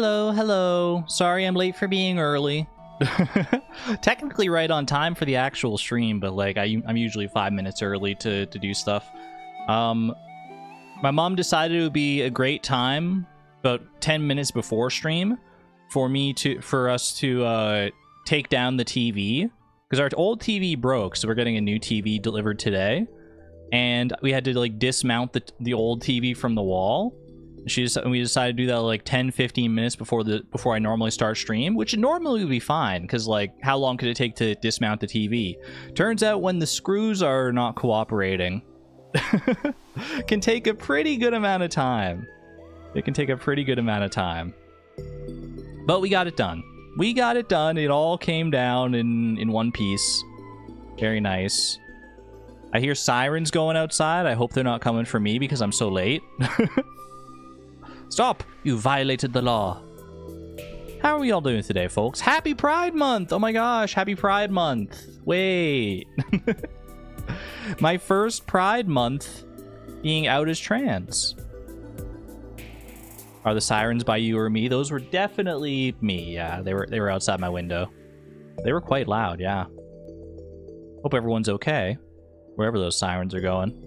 Hello, hello. Sorry I'm late for being early. Technically right on time for the actual stream, but like I'm usually 5 minutes early to do stuff. My mom decided it would be a great time, about 10 minutes before stream, for us to take down the TV, because our old TV broke, so we're getting a new TV delivered today, and we had to like dismount the old TV from the wall. We decided to do that like 10-15 minutes before I normally start stream, which normally would be fine, because like how long could it take to dismount the TV? Turns out when the screws are not cooperating, can take a pretty good amount of time. It can take a pretty good amount of time. But we got it done. We got it done. It all came down in one piece. Very nice. I hear sirens going outside. I hope they're not coming for me because I'm so late. Stop! You violated the law. How are we all doing today, folks? Happy Pride Month! Oh my gosh, happy Pride Month. Wait. My first Pride Month being out as trans. Are the sirens by you or me? Those were definitely me, yeah. They were outside my window. They were quite loud, yeah. Hope everyone's okay, wherever those sirens are going.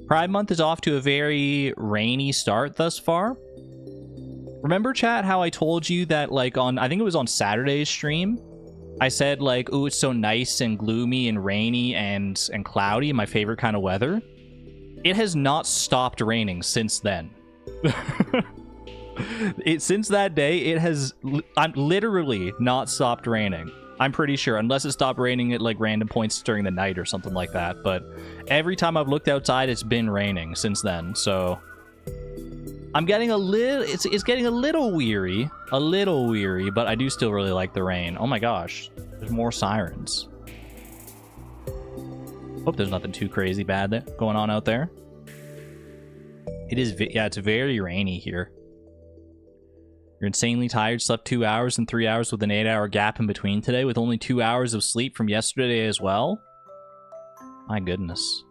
Pride Month is off to a very rainy start thus far. Remember, chat, how I told you that, like, I think it was on Saturday's stream, I said, like, ooh, it's so nice and gloomy and rainy and cloudy, my favorite kind of weather? It has not stopped raining since then. Since that day, it has literally not stopped raining. I'm pretty sure, unless it stopped raining at, like, random points during the night or something like that. But every time I've looked outside, it's been raining since then, so I'm getting a little... It's getting a little weary. A little weary, but I do still really like the rain. Oh my gosh. There's more sirens. Hope there's nothing too crazy bad going on out there. It is... Yeah, it's very rainy here. You're insanely tired, slept 2 hours and 3 hours with an 8-hour gap in between today, with only 2 hours of sleep from yesterday as well? My goodness.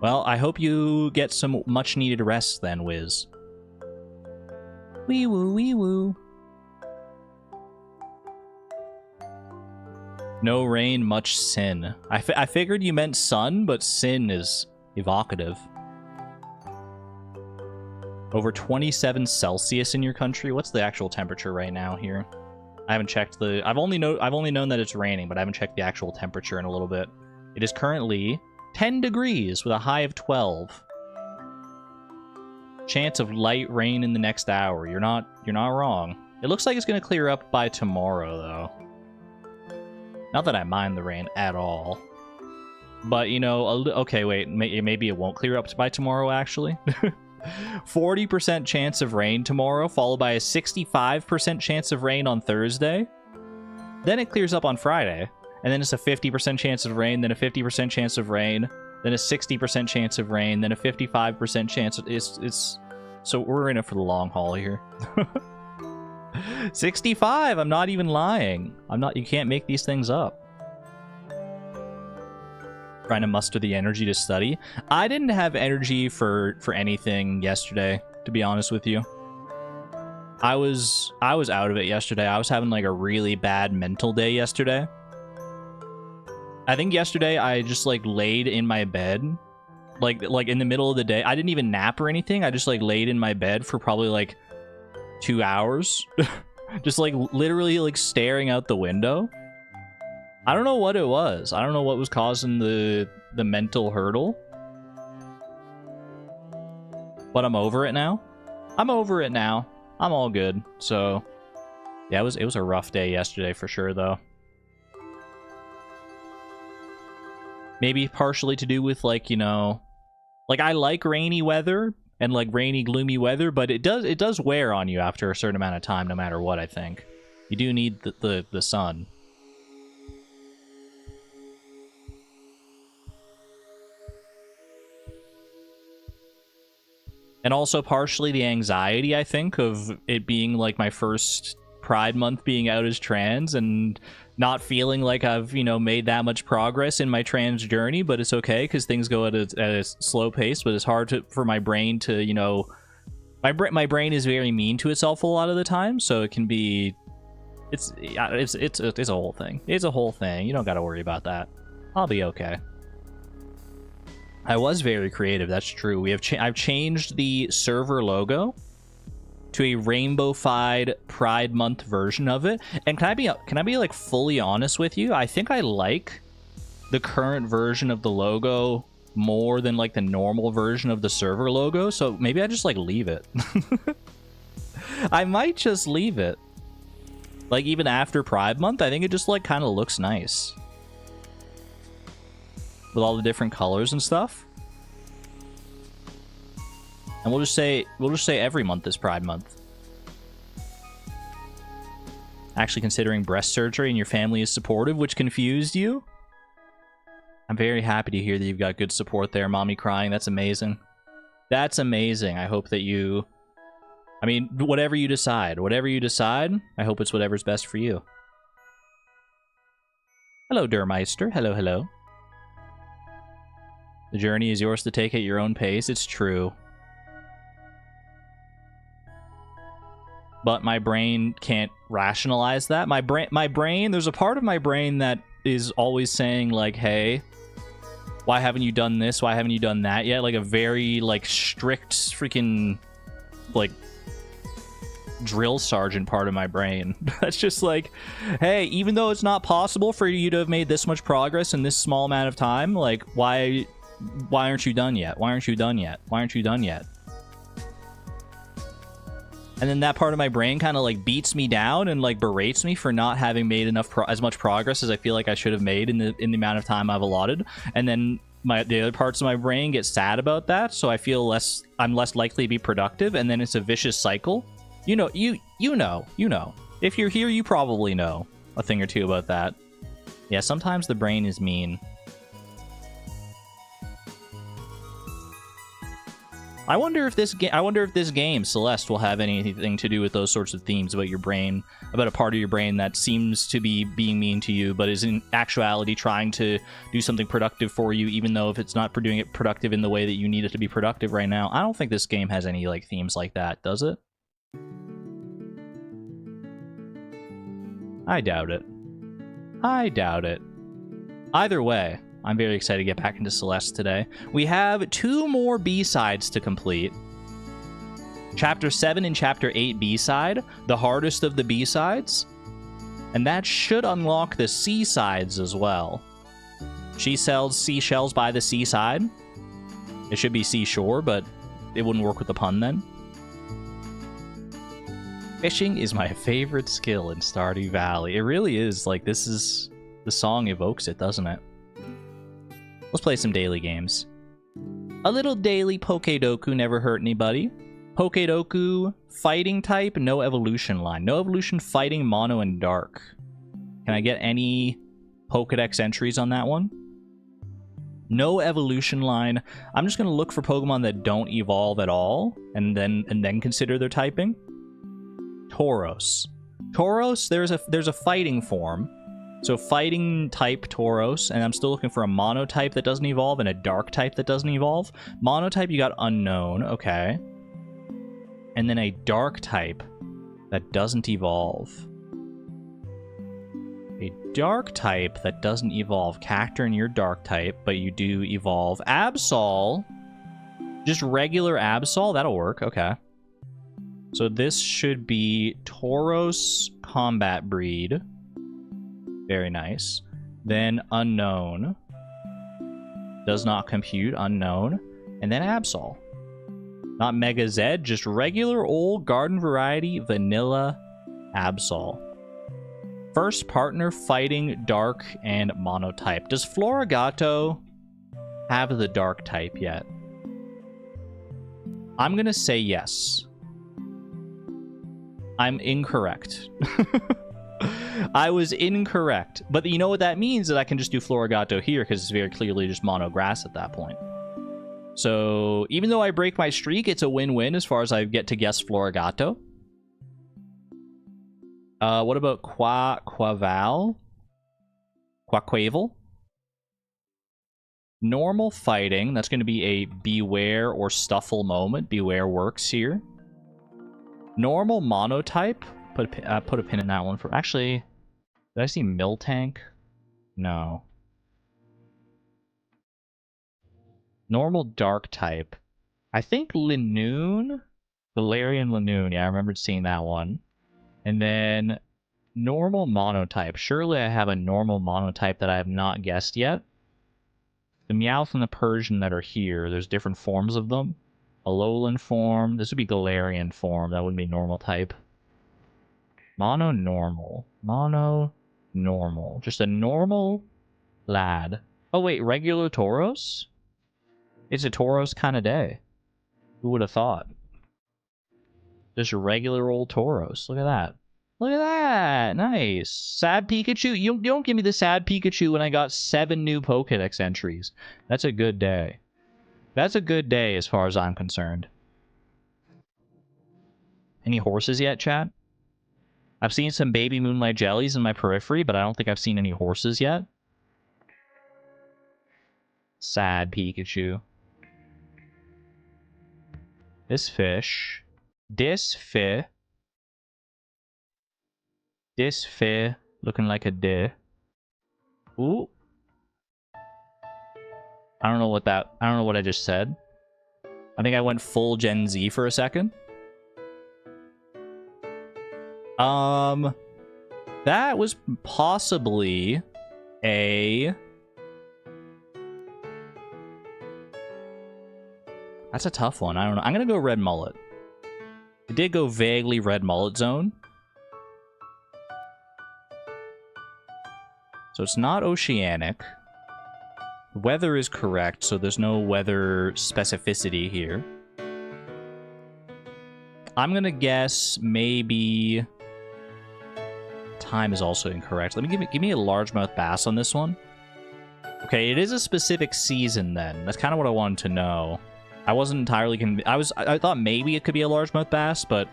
Well, I hope you get some much-needed rest then, Wiz. Wee woo, wee woo. No rain, much sin. I figured you meant sun, but sin is evocative. Over 27 Celsius in your country? What's the actual temperature right now here? I haven't checked the... I've only known that it's raining, but I haven't checked the actual temperature in a little bit. It is currently 10 degrees with a high of 12. Chance of light rain in the next hour. You're not wrong. It looks like it's going to clear up by tomorrow, though. Not that I mind the rain at all. But, you know... Okay, wait. Maybe it won't clear up by tomorrow, actually. 40% chance of rain tomorrow, followed by a 65% chance of rain on Thursday. Then it clears up on Friday. And then it's a 50% chance of rain, then a 50% chance of rain, then a 60% chance of rain, then a 55% chance. It's so we're in it for the long haul here. 65! I'm not even lying. You can't make these things up. Trying to muster the energy to study. I didn't have energy for anything yesterday, to be honest with you. I was out of it yesterday. I was having like a really bad mental day yesterday. I think yesterday I just like laid in my bed like in the middle of the day. I didn't even nap or anything. I just like laid in my bed for probably like 2 hours. Just like literally like staring out the window. I don't know what it was. I don't know what was causing the mental hurdle. But I'm over it now. I'm over it now. I'm all good. So, yeah, it was a rough day yesterday for sure, though. Maybe partially to do with, like, you know... Like, I like rainy weather and, like, rainy, gloomy weather, but it does wear on you after a certain amount of time, no matter what, I think. You do need the sun. And also partially the anxiety, I think, of it being like my first Pride Month being out as trans and not feeling like I've, you know, made that much progress in my trans journey, but it's okay because things go at a slow pace. But it's hard for my brain to, you know, my brain is very mean to itself a lot of the time, so it can be, it's a whole thing. It's a whole thing. You don't got to worry about that. I'll be okay. I was very creative. That's true. I've changed the server logo to a rainbow-fied Pride Month version of it. And can I be like fully honest with you? I think I like the current version of the logo more than like the normal version of the server logo. So maybe I just like leave it. I might just leave it. Like even after Pride Month, I think it just like kind of looks nice with all the different colors and stuff. And we'll just say every month is Pride Month. Actually considering breast surgery and your family is supportive, which confused you? I'm very happy to hear that you've got good support there, mommy crying. That's amazing. That's amazing. I hope that you... I mean, whatever you decide, I hope it's whatever's best for you. Hello, Durmeister. Hello, hello. The journey is yours to take at your own pace. It's true. But my brain can't rationalize that. My brain, there's a part of my brain that is always saying, like, hey, why haven't you done this? Why haven't you done that yet? Like a very, like, strict freaking, like, drill sergeant part of my brain. That's just like, hey, even though it's not possible for you to have made this much progress in this small amount of time, like, why aren't you done yet? Why aren't you done yet? Why aren't you done yet? And then that part of my brain kind of like beats me down and like berates me for not having made enough as much progress as I feel like I should have made in the amount of time I've allotted. And then the other parts of my brain get sad about that, so I feel I'm less likely to be productive, and then it's a vicious cycle. You know. If you're here, you probably know a thing or two about that. Yeah, sometimes the brain is mean. I wonder if this game, Celeste, will have anything to do with those sorts of themes about your brain, about a part of your brain that seems to be being mean to you, but is in actuality trying to do something productive for you, even though if it's not doing it productive in the way that you need it to be productive right now. I don't think this game has any like themes like that, does it? I doubt it. I doubt it. Either way, I'm very excited to get back into Celeste today. We have 2 more B-sides to complete. Chapter 7 and Chapter 8 B-side, the hardest of the B-sides. And that should unlock the C-sides as well. She sells seashells by the seaside. It should be seashore, but it wouldn't work with the pun then. Fishing is my favorite skill in Stardew Valley. It really is. Like, this is... The song evokes it, doesn't it? Let's play some daily games. A little daily Pokedoku never hurt anybody. Pokedoku, fighting type, no evolution line. No evolution, fighting, mono, and dark. Can I get any Pokedex entries on that one? No evolution line. I'm just going to look for Pokemon that don't evolve at all, and then consider their typing. Tauros. Tauros, there's a fighting form. So fighting type Tauros, and I'm still looking for a mono type that doesn't evolve and a dark type that doesn't evolve. Mono type, you got unknown, okay. And then a dark type that doesn't evolve. A dark type that doesn't evolve. Cacturne, you're dark type, but you do evolve. Absol, just regular Absol, that'll work, okay. So this should be Tauros combat breed. Very nice. Then unknown. Does not compute, unknown. And then Absol. Not Mega Z, just regular old garden variety vanilla Absol. First partner fighting dark and mono type. Does Florigato have the dark type yet? I'm gonna say yes. I'm incorrect. I was incorrect. But you know what that means? That I can just do Florigato here because it's very clearly just mono grass at that point. So even though I break my streak, it's a win-win as far as I get to guess Florigato. What about Quaval? Quaquavel. Normal fighting. That's going to be a Beware or Stuffle moment. Beware works here. Normal monotype. Put a pin in that one for... Actually, did I see Miltank? No. Normal dark type. I think Linoon? Valerian Linoon. Yeah, I remembered seeing that one. And then normal monotype. Surely I have a normal monotype that I have not guessed yet. The Meowth and the Persian that are here, there's different forms of them. Alolan form. This would be Galarian form. That wouldn't be normal type. Mono-normal. Mono-normal. Just a normal lad. Oh wait, regular Tauros? It's a Tauros kind of day. Who would have thought? Just a regular old Tauros. Look at that. Look at that! Nice! Sad Pikachu? You don't give me the sad Pikachu when I got 7 new Pokédex entries. That's a good day. That's a good day as far as I'm concerned. Any horses yet, chat? I've seen some baby Moonlight Jellies in my periphery, but I don't think I've seen any horses yet. Sad Pikachu. This fish. This fish. This fish looking like a deer. Ooh. I don't know what I just said. I think I went full Gen Z for a second. That was possibly a... That's a tough one. I don't know. I'm gonna go Red Mullet. It did go vaguely Red Mullet zone. So it's not oceanic. Weather is correct, so there's no weather specificity here. I'm gonna guess maybe... Time is also incorrect. Let me give me a largemouth bass on this one. Okay, it is a specific season then. That's kind of what I wanted to know. I wasn't entirely convinced. I thought maybe it could be a largemouth bass, but...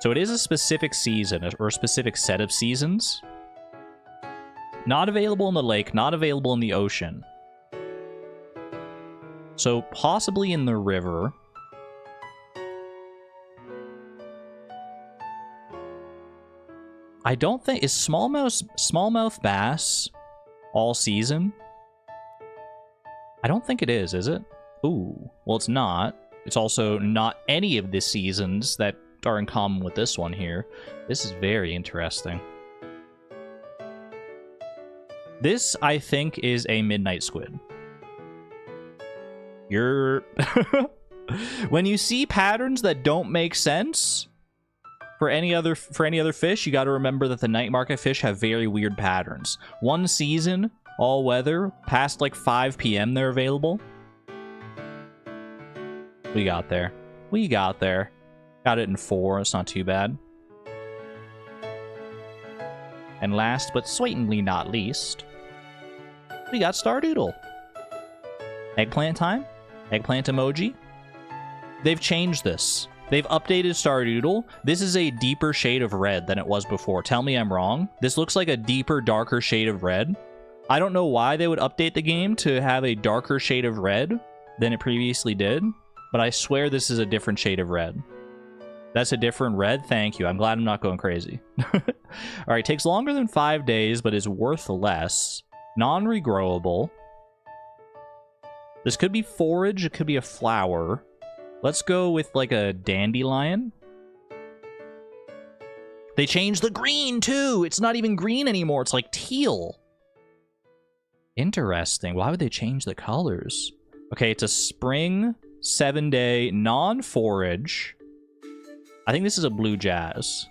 So it is a specific season, or a specific set of seasons. Not available in the lake, not available in the ocean. So possibly in the river. I don't think... Is smallmouth bass all season? I don't think it is it? Ooh. Well, it's not. It's also not any of the seasons that are in common with this one here. This is very interesting. This, I think, is a midnight squid. You're... When you see patterns that don't make sense... For any other fish, you got to remember that the night market fish have very weird patterns. One season, all weather, past like 5 p.m. they're available. We got there. We got there. Got it in 4. It's not too bad. And last, but certainly not least, we got Stardoodle. Eggplant time? Eggplant emoji? They've changed this. They've updated Stardoodle. This is a deeper shade of red than it was before. Tell me I'm wrong. This looks like a deeper, darker shade of red. I don't know why they would update the game to have a darker shade of red than it previously did, but I swear this is a different shade of red. That's a different red? Thank you. I'm glad I'm not going crazy. Alright, takes longer than 5 days, but is worth less. Non-regrowable. This could be forage, it could be a flower. Let's go with, like, a dandelion. They changed the green, too! It's not even green anymore, it's like teal. Interesting. Why would they change the colors? Okay, it's a spring, 7-day, non-forage. I think this is a blue jazz.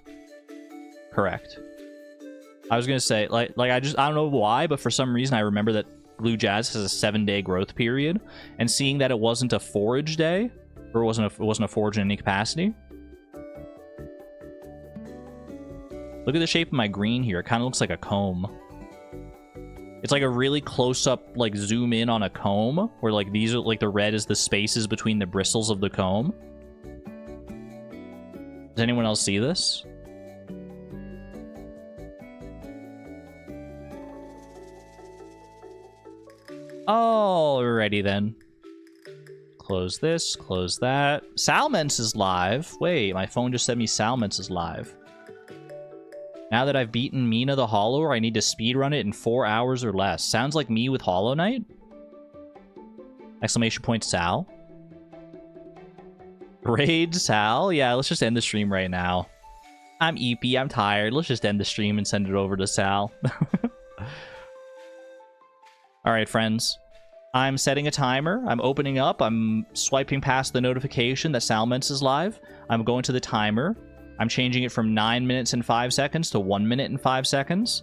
Correct. I was gonna say, like I don't know why, but for some reason I remember that blue jazz has a 7-day growth period, and seeing that it wasn't a forage day, or it wasn't a forage in any capacity. Look at the shape of my green here. It kind of looks like a comb. It's like a really close-up, like, zoom in on a comb, where, like, these are, like, the red is the spaces between the bristles of the comb. Does anyone else see this? Alrighty then. Close this, close that. Salmence is live. Wait, my phone just said me Salmence is live. Now that I've beaten Mina the Hollower, I need to speedrun it in 4 hours or less. Sounds like me with Hollow Knight? Exclamation point Sal. Raid Sal? Yeah, let's just end the stream right now. I'm EP, I'm tired. Let's just end the stream and send it over to Sal. Alright, friends. I'm setting a timer. I'm opening up. I'm swiping past the notification that Salmence is live. I'm going to the timer. I'm changing it from 9 minutes and 5 seconds to 1 minute and 5 seconds.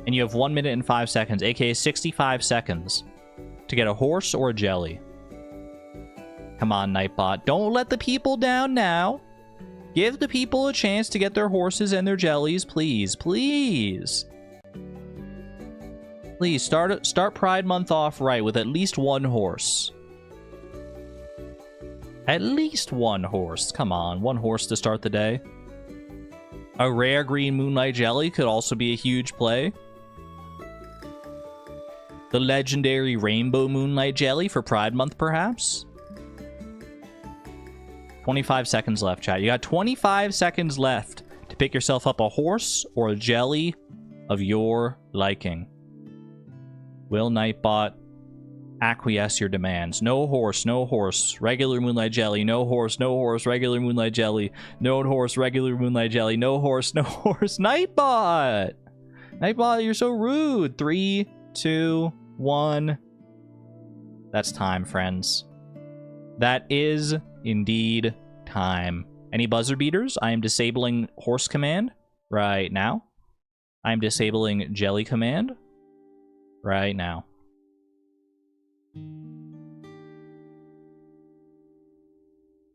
And you have 1 minute and 5 seconds, aka 65 seconds, to get a horse or a jelly. Come on, Nightbot. Don't let the people down now. Give the people a chance to get their horses and their jellies, please. Please. Please, start Pride Month off right with at least one horse. At least one horse. Come on, one horse to start the day. A rare green Moonlight Jelly could also be a huge play. The legendary Rainbow Moonlight Jelly for Pride Month, perhaps? 25 seconds left, chat. You got 25 seconds left to pick yourself up a horse or a jelly of your liking. Will Nightbot acquiesce your demands? No horse, no horse. Regular Moonlight Jelly. No horse, no horse. Regular Moonlight Jelly. No horse, regular Moonlight Jelly. No horse, no horse. Nightbot! Nightbot, you're so rude. 3, 2, 1. That's time, friends. That is indeed time. Any buzzer beaters? I am disabling horse command right now. I am disabling jelly command right now.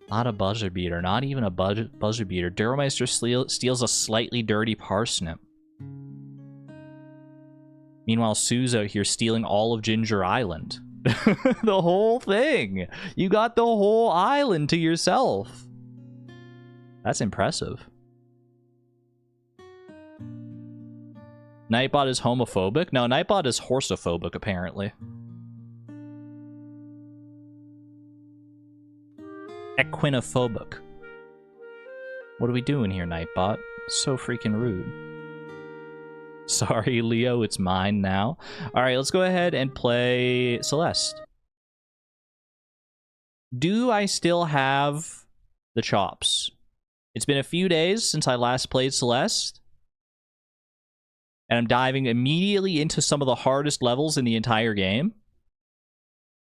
Not a buzzer beater. Not even a buzzer beater. Duromeister steals a slightly dirty parsnip. Meanwhile, Sue's out here stealing all of Ginger Island. The whole thing. You got the whole island to yourself. That's impressive. Nightbot is homophobic? No, Nightbot is horsophobic, apparently. Equinophobic. What are we doing here, Nightbot? So freaking rude. Sorry, Leo, it's mine now. Alright, let's go ahead and play Celeste. Do I still have the chops? It's been a few days since I last played Celeste. And I'm diving immediately into some of the hardest levels in the entire game.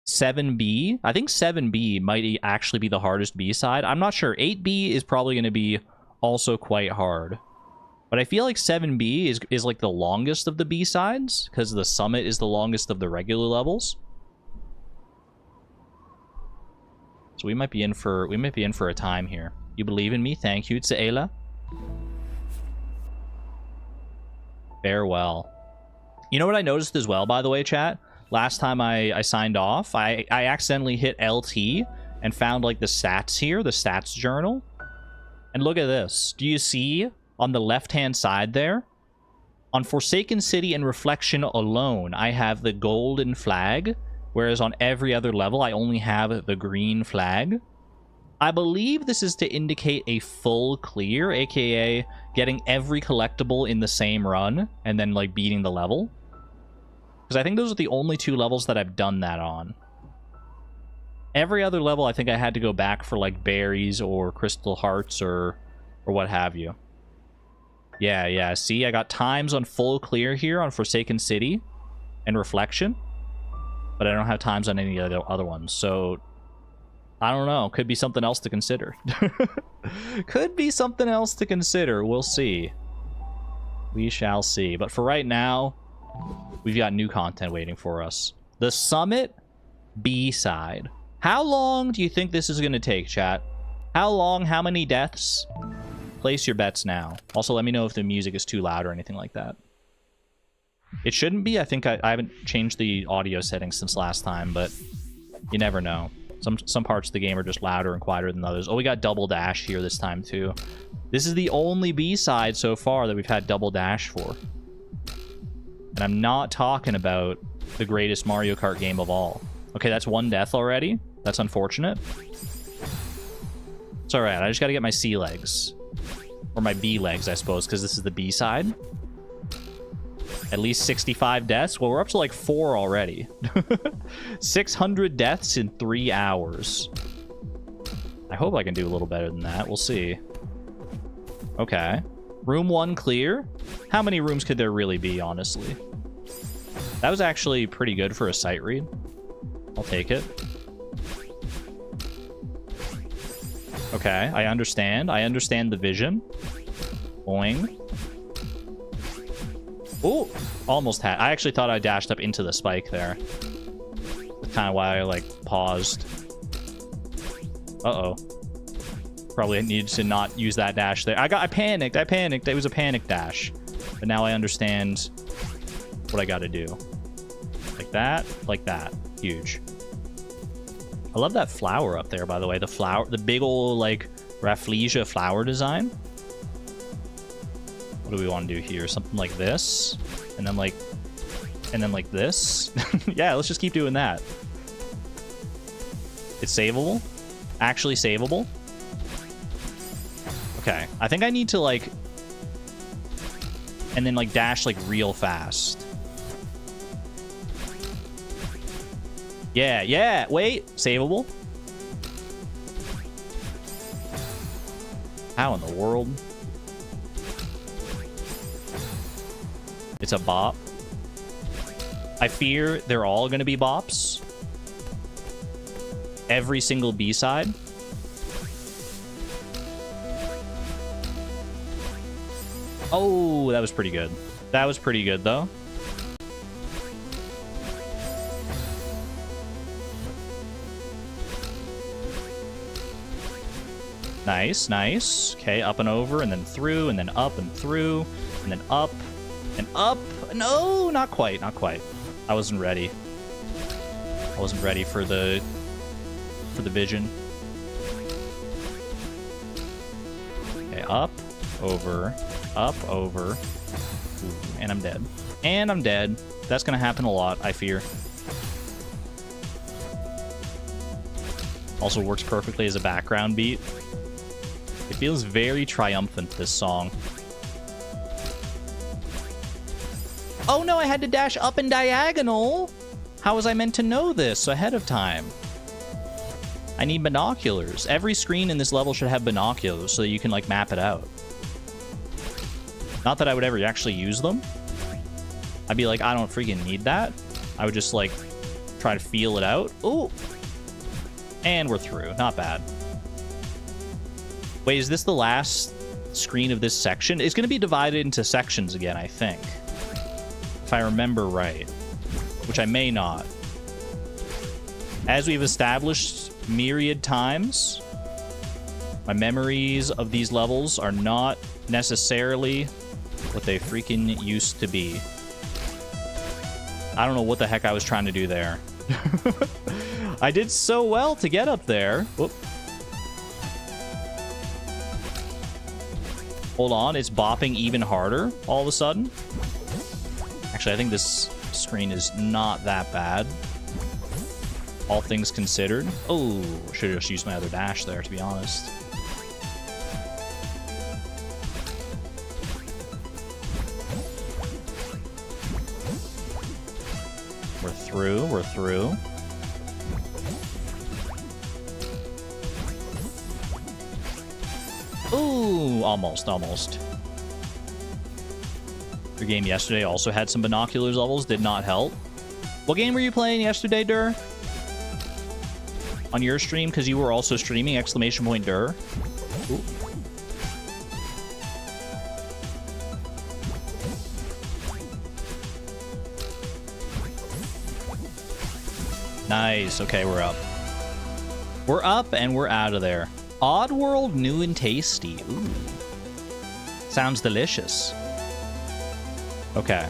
7B. I think 7B might actually be the hardest B side. I'm not sure. 8B is probably going to be also quite hard. But I feel like 7B is like the longest of the B sides, because the summit is the longest of the regular levels. So we might be in for a time here. You believe in me? Thank you, Tsaela. Farewell. You know what I noticed as well, by the way, chat? Last time I signed off, I accidentally hit LT and found like the stats here, the stats journal. And look at this. Do you see on the left-hand side there? On Forsaken City and Reflection alone, I have the golden flag, whereas on every other level, I only have the green flag. I believe this is to indicate a full clear, aka getting every collectible in the same run, and then like beating the level. Because I think those are the only 2 levels that I've done that on. Every other level, I think I had to go back for like berries or crystal hearts or what have you. Yeah, see, I got times on full clear here on Forsaken City and Reflection, but I don't have times on any other ones, so I don't know. Could be something else to consider. Could be something else to consider. We'll see. We shall see. But for right now, we've got new content waiting for us. The Summit B-side. How long do you think this is going to take, chat? How long? How many deaths? Place your bets now. Also, let me know if the music is too loud or anything like that. It shouldn't be. I think I haven't changed the audio settings since last time, but you never know. Some parts of the game are just louder and quieter than others. Oh, we got double dash here this time, too. This is the only B-side so far that we've had double dash for. And I'm not talking about the greatest Mario Kart game of all. Okay, that's one death already. That's unfortunate. It's alright, I just gotta get my C legs. Or my B legs, I suppose, because this is the B side. At least 65 deaths. Well, we're up to like 4 already. 600 deaths in 3 hours. I hope I can do a little better than that. We'll see. Okay. Room 1 clear. How many rooms could there really be, honestly? That was actually pretty good for a sight read. I'll take it. Okay, I understand. I understand the vision. Boing. Ooh, almost had. I actually thought I dashed up into the spike there. That's kind of why I, like, paused. Uh-oh. Probably needed to not use that dash there. I panicked. I panicked. It was a panic dash. But now I understand what I got to do. Like that. Like that. Huge. I love that flower up there, by the way. The flower, the big old, like, Rafflesia flower design. What do we want to do here? Something like this. And then like this. Yeah, let's just keep doing that. It's savable. Actually savable. Okay. I think I need to, like... And then, like, dash, like, real fast. Yeah, yeah. Wait. Savable. How in the world? It's a bop. I fear they're all going to be bops. Every single B-side. Oh, that was pretty good. That was pretty good, though. Nice, nice. Okay, up and over, and then through, and then up and through, and then up, and up. No, not quite, not quite. I wasn't ready. I wasn't ready for the vision. Okay, up, over, ooh, and I'm dead. And I'm dead. That's gonna happen a lot, I fear. Also works perfectly as a background beat. It feels very triumphant, this song. Oh no, I had to dash up and diagonal! How was I meant to know this ahead of time? I need binoculars. Every screen in this level should have binoculars so that you can, like, map it out. Not that I would ever actually use them. I'd be like, I don't freaking need that. I would just, like, try to feel it out. Ooh! And we're through. Not bad. Wait, is this the last screen of this section? It's going to be divided into sections again, I think. If I remember right. Which I may not. As we've established myriad times, my memories of these levels are not necessarily what they freaking used to be. I don't know what the heck I was trying to do there. I did so well to get up there. Whoop. Hold on, it's bopping even harder all of a sudden. Actually, I think this screen is not that bad. All things considered. Oh, should have just used my other dash there, to be honest. We're through, we're through. Ooh, almost, almost. Your game yesterday also had some binoculars levels, did not help. What game were you playing yesterday, Dur? On your stream, because you were also streaming, exclamation point Dur. Ooh. Nice, okay, we're up. We're up and we're out of there. Oddworld, new and tasty. Ooh. Sounds delicious. Okay.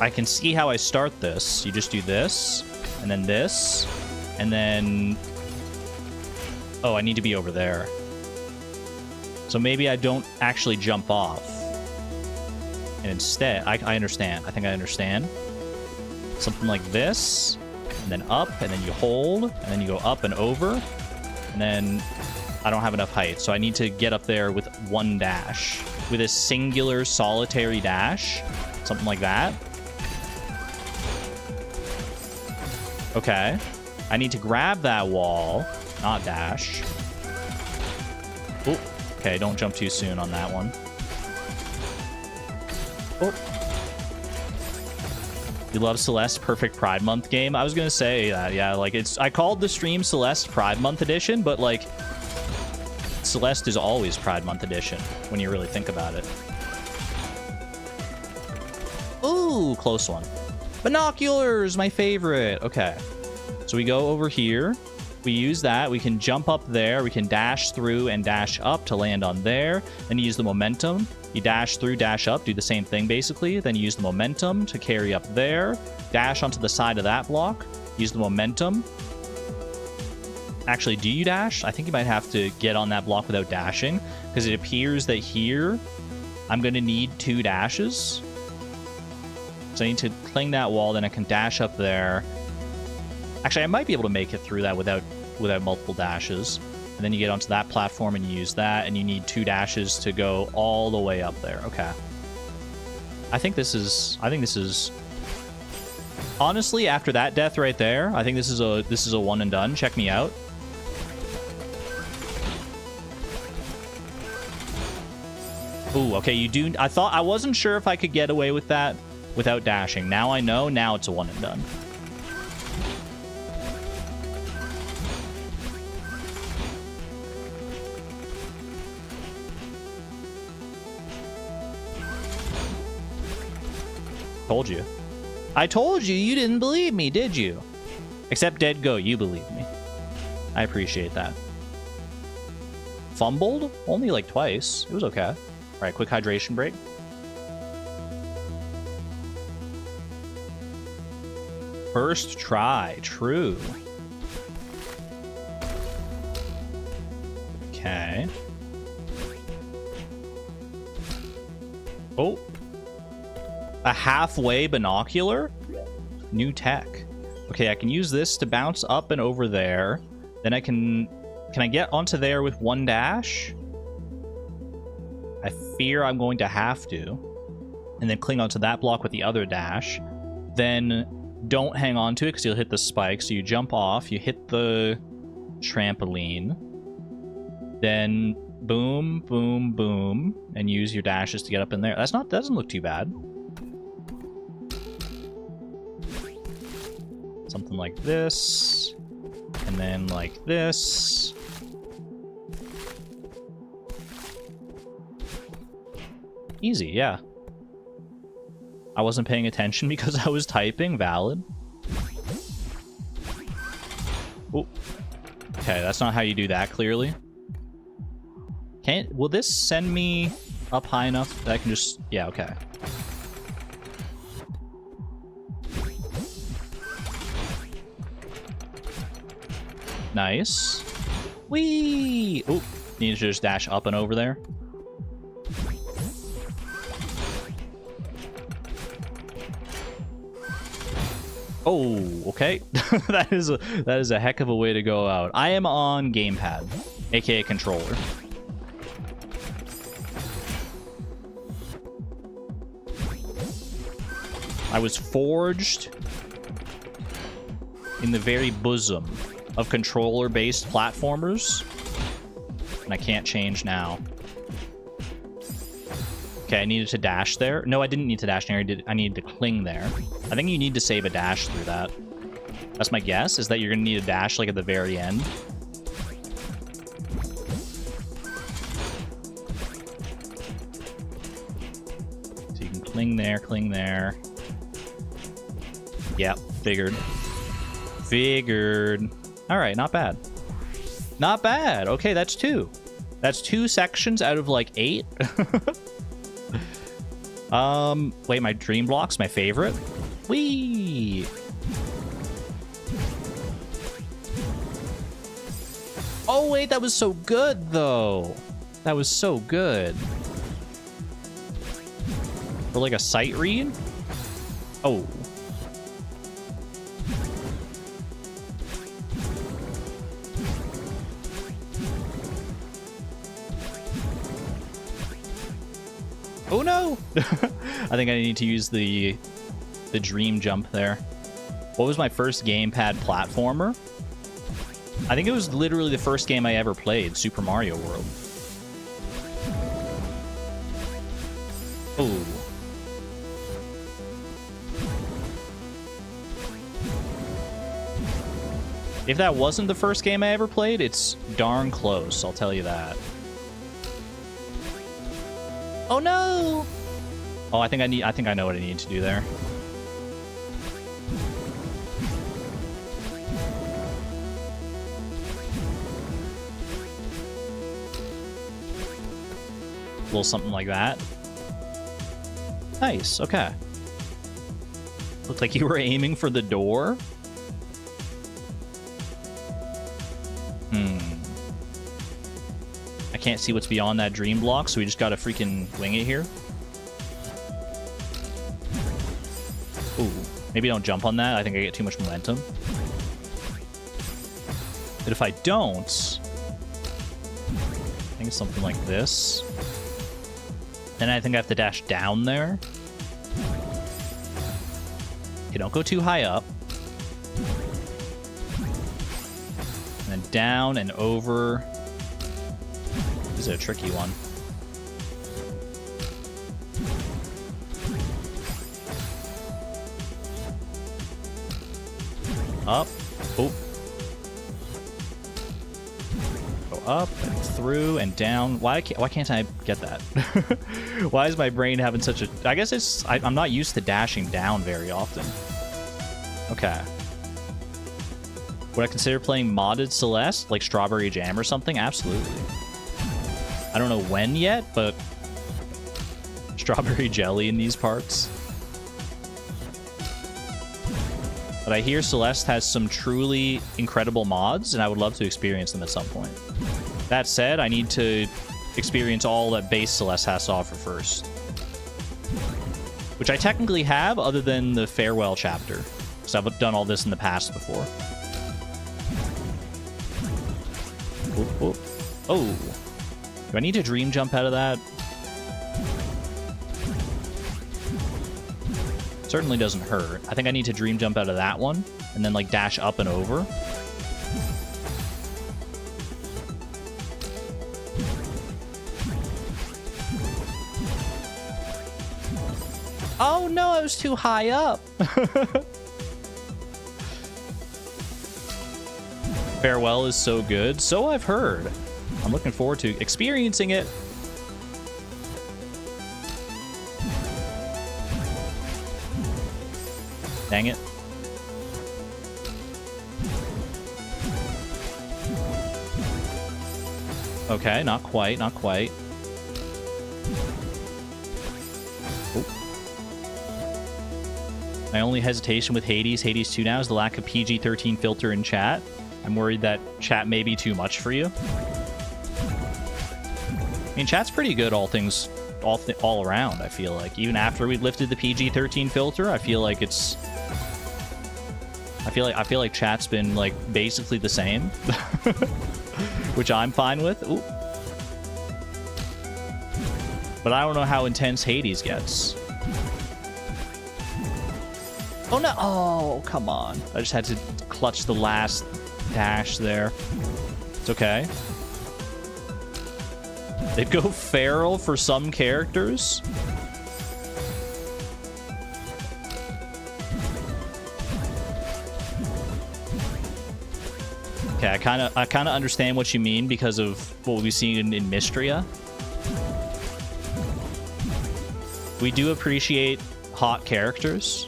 I can see how I start this. You just do this, and then this, and then... Oh, I need to be over there. So maybe I don't actually jump off. And instead, I understand. I think I understand. Something like this, and then up, and then you hold, and then you go up and over, and then I don't have enough height, so I need to get up there with one dash. With a singular solitary dash. Something like that. Okay. I need to grab that wall, not dash. Oh, okay, don't jump too soon on that one. Oh. You love Celeste Perfect Pride Month game? I was gonna say that, yeah, like I called the stream Celeste Pride Month Edition, but like Celeste is always Pride Month Edition when you really think about it. Ooh, close one. Binoculars, my favorite. Okay. So we go over here. We use that. We can jump up there. We can dash through and dash up to land on there. Then you use the momentum. You dash through, dash up, do the same thing basically. Then you use the momentum to carry up there. Dash onto the side of that block. Use the momentum. Actually, do you dash? I think you might have to get on that block without dashing, because it appears that here I'm going to need 2 dashes. So I need to cling that wall, then I can dash up there. Actually, I might be able to make it through that without multiple dashes. And then you get onto that platform and you use that, and you need 2 dashes to go all the way up there. Okay. I think this is honestly, after that death right there, I think this is a one and done. Check me out. Ooh, okay, you do. I wasn't sure if I could get away with that without dashing. Now I know. Now it's a one and done. Told you. I told you. You didn't believe me, did you? Except Dead Go, you believed me. I appreciate that. Fumbled? Only like twice. It was okay. All right, quick hydration break. First try. True. Okay. Oh. A halfway binocular? New tech. Okay, I can use this to bounce up and over there. Then I can I get onto there with 1 dash? I fear I'm going to have to. And then cling onto that block with the other dash. Then don't hang on to it because you'll hit the spike. So you jump off, you hit the trampoline. Then boom, boom, boom. And use your dashes to get up in there. That doesn't look too bad. Something like this, and then like this. Easy, yeah. I wasn't paying attention because I was typing. Valid. Oh. Okay, that's not how you do that, clearly. Will this send me up high enough that I can just... Yeah, okay. Nice. Whee! Oh, need to just dash up and over there. Oh, okay. that is a heck of a way to go out. I am on gamepad, aka controller. I was forged in the very bosom of controller-based platformers, and I can't change now. Okay, I needed to dash there. No, I didn't need to dash there. I needed to cling there. I think you need to save a dash through that. That's my guess, is that you're gonna need a dash like at the very end. So you can cling there, cling there. Yep, figured. Figured. Alright, not bad. Not bad. Okay, that's 2. That's 2 sections out of like 8. Wait, my dream block's my favorite. Whee! Oh, wait, that was so good, though. That was so good. For like a sight read? Oh. Oh no! I think I need to use the dream jump there. What was my first gamepad platformer? I think it was literally the first game I ever played, Super Mario World. Oh. If that wasn't the first game I ever played, it's darn close, I'll tell you that. Oh no! Oh, I think I know what I need to do there. A little something like that. Nice, okay. Looked like you were aiming for the door. I can't see what's beyond that dream block, so we just gotta freaking wing it here. Ooh, maybe don't jump on that. I think I get too much momentum. But if I don't, I think it's something like this. Then I think I have to dash down there. Okay, don't go too high up. And then down and over. This is a tricky one. Up. Oh. Go up and through and down. Why can't I get that? Why is my brain having such a... I guess it's... I'm not used to dashing down very often. Okay. Would I consider playing modded Celeste? Like Strawberry Jam or something? Absolutely. I don't know when yet, but... Strawberry jelly in these parts. But I hear Celeste has some truly incredible mods, and I would love to experience them at some point. That said, I need to experience all that base Celeste has to offer first. Which I technically have, other than the Farewell chapter. Because I've done all this in the past before. Oh, oh. Oh. Do I need to dream jump out of that? Certainly doesn't hurt. I think I need to dream jump out of that one, and then like dash up and over. Oh no, I was too high up. Farewell is so good. So I've heard. I'm looking forward to experiencing it. Dang it. Okay, not quite, not quite. Oh. My only hesitation with Hades 2 now is the lack of PG-13 filter in chat. I'm worried that chat may be too much for you. I mean, chat's pretty good, all around, I feel like. Even after we lifted the PG-13 filter, I feel like it's... I feel like chat's been, like, basically the same. Which I'm fine with. Ooh. But I don't know how intense Hades gets. Oh, no! Oh, come on. I just had to clutch the last dash there. It's okay. They go feral for some characters. Okay, I kind of understand what you mean because of what we've seen in Mystria. We do appreciate hot characters.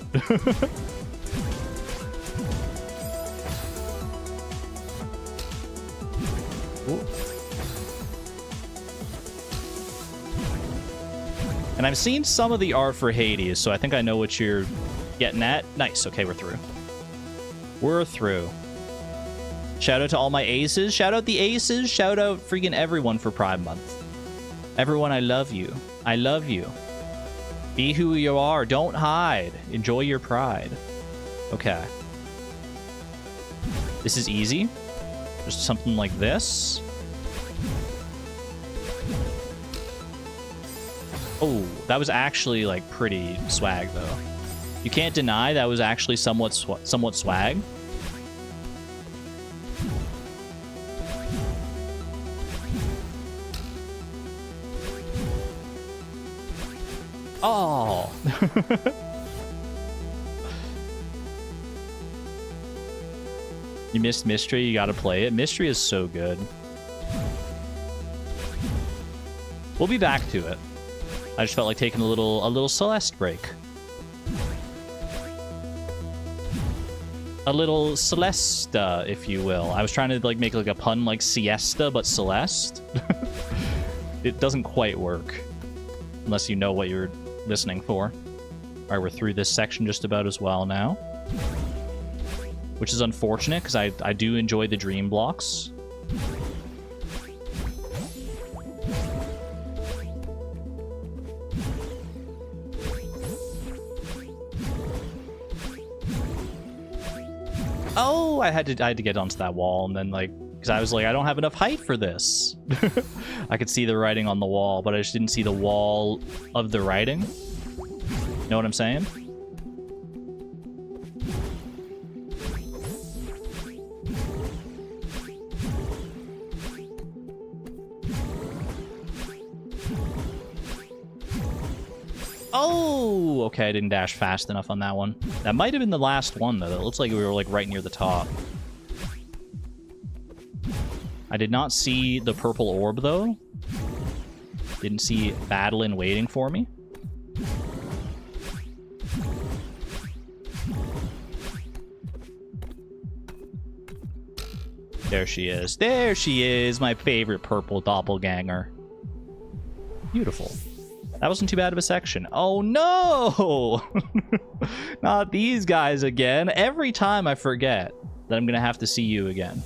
And I've seen some of the art for Hades, so I think I know what you're getting at. Nice. Okay, we're through. We're through. Shout out to all my aces. Shout out the aces. Shout out freaking everyone for Pride Month. Everyone, I love you. I love you. Be who you are. Don't hide. Enjoy your pride. Okay. This is easy. Just something like this. Oh, that was actually, like, pretty swag, though. You can't deny that was actually somewhat swag. Oh! You missed Mystery, you gotta play it. Mystery is so good. We'll be back to it. I just felt like taking a little Celeste break. A little Celeste, if you will. I was trying to like make like a pun like siesta, but Celeste. It doesn't quite work. Unless you know what you're listening for. Alright, we're through this section just about as well now. Which is unfortunate, because I do enjoy the dream blocks. Oh, I had to get onto that wall, and then like, because I was like, I don't have enough height for this. I could see the writing on the wall, but I just didn't see the wall of the writing. Know what I'm saying? Oh, okay, I didn't dash fast enough on that one. That might have been the last one, though. It looks like we were, like, right near the top. I did not see the purple orb, though. Didn't see Badeline waiting for me. There she is. There she is, my favorite purple doppelganger. Beautiful. That wasn't too bad of a section. Oh, no! Not these guys again. Every time I forget that I'm going to have to see you again.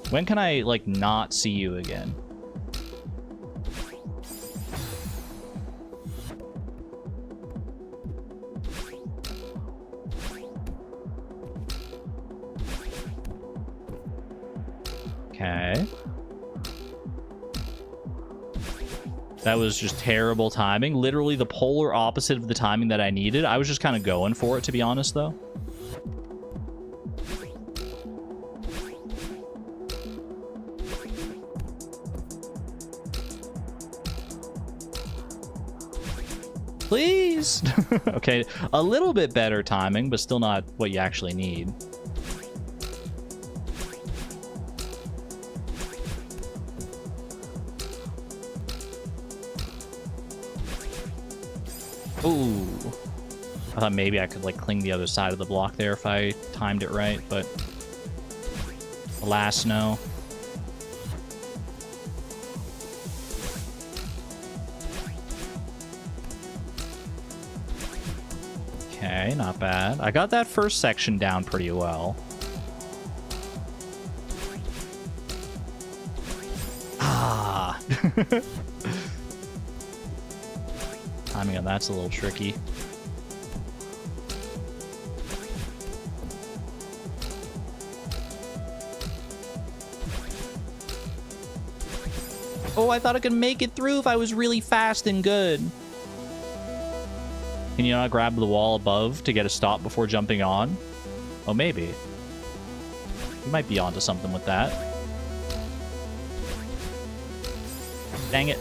When can I, like, not see you again? Okay. That was just terrible timing. Literally the polar opposite of the timing that I needed. I was just kind of going for it, to be honest, though. Please! Okay, a little bit better timing, but still not what you actually need. Ooh. I thought maybe I could, like, cling the other side of the block there if I timed it right, but alas, no. Okay, not bad. I got that first section down pretty well. Ah! Timing on that's a little tricky. Oh, I thought I could make it through if I was really fast and good. Can you not grab the wall above to get a stop before jumping on? Oh, maybe. You might be onto something with that. Dang it.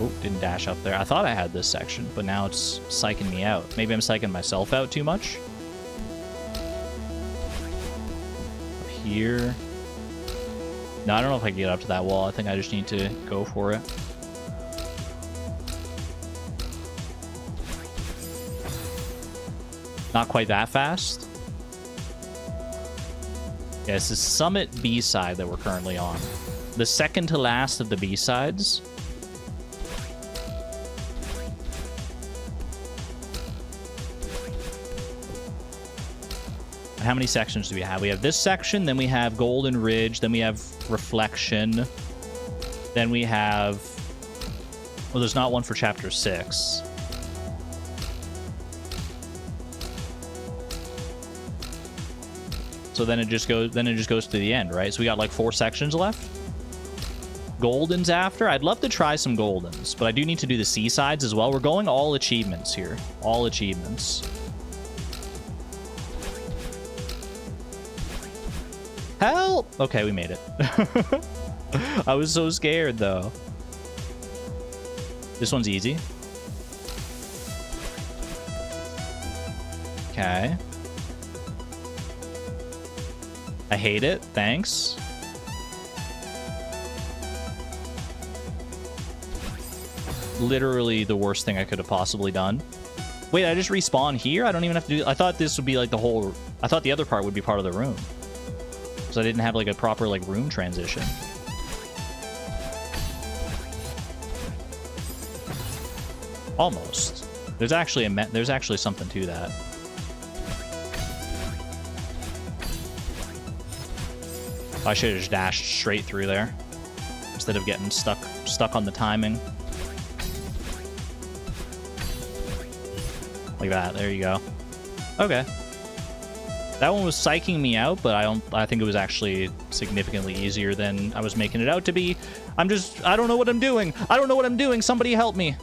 Oh, didn't dash up there. I thought I had this section, but now it's psyching me out. Maybe I'm psyching myself out too much. Up here. No, I don't know if I can get up to that wall. I think I just need to go for it. Not quite that fast. Yeah, this is Summit B-side that we're currently on. The second to last of the B-sides. How many sections do we have? We have this section, then we have Golden Ridge, then we have Reflection. Then we have... Well, there's not one for chapter 6. So then it just goes to the end, right? So we got like 4 sections left. Golden's after. I'd love to try some Goldens, but I do need to do the seasides as well. We're going all achievements here. All achievements. Help! Okay, we made it. I was so scared, though. This one's easy. Okay. I hate it. Thanks. Literally the worst thing I could have possibly done. Wait, I just respawn here? I don't even have to do... I thought this would be like the whole... I thought the other part would be part of the room. So I didn't have like a proper like room transition. Almost. There's actually something to that. I should have just dashed straight through there instead of getting stuck on the timing. Like that. There you go. Okay. That one was psyching me out, but I think it was actually significantly easier than I was making it out to be. I don't know what I'm doing. I don't know what I'm doing. Somebody help me.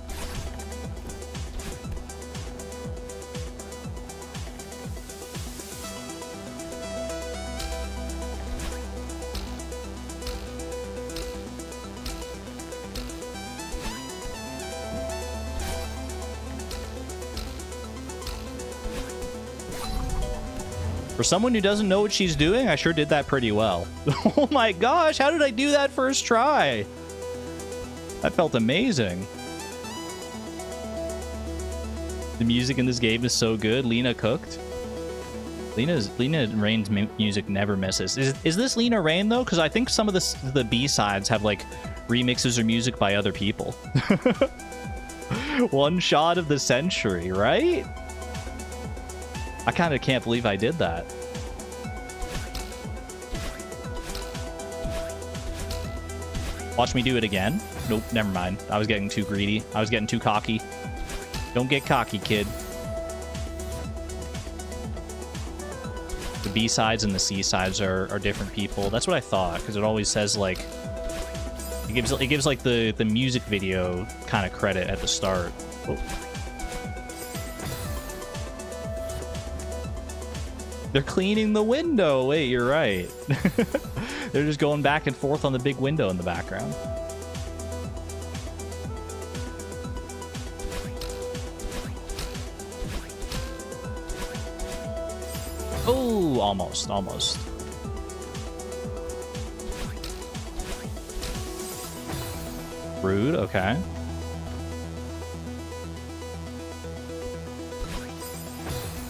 For someone who doesn't know what she's doing, I sure did that pretty well. Oh my gosh, how did I do that first try? That felt amazing. The music in this game is so good. Lena cooked. Lena Rain's music never misses. Is this Lena Rain though? Because I think some of the B-sides have like remixes or music by other people. One shot of the century, right? I kind of can't believe I did that. Watch me do it again. Nope, never mind. I was getting too greedy. I was getting too cocky. Don't get cocky, kid. The B-sides and the C-sides are different people. That's what I thought, because it always says, like... It gives like, the music video kind of credit at the start. Oh. They're cleaning the window. Wait, you're right. They're just going back and forth on the big window in the background. Oh, almost, almost. Rude, okay.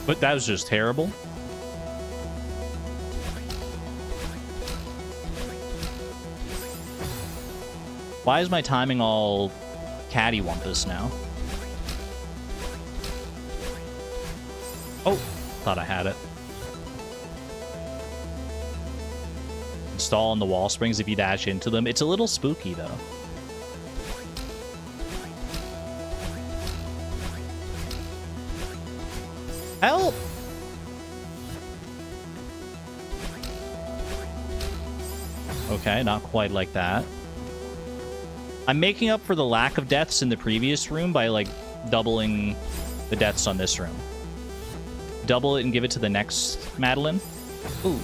But that was just terrible. Why is my timing all cattywampus now? Oh, thought I had it. Install on the wall springs if you dash into them. It's a little spooky, though. Help! Okay, not quite like that. I'm making up for the lack of deaths in the previous room by, like, doubling the deaths on this room. Double it and give it to the next Madeline. Ooh.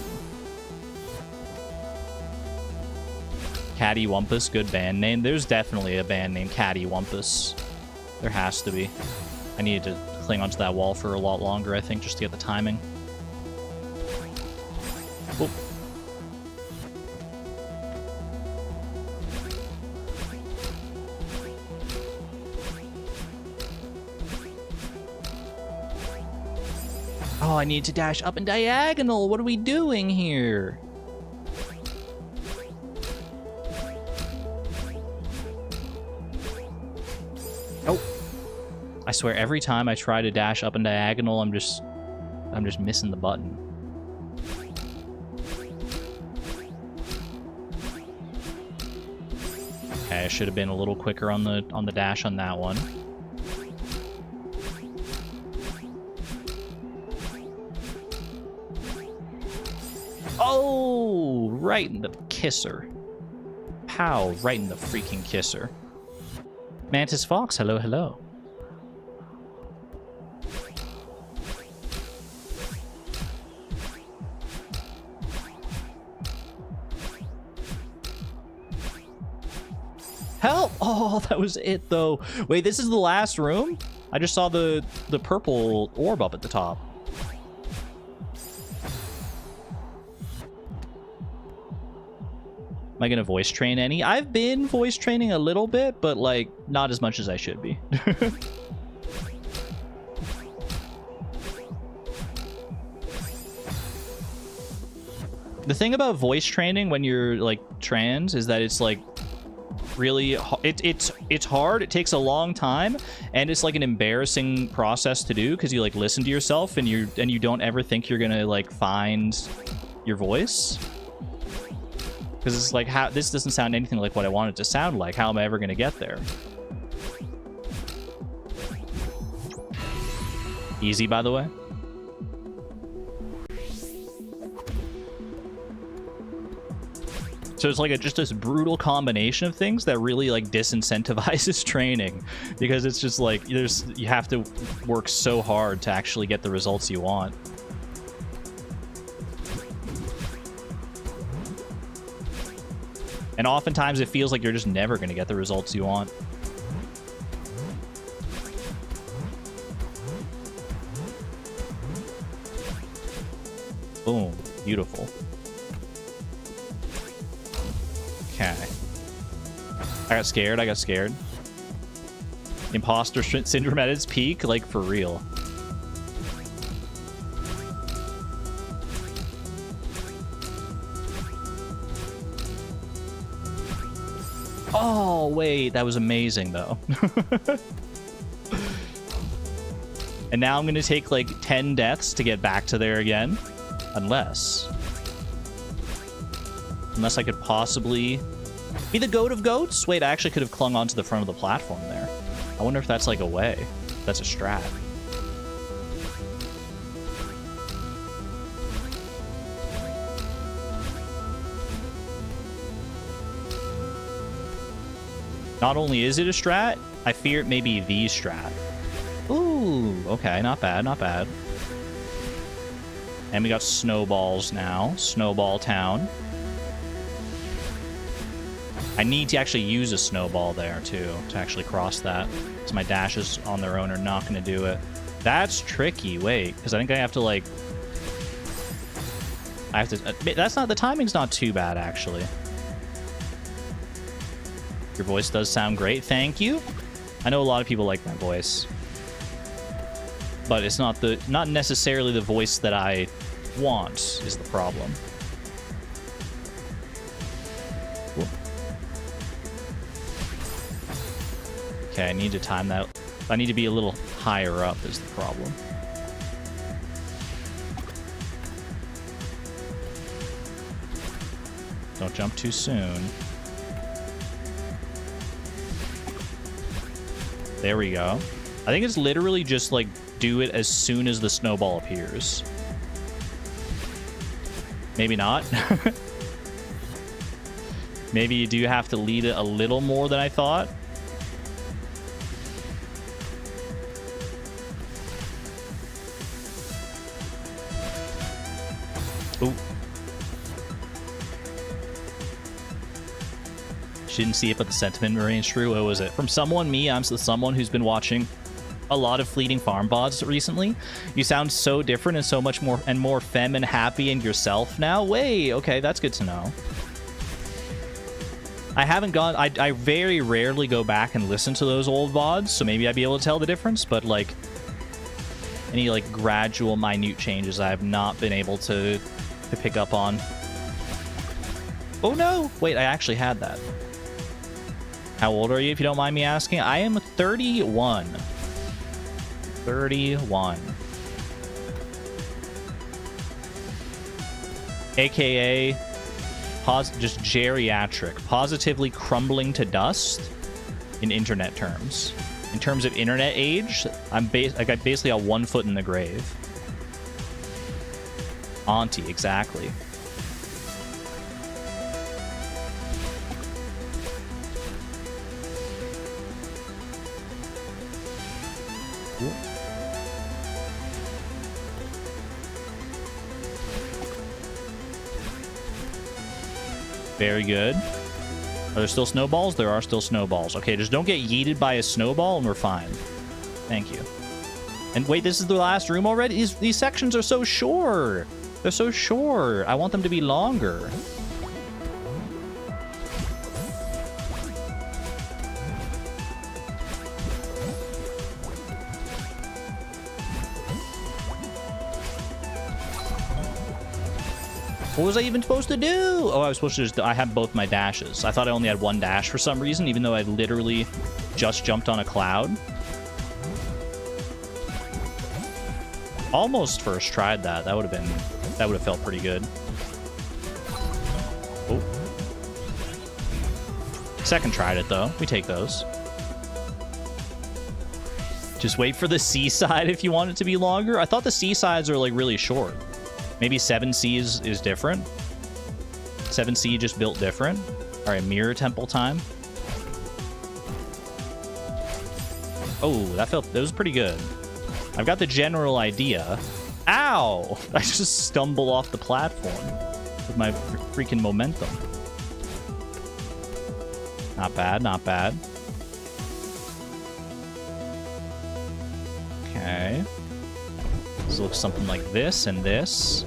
Cattywampus, good band name. There's definitely a band named Cattywampus. There has to be. I needed to cling onto that wall for a lot longer, I think, just to get the timing. Oop. Oh, I need to dash up and diagonal. What are we doing here? Oh. I swear every time I try to dash up and diagonal, I'm just missing the button. Okay, Okay, I should have been a little quicker on the dash on that one. Oh, right in the kisser. Pow, right in the freaking kisser. Mantis Fox, hello, hello. Help! Oh, that was it, though. Wait, this is the last room? I just saw the purple orb up at the top. Am I gonna voice train any? I've been voice training a little bit, but, like, not as much as I should be. The thing about voice training when you're, like, trans is that it's, like, really it's hard. It takes a long time, and it's like an embarrassing process to do because you like listen to yourself and you don't ever think you're gonna like find your voice, because it's like, how this doesn't sound anything like what I want it to sound like. How am I ever gonna get there? Easy, by the way. So it's like just this brutal combination of things that really like disincentivizes training, because it's just like you have to work so hard to actually get the results you want. And oftentimes it feels like you're just never going to get the results you want. Boom. Beautiful. Okay. I got scared. Imposter syndrome at its peak, like for real. Oh, wait, that was amazing though. And now I'm gonna take like 10 deaths to get back to there again. Unless I could possibly be the goat of goats. Wait, I actually could have clung onto the front of the platform there. I wonder if that's like a way. That's a strat. Not only is it a strat, I fear it may be the strat. Ooh, okay, not bad, not bad. And we got snowballs now. Snowball Town. I need to actually use a snowball there, too, to actually cross that. So my dashes on their own are not going to do it. That's tricky. Wait, because I think I have to, like... I have to... That's not... The timing's not too bad, actually. Your voice does sound great. Thank you. I know a lot of people like my voice. But it's not necessarily the voice that I want is the problem. Cool. Okay, I need to time that. I need to be a little higher up is the problem. Don't jump too soon. There we go. I think it's literally just like do it as soon as the snowball appears. Maybe not. Maybe you do have to lead it a little more than I thought. Ooh. She didn't see it, but the sentiment remains true. What was it? From someone, me, I'm someone who's been watching a lot of fleeting farm bots recently. You sound so different and so much more femme and happy and yourself now. Wait, okay, that's good to know. I haven't gone... I very rarely go back and listen to those old VODs, so maybe I'd be able to tell the difference, but, like, any, like, gradual, minute changes I have not been able to pick up on. Oh, no! Wait, I actually had that. How old are you, if you don't mind me asking? I am 31. 31. AKA just geriatric, positively crumbling to dust in internet terms. In terms of internet age, I'm basically got 1 foot in the grave. Auntie, exactly. Cool. Very good. Are there still snowballs? There are still snowballs. Okay, just don't get yeeted by a snowball and we're fine. Thank you. And wait, this is the last room already? These sections are so short. They're so short. I want them to be longer. What was I even supposed to do? Oh, I was supposed to just... I had both my dashes. I thought I only had 1 dash for some reason, even though I literally just jumped on a cloud. Almost first tried that. That would have felt pretty good. Oh. Second tried it, though. We take those. Just wait for the seaside if you want it to be longer. I thought the seasides are, like, really short. Maybe 7C's is different. 7C just built different. All right, mirror temple time. Oh, that was pretty good. I've got the general idea. Ow! I just stumble off the platform with my freaking momentum. Not bad, not bad. Okay. This looks something like this, and this,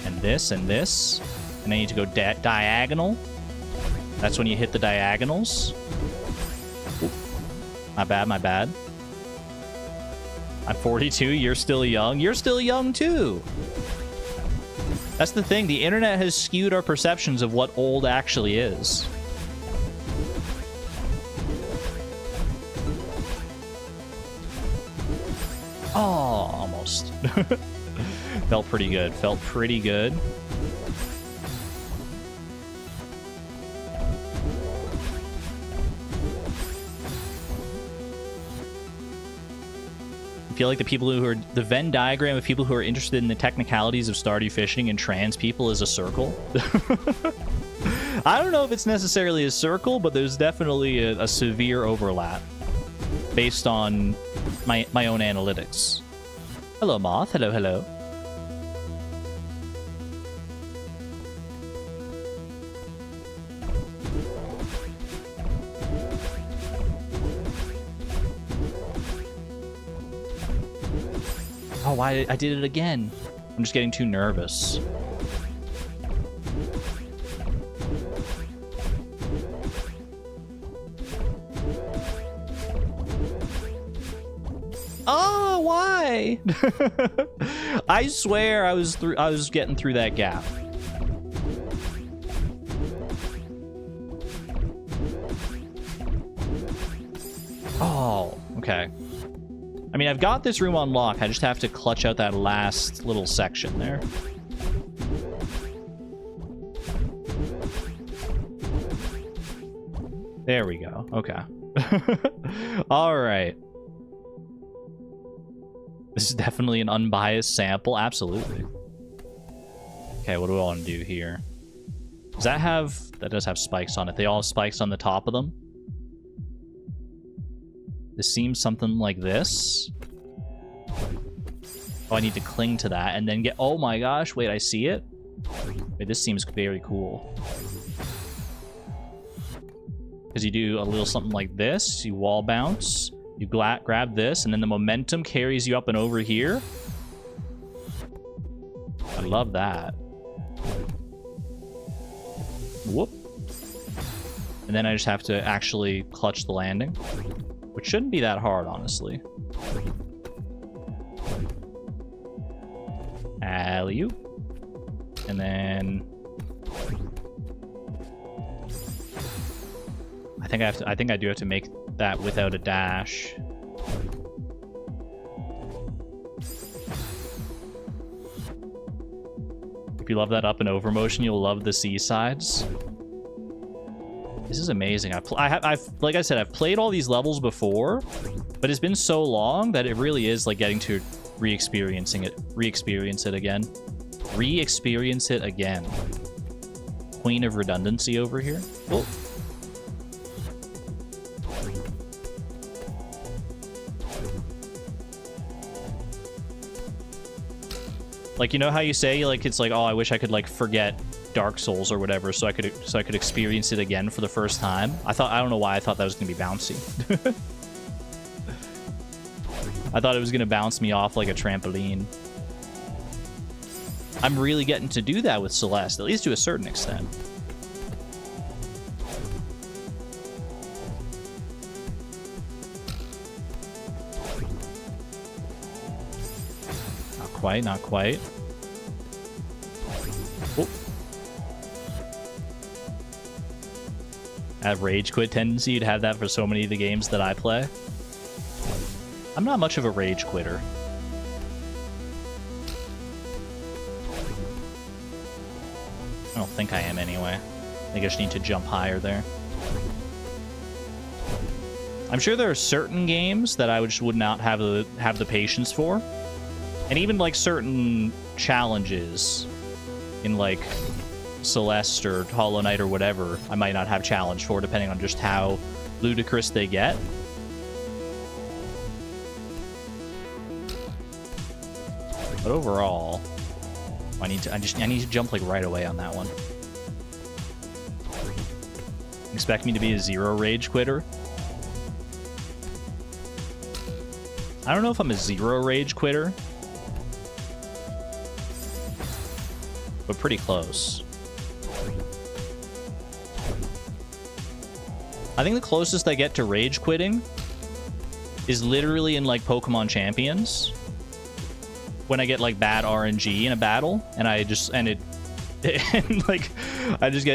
and this, and this. And I need to go diagonal. That's when you hit the diagonals. Ooh. My bad, my bad. I'm 42, you're still young. You're still young, too. That's the thing. The internet has skewed our perceptions of what old actually is. Oh, almost. Felt pretty good. Felt pretty good. I feel like the people who are... The Venn diagram of people who are interested in the technicalities of Stardew fishing and trans people is a circle. I don't know if it's necessarily a circle, but there's definitely a severe overlap based on my own analytics. Hello, Moth. Hello, hello. Oh, why I did it again? I'm just getting too nervous. Oh, why? I swear I was getting through that gap. Oh, okay. I mean, I've got this room on lock. I just have to clutch out that last little section there. There we go. Okay. All right. This is definitely an unbiased sample. Absolutely. Okay, what do I want to do here? Does that have... That does have spikes on it. They all have spikes on the top of them. This seems something like this. Oh, I need to cling to that and then get... Oh my gosh, wait, I see it? Wait, this seems very cool. Because you do a little something like this. You wall bounce. You grab this, and then the momentum carries you up and over here. I love that. Whoop. And then I just have to actually clutch the landing. Which shouldn't be that hard, honestly. Alley-oop. And then... I think I do have to make that without a dash. If you love that up and over motion, you'll love the seasides. This is amazing. I've like I said, I've played all these levels before, but it's been so long that it really is like getting to re-experience it again. Re-experience it again. Queen of redundancy over here. Oh. Like, you know how you say, like, it's like, oh, I wish I could, like, forget Dark Souls or whatever so I could experience it again for the first time. I don't know why I thought that was gonna be bouncy. I thought it was gonna bounce me off like a trampoline. I'm really getting to do that with Celeste, at least to a certain extent. Not quite. Oh. I have rage quit tendency. You'd have that for so many of the games that I play. I'm not much of a rage quitter. I don't think I am anyway. I think I just need to jump higher there. I'm sure there are certain games that I would not have the patience for. And even, like, certain challenges in, like, Celeste or Hollow Knight or whatever, I might not have challenge for, depending on just how ludicrous they get. But overall, I need to jump, like, right away on that one. Expect me to be a zero rage quitter? I don't know if I'm a zero rage quitter, but pretty close. I think the closest I get to rage quitting is literally in, like, Pokemon Champions, when I get, like, bad RNG in a battle, and I just get,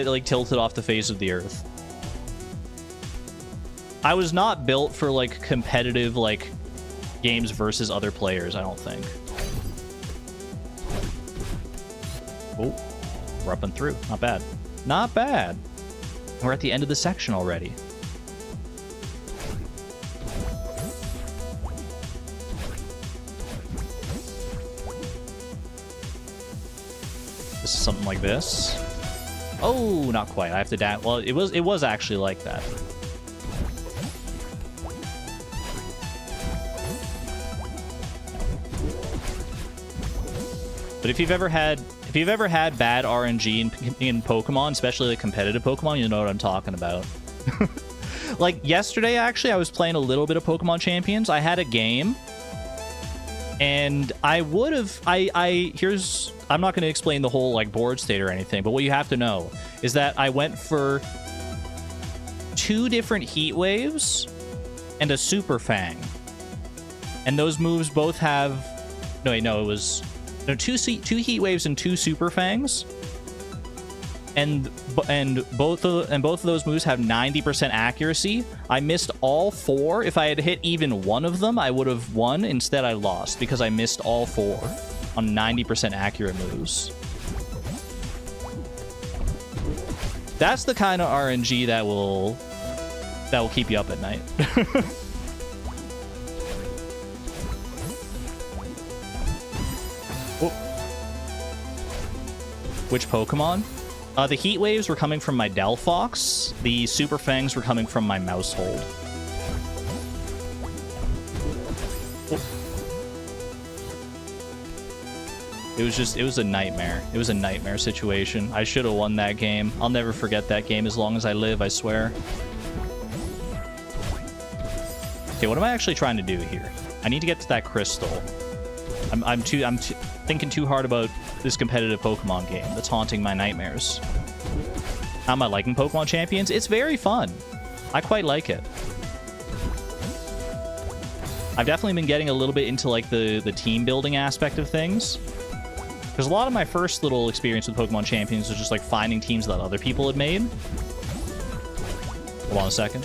like, tilted off the face of the earth. I was not built for, like, competitive, like, games versus other players, I don't think. Oh, we're up and through. Not bad. Not bad. We're at the end of the section already. This is something like this. Oh, not quite. I have to dash. Well, it was actually like that. But if you've ever had bad RNG in Pokemon, especially the competitive Pokemon, you know what I'm talking about. Like yesterday, actually, I was playing a little bit of Pokemon Champions. I had a game, and I would have. I'm not going to explain the whole, like, board state or anything, but what you have to know is that I went for 2 different Heat Waves and a Super Fang, and those moves both have. No, wait, no, it was. No, 2 Heat Waves and 2 Super Fangs, and both of those moves have 90% accuracy. I missed all 4. If I had hit even one of them, I would have won. Instead, I lost because I missed all 4 on 90% accurate moves. That's the kind of RNG that will keep you up at night. Which Pokemon? The Heat Waves were coming from my Delphox. The Super Fangs were coming from my Mousehold. It was a nightmare. It was a nightmare situation. I should have won that game. I'll never forget that game as long as I live, I swear. Okay, what am I actually trying to do here? I need to get to that crystal. I'm thinking too hard about this competitive Pokemon game that's haunting my nightmares. How am I liking Pokemon Champions? It's very fun. I quite like it. I've definitely been getting a little bit into, like, the team building aspect of things. Because a lot of my first little experience with Pokemon Champions was just, like, finding teams that other people had made. Hold on a second.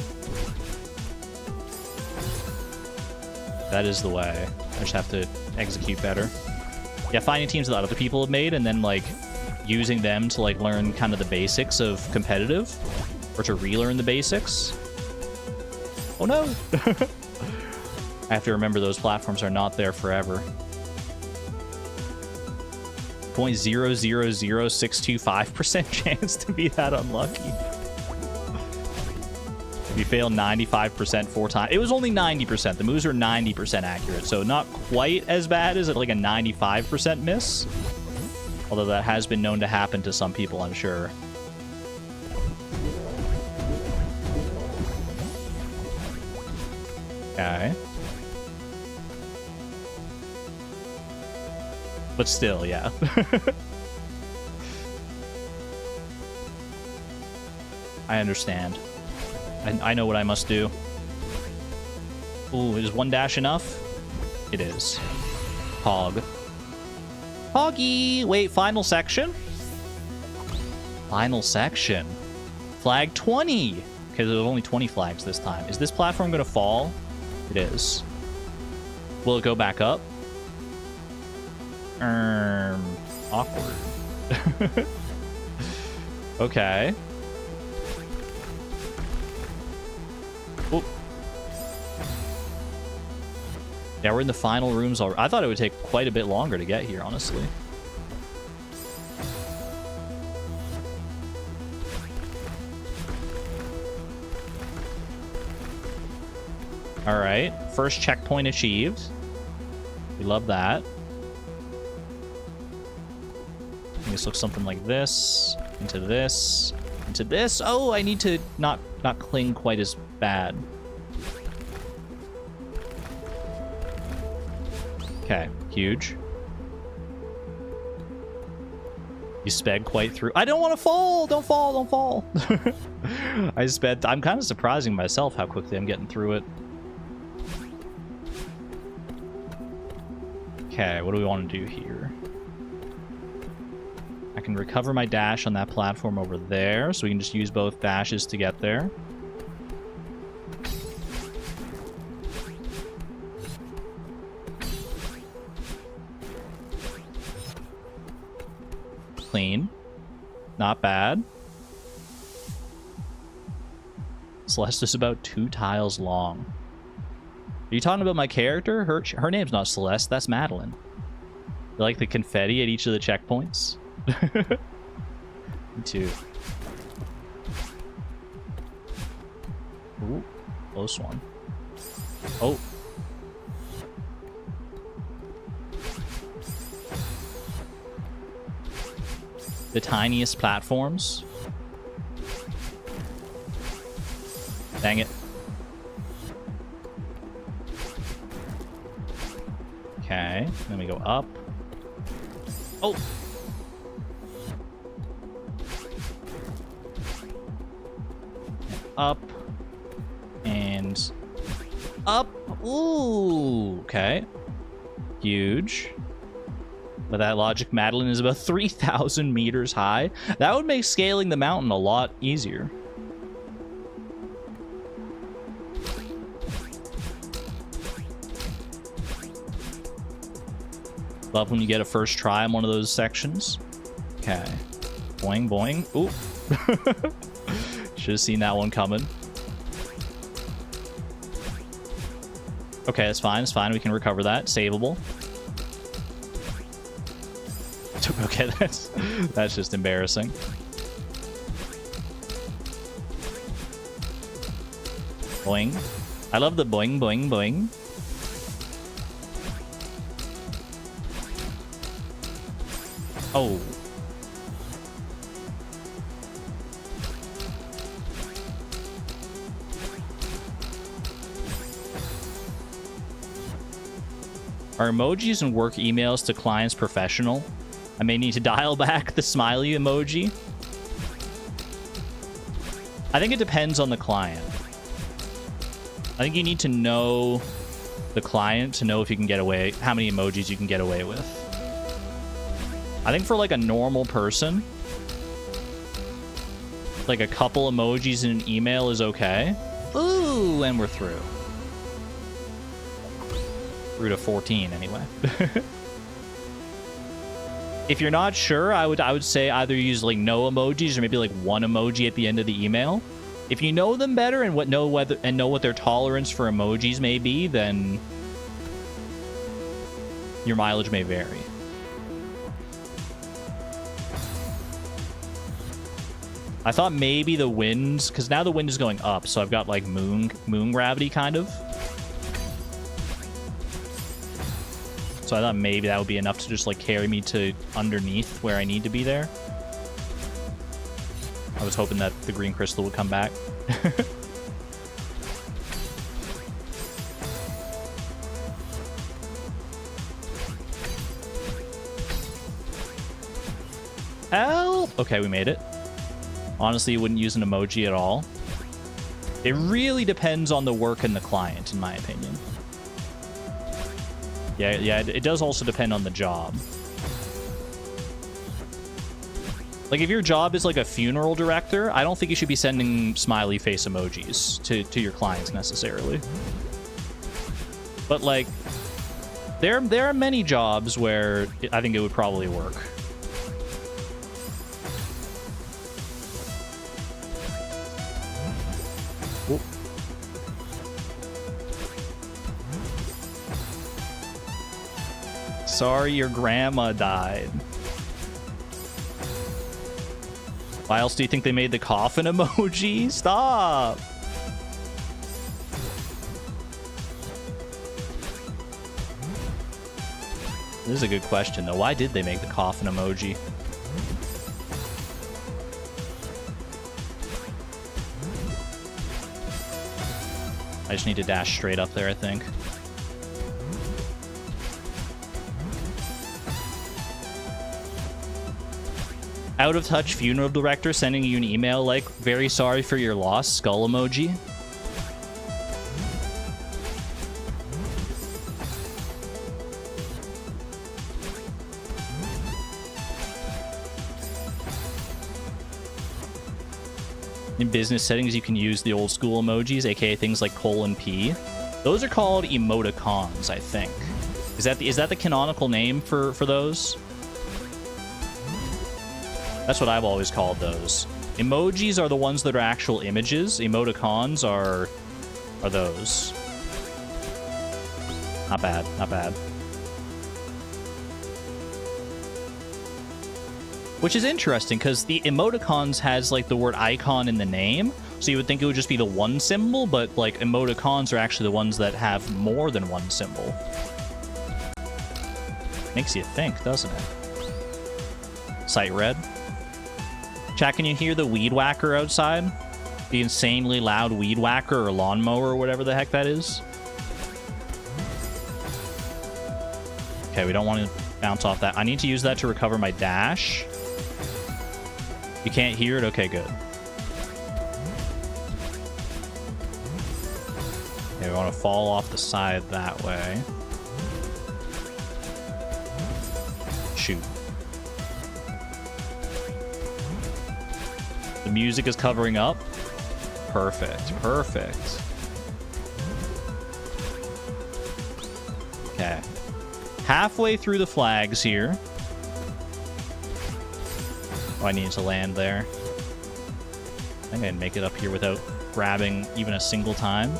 That is the way. I just have to execute better. Yeah, finding teams that other people have made and then, like, using them to like learn kind of the basics of competitive, or to relearn the basics. Oh no! I have to remember those platforms are not there forever. 0.000625% chance to be that unlucky. You fail 95% 4 times. It was only 90%. The moves are 90% accurate, so not quite as bad as like a 95% miss. Although that has been known to happen to some people, I'm sure. Okay. But still, yeah. I understand. I know what I must do. Ooh, is 1 dash enough? It is. Hog. Hoggy! Wait, final section? Final section. Flag 20! Okay, there's only 20 flags this time. Is this platform gonna fall? It is. Will it go back up? Awkward. Okay. Oh. Yeah, we're in the final rooms already. I thought it would take quite a bit longer to get here, honestly. All right, first checkpoint achieved. We love that. This looks something like this, into this, into this. Oh, I need to not cling quite as bad. Okay, huge. You sped quite through. I don't want to fall. Don't fall. Don't fall. I sped. I'm kind of surprising myself how quickly I'm getting through it. Okay, what do we want to do here? I can recover my dash on that platform over there, so we can just use both dashes to get there. Clean. Not bad. Celeste is about 2 tiles long. Are you talking about my character? Her name's not Celeste, that's Madeline. You like the confetti at each of the checkpoints? Me too. Ooh, close one. Oh. The tiniest platforms. Dang it. Okay, then we go up. Oh! Up. And up. Ooh, okay. Huge. But that logic, Madeline is about 3,000 meters high. That would make scaling the mountain a lot easier. Love when you get a first try on one of those sections. Okay. Boing, boing. Ooh. Should have seen that one coming. Okay, that's fine. It's fine. We can recover that. Savable. Okay, that's just embarrassing. Boing. I love the boing, boing, boing. Oh. Are emojis and work emails to clients professional? I may need to dial back the smiley emoji. I think it depends on the client. I think you need to know the client to know if you can get away, how many emojis you can get away with. I think for like a normal person, like a couple emojis in an email is okay. Ooh, and we're through. Through to 14 anyway. If you're not sure, I would say either use like no emojis or maybe like one emoji at the end of the email. If you know them better and know what their tolerance for emojis may be, then your mileage may vary. I thought maybe the wind, because now the wind is going up, so I've got like moon gravity kind of. So I thought maybe that would be enough to just like carry me to underneath where I need to be there. I was hoping that the green crystal would come back. Help! Okay, we made it. Honestly, you wouldn't use an emoji at all. It really depends on the work and the client, in my opinion. Yeah, it does also depend on the job. Like, if your job is like a funeral director, I don't think you should be sending smiley face emojis to your clients necessarily. But, like, there are many jobs where I think it would probably work. Whoop. Sorry your grandma died. Why else do you think they made the coffin emoji? Stop! This is a good question, though. Why did they make the coffin emoji? I just need to dash straight up there, I think. Out of touch funeral director sending you an email like, very sorry for your loss, skull emoji. In business settings, you can use the old school emojis, aka things like :P. Those are called emoticons, I think. Is that the canonical name for those? That's what I've always called those. Emojis are the ones that are actual images. Emoticons are those. Not bad, not bad. Which is interesting, because the emoticons has, like, the word icon in the name, so you would think it would just be the one symbol, but, like, emoticons are actually the ones that have more than one symbol. Makes you think, doesn't it? Sight red. Chat, can you hear the weed whacker outside? The insanely loud weed whacker or lawnmower or whatever the heck that is? Okay, we don't want to bounce off that. I need to use that to recover my dash. You can't hear it? Okay, good. Okay, we want to fall off the side that way. Shoot. The music is covering up. Perfect, perfect. Okay. Halfway through the flags here. Oh, I needed to land there. I think I can make it up here without grabbing even a single time.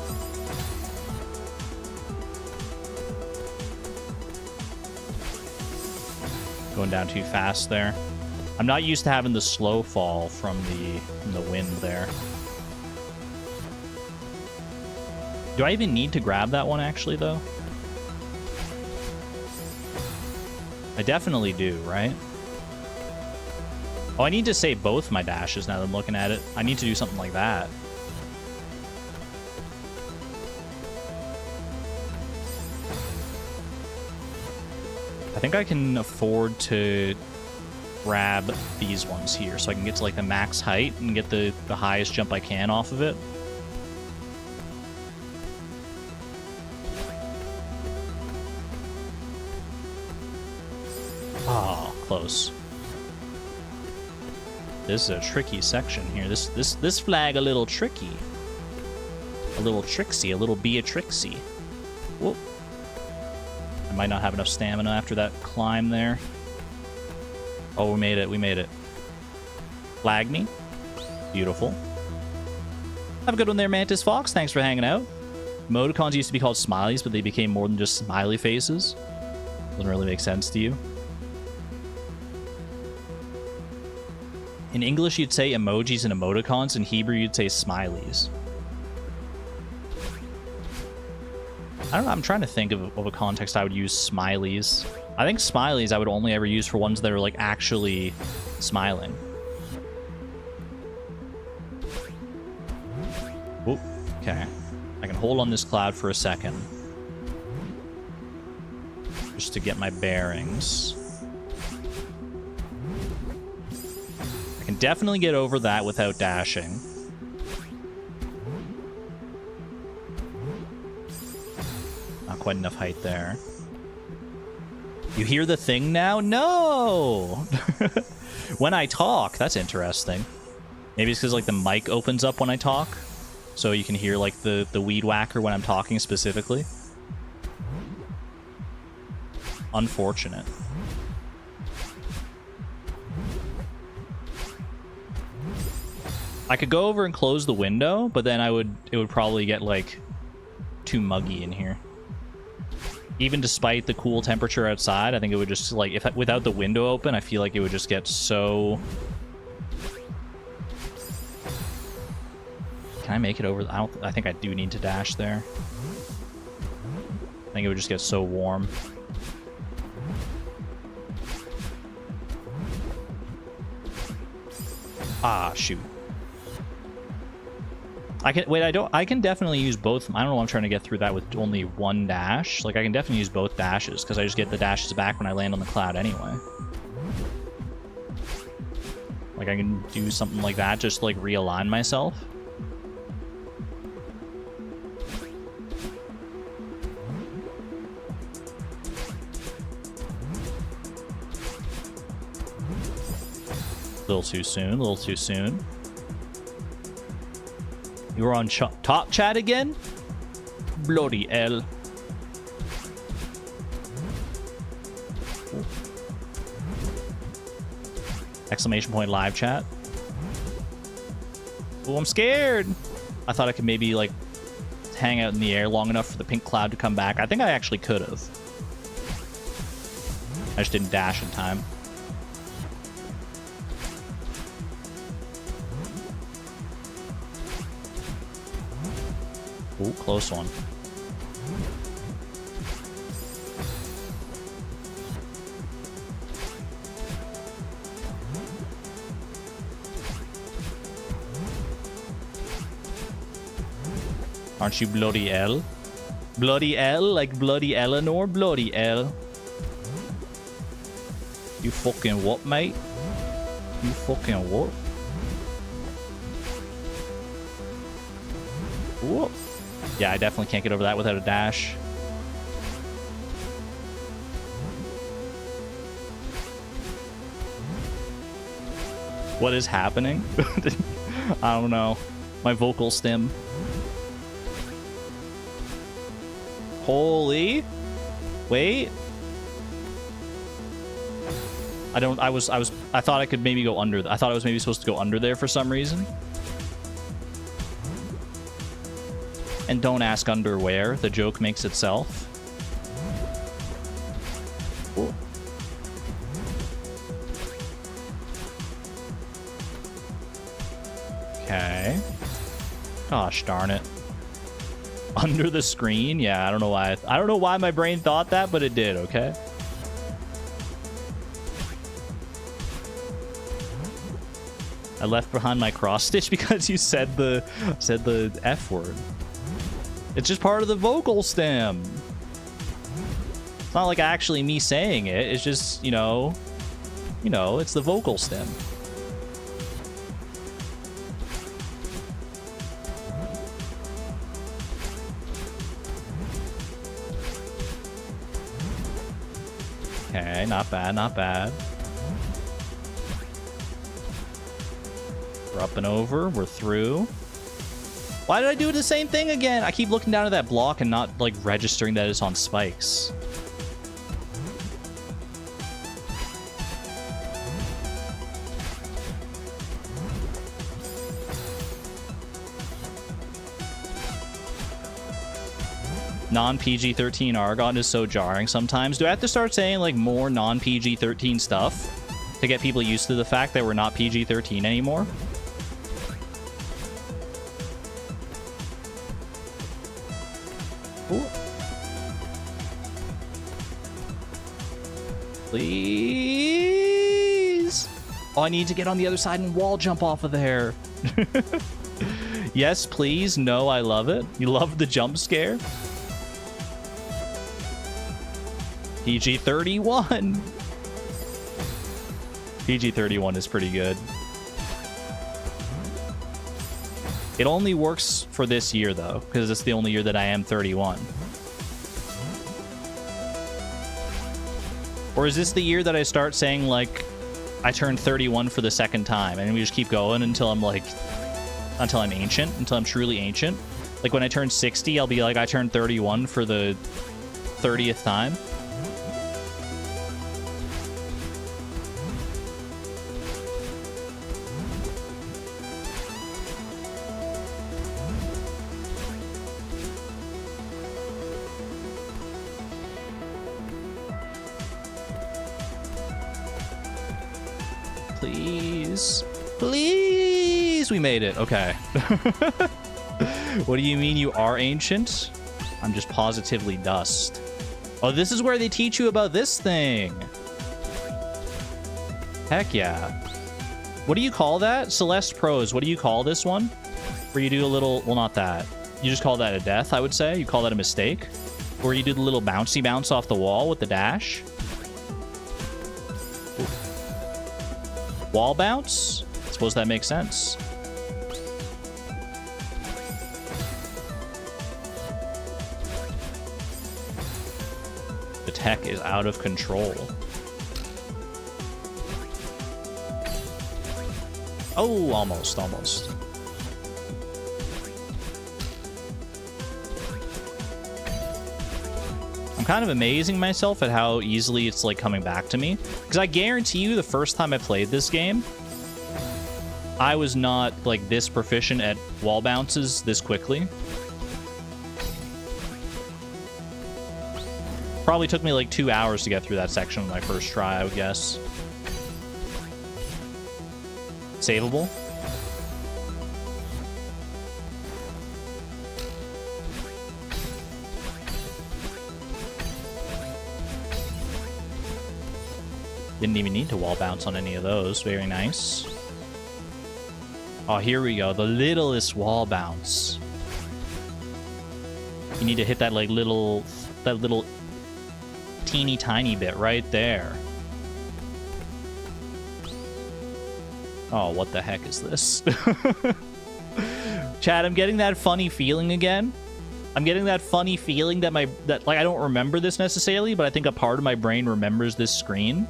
Going down too fast there. I'm not used to having the slow fall from the wind there. Do I even need to grab that one actually, though? I definitely do, right? Oh, I need to save both my dashes now that I'm looking at it. I need to do something like that. I think I can afford to grab these ones here so I can get to like the max height and get the highest jump I can off of it. Oh, close. This is a tricky section here. This flag a little tricky. A little tricksy, a little Beatrixy. Whoop. I might not have enough stamina after that climb there. Oh, we made it. We made it. Flag me. Beautiful. Have a good one there, Mantis Fox. Thanks for hanging out. Emoticons used to be called smileys, but they became more than just smiley faces. Doesn't really make sense to you. In English, you'd say emojis and emoticons. In Hebrew, you'd say smileys. I don't know. I'm trying to think of a context I would use smileys. I think smileys I would only ever use for ones that are like actually smiling. Oh, okay. I can hold on this cloud for a second. Just to get my bearings. I can definitely get over that without dashing. Not quite enough height there. You hear the thing now? No! When I talk, that's interesting. Maybe it's because like the mic opens up when I talk. So you can hear like the weed whacker when I'm talking specifically. Unfortunate. I could go over and close the window, but then it would probably get like too muggy in here. Even despite the cool temperature outside, I think it would just like without the window open, I feel like it would just get so. Can I make it over? I think I do need to dash there. I think it would just get so warm. Ah, shoot. I can wait. I can definitely use both. I don't know why I'm trying to get through that with only one dash. Like I can definitely use both dashes because I just get the dashes back when I land on the cloud anyway. Like I can do something like that, just like realign myself. A little too soon, a little too soon. You were on top chat again? Bloody hell. Exclamation point live chat. Oh, I'm scared. I thought I could maybe like hang out in the air long enough for the pink cloud to come back. I think I actually could have. I just didn't dash in time. Ooh, close one. Aren't you bloody L? Bloody L, like bloody Eleanor? Bloody L. You fucking what, mate? You fucking what? Whoop. Yeah, I definitely can't get over that without a dash. What is happening? I don't know. My vocal stem. Holy. Wait. I thought I could maybe go under. I thought I was maybe supposed to go under there for some reason. And don't ask underwear. The joke makes itself. Cool. Okay. Gosh darn it. Under the screen? Yeah, I don't know why. I don't know why my brain thought that, but it did, okay? I left behind my cross stitch because you said the F word. It's just part of the vocal stem. It's not like actually me saying it. It's just, you know, it's the vocal stem. Okay, not bad, not bad. We're up and over. We're through. Why did I do the same thing again? I keep looking down at that block and not, like, registering that it's on spikes. Non-PG-13 Argon is so jarring sometimes. Do I have to start saying, like, more non-PG-13 stuff to get people used to the fact that we're not PG-13 anymore? Ooh. Please. Oh, I need to get on the other side and wall jump off of there. Yes, please. No, I love it. You love the jump scare. PG-31. PG-31 is pretty good. It only works for this year, though, because it's the only year that I am 31. Or is this the year that I start saying, like, I turned 31 for the second time, and we just keep going until I'm, like, until I'm ancient, until I'm truly ancient? Like, when I turn 60, I'll be like, I turned 31 for the 30th time. Please. Please! We made it. Okay. What do you mean you are ancient? I'm just positively dust. Oh, this is where they teach you about this thing. Heck yeah. What do you call that? Celeste Pros, what do you call this one? Where you do a little... Well, not that. You just call that a death, I would say. You call that a mistake. Where you do the little bouncy bounce off the wall with the dash. Wall bounce? I suppose that makes sense. The tech is out of control. Oh, almost. I'm kind of amazing myself at how easily it's, like, coming back to me. Because I guarantee you the first time I played this game, I was not, like, this proficient at wall bounces this quickly. Probably took me, like, 2 hours to get through that section on my first try, I would guess. Savable? Didn't even need to wall bounce on any of those. Very nice. Oh, here we go. The littlest wall bounce. You need to hit that, like, little teeny tiny bit right there. Oh, what the heck is this? Chad, I'm getting that funny feeling again. I'm getting that funny feeling that like, I don't remember this necessarily, but I think a part of my brain remembers this screen.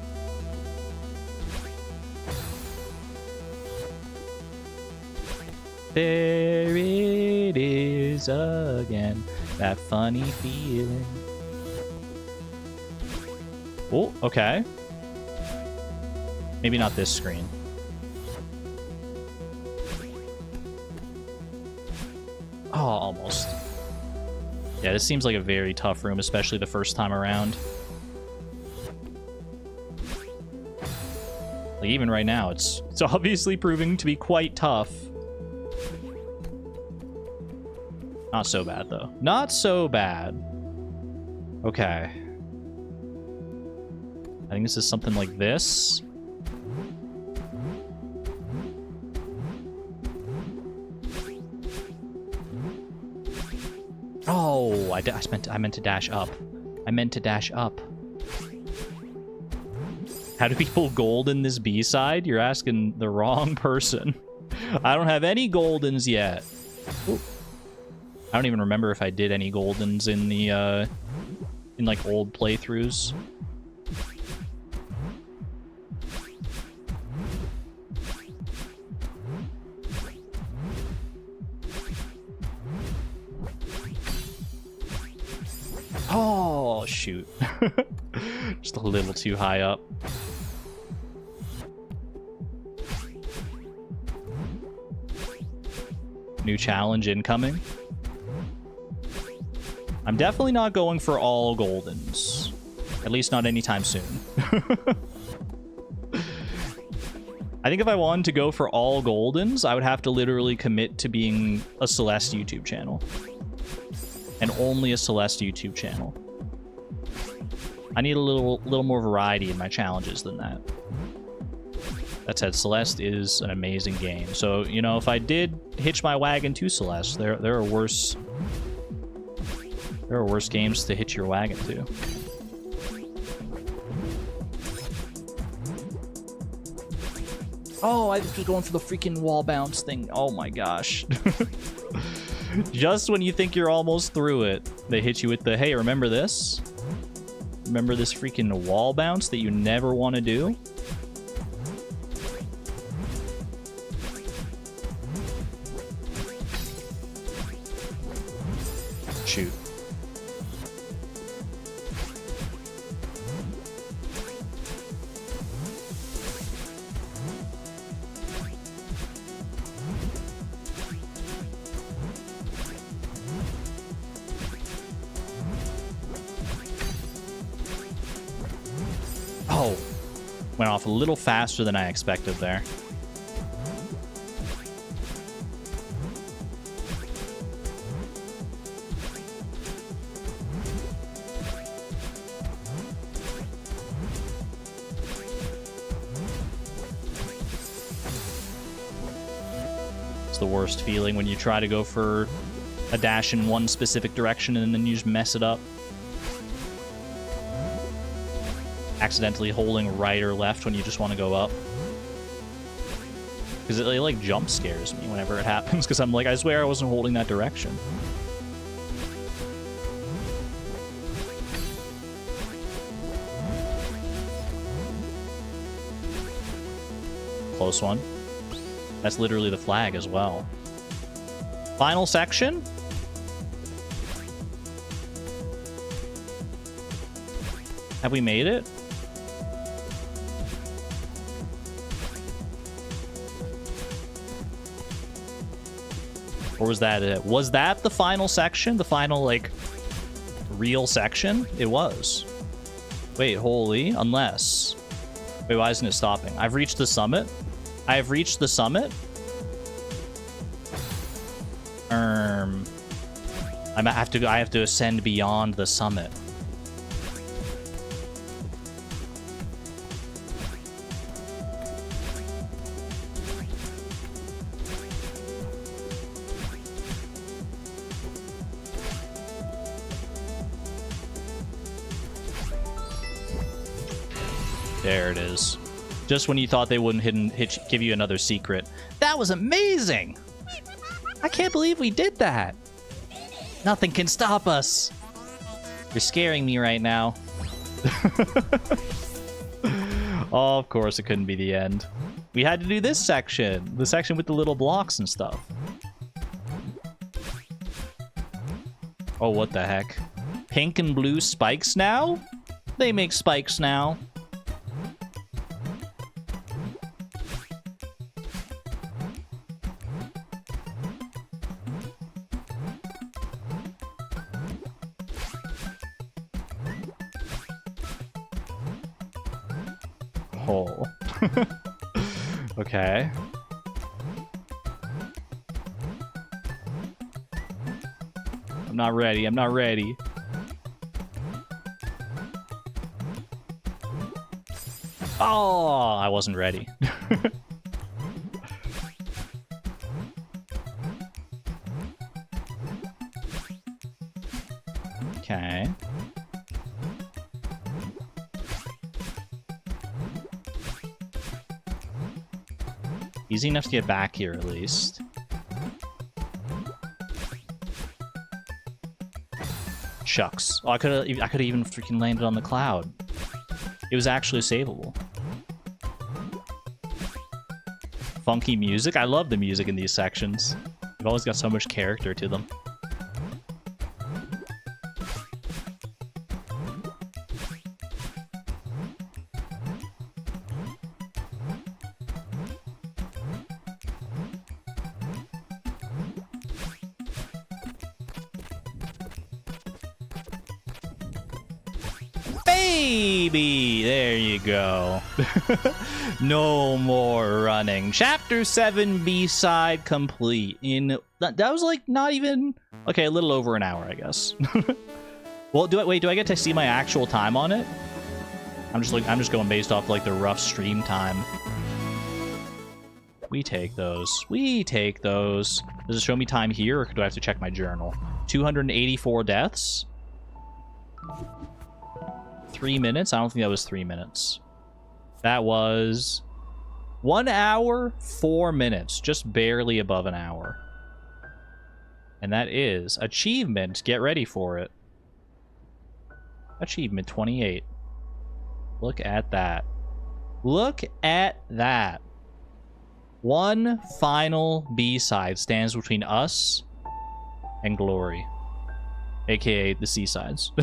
There it is again, that funny feeling. Oh, okay. Maybe not this screen. Oh, almost. Yeah, this seems like a very tough room, especially the first time around. Like, even right now, it's obviously proving to be quite tough. Not so bad, though. Not so bad. Okay. I think this is something like this. Oh, I meant to dash up. I meant to dash up. How do people gold in this B-side? You're asking the wrong person. I don't have any goldens yet. Ooh. I don't even remember if I did any goldens in the, in, like, old playthroughs. Oh, shoot. Just a little too high up. New challenge incoming. I'm definitely not going for all Goldens. At least not anytime soon. I think if I wanted to go for all Goldens, I would have to literally commit to being a Celeste YouTube channel. And only a Celeste YouTube channel. I need a little more variety in my challenges than that. That said, Celeste is an amazing game. So, you know, if I did hitch my wagon to Celeste, there are worse games to hitch your wagon to. Oh, I was going for the freaking wall bounce thing. Oh my gosh. Just when you think you're almost through it, they hit you with the, hey, remember this? Remember this freaking wall bounce that you never want to do? Shoot. Oh, went off a little faster than I expected there. It's the worst feeling when you try to go for a dash in one specific direction and then you just mess it up. Accidentally holding right or left when you just want to go up. Because it like jump scares me whenever it happens, because I'm like, I swear I wasn't holding that direction. Close one. That's literally the flag as well. Final section? Have we made it? Or was that it? Was that the final section? The final, like, real section? It was. Wait, holy. Unless. Wait, why isn't it stopping? I've reached the summit? I have reached the summit? I have to ascend beyond the summit. There it is. Just when you thought they wouldn't give you another secret. That was amazing! I can't believe we did that! Nothing can stop us! You're scaring me right now. Oh, of course it couldn't be the end. We had to do this section. The section with the little blocks and stuff. Oh, what the heck? Pink and blue spikes now? They make spikes now. Oh. Okay. I'm not ready. I'm not ready. Oh, I wasn't ready. Okay. Easy enough to get back here, at least. Shucks. Oh, I could have even freaking landed on the cloud. It was actually savable. Funky music. I love the music in these sections. They've always got so much character to them. baby. There you go. No more running. Chapter 7 B-side complete. That was like not even... Okay, a little over an hour, I guess. Well, do I get to see my actual time on it? I'm just going based off like the rough stream time. We take those. We take those. Does it show me time here, or do I have to check my journal? 284 deaths? 3 minutes? I don't think that was 3 minutes. That was 1 hour, 4 minutes. Just barely above an hour. And that is achievement. Get ready for it. Achievement 28. Look at that. Look at that. One final B-side stands between us and glory. AKA the C-sides.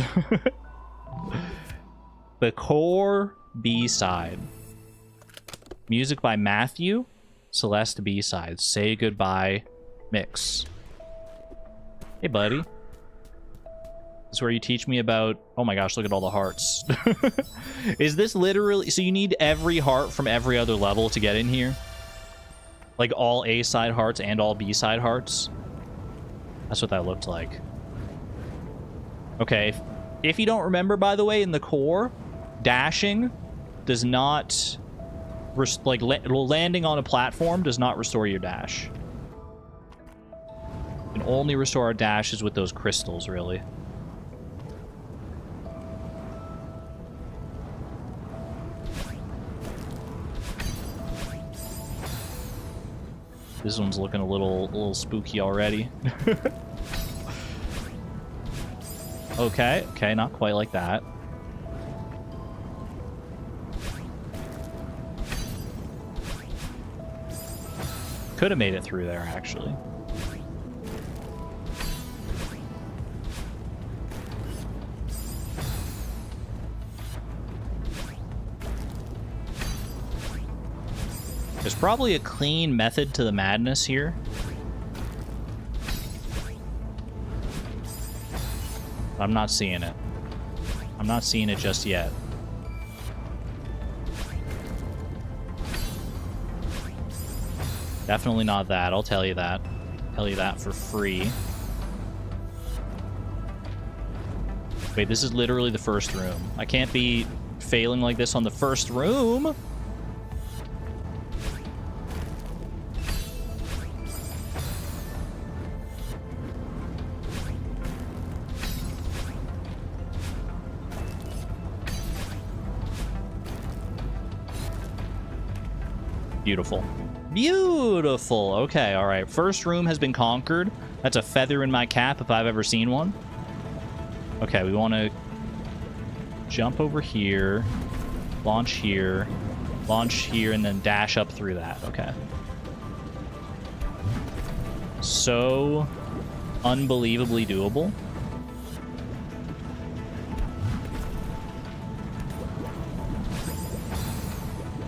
The core B-side. Music by Matthew. Celeste B-sides. Say goodbye, Mix. Hey, buddy. This is where you teach me about... Oh my gosh, look at all the hearts. Is this literally... So you need every heart from every other level to get in here? Like all A-side hearts and all B-side hearts? That's what that looked like. Okay. If you don't remember, by the way, in the core, dashing does not... Like, landing on a platform does not restore your dash. You can only restore our dashes with those crystals, really. This one's looking a little spooky already. Okay, not quite like that. Could have made it through there, actually. There's probably a clean method to the madness here. I'm not seeing it. I'm not seeing it just yet. Definitely not that. I'll tell you that. Tell you that for free. Wait, this is literally the first room. I can't be failing like this on the first room. Beautiful. Beautiful. Okay, all right. First room has been conquered. That's a feather in my cap if I've ever seen one. Okay, we want to jump over here, launch here, and then dash up through that. Okay. So unbelievably doable.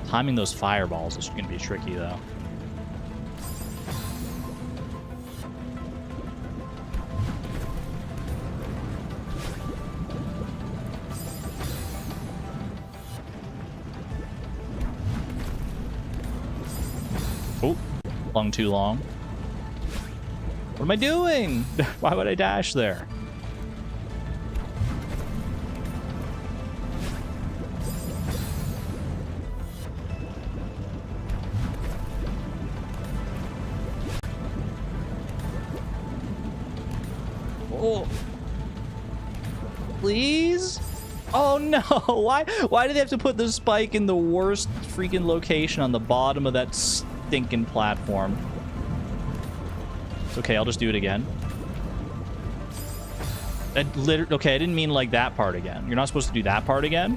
Timing those fireballs is going to be tricky, though. Oh, long too long. What am I doing? Why would I dash there? Oh, please? Oh no! Why do they have to put the spike in the worst freaking location on the bottom of that stinking platform? It's okay, I'll just do it again. Okay, I didn't mean like that part again. You're not supposed to do that part again?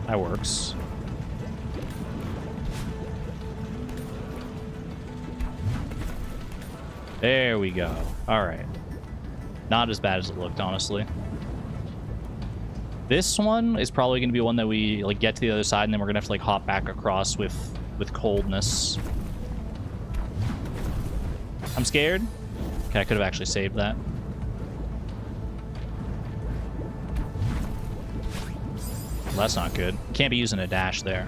That works. There we go. All right. Not as bad as it looked, honestly. This one is probably going to be one that we like get to the other side, and then we're going to have to like hop back across with coldness. I'm scared. Okay, I could have actually saved that. Well, that's not good. Can't be using a dash there.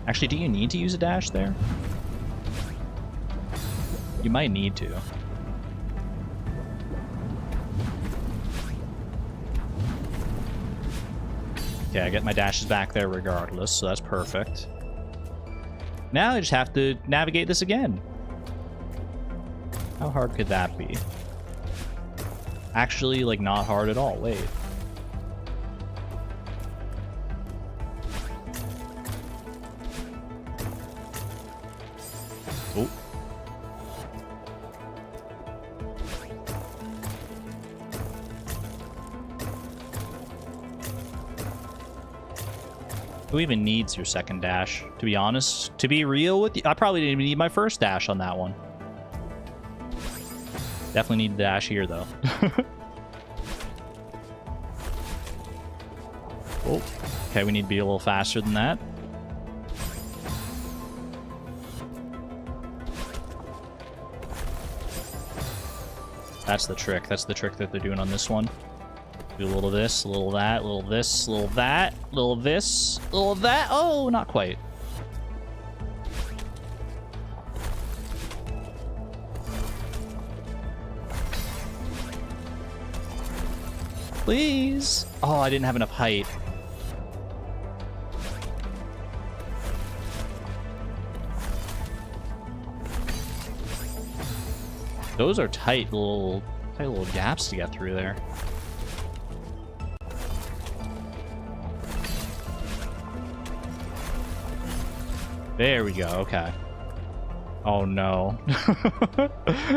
Actually, do you need to use a dash there? You might need to. Okay, I get my dashes back there regardless, so that's perfect. Now I just have to navigate this again. How hard could that be? Actually, like, not hard at all. Wait. Oh. Who even needs your second dash? To be honest, to be real with you, I probably didn't even need my first dash on that one. Definitely need the dash here, though. Oh, okay, we need to be a little faster than that. That's the trick. That's the trick that they're doing on this one. Do a little of this, a little of that, a little of this, a little of that, a little of this, a little of that. Oh, not quite. Please. Oh, I didn't have enough height. Those are tight little gaps to get through there. There we go. Okay. Oh no.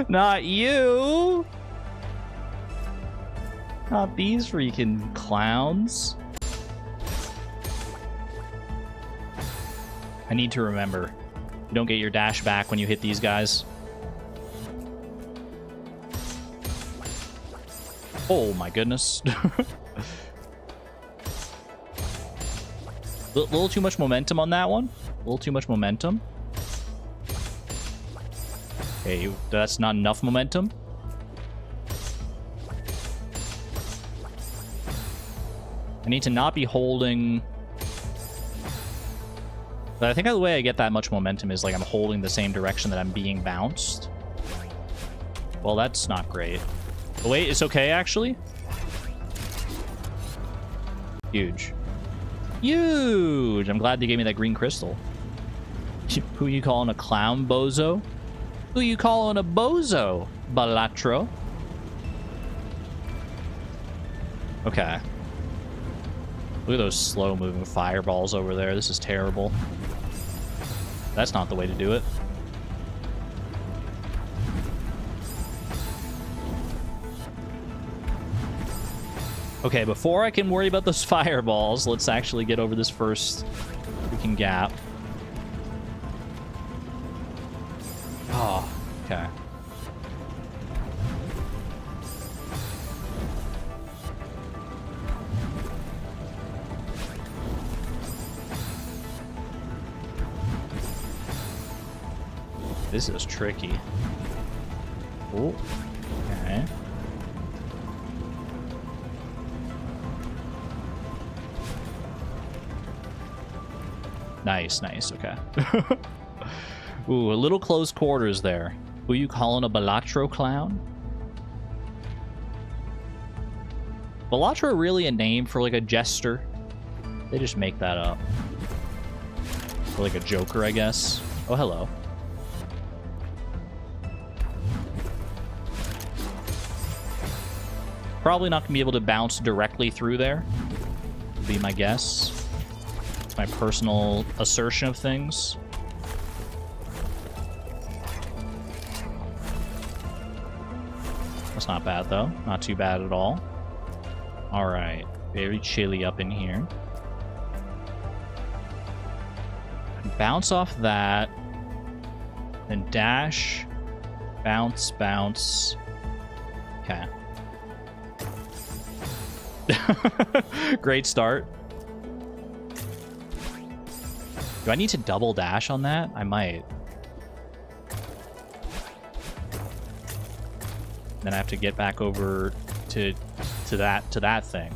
Not you. Not these freaking clowns. I need to remember. You don't get your dash back when you hit these guys. Oh my goodness. Little too much momentum on that one. A little too much momentum. Okay, that's not enough momentum. I need to not be holding... But I think the way I get that much momentum is like I'm holding the same direction that I'm being bounced. Well, that's not great. But wait, it's okay, actually? Huge. Huge! I'm glad they gave me that green crystal. Who you calling a clown, bozo? Who you calling a bozo, Balatro? Okay. Look at those slow-moving fireballs over there. This is terrible. That's not the way to do it. Okay, before I can worry about those fireballs, let's actually get over this first freaking gap. Oh, okay. This is tricky. Oh, okay. Nice, nice, okay. Ooh, a little close quarters there. Who you calling a Balatro clown? Balatro really a name for like a jester? They just make that up. Or like a joker, I guess. Oh, hello. Probably not gonna be able to bounce directly through there, would be my guess. It's my personal assertion of things. That's not bad, though. Not too bad at all. Alright. Very chilly up in here. Bounce off that. Then dash. Bounce, bounce. Okay. Do I need to double dash on that? I might. Then I have to get back over to that thing.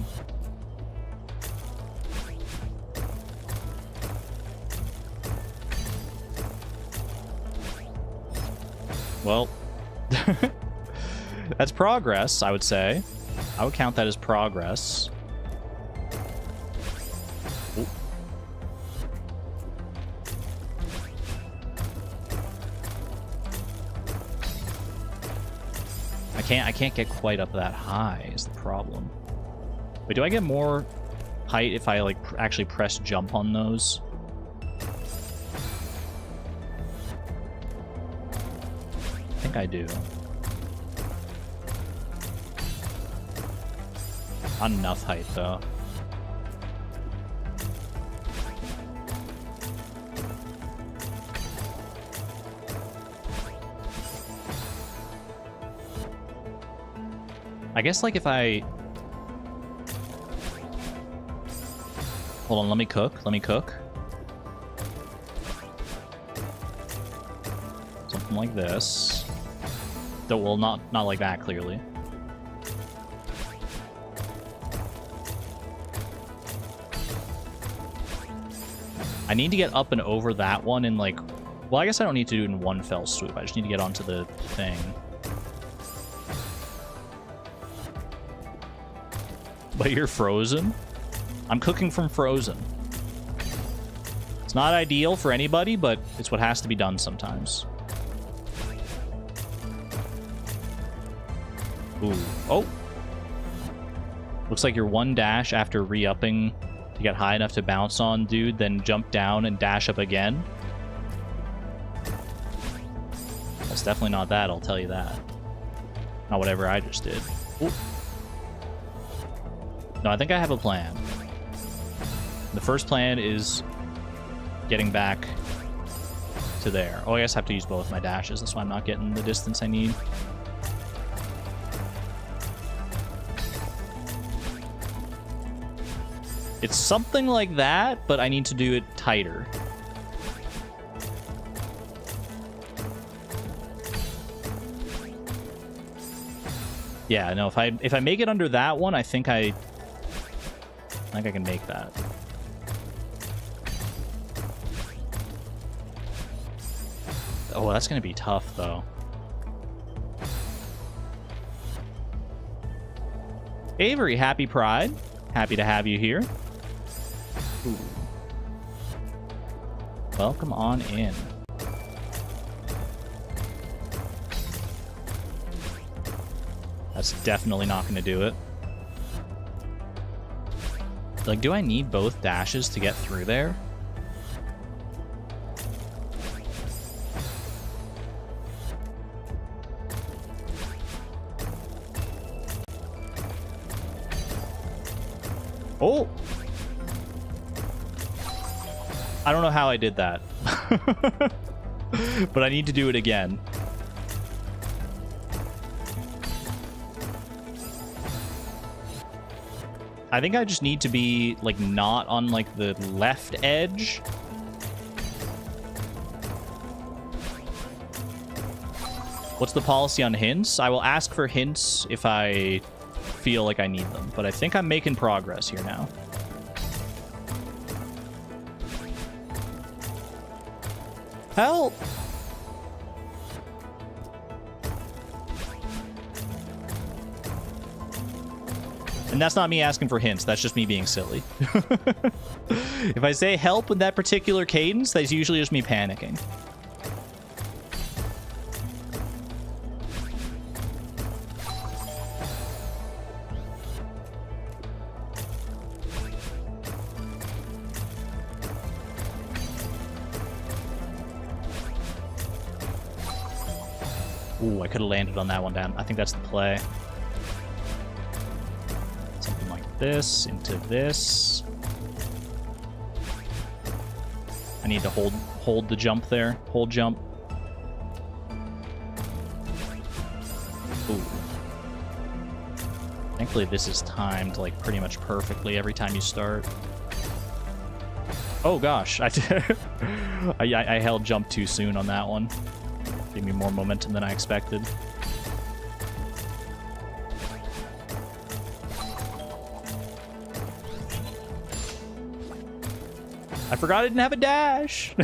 Well, that's progress, I would say. I would count that as progress. Ooh. I can't get quite up that high is the problem. Wait, do I get more height if I like actually press jump on those? I think I do. Not enough height though. I guess, like, if I... Hold on, let me cook. Let me cook. Something like this. Though, well, not like that, clearly. I need to get up and over that one in, like... Well, I guess I don't need to do it in one fell swoop. I just need to get onto the thing. But you're frozen? I'm cooking from frozen. It's not ideal for anybody, but it's what has to be done sometimes. Ooh. Oh! Looks like you're one dash after re-upping to get high enough to bounce on dude, then jump down and dash up again. That's definitely not that, I'll tell you that. Not whatever I just did. Ooh. No, I think I have a plan. The first plan is getting back to there. Oh, I guess I have to use both my dashes. That's why I'm not getting the distance I need. It's something like that, but I need to do it tighter. Yeah, no, if I make it under that one, I think I can make that. Oh, that's going to be tough, though. Avery, happy Pride. Happy to have you here. Ooh. Welcome on in. That's definitely not going to do it. Like, do I need both dashes to get through there? Oh! I don't know how I did that. But I need to do it again. I think I just need to be, like, not on, like, the left edge. What's the policy on hints? I will ask for hints if I feel like I need them, but I think I'm making progress here now. Help! And that's not me asking for hints, that's just me being silly. If I say help with that particular cadence, that's usually just me panicking. Ooh, I could have landed on that one down. I think that's the play. Something like this, into this. I need to hold the jump there. Hold jump. Ooh. Thankfully this is timed like pretty much perfectly every time you start. Oh gosh, I held jump too soon on that one. Gave me more momentum than I expected. I forgot I didn't have a dash.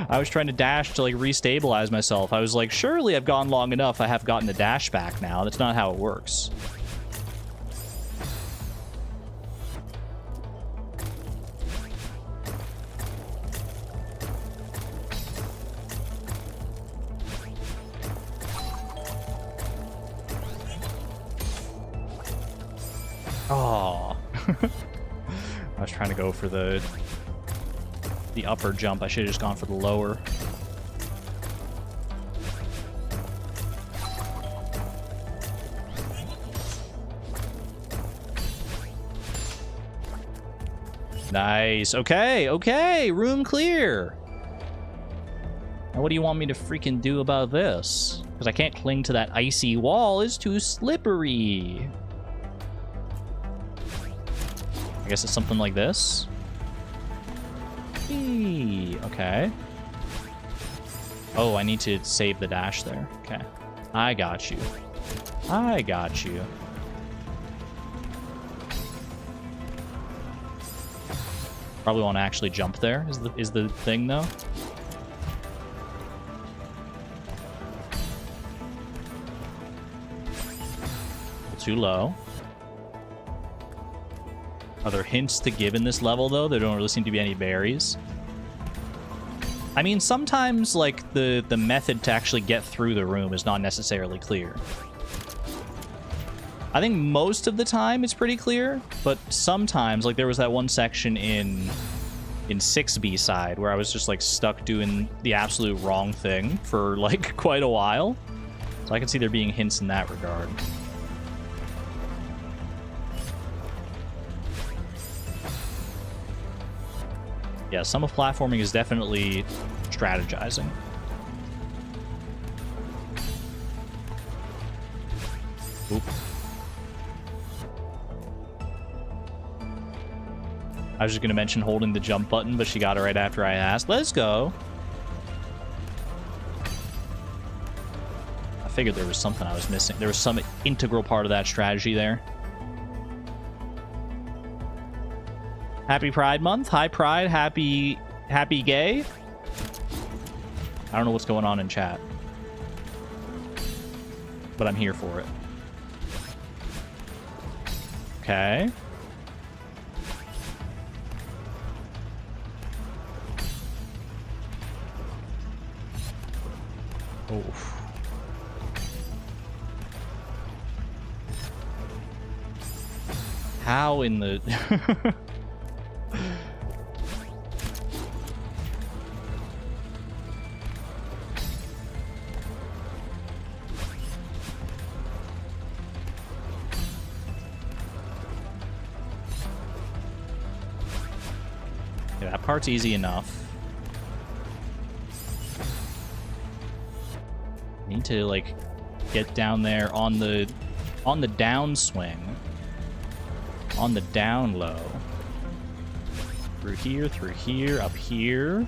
I was trying to dash to like restabilize myself. I was like, surely I've gone long enough. I have gotten a dash back now. That's not how it works. Oh. I was trying to go for the upper jump. I should have just gone for the lower. Nice. Okay, okay. Room clear. Now what do you want me to freaking do about this? Because I can't cling to that icy wall. It's too slippery. I guess it's something like this. Okay. Oh, I need to save the dash there. Okay. I got you. I got you. Probably want to actually jump there is the thing though. Too low. Are there hints to give in this level, though? There don't really seem to be any berries. I mean, sometimes, like, the method to actually get through the room is not necessarily clear. I think most of the time it's pretty clear, but sometimes, like, there was that one section in 6B side where I was just, like, stuck doing the absolute wrong thing for, like, quite a while. So I can see there being hints in that regard. Yeah, some of platforming is definitely strategizing. Oop. I was just going to mention holding the jump button, but she got it right after I asked. Let's go. I figured there was something I was missing. There was some integral part of that strategy there. Happy Pride Month. Hi, Pride. Happy gay. I don't know what's going on in chat, but I'm here for it. Okay. Oh. How in the... Yeah, that part's easy enough. Need to like get down there on the downswing. On the down low. Through here, up here.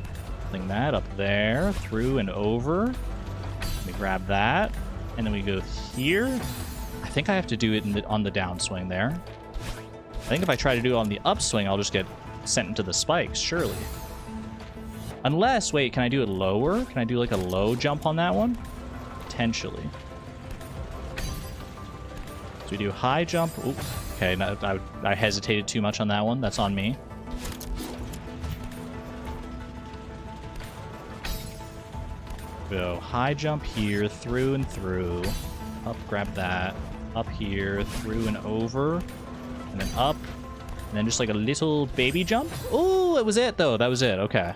Fling that up there, through and over. Let me grab that. And then we go here. I think I have to do it on the downswing there. I think if I try to do it on the upswing, I'll just get sent into the spikes, surely. Unless, wait, can I do it lower? Can I do like a low jump on that one? Potentially. So we do high jump. Ooh, okay, no, I hesitated too much on that one. That's on me. Go high jump here, through and through. Up, grab that. Up here, through and over. And then up. And then just like a little baby jump. Oh, it was it though. That was it. Okay.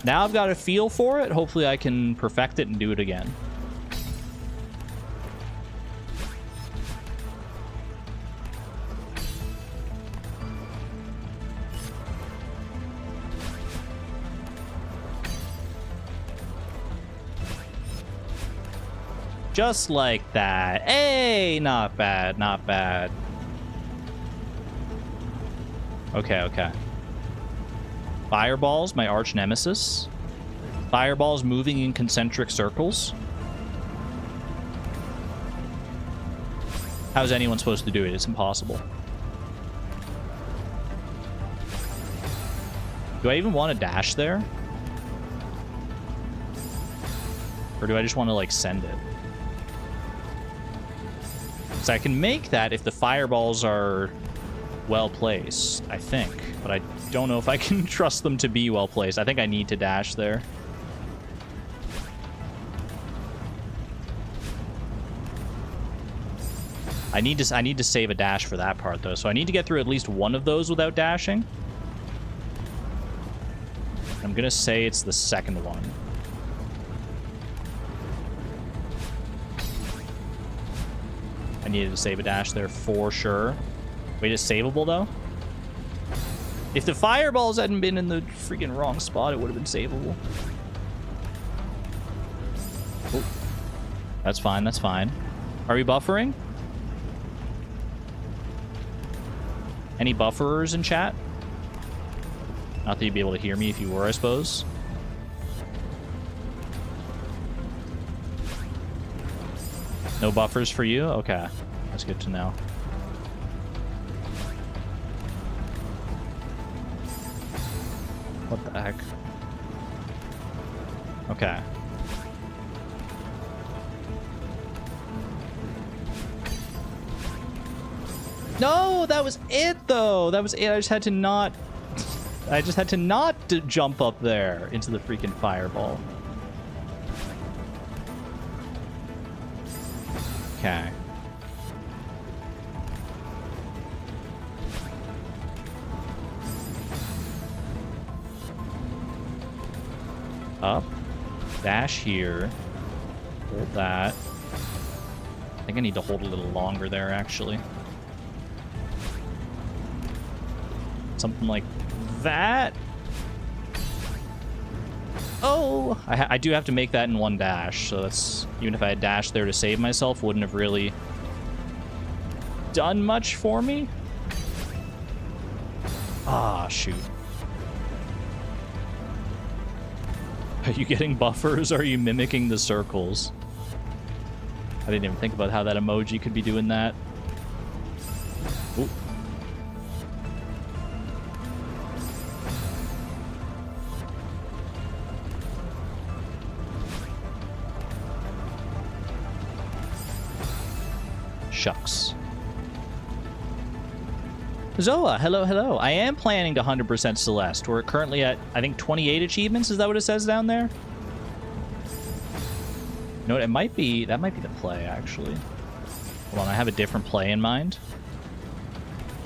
Now I've got a feel for it. Hopefully I can perfect it and do it again. Just like that. Hey, not bad, not bad. Okay, okay. Fireballs, my arch nemesis. Fireballs moving in concentric circles. How's anyone supposed to do it? It's impossible. Do I even want to dash there? Or do I just want to, like, send it? Because I can make that if the fireballs are well placed, I think. But I don't know if I can trust them to be well placed. I think I need to dash there. I need to save a dash for that part, though. So I need to get through at least one of those without dashing. I'm going to say it's the second one. I needed to save a dash there for sure. Wait, it's savable, though? If the fireballs hadn't been in the freaking wrong spot, it would have been savable. Oh. That's fine, that's fine. Are we buffering? Any bufferers in chat? Not that you'd be able to hear me if you were, I suppose. No buffers for you? Okay. That's good to know. What the heck? Okay. No, that was it, though. That was it. I just had to not jump up there into the freaking fireball. Okay. Up. Dash here. Hold that. I think I need to hold a little longer there, actually. Something like that. Oh, I do have to make that in one dash, so that's, even if I had dashed there to save myself, wouldn't have really done much for me. Ah, shoot. Are you getting buffers? Or are you mimicking the circles? I didn't even think about how that emoji could be doing that. Ooh. Shucks. Zoa, hello, hello. I am planning to 100% Celeste. We're currently at, I think, 28 achievements. Is that what it says down there? You know what? It might be, that might be the play, actually. Hold on, I have a different play in mind.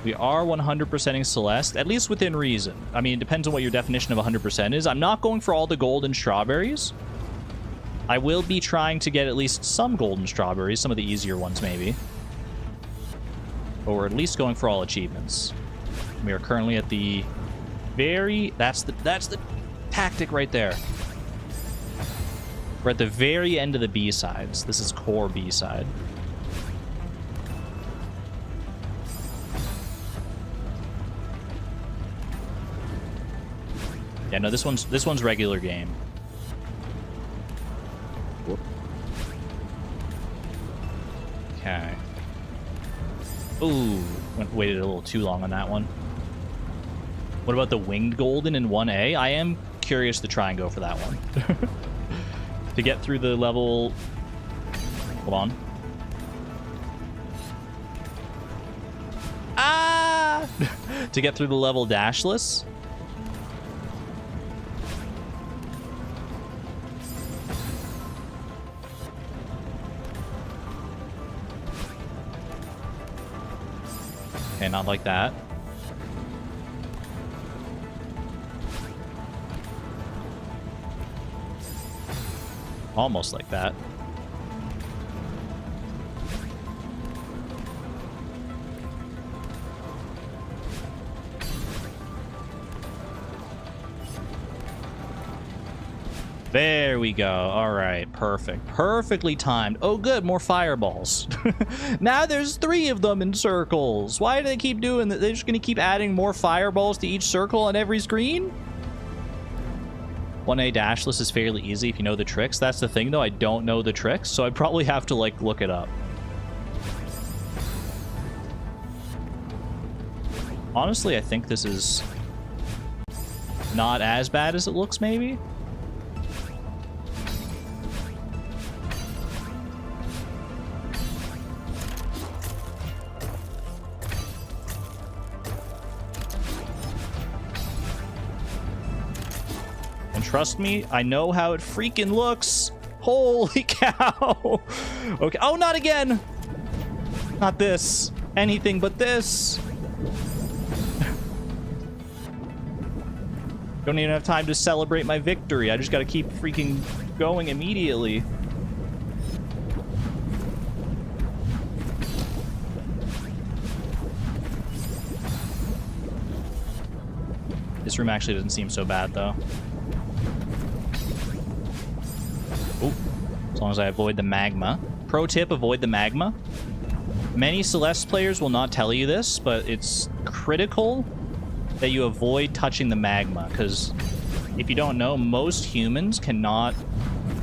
We are 100%ing Celeste, at least within reason. I mean, it depends on what your definition of 100% is. I'm not going for all the golden strawberries. I will be trying to get at least some golden strawberries, some of the easier ones, maybe. But we're at least going for all achievements. We are currently at the very... That's the tactic right there. We're at the very end of the B-sides. This is core B-side. Yeah, no, this one's regular game. Whoop. Okay. Ooh, waited a little too long on that one. What about the winged golden in 1A? I am curious to try and go for that one. To get through the level... Hold on. Ah! To get through the level dashless. Okay, not like that. Almost like that. There we go. All right, perfect. Perfectly timed. Oh, good, more fireballs. Now there's 3 of them in circles. Why do they keep doing that? They're just going to keep adding more fireballs to each circle on every screen? 1A dashless is fairly easy if you know the tricks. That's the thing, though. I don't know the tricks, so I'd probably have to, like, look it up. Honestly, I think this is not as bad as it looks, maybe? And trust me, I know how it freaking looks. Holy cow. Okay. Oh, not again. Not this. Anything but this. Don't even have time to celebrate my victory. I just gotta keep freaking going immediately. This room actually doesn't seem so bad, though. Ooh. As long as I avoid the magma. Pro tip, avoid the magma. Many Celeste players will not tell you this, but it's critical that you avoid touching the magma, because if you don't know, most humans cannot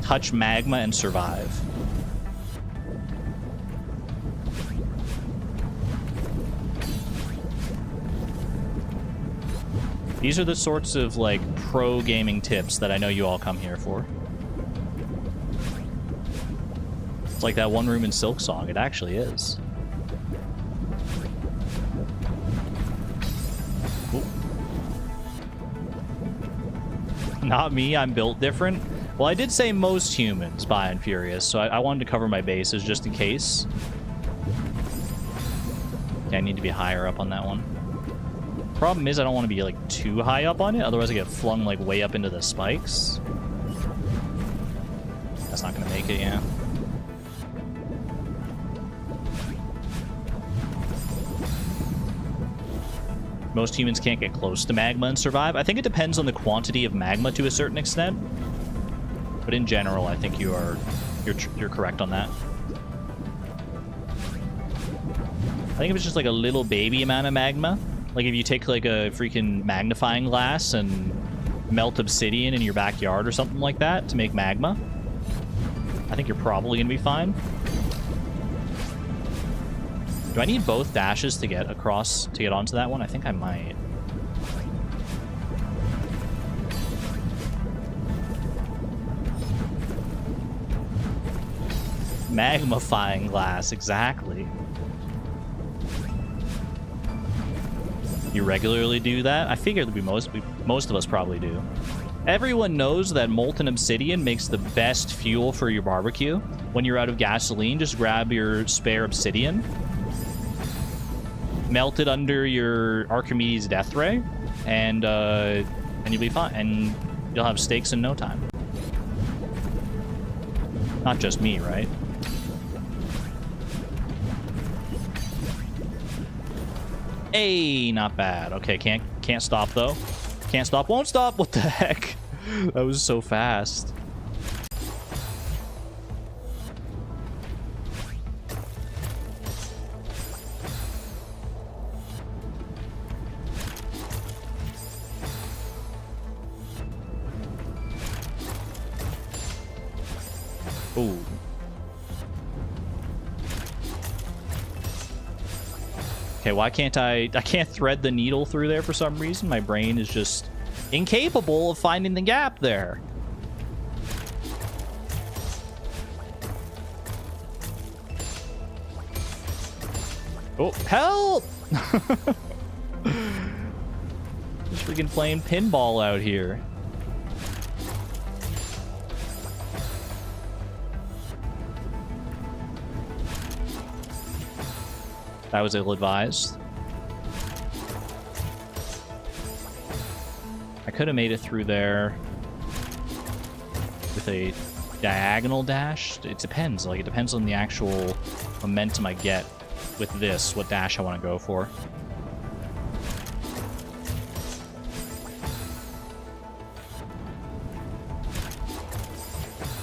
touch magma and survive. These are the sorts of, like, pro gaming tips that I know you all come here for. It's like that one room in Silksong. It actually is. Not me, I'm built different. Well, I did say most humans, by and furious, so I wanted to cover my bases just in case. Okay, I need to be higher up on that one. Problem is, I don't want to be, like, too high up on it, otherwise I get flung, like, way up into the spikes. That's not gonna make it, yeah. Most humans can't get close to magma and survive. I think it depends on the quantity of magma to a certain extent. But in general, I think you're correct on that. I think if it's just like a little baby amount of magma, like if you take like a freaking magnifying glass and melt obsidian in your backyard or something like that to make magma, I think you're probably gonna be fine. Do I need both dashes to get across, to get onto that one? I think I might. Magnifying glass, exactly. You regularly do that? I figured most of us probably do. Everyone knows that molten obsidian makes the best fuel for your barbecue. When you're out of gasoline, just grab your spare obsidian, melt it under your Archimedes death ray, and you'll be fine. And you'll have steaks in no time. Not just me, right? Hey, not bad. Okay, can't stop though. Can't stop, won't stop. What the heck? That was so fast. Ooh. Okay, why can't I can't thread the needle through there for some reason? My brain is just incapable of finding the gap there. Oh, help! Just freaking playing pinball out here. That was ill-advised. I could have made it through there with a diagonal dash. It depends. Like, it depends on the actual momentum I get with this, what dash I want to go for.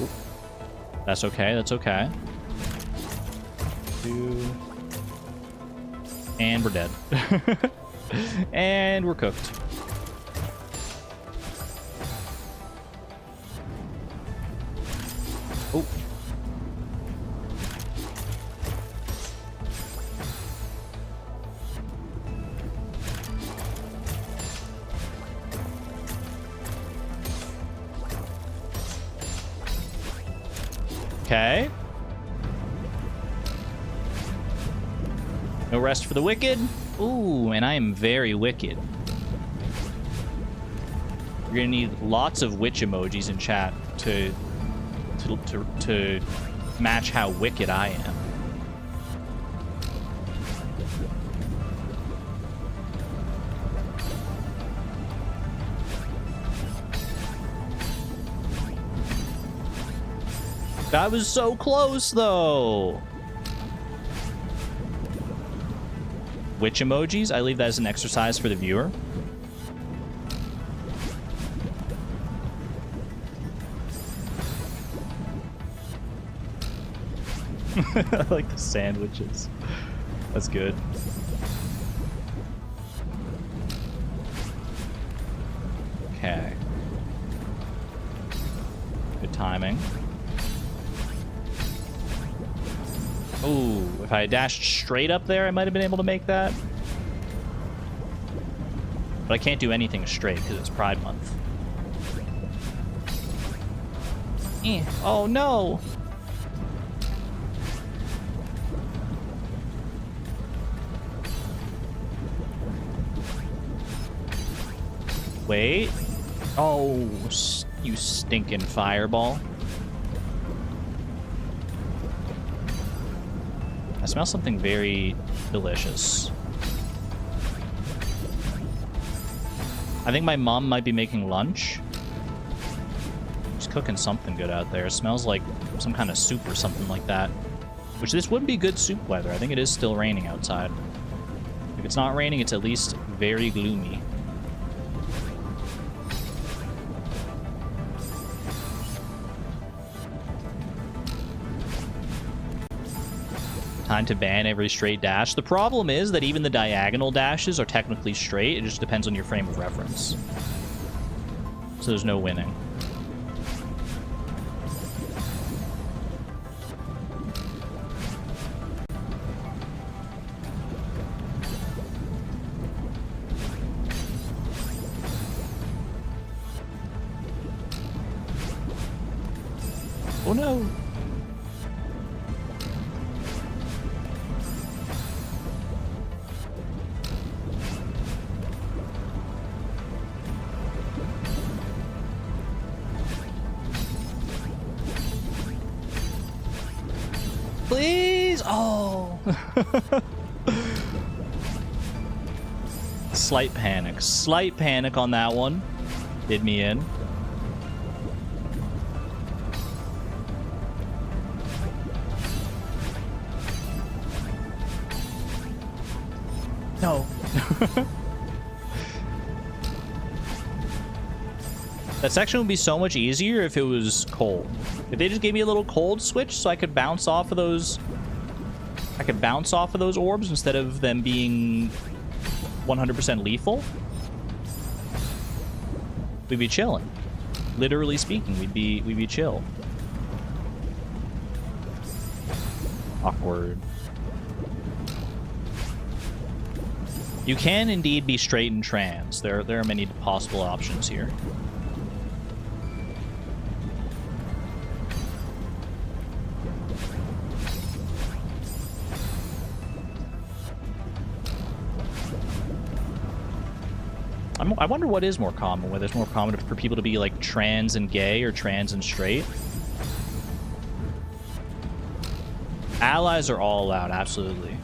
Ooh. That's okay. That's okay. And we're dead. And we're cooked. Okay. No rest for the wicked. Ooh, and I am very wicked. You're gonna need lots of witch emojis in chat to match how wicked I am. That was so close, though. Witch emojis? I leave that as an exercise for the viewer. I like the sandwiches. That's good. Okay. Good timing. Ooh, if I had dashed straight up there, I might have been able to make that. But I can't do anything straight because it's Pride Month. Oh no! Wait. Oh, you stinking fireball. I smell something very delicious. I think my mom might be making lunch. She's cooking something good out there. It smells like some kind of soup or something like that. Which this would be good soup weather. I think it is still raining outside. If it's not raining, it's at least very gloomy. Time to ban every straight dash. The problem is that even the diagonal dashes are technically straight. It just depends on your frame of reference. So there's no winning. Oh no! Please! Oh! Slight panic. Slight panic on that one. Did me in. No. That section would be so much easier if it was cold. If they just gave me a little cold switch so I could bounce off of those... I could bounce off of those orbs instead of them being 100% lethal. We'd be chilling. Literally speaking, we'd be chill. Awkward. You can indeed be straight and trans. There are many possible options here. I wonder what is more common, whether it's more common for people to be like trans and gay or trans and straight. Allies are all allowed, absolutely.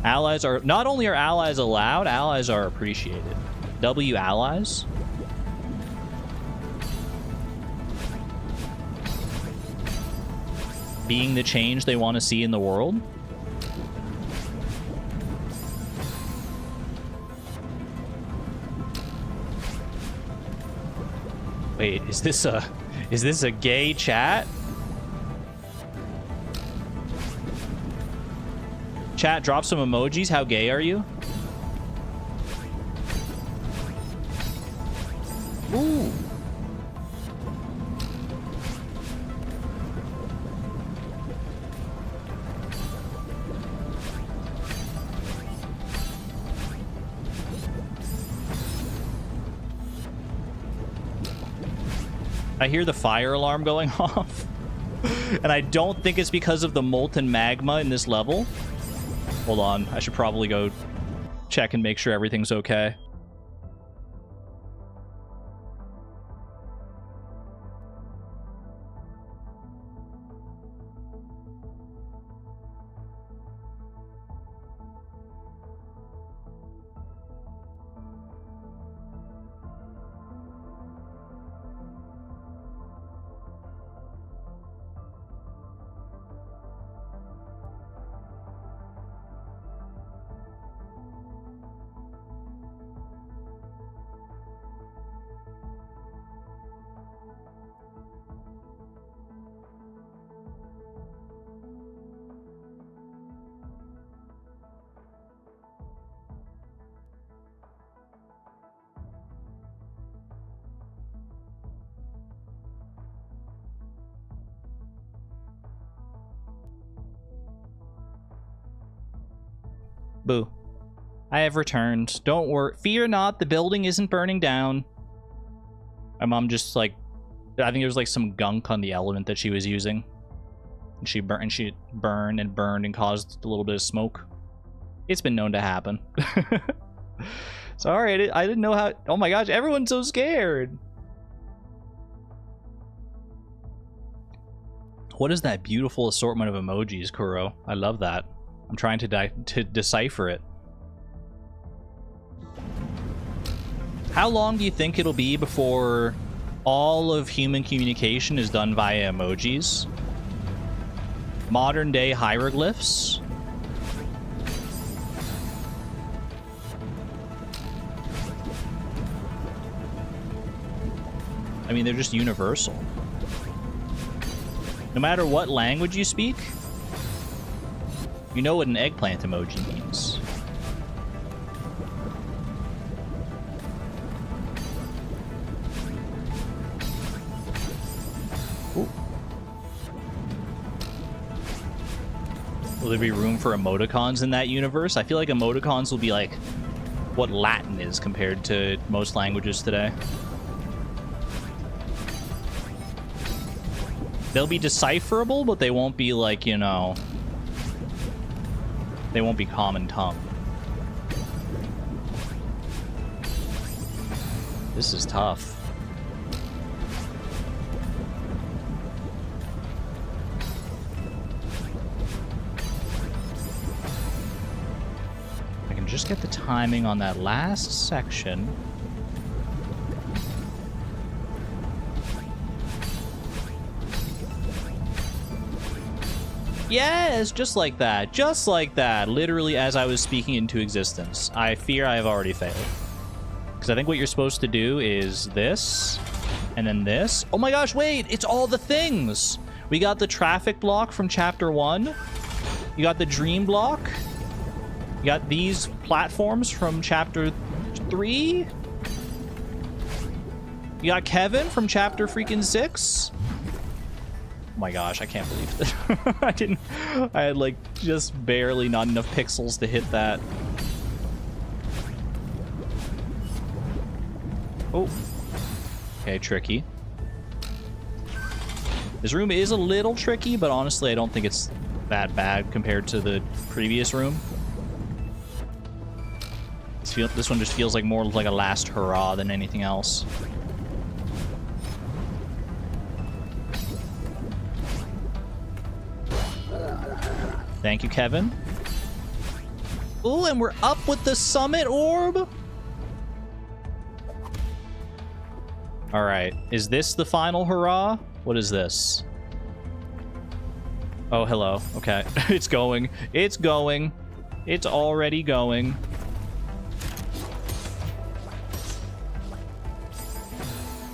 Allies are, not only are allies allowed, allies are appreciated. W allies. Being the change they want to see in the world. Wait, is this a gay chat? Chat, drop some emojis. How gay are you? Ooh. I hear the fire alarm going off. And I don't think it's because of the molten magma in this level. Hold on. I should probably go check and make sure everything's okay. Boo. I have returned. Don't worry. Fear not, the building isn't burning down. My mom just, like... I think there was, like, some gunk on the element that she was using. And she burned and caused a little bit of smoke. It's been known to happen. Sorry, I didn't know how... Oh my gosh, everyone's so scared! What is that beautiful assortment of emojis, Kuro? I love that. I'm trying to decipher it. How long do you think it'll be before all of human communication is done via emojis? Modern day hieroglyphs? I mean, they're just universal. No matter what language you speak, you know what an eggplant emoji means. Ooh. Will there be room for emoticons in that universe? I feel like emoticons will be like what Latin is compared to most languages today. They'll be decipherable, but they won't be like, you know... They won't be common tongue. This is tough. I can just get the timing on that last section. Yes, just like that. Just like that. Literally as I was speaking into existence. I fear I have already failed. Because I think what you're supposed to do is this, and then this. Oh my gosh, wait! It's all the things! We got the traffic block from Chapter 1. You got the dream block. You got these platforms from Chapter 3. You got Kevin from Chapter freaking 6. Oh my gosh, I can't believe it. I had like just barely not enough pixels to hit that. Oh. Okay, tricky. This room is a little tricky, but honestly, I don't think it's that bad compared to the previous room. This one just feels like more like a last hurrah than anything else. Thank you, Kevin. Ooh, and we're up with the summit orb. All right. Is this the final hurrah? What is this? Oh, hello. Okay. It's going. It's going. It's already going.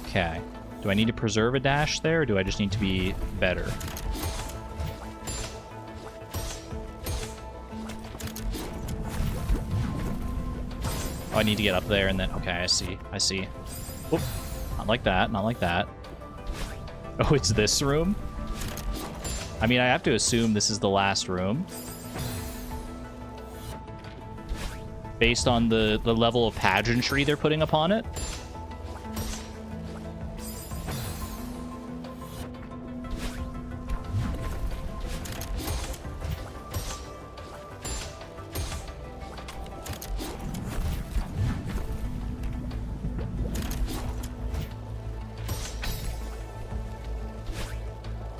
Okay. Do I need to preserve a dash there, or do I just need to be better? Oh, I need to get up there and then... Okay, I see. I see. Whoop. Not like that. Not like that. Oh, it's this room? I mean, I have to assume this is the last room. Based on the level of pageantry they're putting upon it.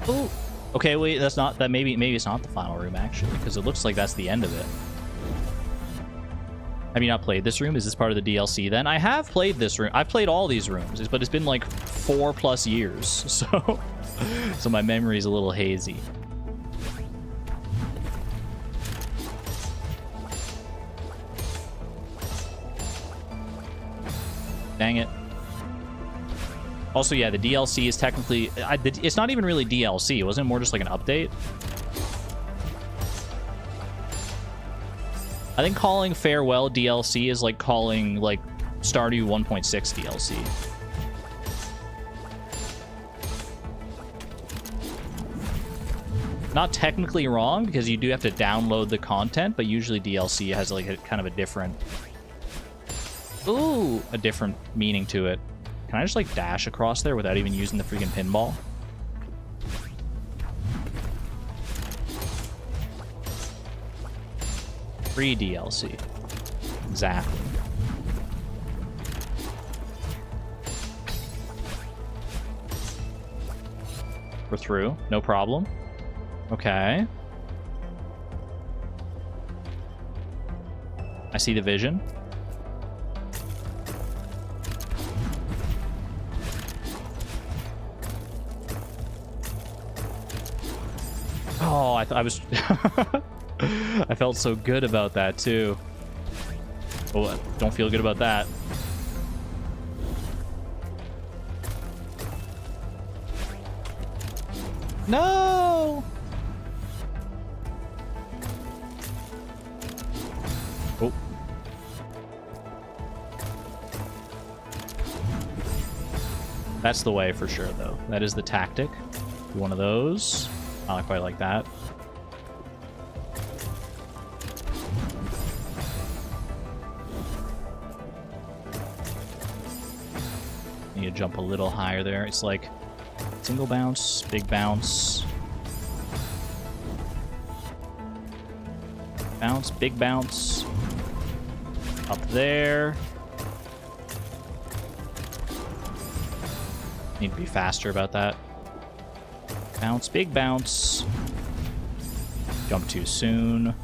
Oh, okay, wait, that's not that. Maybe it's not the final room actually, because it looks like that's the end of it. Have you not played this room? Is this part of the DLC then? I have played this room. I've played all these rooms, but it's been like 4+ years, so so my memory's a little hazy. Dang it. Also, yeah, the DLC is technically... it's not even really DLC. Wasn't it more just like an update? I think calling Farewell DLC is like calling like Stardew 1.6 DLC. Not technically wrong, because you do have to download the content, but usually DLC has like a kind of a different... Ooh! A different meaning to it. Can I just like dash across there without even using the freaking pinball? Free DLC. Exactly. We're through. No problem. Okay. I see the vision. Oh, I was... I felt so good about that, too. Oh, don't feel good about that. No! Oh. That's the way for sure, though. That is the tactic. Do one of those. Not quite like that. Need to jump a little higher there. It's like single bounce, big bounce. Bounce, big bounce. Up there. Need to be faster about that. Bounce, big bounce. Jump too soon.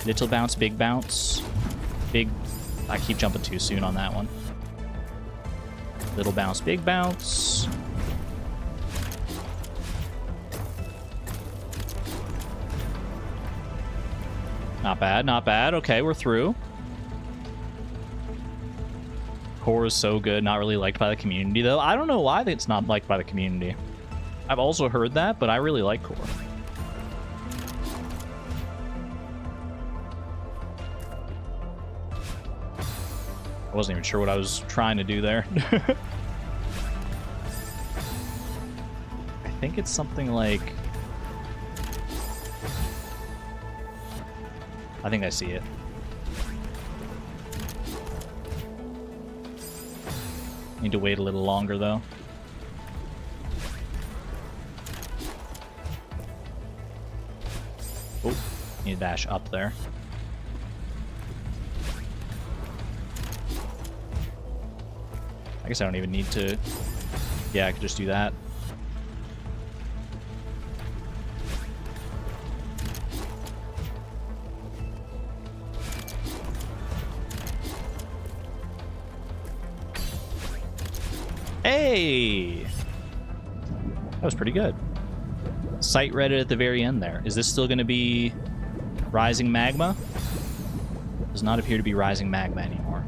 Little bounce, big bounce. Big... I keep jumping too soon on that one. Little bounce, big bounce. Not bad, not bad. Okay, we're through. Core is so good, not really liked by the community, though. I don't know why it's not liked by the community. I've also heard that, but I really like Core. I wasn't even sure what I was trying to do there. I think it's something like... I think I see it. Need to wait a little longer, though. Oh, need to dash up there. I guess I don't even need to... Yeah, I could just do that. Hey! That was pretty good. Site Reddit at the very end there. Is this still going to be Rising Magma? Does not appear to be Rising Magma anymore.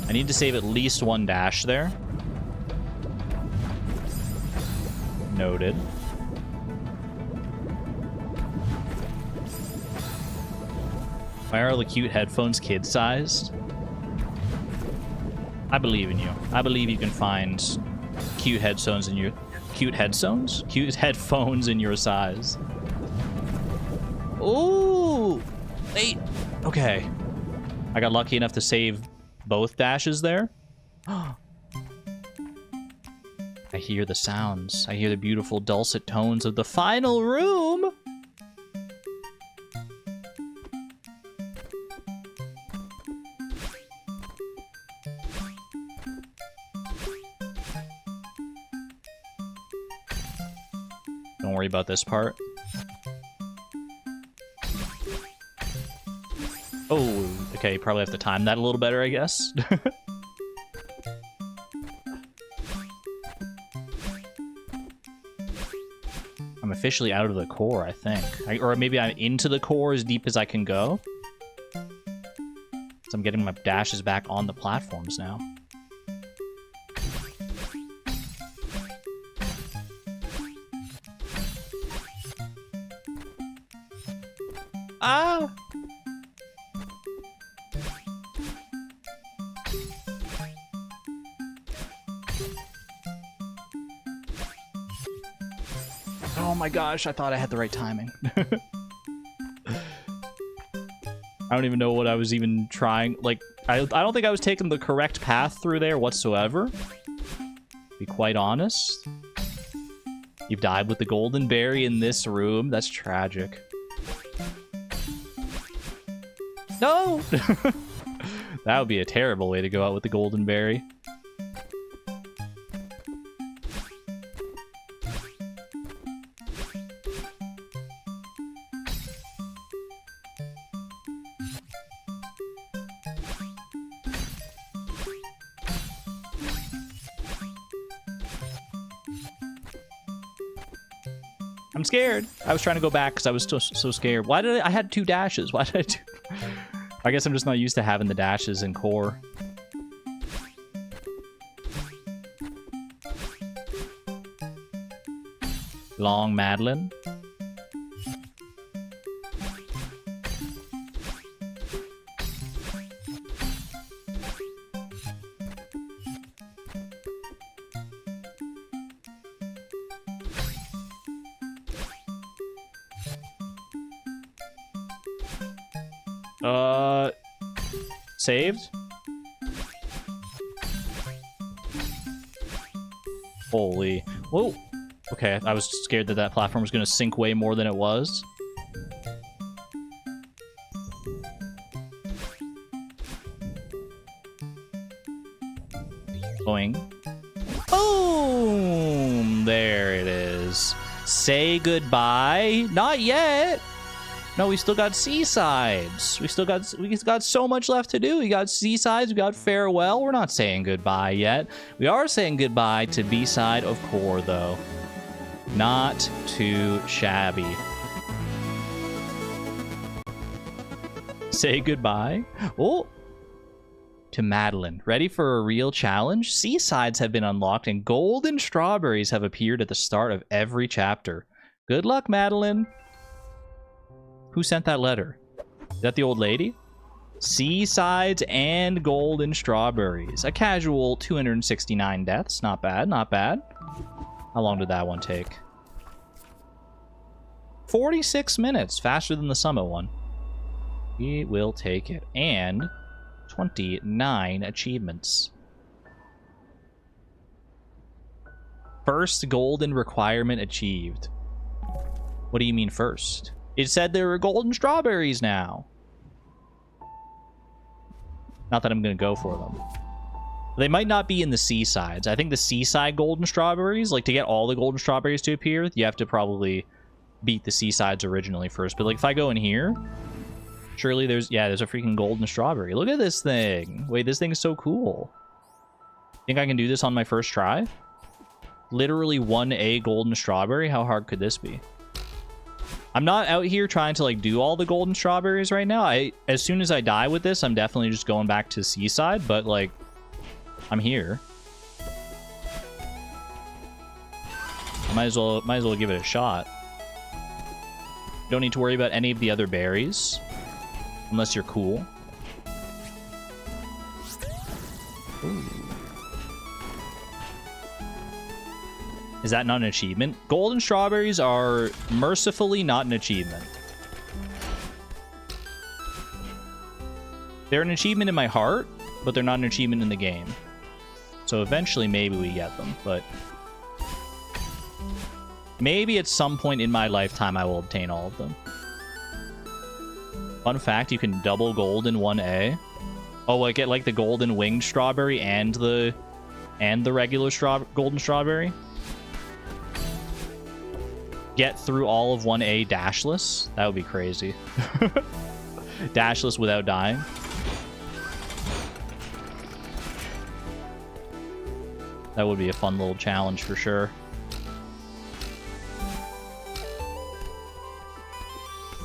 I need to save at least one dash there. Noted. Why are all the cute headphones kid-sized? I believe in you. I believe you can find cute headphones in your... Cute headphones? Cute headphones in your size. Ooh! Wait. Okay. I got lucky enough to save both dashes there. I hear the sounds. I hear the beautiful dulcet tones of the final room. Don't worry about this part. Oh, okay, probably have to time that a little better, I guess. I'm officially out of the core, I think. Or maybe I'm into the core as deep as I can go. So I'm getting my dashes back on the platforms now. Ah! Oh my gosh, I thought I had the right timing. I don't even know what I was even trying. Like, I don't think I was taking the correct path through there whatsoever. Be quite honest. You've died with the golden berry in this room. That's tragic. No! That would be a terrible way to go out with the golden berry. I'm scared. I was trying to go back because I was so scared. Why did I had 2 dashes? Why did I do... I guess I'm just not used to having the dashes in core. Long Madeline. Saved? Holy. Whoa. Okay, I was scared that that platform was going to sink way more than it was. Boing. Boom! There it is. Say goodbye. Not yet. No, we still got seasides. We got so much left to do. We got seasides, we got farewell. We're not saying goodbye yet. We are saying goodbye to B-side of core, though. Not too shabby. Say goodbye. Oh! To Madeline. Ready for a real challenge? Seasides have been unlocked and golden strawberries have appeared at the start of every chapter. Good luck, Madeline. Who sent that letter? Is that the old lady? Seasides and golden strawberries. A casual 269 deaths. Not bad, not bad. How long did that one take? 46 minutes. Faster than the summit one. We will take it. And 29 achievements. First golden requirement achieved. What do you mean first? It said there were golden strawberries now. Not that I'm going to go for them. They might not be in the seasides. I think the seaside golden strawberries, like to get all the golden strawberries to appear, you have to probably beat the seasides originally first. But like if I go in here, surely there's a freaking golden strawberry. Look at this thing. Wait, this thing is so cool. Think I can do this on my first try? Literally 1A golden strawberry? How hard could this be? I'm not out here trying to like do all the golden strawberries right now. As soon as I die with this, I'm definitely just going back to seaside, but like I'm here. I might as well give it a shot. Don't need to worry about any of the other berries unless you're cool. Ooh. Is that not an achievement? Golden strawberries are mercifully not an achievement. They're an achievement in my heart, but they're not an achievement in the game. So eventually maybe we get them, but maybe at some point in my lifetime I will obtain all of them. Fun fact, you can double gold in 1A. Oh, I get like the golden winged strawberry and the regular golden strawberry. get through all of 1A dashless? That would be crazy. Dashless without dying. That would be a fun little challenge for sure.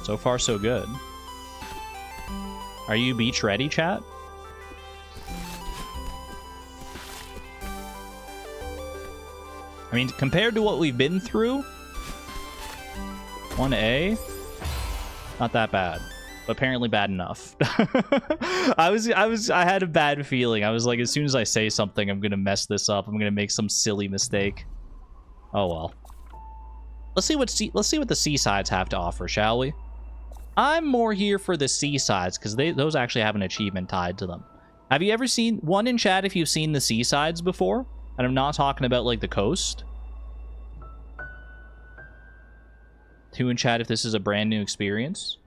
So far, so good. Are you beach ready, chat? I mean, compared to what we've been through, 1A, not that bad, but apparently bad enough. I had a bad feeling. I was like, as soon as I say something, I'm gonna mess this up. I'm gonna make some silly mistake. Oh well. Let's see what the seasides have to offer, shall we? I'm more here for the seasides because those actually have an achievement tied to them. Have you ever seen one in chat if you've seen the seasides before? And I'm not talking about like the coast. 2 in chat if this is a brand new experience.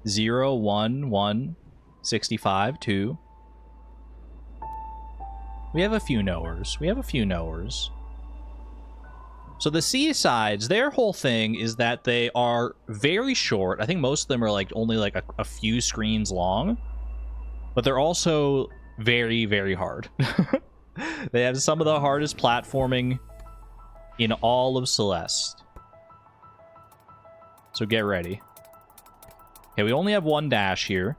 Zero, 1, 1, 65, 2. We have a few knowers. We have a few knowers. So the seasides, their whole thing is that they are very short. I think most of them are like only like a few screens long, but they're also very, very hard. They have some of the hardest platforming in all of Celeste. So get ready. Okay, we only have one dash here.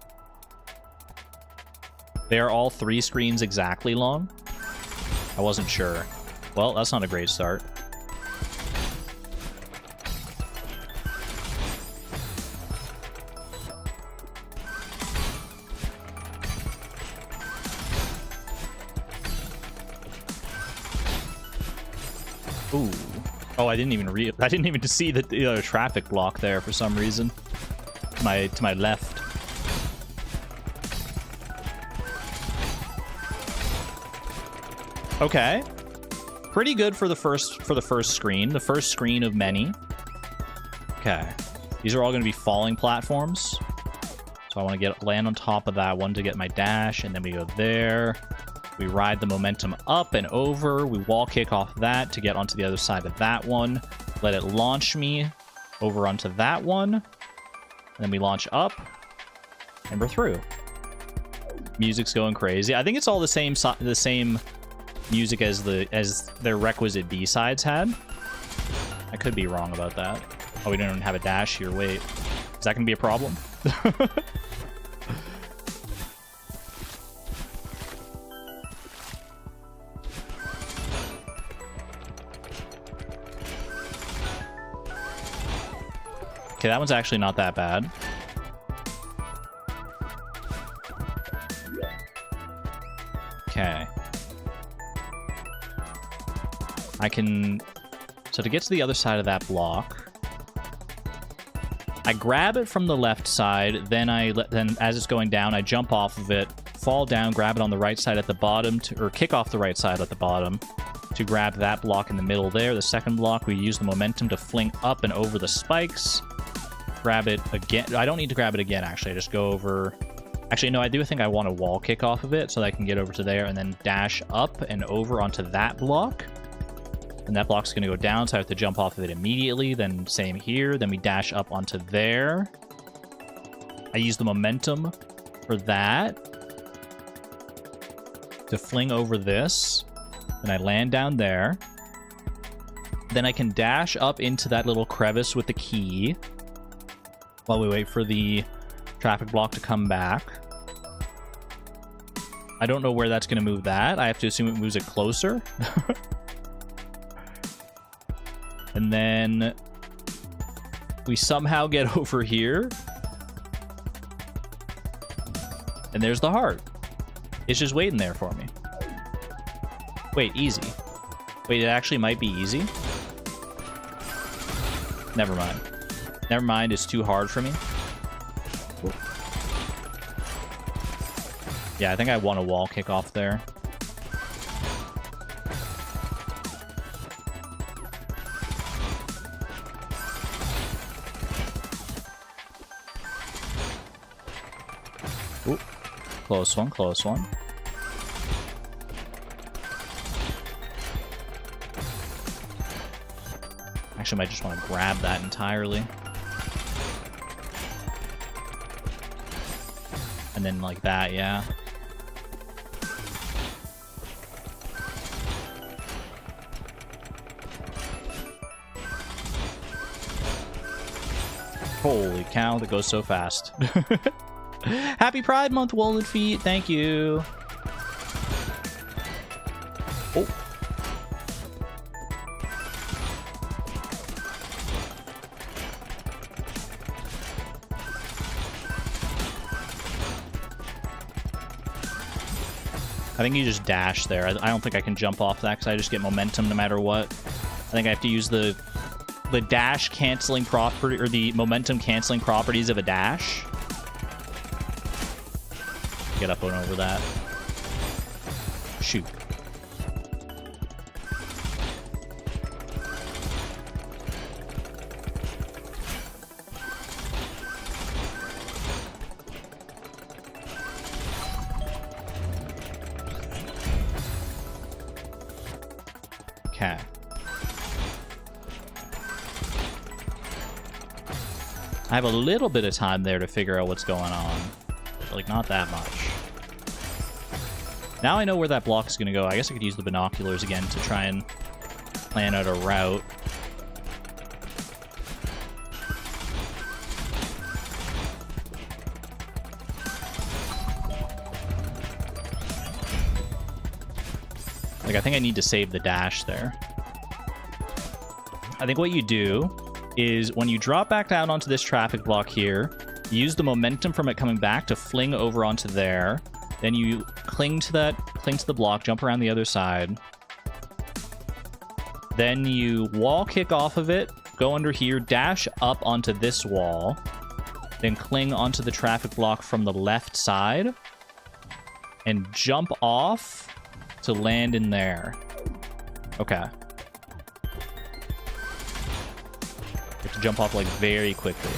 They are all 3 screens exactly long. I wasn't sure. Well, that's not a great start. Ooh. Oh, I didn't even see the traffic block there for some reason. To my left. Okay. Pretty good for the first screen. The first screen of many. Okay. These are all going to be falling platforms. So I want to land on top of that one to get my dash, and then we go there. We ride the momentum up and over. We wall kick off that to get onto the other side of that one. Let it launch me over onto that one. And then we launch up, and we're through. Music's going crazy. I think it's all the same music as their requisite B-sides had. I could be wrong about that. Oh, we don't even have a dash here. Wait, is that gonna be a problem? Okay, that one's actually not that bad. Okay. So to get to the other side of that block, I grab it from the left side, then as it's going down, I jump off of it, fall down, grab it on the right side at the bottom, or kick off the right side at the bottom to grab that block in the middle there. The second block, we use the momentum to fling up and over the spikes. Grab it again. I don't need to grab it again, actually. I just go over. Actually, no, I do think I want a wall kick off of it so that I can get over to there and then dash up and over onto that block. And that block's going to go down, so I have to jump off of it immediately. Then same here. Then we dash up onto there. I use the momentum for that to fling over this. Then I land down there. Then I can dash up into that little crevice with the key while we wait for the traffic block to come back. I don't know where that's going to move that. I have to assume it moves it closer. And then we somehow get over here. And there's the heart. It's just waiting there for me. Wait, easy. Wait, it actually might be easy. Never mind. Never mind, it's too hard for me. Yeah, I think I want a wall kick off there. Ooh, close one, close one. Actually, I might just want to grab that entirely. And then like that, yeah. Holy cow, that goes so fast. Happy Pride Month, Wollen Feet. Thank you. Oh. I think you just dash there. I don't think I can jump off that because I just get momentum no matter what. I think I have to use the dash canceling property, or the momentum canceling properties of a dash. Get up and over that. Shoot. Okay. I have a little bit of time there to figure out what's going on. But, like, not that much. Now I know where that block's gonna go. I guess I could use the binoculars again to try and plan out a route. Like, I think I need to save the dash there. I think what you do is when you drop back down onto this traffic block here, use the momentum from it coming back to fling over onto there. Then you cling to the block, jump around the other side. Then you wall kick off of it, go under here, dash up onto this wall, then cling onto the traffic block from the left side, and jump off to land in there. Okay. You have to jump off, like, very quickly.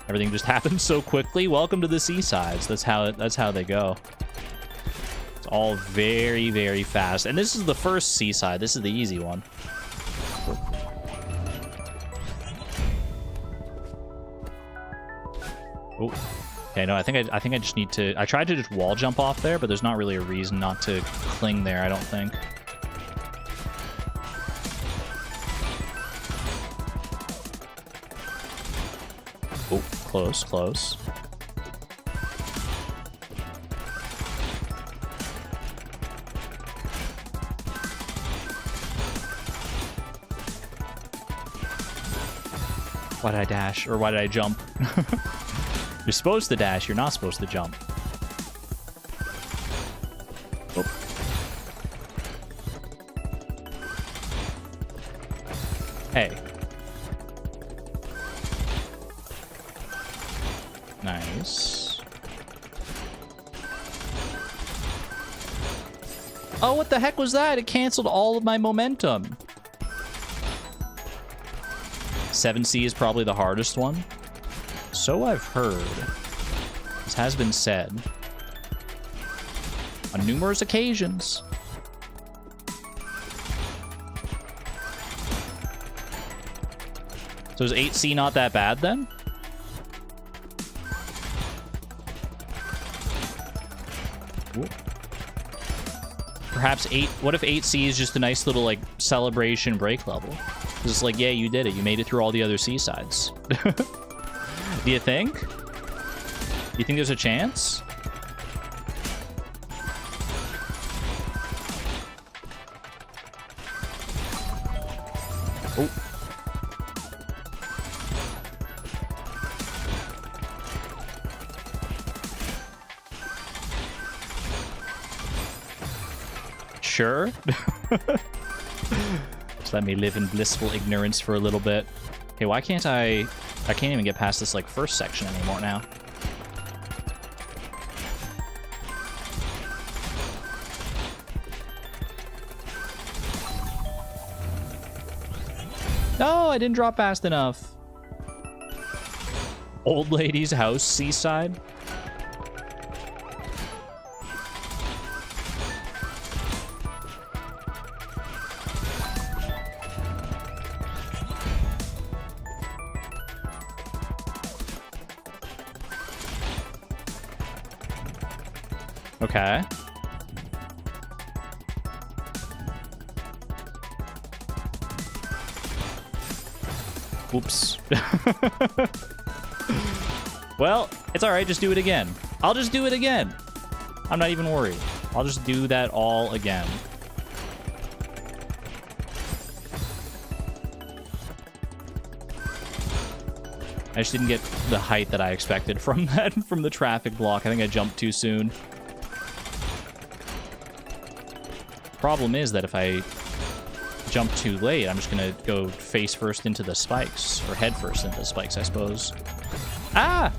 Everything just happens so quickly. Welcome to the seasides. That's how they go. It's all very, very fast. And this is the first seaside. This is the easy one. Oh. Okay, no, I think I just need to... I tried to just wall jump off there, but there's not really a reason not to cling there, I don't think. Oh, close, close. Why did I dash? Or why did I jump? You're supposed to dash, you're not supposed to jump. Oh. Hey. Nice. Oh, what the heck was that? It canceled all of my momentum. 7C is probably the hardest one. So I've heard. This has been said on numerous occasions. So is 8C not that bad then? Ooh. Perhaps 8... What if 8C is just a nice little, like, celebration break level? Because it's like, yeah, you did it. You made it through all the other seasides. Do you think? You think there's a chance? Oh. Sure. Just let me live in blissful ignorance for a little bit. Okay, why can't I can't even get past this, like, first section anymore now. No, I didn't drop fast enough. Old lady's house, seaside. Okay. Oops. Well, it's alright, just do it again. I'll just do it again. I'm not even worried. I'll just do that all again. I just didn't get the height that I expected from that, from the traffic block. I think I jumped too soon. Problem is that if I jump too late, I'm just gonna go face first into the spikes, or head first into the spikes, I suppose. Ah!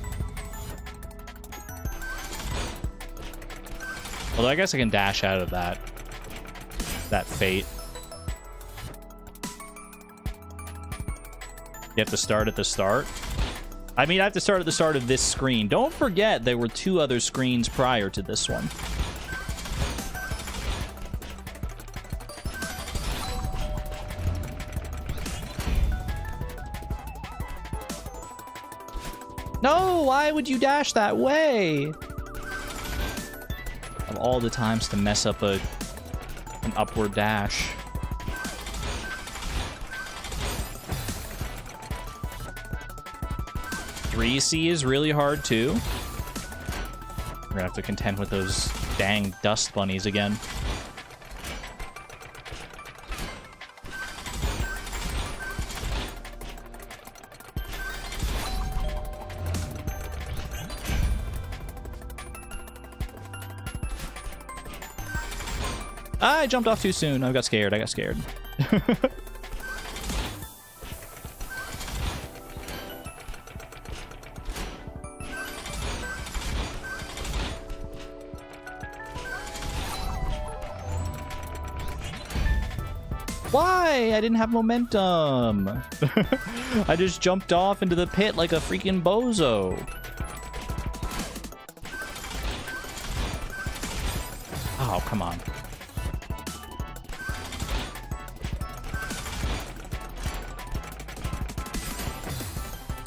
Although I guess I can dash out of that fate. You have to start at the start. I mean, I have to start at the start of this screen. Don't forget there were 2 other screens prior to this one. No, why would you dash that way? Of all the times to mess up an upward dash. C is really hard too. We're gonna have to contend with those dang dust bunnies again. I jumped off too soon. I got scared. Why? I didn't have momentum. I just jumped off into the pit like a freaking bozo. Oh, come on.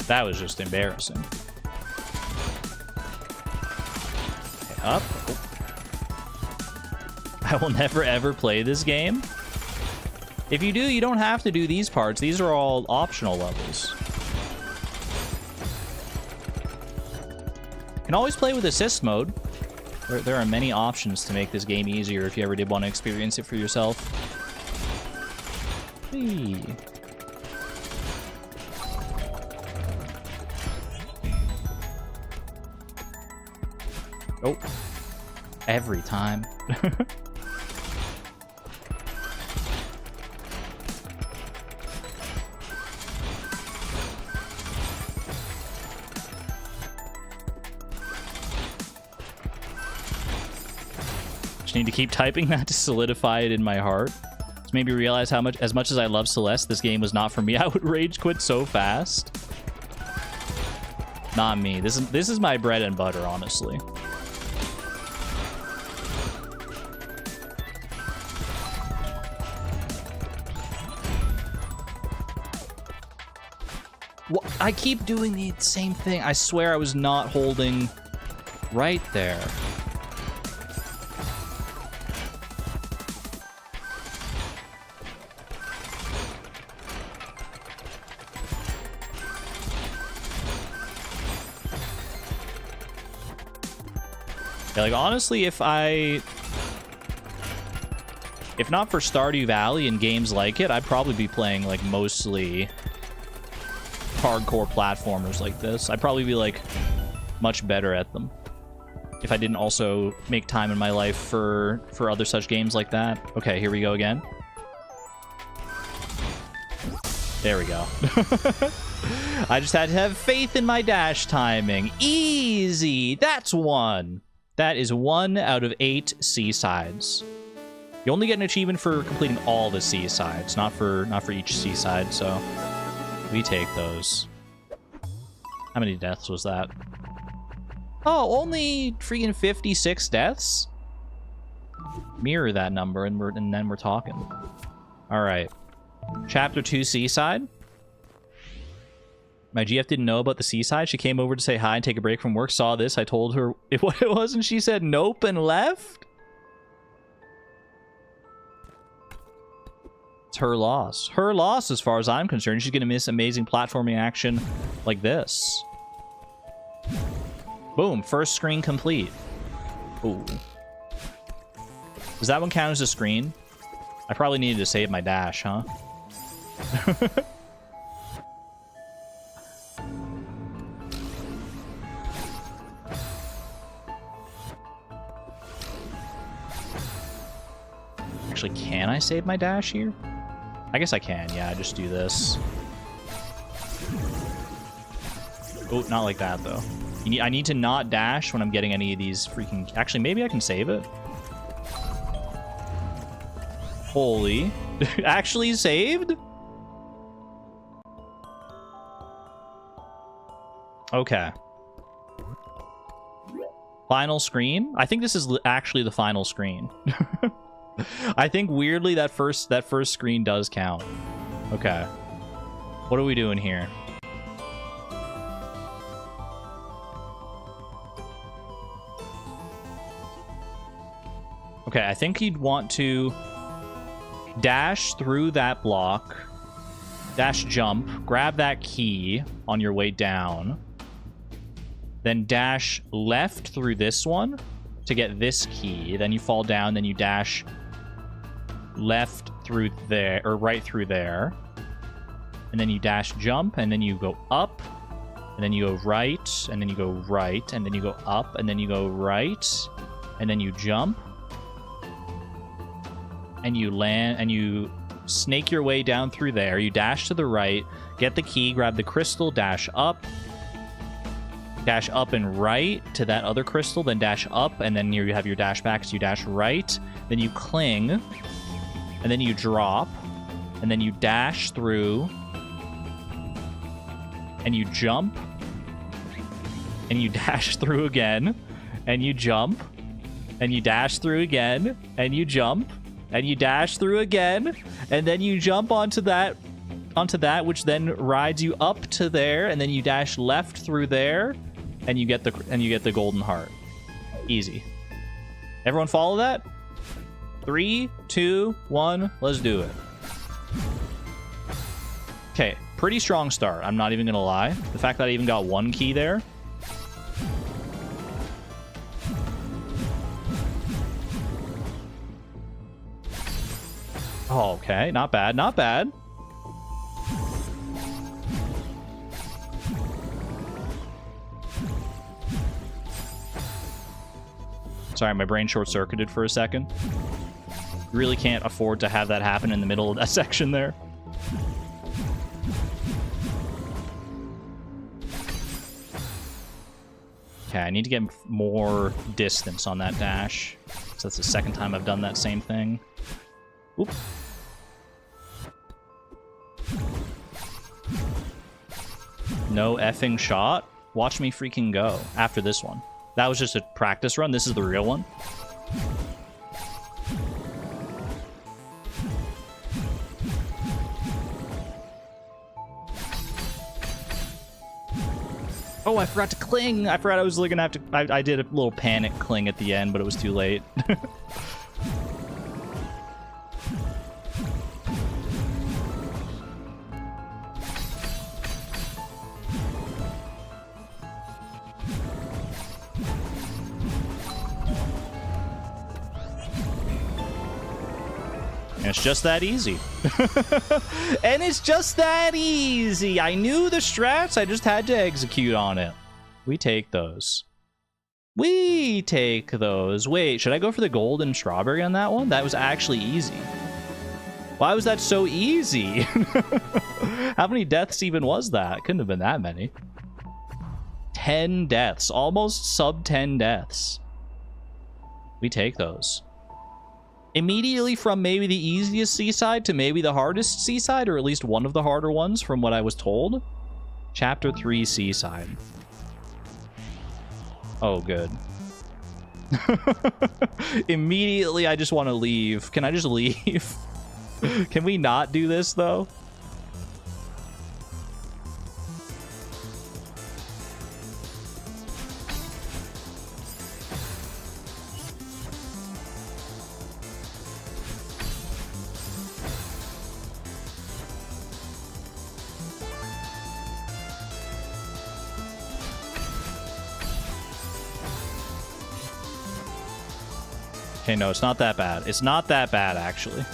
That was just embarrassing. Okay, up. Oh. I will never ever play this game. If you do, you don't have to do these parts. These are all optional levels. You can always play with assist mode. There are many options to make this game easier if you ever did want to experience it for yourself. Whee. Oh. Every time. Need to keep typing that to solidify it in my heart. It's made me realize how much, as much as I love Celeste, this game was not for me. I would rage quit so fast. Not me. This is my bread and butter, honestly. What? I keep doing the same thing. I swear I was not holding right there. Yeah, like, honestly, if not for Stardew Valley and games like it, I'd probably be playing, like, mostly hardcore platformers like this. I'd probably be, like, much better at them if I didn't also make time in my life for other such games like that. Okay, here we go again. There we go. I just had to have faith in my dash timing. Easy! That's 1. That is 1 out of 8 seasides. You only get an achievement for completing all the seasides, not for each seaside, so we take those. How many deaths was that? Oh, only freaking 56 deaths? Mirror that number and then we're talking. All right. Chapter 2 Seaside. My GF didn't know about the seaside. She came over to say hi and take a break from work. Saw this. I told her what it was, and she said nope and left. It's her loss. Her loss, as far as I'm concerned. She's going to miss amazing platforming action like this. Boom. First screen complete. Ooh. Does that one count as a screen? I probably needed to save my dash, huh? Actually, can I save my dash here? I guess I can. Yeah, just do this. Oh, not like that, though. I need to not dash when I'm getting any of these freaking... Actually, maybe I can save it. Holy. Actually saved? Okay. Final screen? I think this is actually the final screen. I think weirdly that first screen does count. Okay. What are we doing here? Okay, I think you'd want to dash through that block, dash jump, grab that key on your way down, then dash left through this one to get this key, then you fall down, then you dash left through there, or right through there, and then you dash jump, and then you go up, and then you go right, and then you go right, and then you go up, and then you go right, and then you jump, and you land, and you snake your way down through there. You dash to the right, get the key, grab the crystal, dash up and right to that other crystal, then dash up, and then you have your dash back, so you dash right, then you cling, and then you drop, and then you dash through, and you jump, and you dash through again, and you jump, and you dash through again, and you jump, and you dash through again, and then you jump onto that, which then rides you up to there, and then you dash left through there, and you get the golden heart. Easy. Everyone follow that? 3, 2, 1, let's do it. Okay, pretty strong start. I'm not even gonna lie. The fact that I even got one key there. Oh, okay, not bad, not bad. Sorry, my brain short-circuited for a second. Really can't afford to have that happen in the middle of that section there. Okay, I need to get more distance on that dash. So that's the second time I've done that same thing. Oop. No effing shot. Watch me freaking go after this one. That was just a practice run. This is the real one. Oh, I forgot to cling. I forgot I was gonna have to... I did a little panic cling at the end, but it was too late. It's just that easy. And it's just that easy. I knew the strats. I just had to execute on it. We take those. We take those. Wait, should I go for the golden strawberry on that one? That was actually easy. Why was that so easy? How many deaths even was that? Couldn't have been that many. 10 deaths. Almost sub 10 deaths. We take those. Immediately from maybe the easiest seaside to maybe the hardest seaside, or at least one of the harder ones from what I was told. Chapter 3 seaside. Oh, good. Immediately, I just want to leave. Can I just leave? Can we not do this, though? Okay, no, it's not that bad. It's not that bad, actually.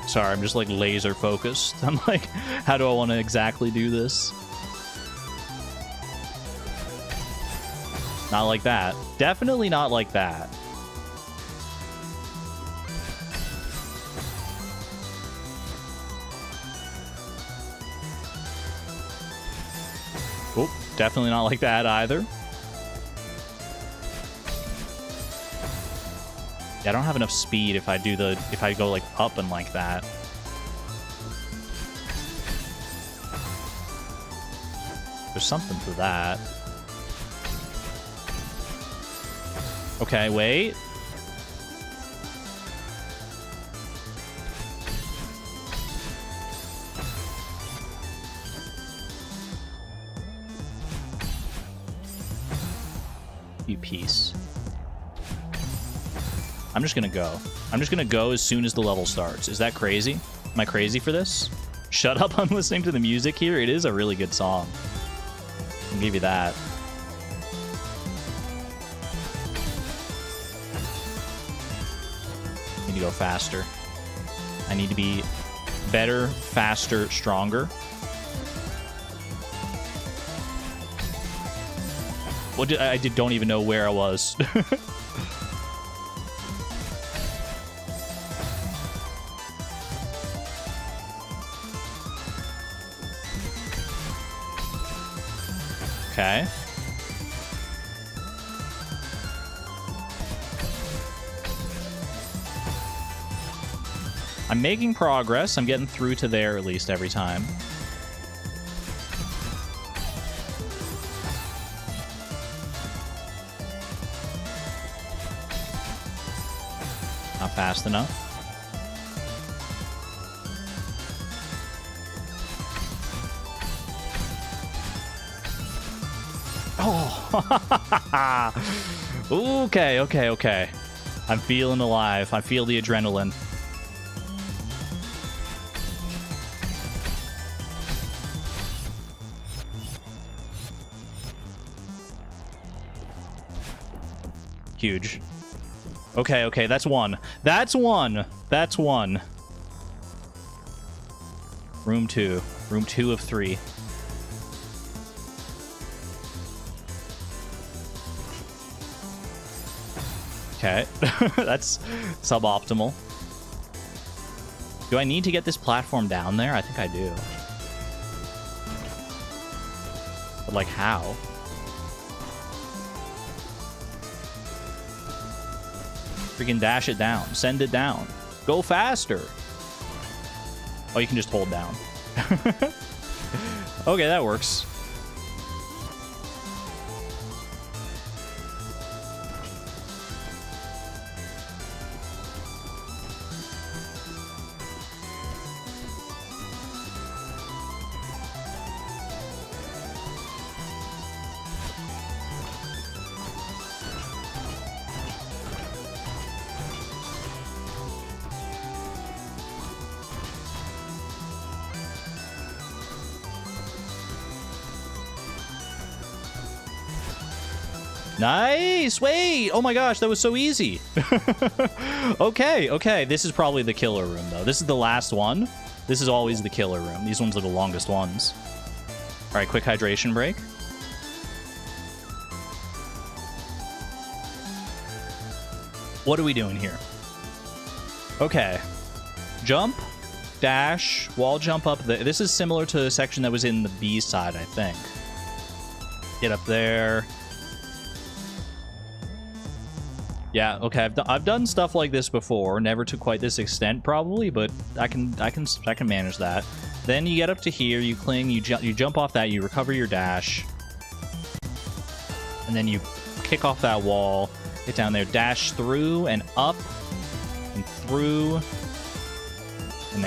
Sorry, I'm just like laser focused. I'm like, how do I want to exactly do this? Not like that. Definitely not like that. Oh, definitely not like that either. Yeah, I don't have enough speed if I do the if I go like up and like that. There's something to that. Okay, wait. You piece. I'm just gonna go. I'm just gonna go as soon as the level starts. Is that crazy? Am I crazy for this? Shut up, I'm listening to the music here. It is a really good song. I'll give you that. I need to go faster. I need to be better, faster, stronger. What did I don't even know where I was. Okay. I'm making progress. I'm getting through to there at least every time. Not fast enough. Oh, okay, okay, okay. I'm feeling alive. I feel the adrenaline. Huge. Okay, okay, that's one. That's one. That's one. Room 2. Room 2 of 3. Okay, that's suboptimal. Do I need to get this platform down there? I think I do. But, like, how? Freaking dash it down. Send it down. Go faster. Oh, you can just hold down. Okay, that works. Nice! Wait! Oh my gosh, that was so easy. Okay, okay. This is probably the killer room, though. This is the last one. This is always the killer room. These ones are the longest ones. All right, quick hydration break. What are we doing here? Okay. Jump, dash, wall jump up. This is similar to the section that was in the B side, I think. Get up there. Yeah, okay. I've done stuff like this before, never to quite this extent probably, but I can manage that. Then you get up to here, you cling, you jump off that, you recover your dash, and then you kick off that wall, get down there, dash through and up and through, and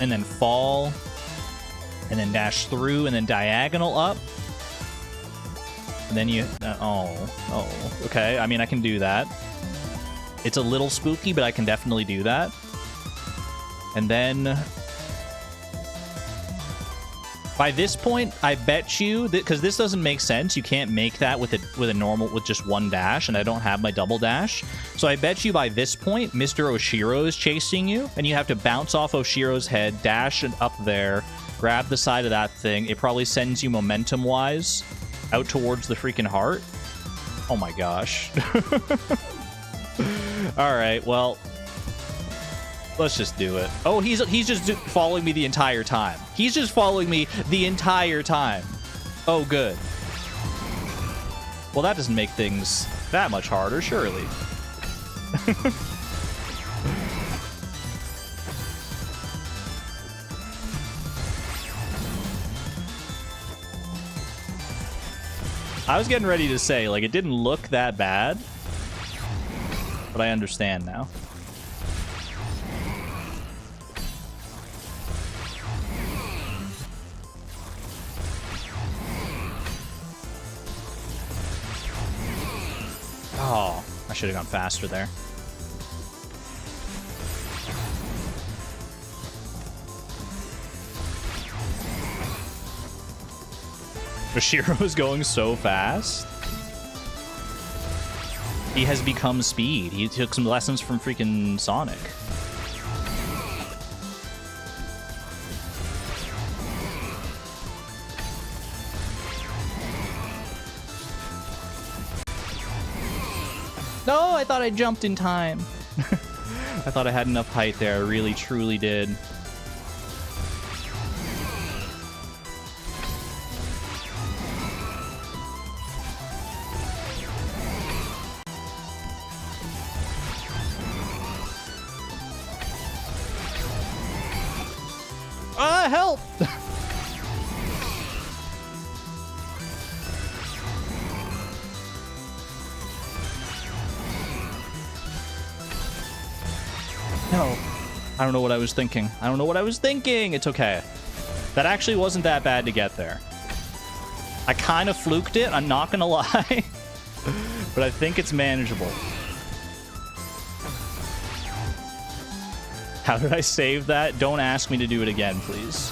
then fall, and then dash through and then diagonal up, And then you... oh, okay. I mean, I can do that. It's a little spooky, but I can definitely do that. And then... by this point, I bet you... because this doesn't make sense. You can't make that with a normal... with just one dash, and I don't have my double dash. So I bet you by this point, Mr. Oshiro is chasing you, and you have to bounce off Oshiro's head, dash it up there, grab the side of that thing. It probably sends you momentum-wise out towards the freaking heart. Oh my gosh. Alright, well... let's just do it. Oh, he's just following me the entire time. He's just following me the entire time. Oh, good. Well, that doesn't make things that much harder, surely. I was getting ready to say, like, it didn't look that bad. But I understand now. Oh, I should have gone faster there. Oshiro's going so fast. He has become speed. He took some lessons from freaking Sonic. No, I thought I jumped in time. I thought I had enough height there. I really, truly did. Help! No. I don't know what I was thinking. I don't know what I was thinking. It's okay. That actually wasn't that bad to get there. I kind of fluked it, I'm not gonna lie. But I think it's manageable. How did I save that? Don't ask me to do it again, please.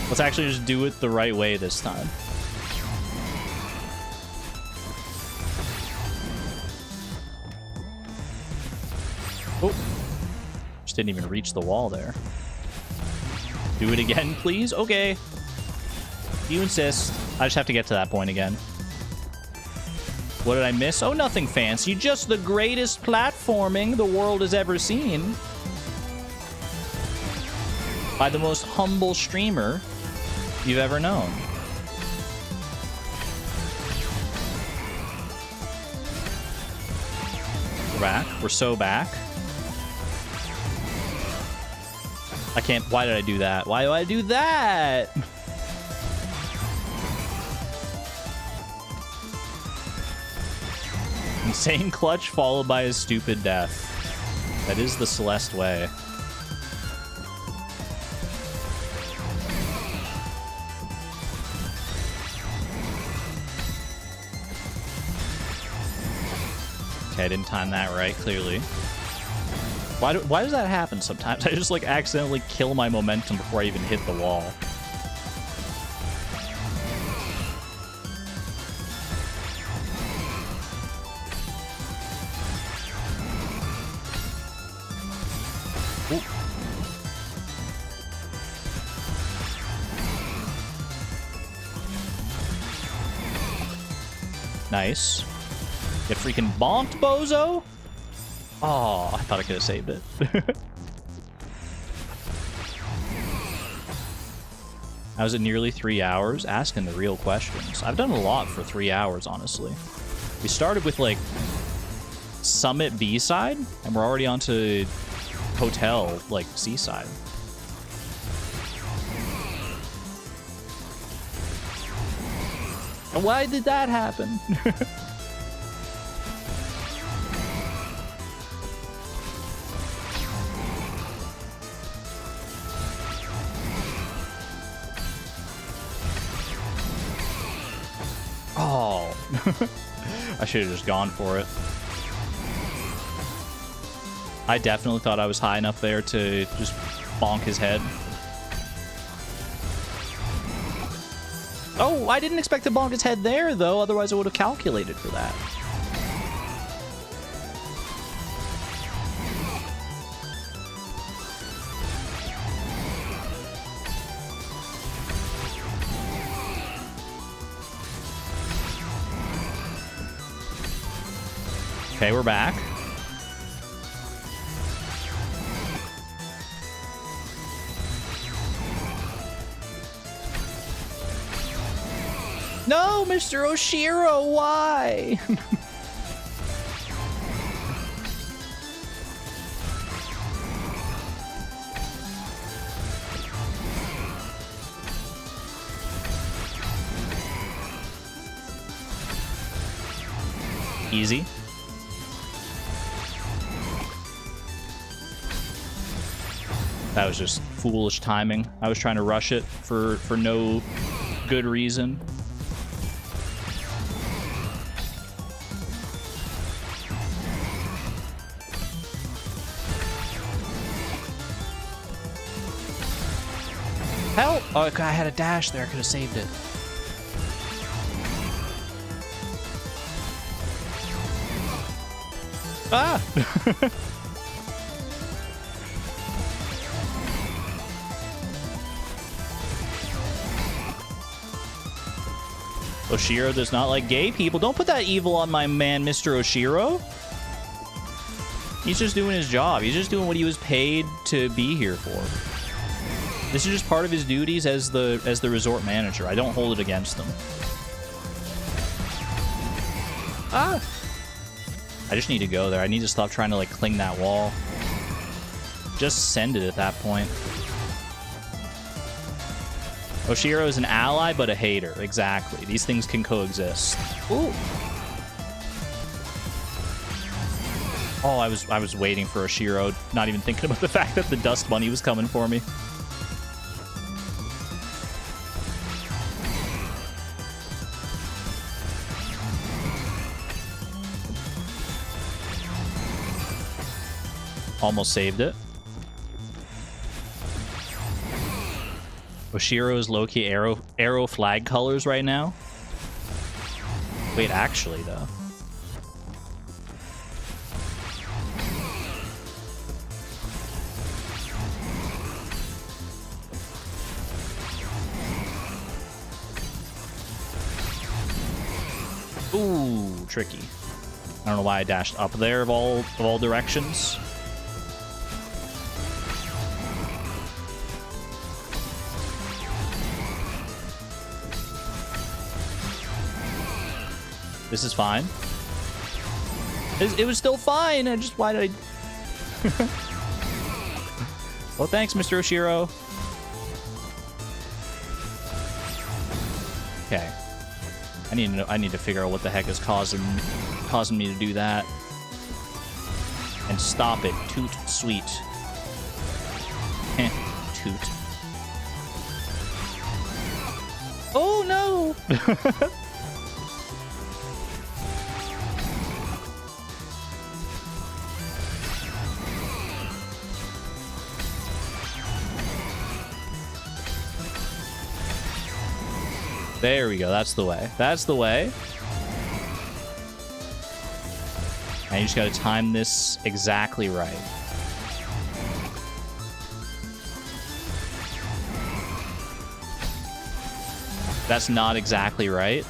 Let's actually just do it the right way this time. Oh. Just didn't even reach the wall there. Do it again, please? Okay. You insist. I just have to get to that point again. What did I miss? Oh, nothing fancy. Just the greatest platforming the world has ever seen. By the most humble streamer you've ever known. We're back. We're so back. I can't... why did I do that? Why do I do that? Insane clutch followed by a stupid death. That is the Celeste way. Okay, I didn't time that right, clearly. Why does that happen sometimes? I just, like, accidentally kill my momentum before I even hit the wall. Nice. Get freaking bonked, bozo! Oh, I thought I could have saved it. I was at nearly 3 hours, asking the real questions. I've done a lot for 3 hours, honestly. We started with, like, Summit B-side, and we're already on to Hotel, like, C-side. And why did that happen? Oh. I should have just gone for it. I definitely thought I was high enough there to just bonk his head. Oh, I didn't expect to bonk his head there, though. Otherwise, I would have calculated for that. Okay, we're back. No, Mr. Oshiro, why? Easy. That was just foolish timing. I was trying to rush it for no good reason. Help! Oh, I had a dash there. I could have saved it. Ah! Oshiro does not like gay people. Don't put that evil on my man, Mr. Oshiro. He's just doing his job. He's just doing what he was paid to be here for. This is just part of his duties as the resort manager. I don't hold it against him. Ah! I just need to go there. I need to stop trying to, like, cling that wall. Just send it at that point. Oshiro is an ally, but a hater. Exactly. These things can coexist. Ooh. Oh, I was waiting for Oshiro, not even thinking about the fact that the dust bunny was coming for me. Almost saved it. Oshiro is low-key arrow flag colors right now. Wait, actually, though. Ooh, tricky. I don't know why I dashed up there of all directions. This is fine. It was still fine. Why did I... Well, thanks, Mr. Oshiro. Okay. I need to figure out what the heck is causing me to do that. And stop it. Toot sweet. Toot. Oh no! There we go. That's the way. That's the way. And you just got to time this exactly right. That's not exactly right.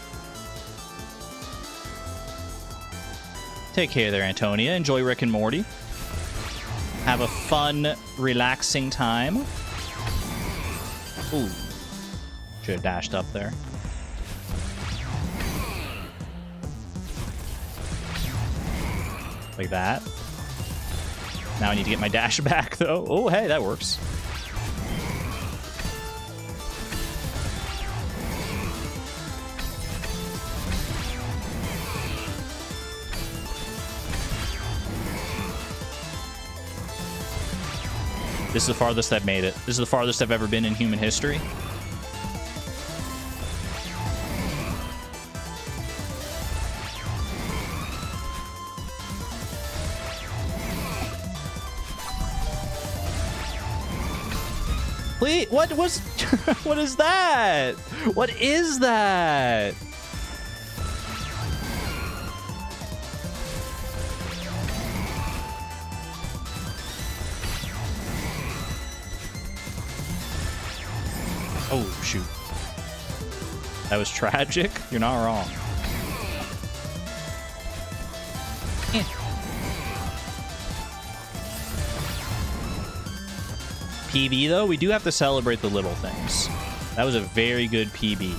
Take care there, Antonia. Enjoy Rick and Morty. Have a fun, relaxing time. Ooh. Should have dashed up there. Like that. Now I need to get my dash back, though. Oh, hey, that works. This is the farthest I've made it. This is the farthest I've ever been in human history. Please, what was... what is that? What is that? Oh, shoot. That was tragic. You're not wrong. PB, though, we do have to celebrate the little things. That was a very good PB.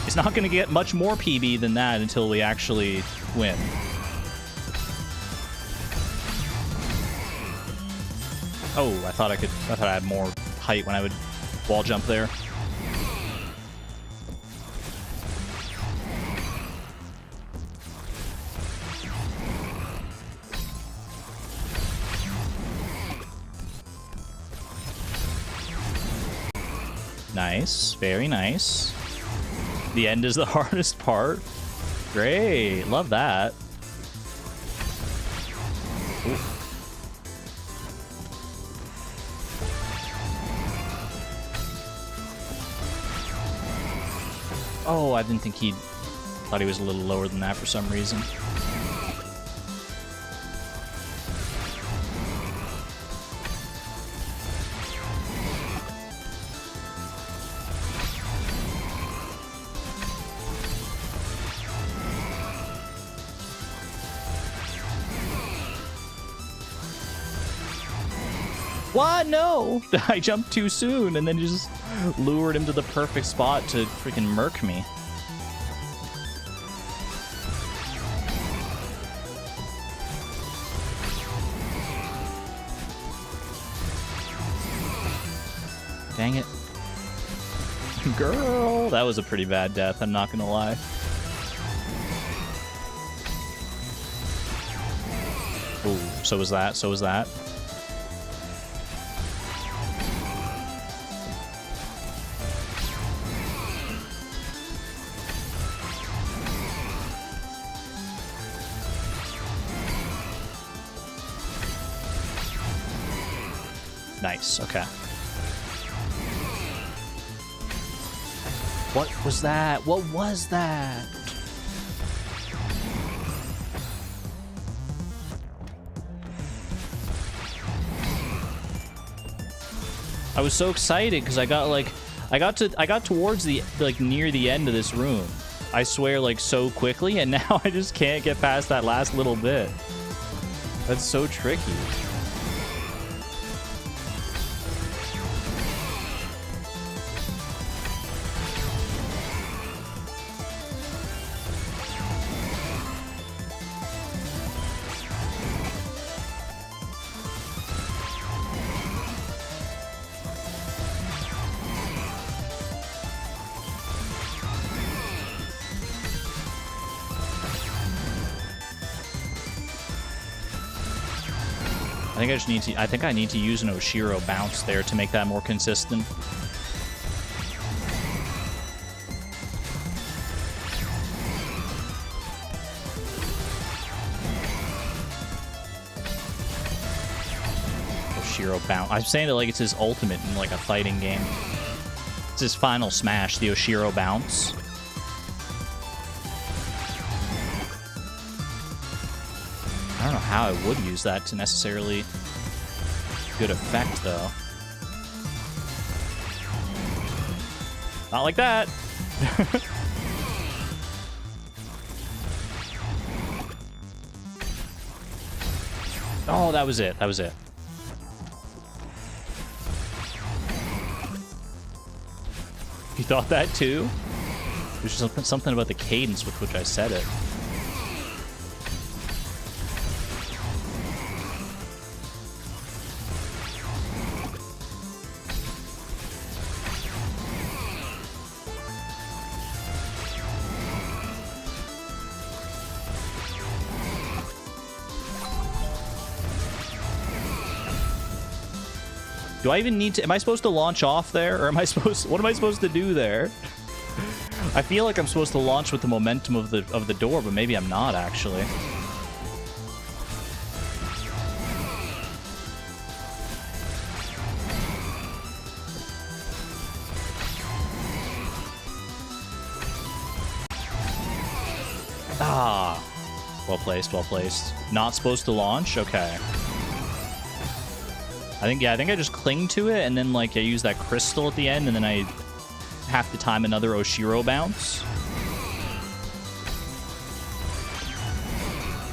It's not going to get much more PB than that until we actually win. Oh, I thought I had more height when I would wall jump there. Nice, very nice. The end is the hardest part. Great, love that. Ooh. Oh, I didn't think he... thought he was a little lower than that for some reason. What? No! I jumped too soon and then just lured him to the perfect spot to freaking murk me. Dang it. Girl! That was a pretty bad death, I'm not gonna lie. Ooh, so was that, so was that. Nice, okay. What was that? What was that? I was so excited because I got towards the near the end of this room. I swear, like, so quickly, and now I just can't get past that last little bit. That's so tricky. I think I need to use an Oshiro bounce there to make that more consistent. Oshiro bounce. I'm saying that like it's his ultimate in like a fighting game. It's his final smash, the Oshiro bounce. I don't know how I would use that to necessarily good effect, though. Not like that. Oh, that was it. That was it. You thought that too? There's something about the cadence with which I said it. Do I even need to... Am I supposed to launch off there? Or am I supposed... What am I supposed to do there? I feel like I'm supposed to launch with the momentum of the door, but maybe I'm not, actually. Ah. Well placed, well placed. Not supposed to launch? Okay. I think I just cling to it, and then, like, I use that crystal at the end, and then I have to time another Oshiro bounce.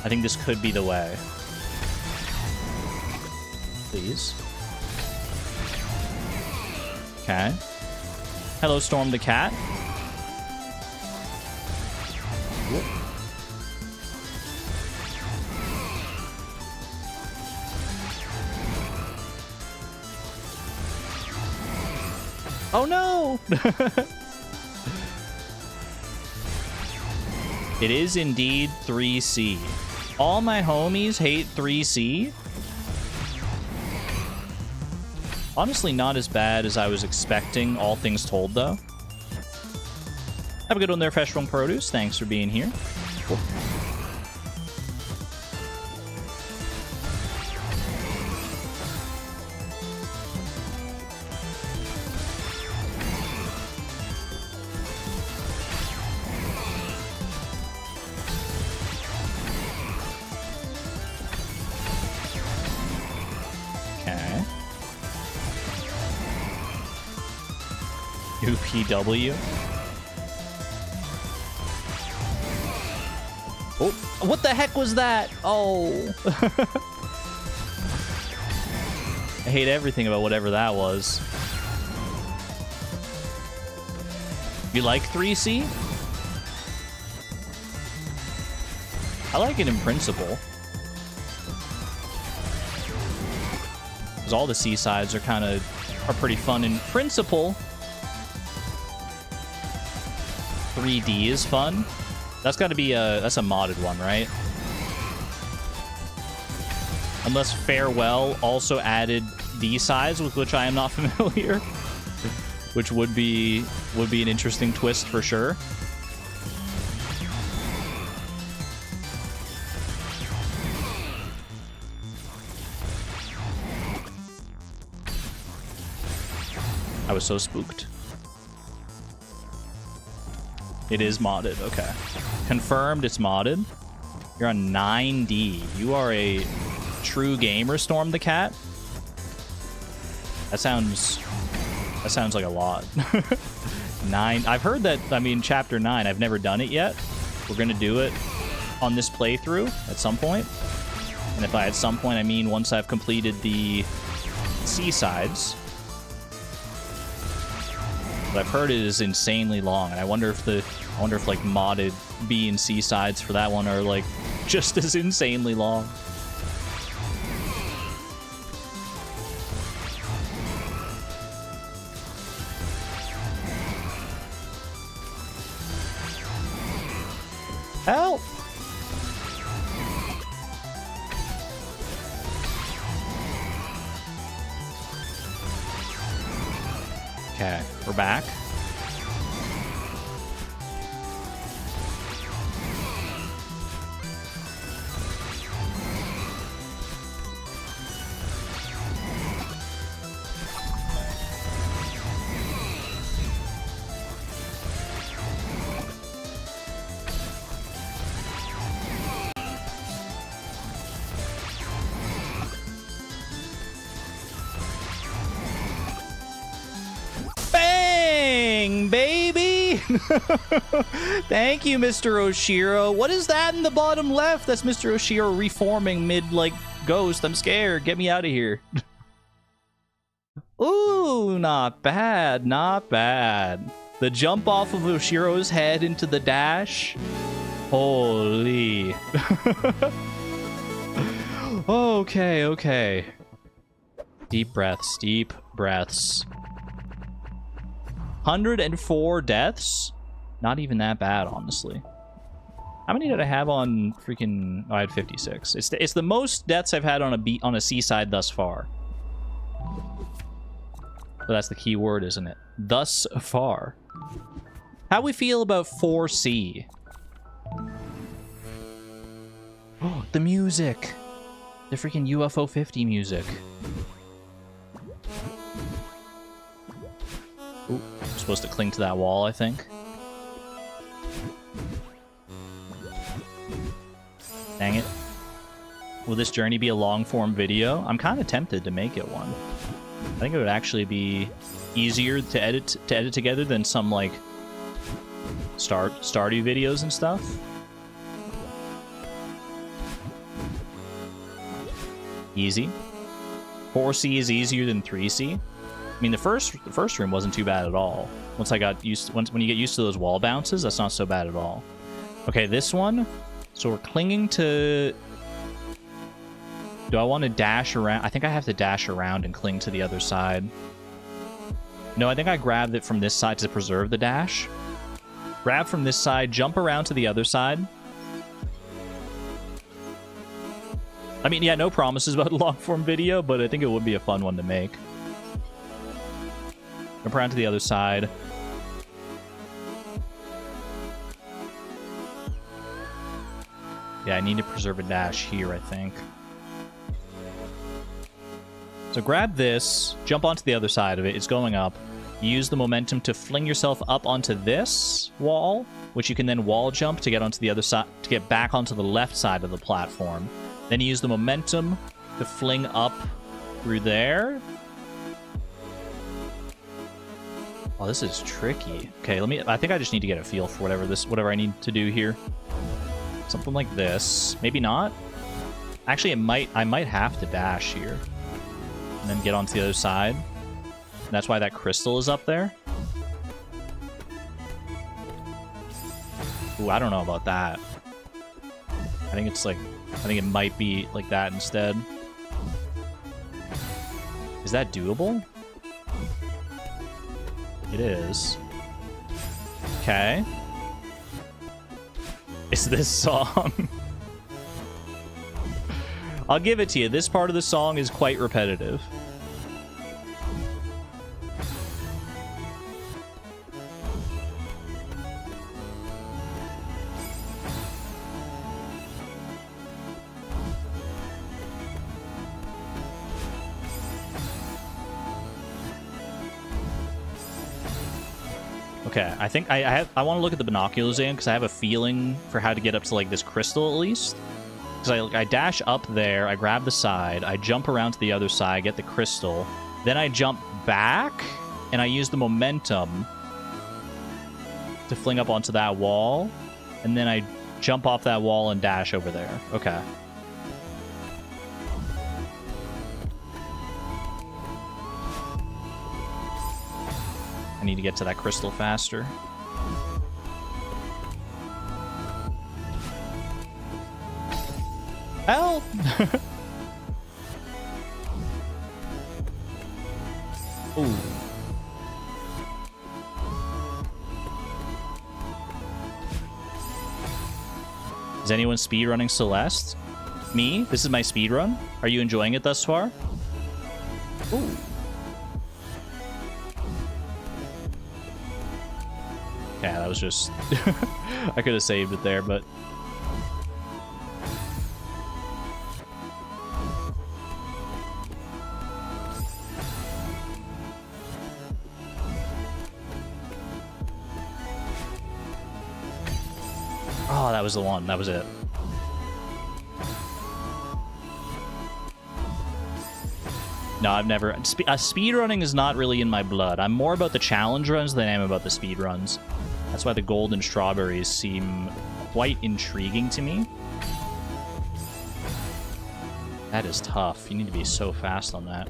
I think this could be the way. Please. Okay. Hello, Storm the Cat. Whoop. Oh no! It is indeed 3C. All my homies hate 3C. Honestly, not as bad as I was expecting, all things told, though. Have a good one there, Feshbone Produce. Thanks for being here. Cool. UPW. Oh, what the heck was that? Oh. I hate everything about whatever that was. You like 3C? I like it in principle. Because all the C sides are pretty fun in principle. 3D is fun. That's got to be that's a modded one, right? Unless Farewell also added D sides, with which I am not familiar, which would be an interesting twist for sure. I was so spooked. It is modded, okay. Confirmed it's modded. You're on 9D. You are a true gamer, Storm the Cat. That sounds like a lot. 9. I've heard that, I mean, chapter 9, I've never done it yet. We're gonna do it on this playthrough at some point. And if by at some point I mean once I've completed the C-sides. But I've heard it is insanely long, and I wonder if like modded B and C sides for that one are like just as insanely long. Help! Okay, we're back. Baby! Thank you, Mr. Oshiro. What is that in the bottom left? That's Mr. Oshiro reforming mid, like, ghost. I'm scared. Get me out of here. Ooh, not bad. Not bad. The jump off of Oshiro's head into the dash. Holy. Okay, okay. Deep breaths, deep breaths. 104 deaths? Not even that bad, honestly. How many did I have on freaking... Oh, I had 56. It's the most deaths I've had on a C-side thus far. So that's the key word, isn't it? Thus far. How we feel about 4C? Oh, the music! The freaking UFO 50 music. Ooh, I'm supposed to cling to that wall, I think. Dang it. Will this journey be a long-form video? I'm kind of tempted to make it one. I think it would actually be easier to edit together than some, like, Stardew videos and stuff. Easy. 4C is easier than 3C. I mean, the first room wasn't too bad at all. When you get used to those wall bounces, that's not so bad at all. Okay, this one. So we're clinging to... Do I want to dash around? I think I have to dash around and cling to the other side. No, I think I grabbed it from this side to preserve the dash. Grab from this side, jump around to the other side. I mean, yeah, no promises about a long-form video, but I think it would be a fun one to make. Jump around to the other side. Yeah, I need to preserve a dash here, I think. So grab this, jump onto the other side of it. It's going up. Use the momentum to fling yourself up onto this wall, which you can then wall jump to get onto the other side, to get back onto the left side of the platform. Then you use the momentum to fling up through there. Oh, this is tricky. Okay, I think I just need to get a feel for whatever I need to do here. Something like this. Maybe not. Actually, I might have to dash here. And then get onto the other side. And that's why that crystal is up there. Ooh, I don't know about that. I think it might be like that instead. Is that doable? It is. Okay. It's this song. I'll give it to you. This part of the song is quite repetitive. Okay, I think I want to look at the binoculars again because I have a feeling for how to get up to like this crystal at least. Because I dash up there, I grab the side, I jump around to the other side, get the crystal, then I jump back, and I use the momentum to fling up onto that wall, and then I jump off that wall and dash over there. Okay. I need to get to that crystal faster. Help! Ooh. Is anyone speedrunning Celeste? Me? This is my speedrun? Are you enjoying it thus far? Ooh. Yeah, that was just... I could have saved it there, but... Oh, that was the one. That was it. No, I've never... speedrunning is not really in my blood. I'm more about the challenge runs than I am about the speed runs. That's why the golden strawberries seem quite intriguing to me. That is tough. You need to be so fast on that.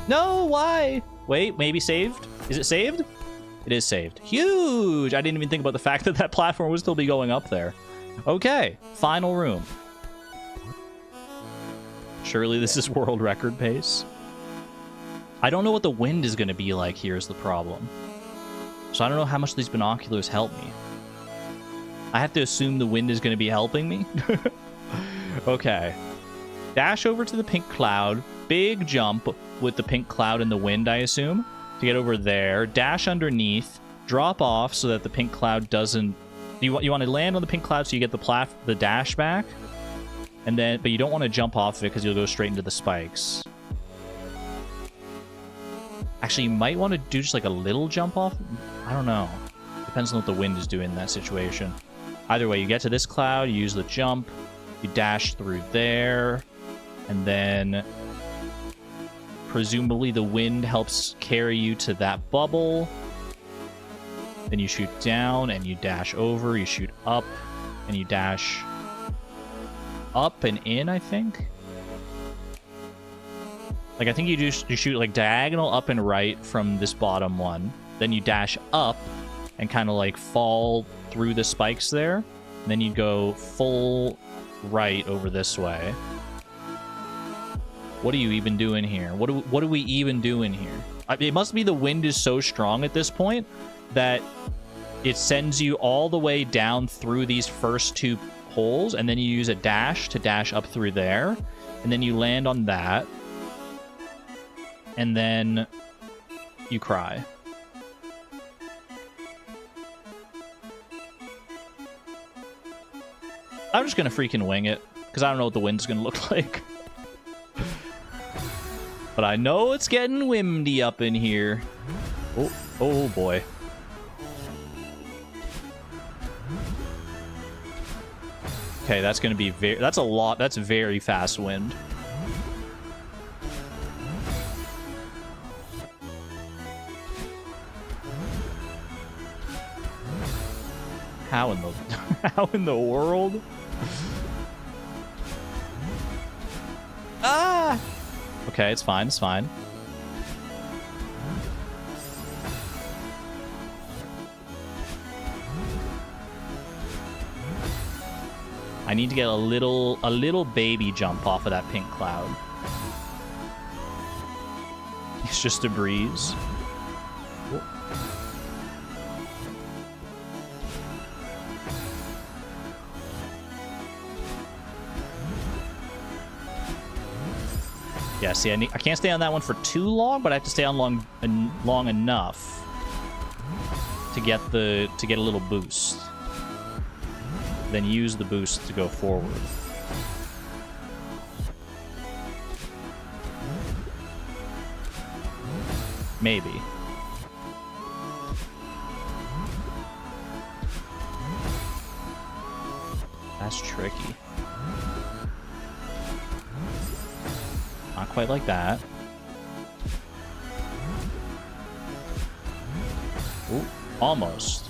No, why? Wait, maybe saved? Is it saved? It is saved. Huge! I didn't even think about the fact that that platform would still be going up there. Okay, final room. Surely this is world record pace. I don't know what the wind is going to be like here is the problem. So I don't know how much these binoculars help me. I have to assume the wind is going to be helping me. Okay. Dash over to the pink cloud. Big jump with the pink cloud and the wind, I assume. To get over there. Dash underneath. Drop off so that the pink cloud doesn't... You want to land on the pink cloud so you get the dash back. And then, but you don't want to jump off of it because you'll go straight into the spikes. Actually, you might want to do just like a little jump off. I don't know. Depends on what the wind is doing in that situation. Either way, you get to this cloud, you use the jump, you dash through there, and then presumably the wind helps carry you to that bubble. Then you shoot down and you dash over, you shoot up, and you dash up and in, I think. Like, I think you shoot like diagonal up and right from this bottom one. Then you dash up and kind of like fall through the spikes there. And then you go full right over this way. What are you even doing here? What are we even doing here? It must be the wind is so strong at this point that it sends you all the way down through these first two holes, and then you use a dash to dash up through there, and then you land on that, and then you cry. I'm just gonna freaking wing it, because I don't know what the wind's gonna look like. But I know it's getting windy up in here. Oh boy. Okay, that's gonna be that's a lot. That's very fast wind. How in the how in the world? Ah! Okay, it's fine. It's fine. I need to get a little baby jump off of that pink cloud. It's just a breeze. Yeah, see, I can't stay on that one for too long, but I have to stay on long enough to get a little boost. Then use the boost to go forward. Maybe. That's tricky. Not quite like that. Ooh, almost.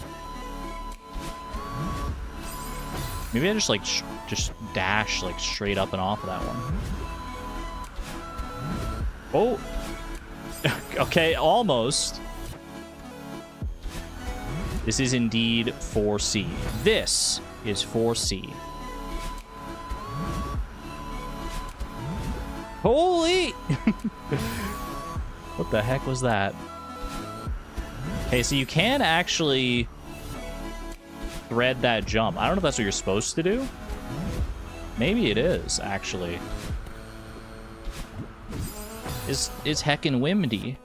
Maybe I just like just dash like straight up and off of that one. Oh. Okay, almost. This is indeed 4C. This is 4C. Holy! What the heck was that? Okay, so you can actually thread that jump. I don't know if that's what you're supposed to do. Maybe it is, actually. It's heckin' windy.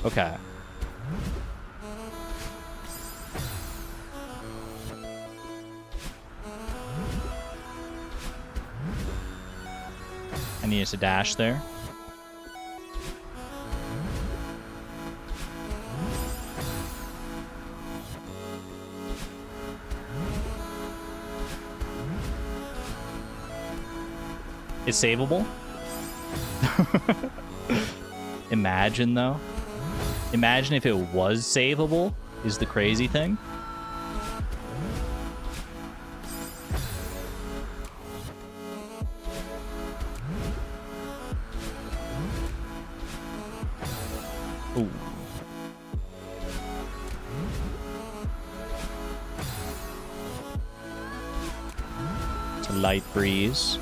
Okay. I need to dash there. It's savable. Imagine, though. Imagine if it was savable, is the crazy thing. Ooh. It's a light breeze.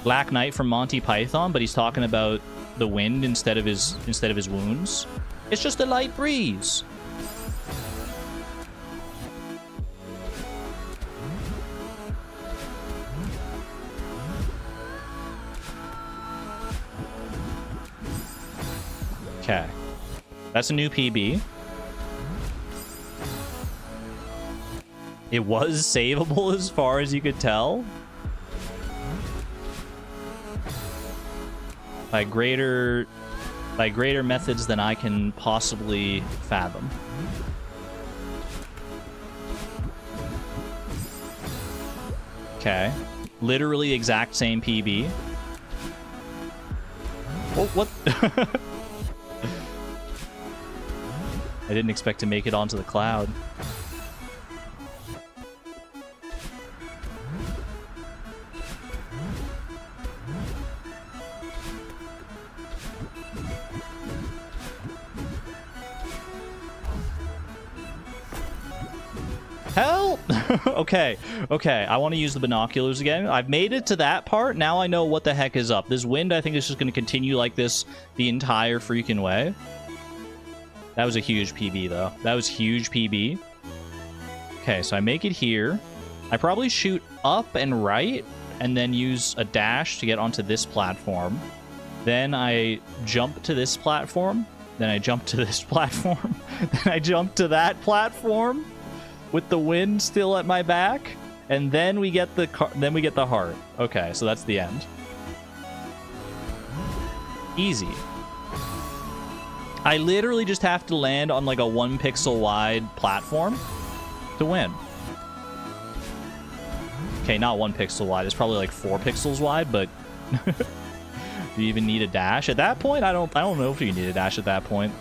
Black Knight from Monty Python, but he's talking about the wind instead of his wounds. It's just a light breeze. Okay. That's a new PB. It was savable as far as you could tell. By greater methods than I can possibly fathom. Okay. Literally exact same PB. Oh, what? I didn't expect to make it onto the cloud. Help! Okay, I want to use the binoculars again. I've made it to that part. Now I know what the heck is up. This wind, I think, is just going to continue like this the entire freaking way. That was a huge PB, though. That was huge PB. Okay, so I make it here. I probably shoot up and right, and then use a dash to get onto this platform. Then I jump to this platform. Then I jump to this platform. Then I jump to that platform with the wind still at my back, and then we get the heart. Okay, so that's the end. Easy. I literally just have to land on like a 1 pixel wide platform to win. Okay, not 1 pixel wide. It's probably like 4 pixels wide, but do you even need a dash at that point? I don't know if you need a dash at that point.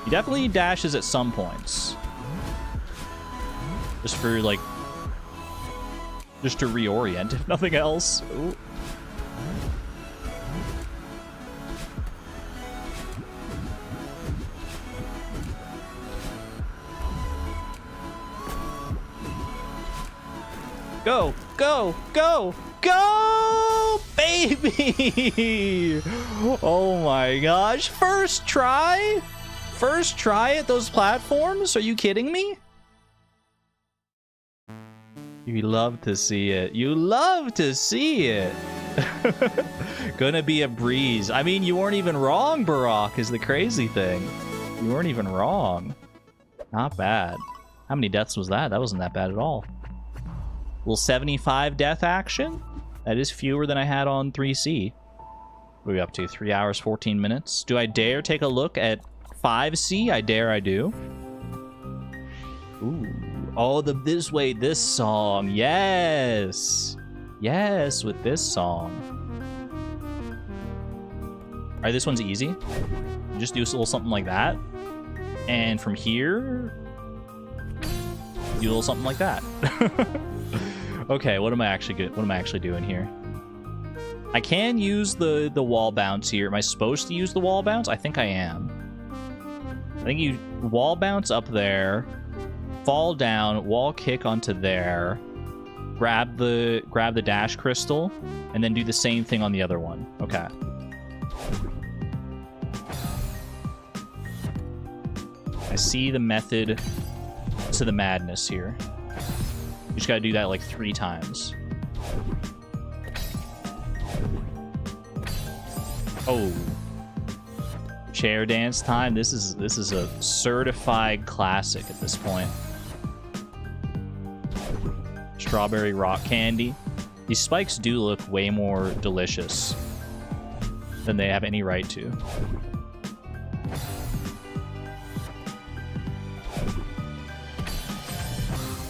You definitely need dashes at some points. Just for like, just to reorient, if nothing else. Ooh. Go, go, go, go, baby! Oh my gosh, first try? First try at those platforms? Are you kidding me? You love to see it. You love to see it. Gonna be a breeze. I mean, you weren't even wrong, Barack, is the crazy thing. You weren't even wrong. Not bad. How many deaths was that? That wasn't that bad at all. Little 75 death action. That is fewer than I had on 3C. What are we up to? 3 hours, 14 minutes. Do I dare take a look at 5C? I dare, I do. Ooh. Oh, this song. Yes. Yes, with this song. All right, this one's easy. You just do a little something like that. And from here, do a little something like that. Okay, what am I actually doing here? I can use the wall bounce here. Am I supposed to use the wall bounce? I think I am. I think you wall bounce up there, fall down, wall kick onto there, grab the dash crystal, and then do the same thing on the other one. Okay. I see the method to the madness here. You just gotta do that like 3 times. Oh. Chair dance time. This is a certified classic at this point. Strawberry rock candy. These spikes do look way more delicious than they have any right to.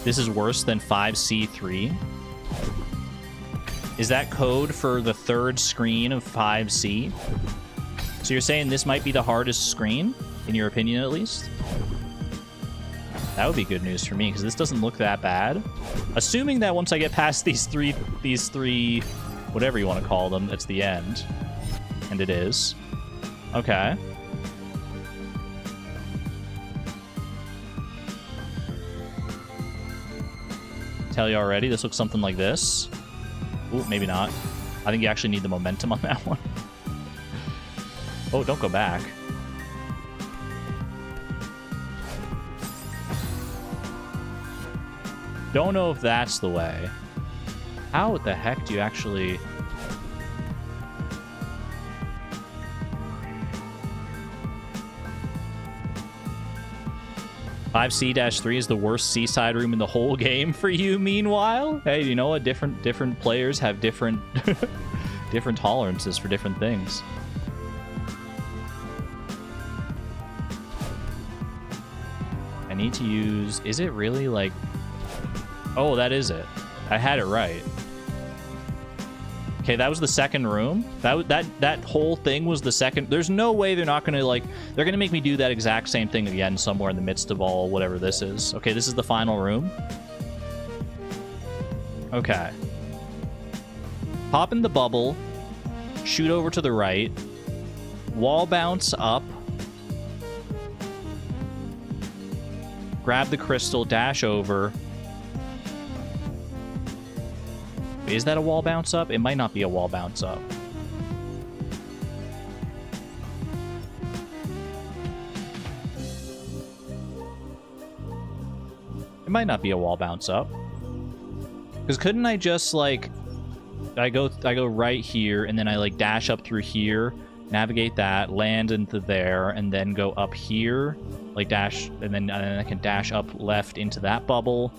This is worse than 5C3. Is that code for the 3rd screen of 5C? So you're saying this might be the hardest screen, in your opinion at least? That would be good news for me, because this doesn't look that bad. Assuming that once I get past these three, whatever you want to call them, it's the end. And it is. Okay. Tell you already, this looks something like this. Ooh, maybe not. I think you actually need the momentum on that one. Oh, don't go back. Don't know if that's the way. How the heck do you actually... .5C-3 is the worst seaside room in the whole game for you, meanwhile? Hey, you know what? Different players have different different tolerances for different things. I need to use... Is it really, like... Oh, that is it. I had it right. Okay, that was the second room. That whole thing was the second. There's no way they're not gonna like. They're gonna make me do that exact same thing again somewhere in the midst of all whatever this is. Okay, this is the final room. Okay. Pop in the bubble. Shoot over to the right. Wall bounce up. Grab the crystal. Dash over. Is that a wall bounce up? It might not be a wall bounce up. It might not be a wall bounce up. Because couldn't I just like I go right here and then I like dash up through here, navigate that, land into there, and then go up here, like dash, and then I can dash up left into that bubble.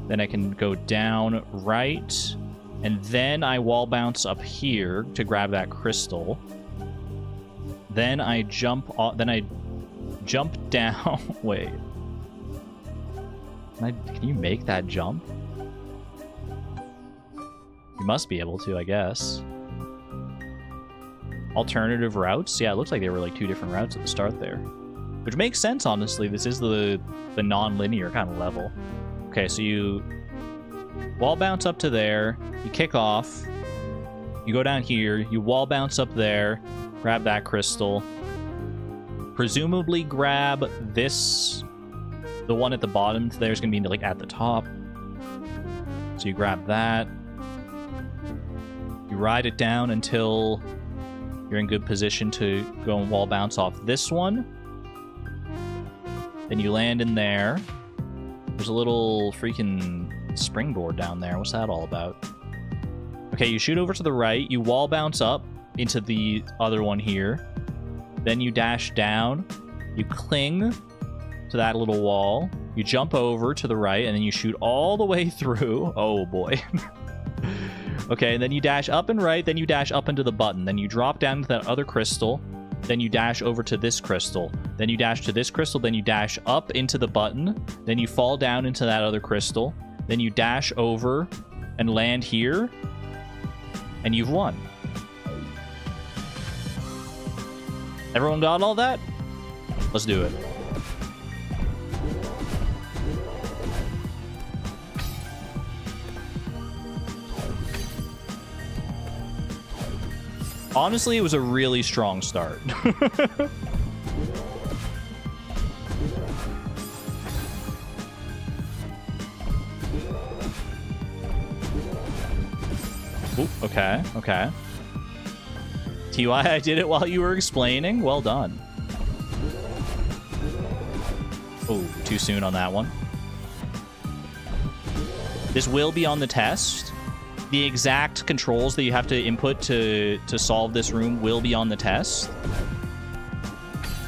Then I can go down right, and then I wall bounce up here to grab that crystal. Then I jump off, then I jump down. Wait. Can you make that jump? You must be able to, I guess. Alternative routes? Yeah, it looks like there were like two different routes at the start there. Which makes sense, honestly. This is the non-linear kind of level. Okay, so you wall bounce up to there, you kick off, you go down here, you wall bounce up there, grab that crystal, presumably grab this, the one at the bottom there's gonna be like at the top. So you grab that, you ride it down until you're in good position to go and wall bounce off this one. Then you land in there. There's a little freaking springboard down there. What's that all about? Okay, you shoot over to the right. You wall bounce up into the other one here. Then you dash down. You cling to that little wall. You jump over to the right, and then you shoot all the way through. Oh, boy. Okay, and then you dash up and right. Then you dash up into the button. Then you drop down to that other crystal. Then you dash over to this crystal. Then you dash to this crystal. Then you dash up into the button. Then you fall down into that other crystal. Then you dash over and land here. And you've won. Everyone got all that? Let's do it. Honestly, it was a really strong start. Ooh, okay, okay. TY, I did it while you were explaining. Well done. Oh, too soon on that one. This will be on the test. The exact controls that you have to input to solve this room will be on the test.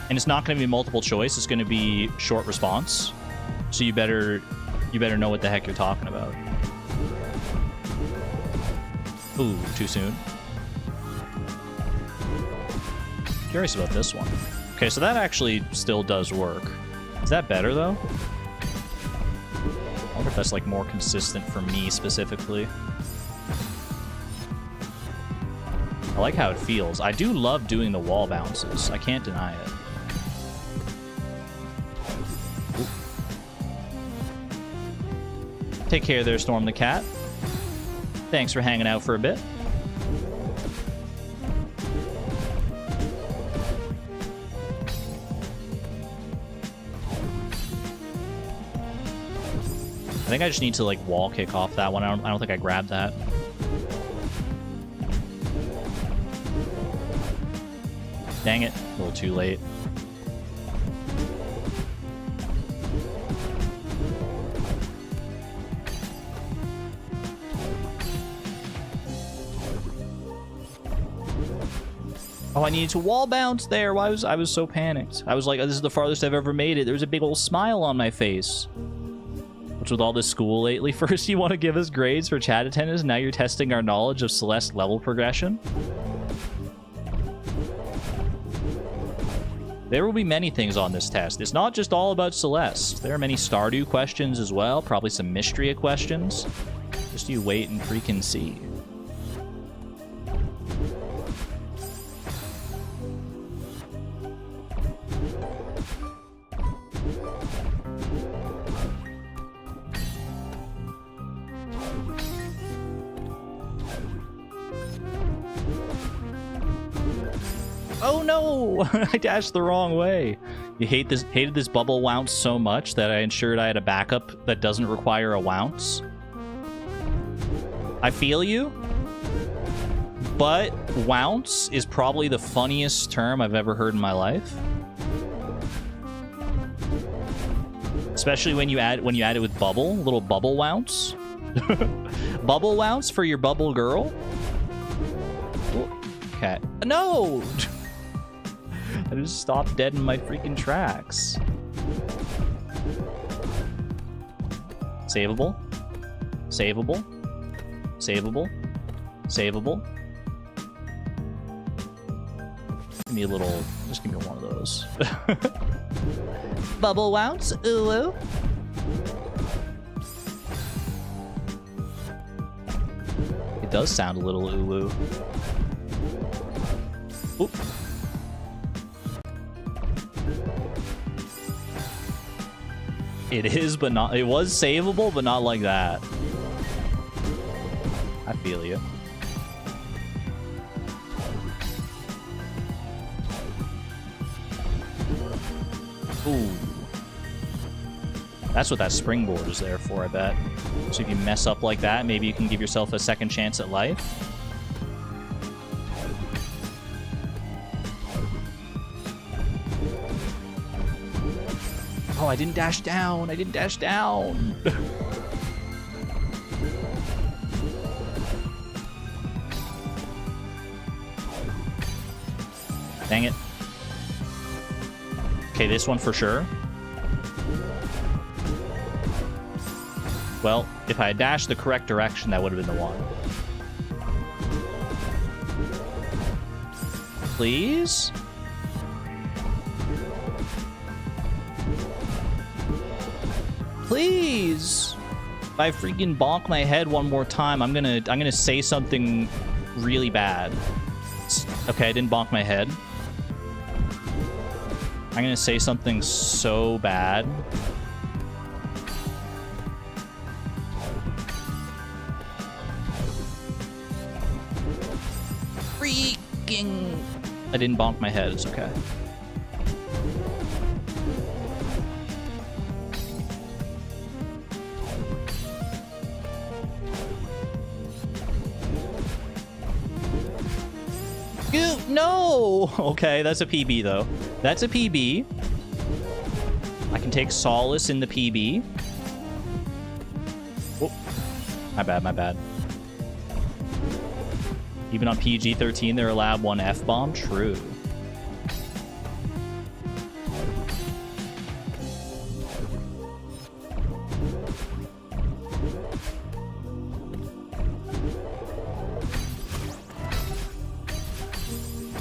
And it's not going to be multiple choice. It's going to be short response. So you better know what the heck you're talking about. Ooh, too soon. Curious about this one. Okay, so that actually still does work. Is that better, though? I wonder if that's, like, more consistent for me, specifically. I like how it feels. I do love doing the wall bounces. I can't deny it. Ooh. Take care there, Storm the Cat. Thanks for hanging out for a bit. I think I just need to like wall kick off that one. I don't think I grabbed that. Dang it, a little too late. Oh, I needed to wall bounce there. Why was I was so panicked? I was like, oh, this is the farthest I've ever made it. There was a big old smile on my face. What's with all this school lately? First you want to give us grades for chat attendance, now you're testing our knowledge of Celeste level progression? There will be many things on this test. It's not just all about Celeste. There are many Stardew questions as well. Probably some Mystria questions. Just you wait and freaking see. Oh no! I dashed the wrong way. You hated this bubble wounce so much that I ensured I had a backup that doesn't require a wounce. I feel you, but wounce is probably the funniest term I've ever heard in my life. Especially when you add it with bubble, little bubble wounce. Bubble wounce for your bubble girl. Okay. No! I just stopped dead in my freaking tracks. Savable. Savable. Savable. Savable. Give me a little... Just give me one of those. Bubble wounce. Ooh. It does sound a little ooh. Oop. It is, but not... It was savable, but not like that. I feel you. Ooh. That's what that springboard is there for, I bet. So if you mess up like that, maybe you can give yourself a second chance at life. Oh, I didn't dash down. I didn't dash down. Dang it. Okay, this one for sure. Well, if I had dashed the correct direction, that would have been the one. Please? Please! If I freaking bonk my head one more time, I'm gonna say something really bad. Okay, I didn't bonk my head. I'm gonna say something so bad. Freaking... I didn't bonk my head, it's okay. No! Okay, that's a PB, though. That's a PB. I can take solace in the PB. Oh, my bad, my bad. Even on PG-13, they're allowed one F-bomb? True.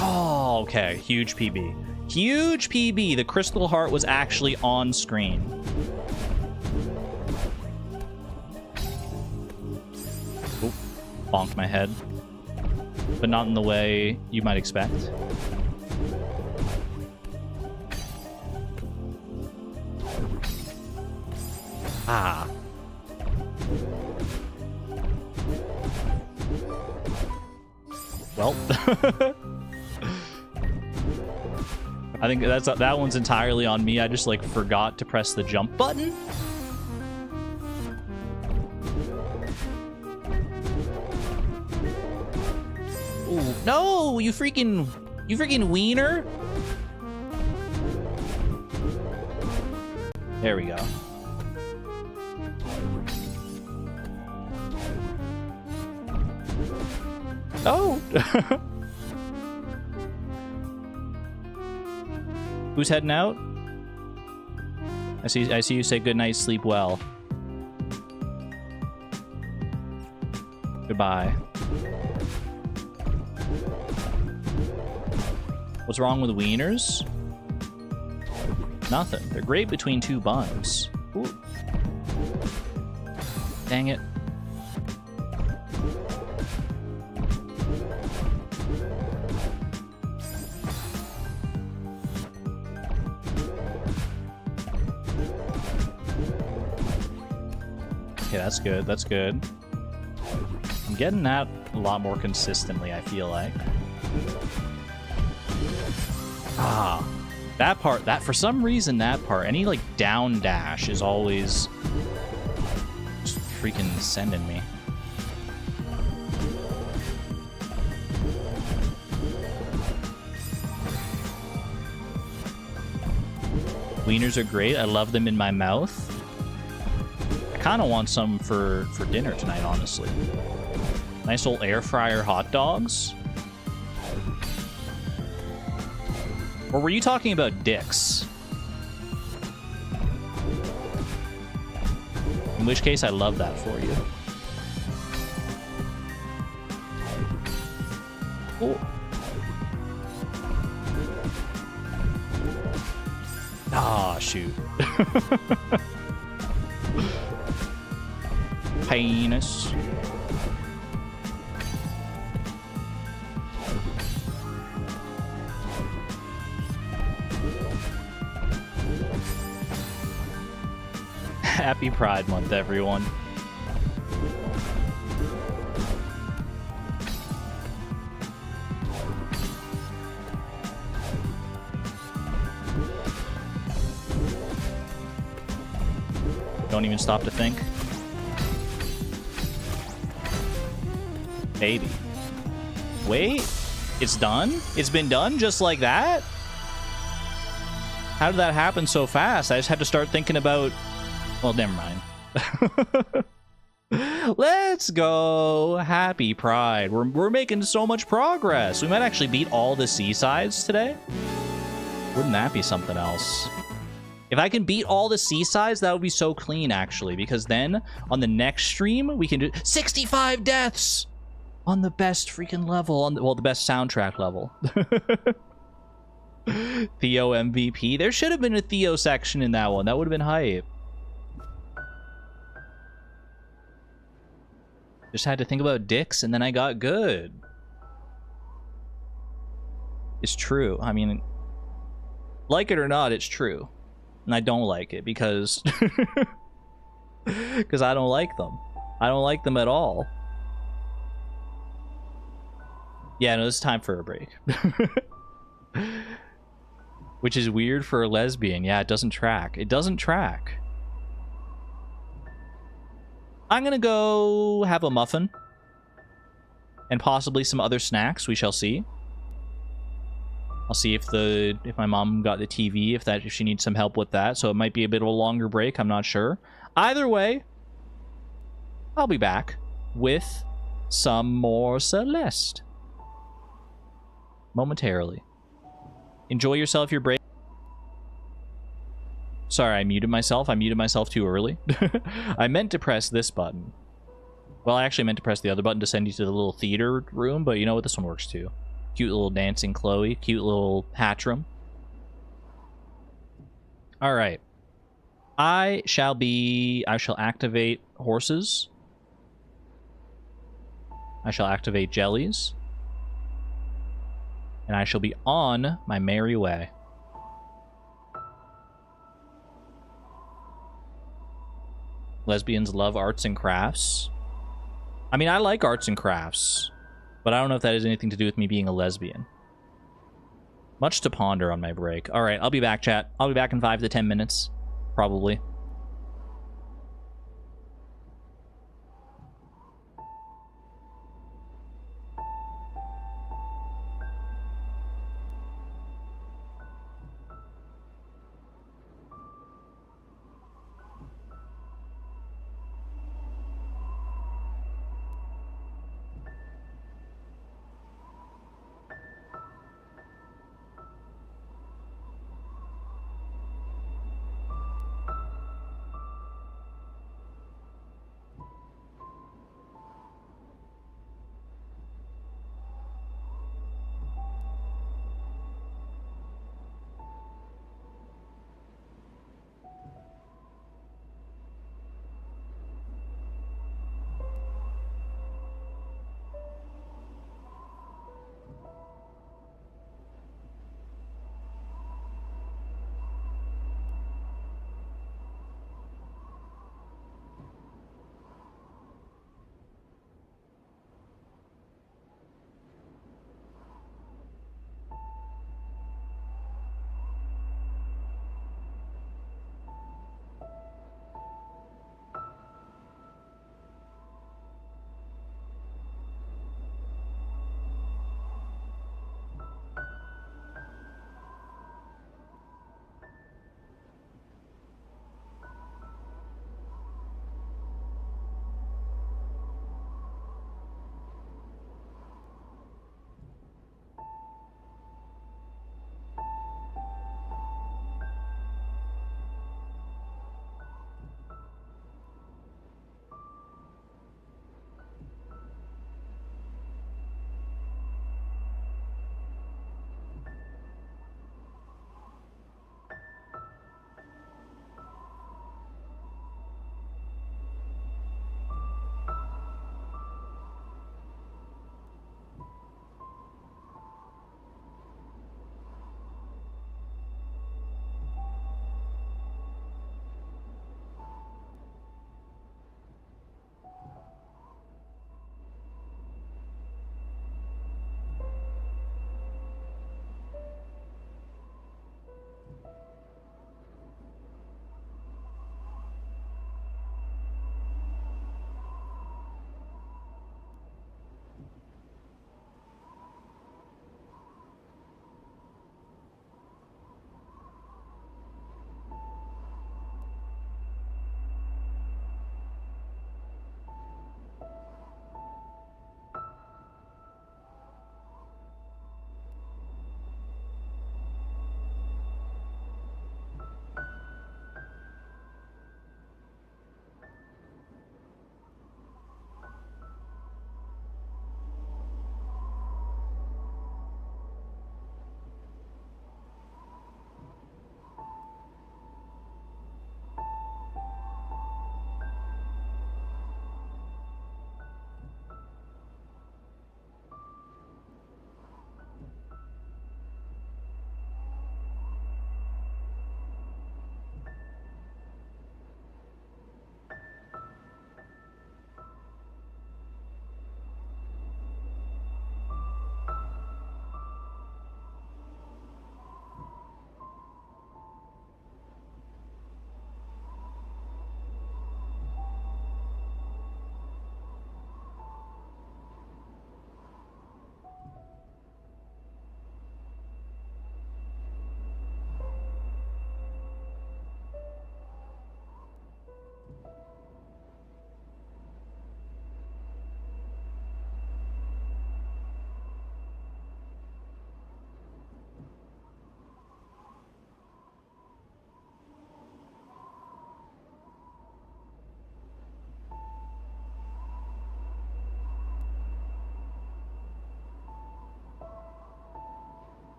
Oh, okay. Huge PB. Huge PB. The crystal heart was actually on screen. Oop. Bonked my head. But not in the way you might expect. Ah. Well. I think that one's entirely on me. I just like forgot to press the jump button. Ooh, no, you freaking wiener. There we go. Oh. Who's heading out? I see you say good night, sleep well. Goodbye. What's wrong with wieners? Nothing. They're great between 2 buns. Ooh. Dang it. Okay, that's good. That's good. I'm getting that a lot more consistently, I feel like. Ah. That part, that for some reason, that part, any like down dash is always just freaking sending me. Wieners are great. I love them in my mouth. I kind of want some for dinner tonight, honestly. Nice old air fryer hot dogs. Or were you talking about dicks? In which case, I love that for you. Oh. Ah, shoot. Penis. Happy Pride Month, everyone. Don't even stop to think. Baby. Wait, it's done? It's been done just like that? How did that happen so fast? I just had to start thinking about... Well, never mind. Let's go. Happy Pride. We're making so much progress. We might actually beat all the seasides today. Wouldn't that be something else? If I can beat all the seasides, that would be so clean, actually. Because then, on the next stream, we can do 65 deaths! On the best freaking level. On the, well, the best soundtrack level. Theo MVP. There should have been a Theo section in that one. That would have been hype. Just had to think about dicks, and then I got good. It's true. I mean, like it or not, it's true. And I don't like it because... because I don't like them. I don't like them at all. Yeah, no, it's time for a break. Which is weird for a lesbian. Yeah, it doesn't track. It doesn't track. I'm gonna go have a muffin. And possibly some other snacks. We shall see. I'll see if my mom got the TV, if she needs some help with that. So it might be a bit of a longer break. I'm not sure. Either way, I'll be back with some more Celeste momentarily. Enjoy yourself your break. Sorry, I muted myself. I muted myself too early. I meant to press this button. Well, I actually meant to press the other button to send you to the little theater room, but you know what? This one works too. Cute little dancing Chloe. Cute little Hatchram. Alright. I shall activate horses. I shall activate jellies. And I shall be on my merry way. Lesbians love arts and crafts. I mean, I like arts and crafts. But I don't know if that has anything to do with me being a lesbian. Much to ponder on my break. Alright, I'll be back, chat. I'll be back in 5 to 10 minutes. Probably.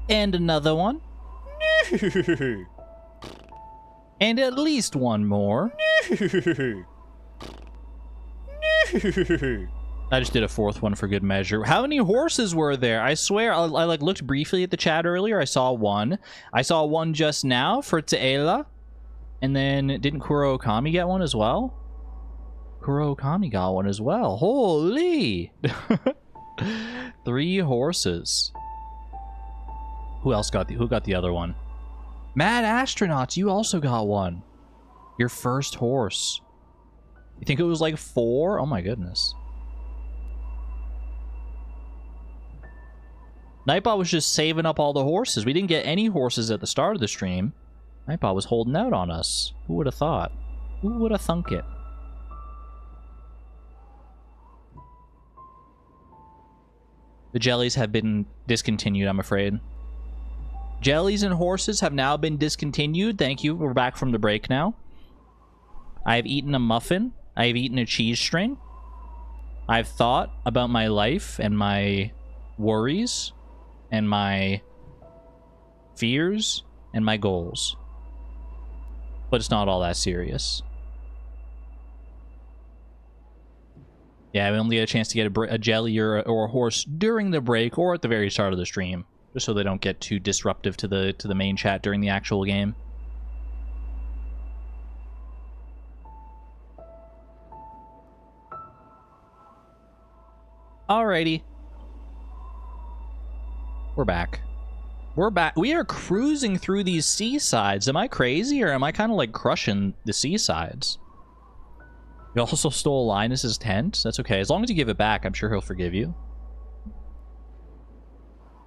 And another one. And at least one more. I just did a fourth one for good measure. How many horses were there? I swear, I like looked briefly at the chat earlier. I saw one. I saw one just now for Taela. And then didn't Kuro Okami get one as well? Kuro Okami got one as well. Holy! 3 horses. Who else got who got the other one? Mad Astronauts, you also got one. Your first horse. You think it was like 4? Oh my goodness. Nightbot was just saving up all the horses. We didn't get any horses at the start of the stream. Nightbot was holding out on us. Who would have thought? Who would have thunk it? The jellies have been discontinued, I'm afraid. Jellies and horses have now been discontinued. Thank you. We're back from the break now. I have eaten a muffin. I have eaten a cheese string. I've thought about my life and my worries and my fears and my goals. But it's not all that serious. Yeah, we only had a chance to get a jelly or a horse during the break or at the very start of the stream, just so they don't get too disruptive to the main chat during the actual game. Alrighty. We're back. We're back. We are cruising through these seasides. Am I crazy, or am I kind of like crushing the seasides? You also stole Linus's tent? That's okay. As long as you give it back, I'm sure he'll forgive you.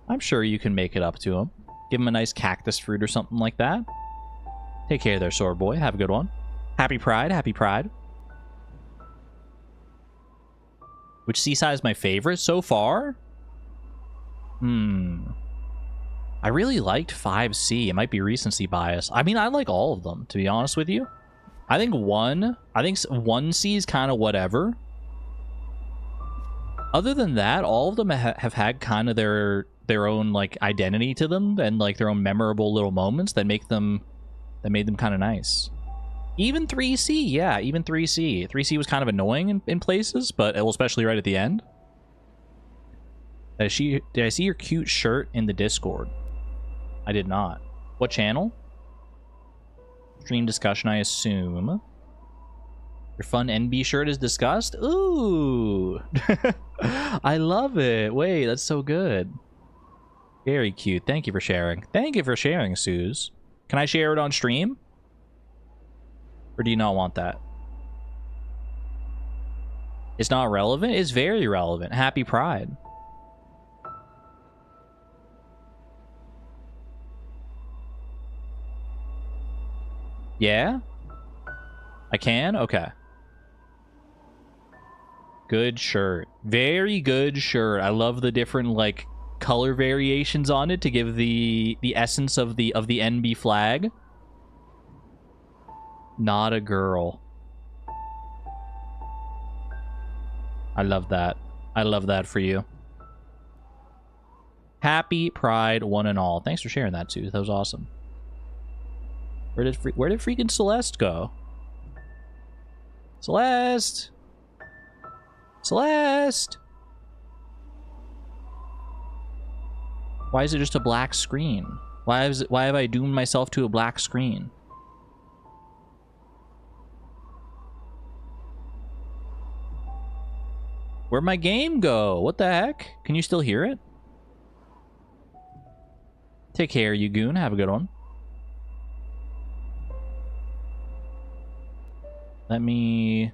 I'm sure you can make it up to him. Give him a nice cactus fruit or something like that. Take care there, sword boy. Have a good one. Happy Pride. Happy Pride. Which seaside is my favorite so far? I really liked 5C. It might be recency bias. I mean, I like all of them, to be honest with you. I think 1C is kind of whatever. Other than that, all of them have had kind of their own like identity to them and like their own memorable little moments that made them kind of nice. Even 3C, yeah, even 3C. 3C was kind of annoying in places, but especially right at the end. Did I see your cute shirt in the Discord? I did not. What channel? Stream discussion, I assume. Your fun NB shirt is discussed? Ooh! I love it. Wait, that's so good. Very cute. Thank you for sharing. Thank you for sharing, Suze. Can I share it on stream? Or do you not want that? It's not relevant? It's very relevant. Happy Pride. Yeah? I can? Okay. Good shirt. Very good shirt. I love the different, like, color variations on it to give the essence of the NB flag. Not a girl. I love that. I love that for you. Happy Pride, one and all. Thanks for sharing that, too. That was awesome. Where did freaking Celeste go? Celeste! Celeste! Why is it just a black screen? Why have I doomed myself to a black screen? Where'd my game go? What the heck? Can you still hear it? Take care, you goon. Have a good one. Let me...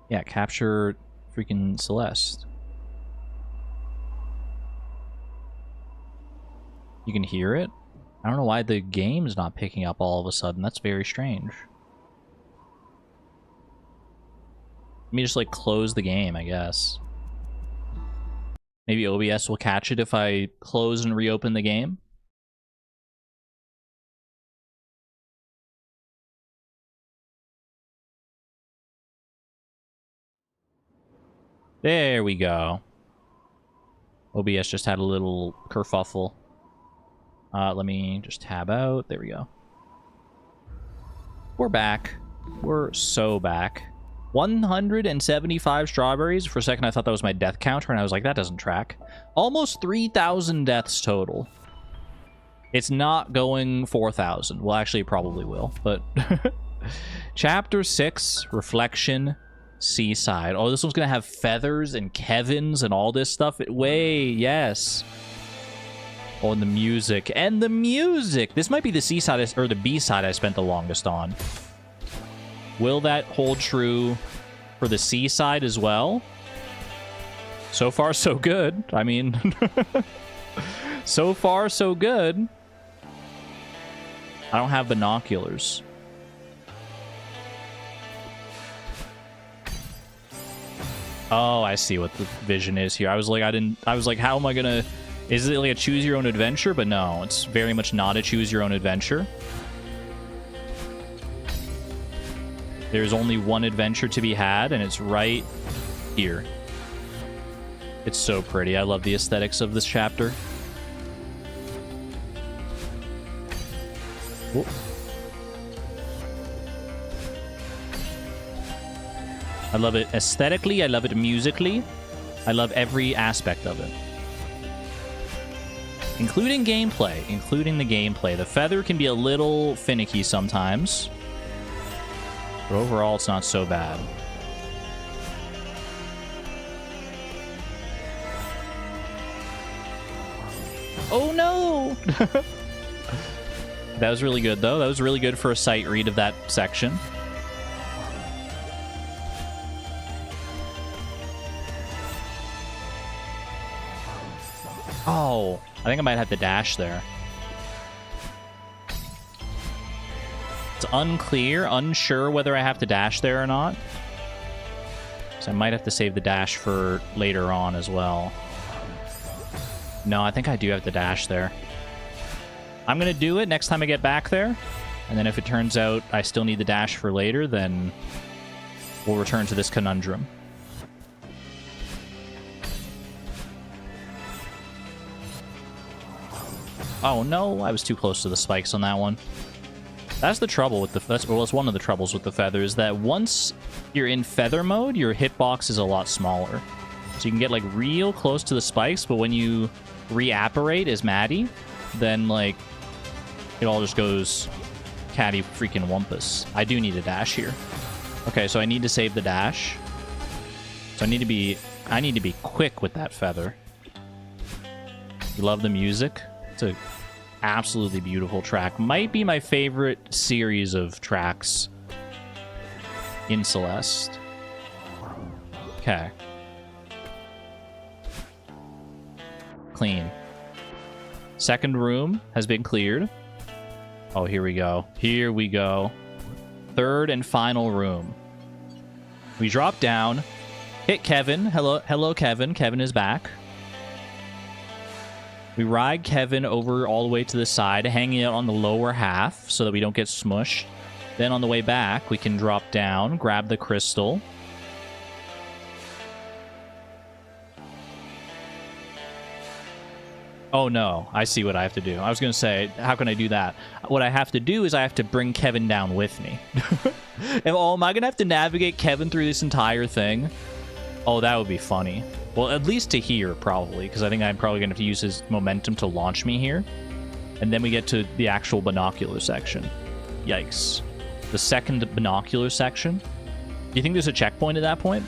Yeah, capture freaking Celeste. You can hear it? I don't know why the game's not picking up all of a sudden. That's very strange. Let me just, like, close the game, I guess. Maybe OBS will catch it if I close and reopen the game. There we go. OBS just had a little kerfuffle. Let me just tab out. There we go. We're back. We're so back. 175 strawberries. For a second, I thought that was my death counter, and I was like, that doesn't track. Almost 3,000 deaths total. It's not going 4,000. Well, actually, it probably will, but... Chapter 6, Reflection, Seaside. Oh, this one's gonna have feathers and Kevins and all this stuff. Yes. Oh, and the music. And the music! This might be the C-side, or the B-side I spent the longest on. Will that hold true for the C-side as well? So far, so good. I mean... so far, so good. I don't have binoculars. Oh, I see what the vision is here. I was like, how am I gonna... Is it like a choose your own adventure? But no, it's very much not a choose your own adventure. There's only one adventure to be had, and it's right here. It's so pretty. I love the aesthetics of this chapter. Whoop. I love it aesthetically. I love it musically. I love every aspect of it. Including gameplay. Including the gameplay. The feather can be a little finicky sometimes. But overall, it's not so bad. Oh no! That was really good, though. That was really good for a sight read of that section. Oh, I think I might have to dash there. It's unclear, unsure whether I have to dash there or not. So I might have to save the dash for later on as well. No, I think I do have to dash there. I'm going to do it next time I get back there. And then if it turns out I still need the dash for later, then we'll return to this conundrum. Oh no, I was too close to the spikes on that one. That's the trouble with the... that's one of the troubles with the feathers, that once you're in feather mode, your hitbox is a lot smaller. So you can get, like, real close to the spikes, but when you reapparate as Maddie, then, like, it all just goes catty freaking wumpus. I do need a dash here. Okay, so I need to save the dash. So I need to be quick with that feather. You love the music? It's a absolutely beautiful track. Might be my favorite series of tracks in Celeste. Okay. Clean. Second room has been cleared. Oh, here we go. Here we go. Third and final room. We drop down. Hit Kevin. Hello, Kevin. Kevin is back. We ride Kevin over all the way to the side, hanging out on the lower half so that we don't get smushed. Then on the way back, we can drop down, grab the crystal. Oh no, I see what I have to do. I was going to say, how can I do that? What I have to do is I have to bring Kevin down with me. Am I going to have to navigate Kevin through this entire thing? Oh, that would be funny. Well, at least to here, probably, because I think I'm probably going to have to use his momentum to launch me here. And then we get to the actual binocular section. Yikes. The second binocular section. Do you think there's a checkpoint at that point?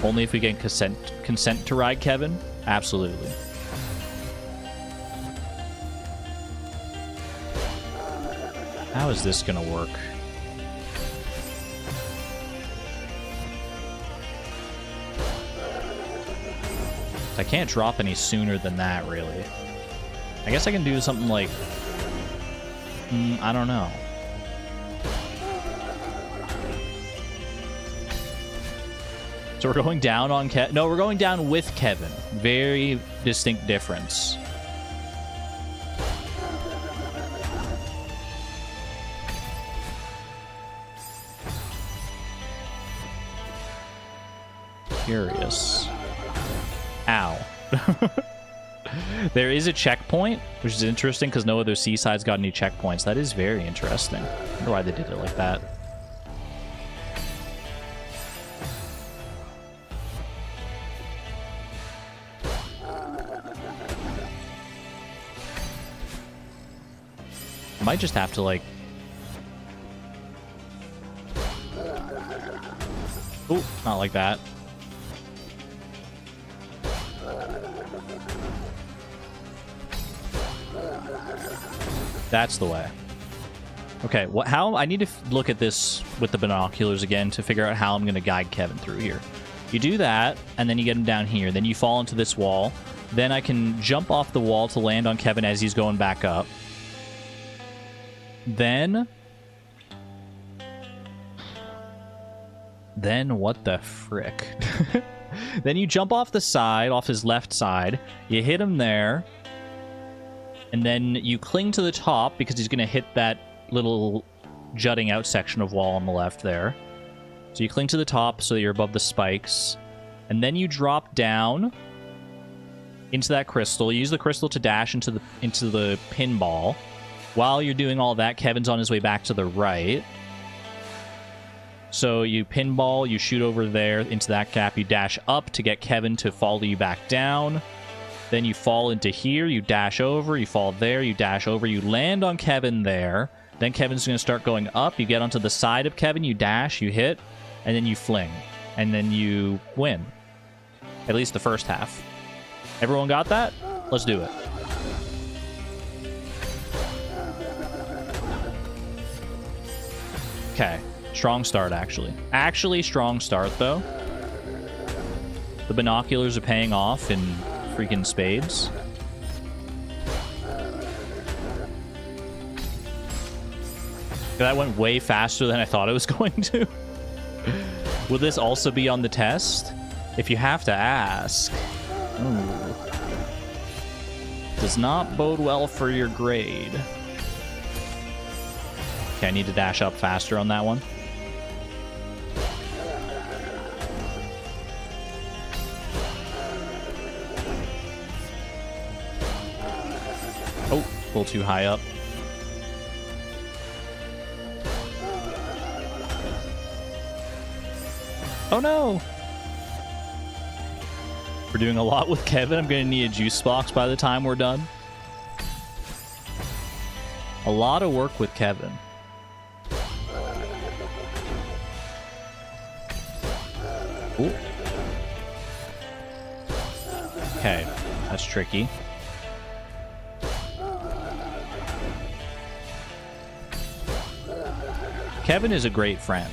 Only if we get consent to ride Kevin? Absolutely. How is this going to work? I can't drop any sooner than that, really. I guess I can do something like... I don't know. So we're going down on Kevin. No, we're going down with Kevin. Very distinct difference. curious. Ow. There is a checkpoint, which is interesting because no other seaside's got any checkpoints. That is very interesting. I wonder why they did it like that. I might just have to, like... Ooh, not like that. That's the way. Okay, how I need to look at this with the binoculars again to figure out how I'm going to guide Kevin through here. You do that, and then you get him down here. Then you fall into this wall. Then I can jump off the wall to land on Kevin as he's going back up. Then what the frick? Then you jump off the side, off his left side. You hit him there. And then you cling to the top because he's going to hit that little jutting out section of wall on the left there. So you cling to the top so that you're above the spikes. And then you drop down into that crystal. You use the crystal to dash into the pinball. While you're doing all that, Kevin's on his way back to the right. So you pinball, you shoot over there into that gap. You dash up to get Kevin to follow you back down. Then you fall into here, you dash over, you fall there, you dash over, you land on Kevin there. Then Kevin's going to start going up. You get onto the side of Kevin, you dash, you hit, and then you fling. And then you win. At least the first half. Everyone got that? Let's do it. Okay. Strong start, actually. Actually, strong start, though. The binoculars are paying off in freaking spades. That went way faster than I thought it was going to. Will this also be on the test? If you have to ask. Ooh. Does not bode well for your grade. Okay, I need to dash up faster on that one. Oh, a little too high up. Oh no! We're doing a lot with Kevin. I'm going to need a juice box by the time we're done. A lot of work with Kevin. Ooh. Okay, that's tricky. Kevin is a great friend.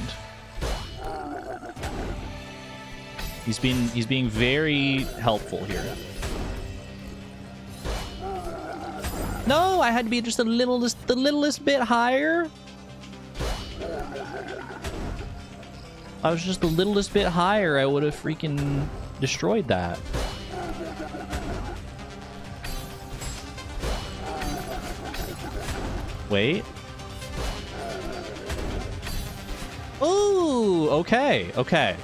He's being very helpful here. No, I had to be just the littlest bit higher. I was just the littlest bit higher, I would have freaking destroyed that. Wait. Ooh, okay, okay.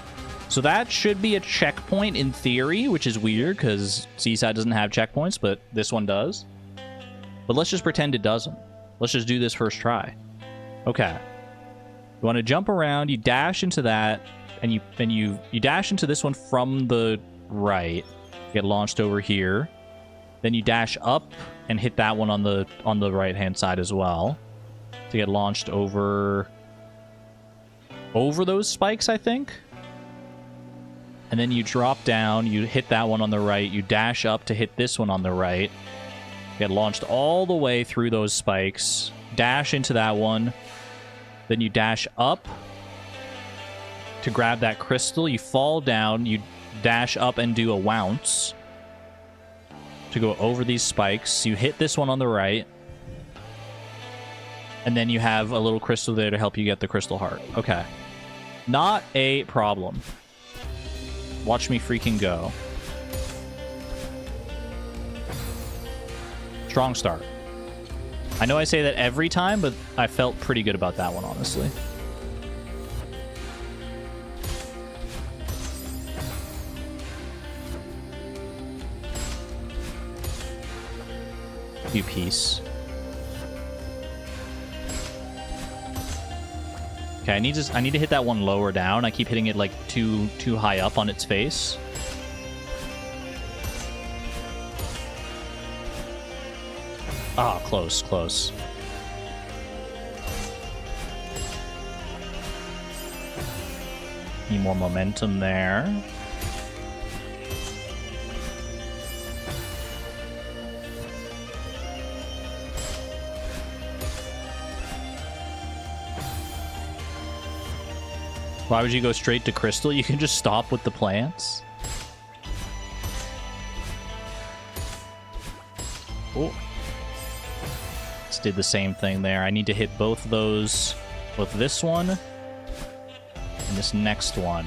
So that should be a checkpoint in theory, which is weird because Seaside doesn't have checkpoints, but this one does. But let's just pretend it doesn't. Let's just do this first try. Okay. You want to jump around, you dash into that, and you dash into this one from the right. Get launched over here. Then you dash up and hit that one on the right-hand side as well. To get launched over those spikes, I think. And then you drop down, you hit that one on the right, you dash up to hit this one on the right. Get launched all the way through those spikes. Dash into that one. Then you dash up to grab that crystal. You fall down, you dash up and do a bounce to go over these spikes. You hit this one on the right. And then you have a little crystal there to help you get the crystal heart. Okay. Not a problem. Watch me freaking go. Strong start. I know I say that every time, but I felt pretty good about that one, honestly. You piece. Okay, I need to hit that one lower down. I keep hitting it like too high up on its face. Ah, close, close. Need more momentum there. Why would you go straight to crystal? You can just stop with the plants. Oh. Just did the same thing there. I need to hit both of those, both this one and this next one.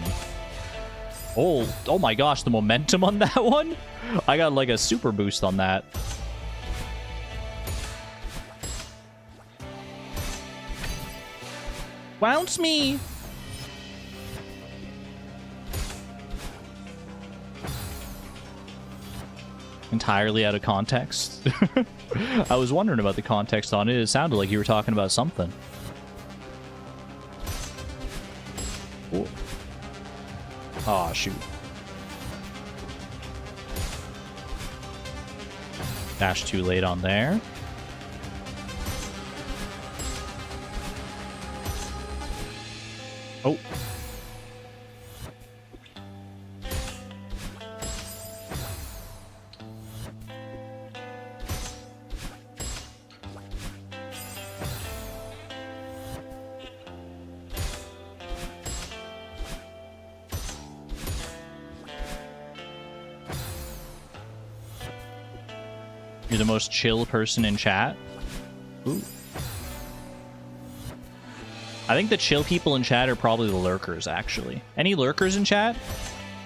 Oh my gosh, the momentum on that one? I got like a super boost on that. Bounce me! Entirely out of context. I was wondering about the context on it. It sounded like you were talking about something. Oh, shoot. Dash too late on there. Oh. You're the most chill person in chat. Ooh. I think the chill people in chat are probably the lurkers, actually. Any lurkers in chat?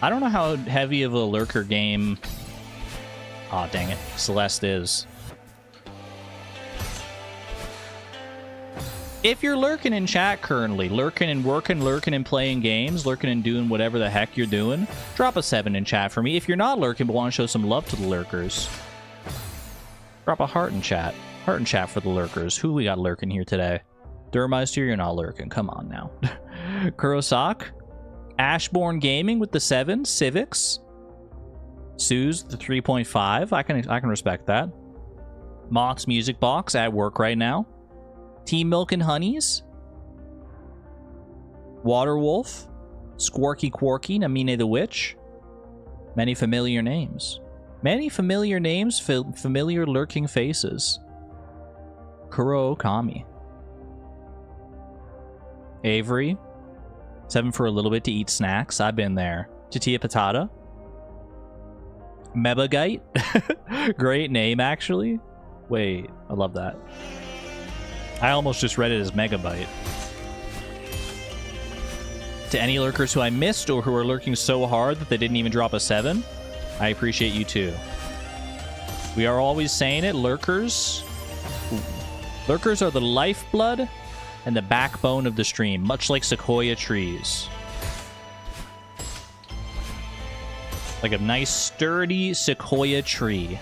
I don't know how heavy of a lurker game... Aw, dang it. Celeste is. If you're lurking in chat currently, lurking and working, lurking and playing games, lurking and doing whatever the heck you're doing, drop a 7 in chat for me. If you're not lurking but want to show some love to the lurkers, drop a heart in chat. Heart in chat for the lurkers. Who we got lurking here today? Durmeister, you're not lurking. Come on now. Kurosak. Ashborn Gaming with the 7. Civics. Suze, the 3.5. I can respect that. Mott's Music Box at work right now. Team Milk and Honeys. Waterwolf. Squarky Quarky. Namine the Witch. Many familiar names. Many familiar names, familiar lurking faces. Kuro Okami. Avery. 7 for a little bit to eat snacks. I've been there. Tatia Patata. Mebagite. Great name, actually. Wait, I love that. I almost just read it as Megabyte. To any lurkers who I missed or who are lurking so hard that they didn't even drop a 7, I appreciate you too. We are always saying it, lurkers. Lurkers are the lifeblood and the backbone of the stream, much like sequoia trees. Like a nice, sturdy sequoia tree.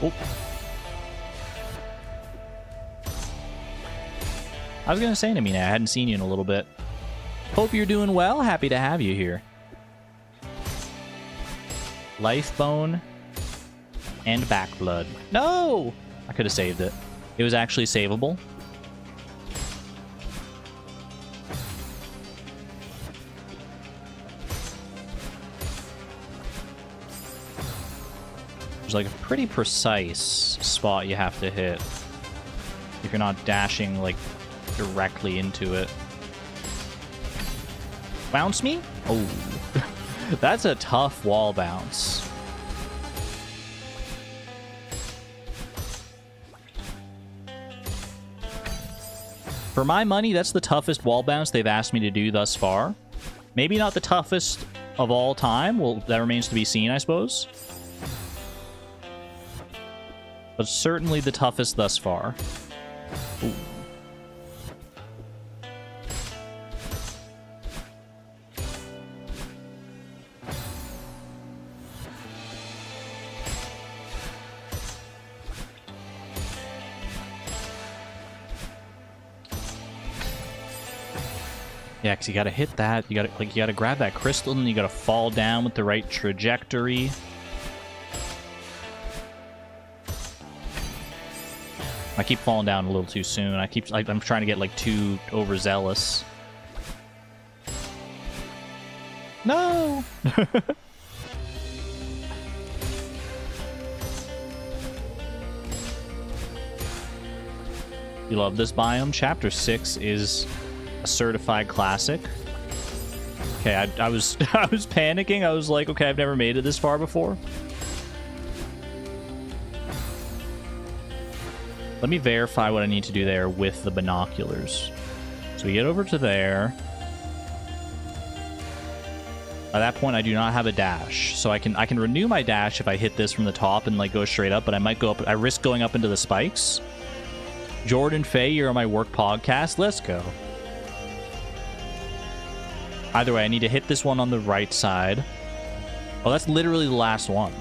Oh. I was gonna say, Namina, I hadn't seen you in a little bit. Hope you're doing well. Happy to have you here. Lifebone and backblood. No! I could have saved it. It was actually savable. There's like a pretty precise spot you have to hit if you're not dashing like directly into it. Bounce me? Oh. That's a tough wall bounce. For my money, that's the toughest wall bounce they've asked me to do thus far. Maybe not the toughest of all time. Well, that remains to be seen, I suppose. But certainly the toughest thus far. Ooh. Yeah, because you gotta hit that. You gotta grab that crystal, and you gotta fall down with the right trajectory. I keep falling down a little too soon. I'm trying to get like too overzealous. No. You love this biome? Chapter 6 is a certified classic. Okay, I was I was panicking. I was like, okay, I've never made it this far before. Let me verify what I need to do there with the binoculars. So we get over to there. At that point, I do not have a dash, so I can renew my dash if I hit this from the top and like go straight up. But I might go up. I risk going up into the spikes. Jordan Faye, you're on my work podcast. Let's go. Either way, I need to hit this one on the right side. Oh, that's literally the last one.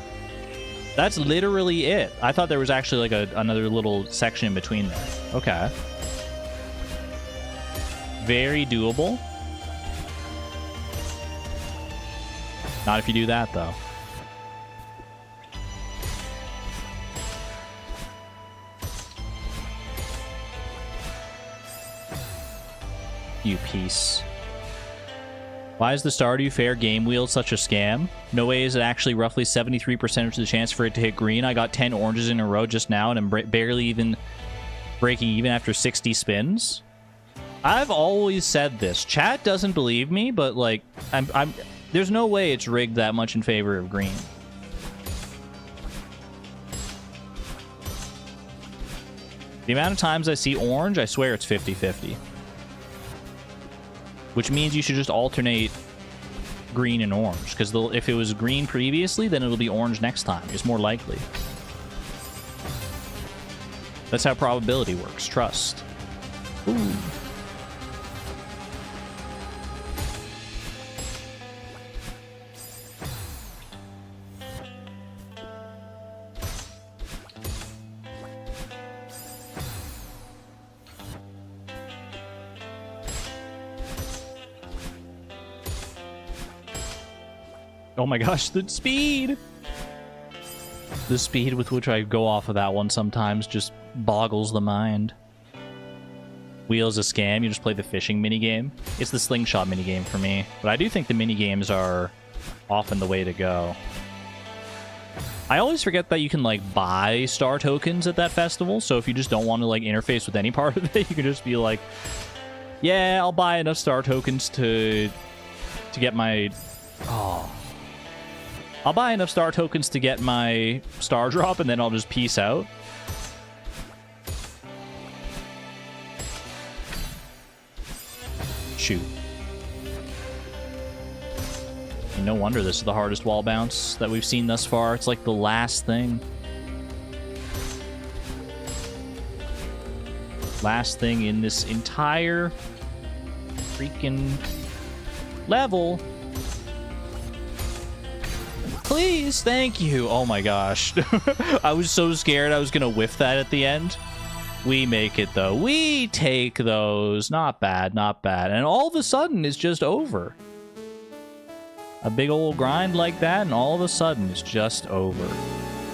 That's literally it. I thought there was actually like another little section in between there. Okay. Very doable. Not if you do that, though. You piece. Why is the Stardew Fair game wheel such a scam? No way is it actually roughly 73% of the chance for it to hit green. I got 10 oranges in a row just now, and I'm barely even breaking even after 60 spins. I've always said this. Chat doesn't believe me, but like, there's no way it's rigged that much in favor of green. The amount of times I see orange, I swear it's 50-50. Which means you should just alternate green and orange. Because if it was green previously, then it'll be orange next time. It's more likely. That's how probability works. Trust. Ooh. Oh my gosh, the speed! The speed with which I go off of that one sometimes just boggles the mind. Wheel's a scam, you just play the fishing minigame. It's the slingshot minigame for me. But I do think the minigames are often the way to go. I always forget that you can, like, buy star tokens at that festival, so if you just don't want to, like, interface with any part of it, you can just be like, yeah, I'll buy enough star tokens to get my... Oh... I'll buy enough star tokens to get my star drop, and then I'll just peace out. Shoot. And no wonder this is the hardest wall bounce that we've seen thus far. It's like the last thing. Last thing in this entire freaking level. Please, thank you. Oh my gosh. I was so scared I was gonna whiff that at the end. We make it though. We take those. Not bad, not bad. And all of a sudden it's just over. A big old grind like that, and all of a sudden it's just over.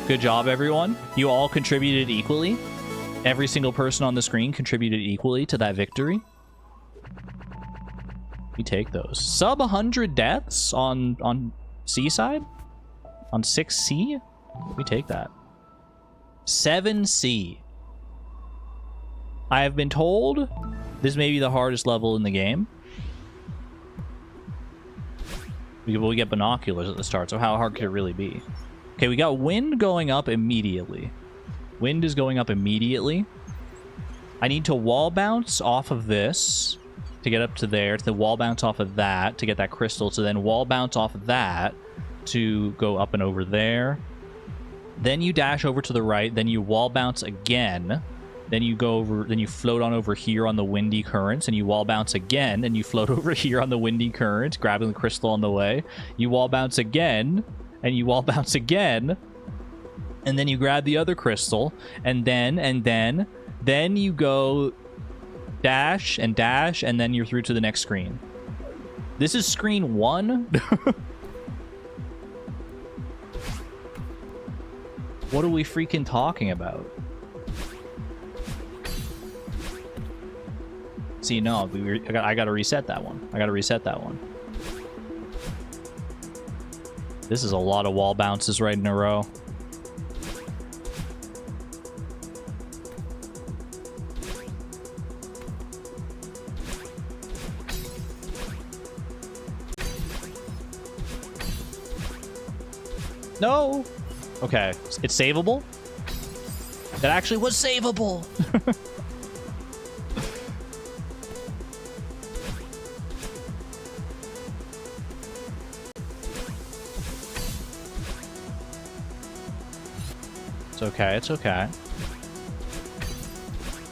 Good job, everyone. You all contributed equally. Every single person on the screen contributed equally to that victory. We take those. Sub 100 deaths on Seaside? On 6C? We take that. 7C. I have been told this may be the hardest level in the game. We get binoculars at the start, so how hard could it really be? Okay, we got wind going up immediately. Wind is going up immediately. I need to wall bounce off of this to get up to there, to wall bounce off of that to get that crystal, to then wall bounce off of that to go up and over there. Then you dash over to the right, then you wall bounce again. Then you go over, then you float on over here on the windy currents, and you wall bounce again, and you float over here on the windy currents, grabbing the crystal on the way. You wall bounce again, and you wall bounce again, and then you grab the other crystal, and then you go dash, and then you're through to the next screen. This is screen 1? What are we freaking talking about? See, no, I gotta reset that one. I gotta reset that one. This is a lot of wall bounces right in a row. No! Okay, it's savable? That actually was savable! It's okay, it's okay.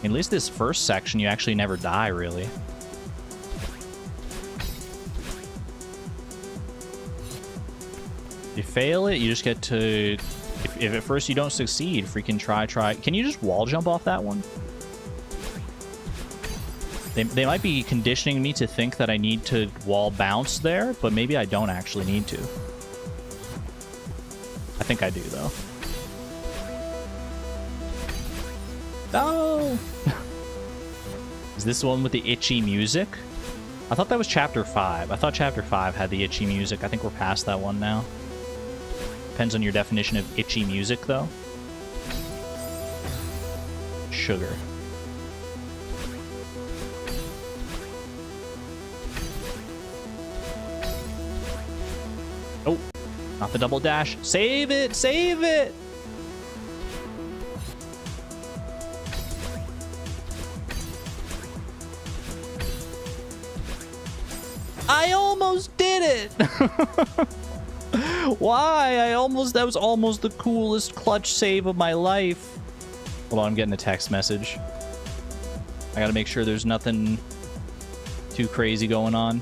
At least this first section, you actually never die, really. If you fail it, you just get to... If at first you don't succeed, freaking try. Can you just wall jump off that one? They might be conditioning me to think that I need to wall bounce there, but maybe I don't actually need to. I think I do, though. No! Is this the one with the itchy music? I thought that was chapter 5. I thought chapter 5 had the itchy music. I think we're past that one now. Depends on your definition of itchy music, though. Sugar. Oh, not the double dash. Save it! Save it! I almost did it! Why? That was almost the coolest clutch save of my life. Hold on, I'm getting a text message. I gotta make sure there's nothing too crazy going on.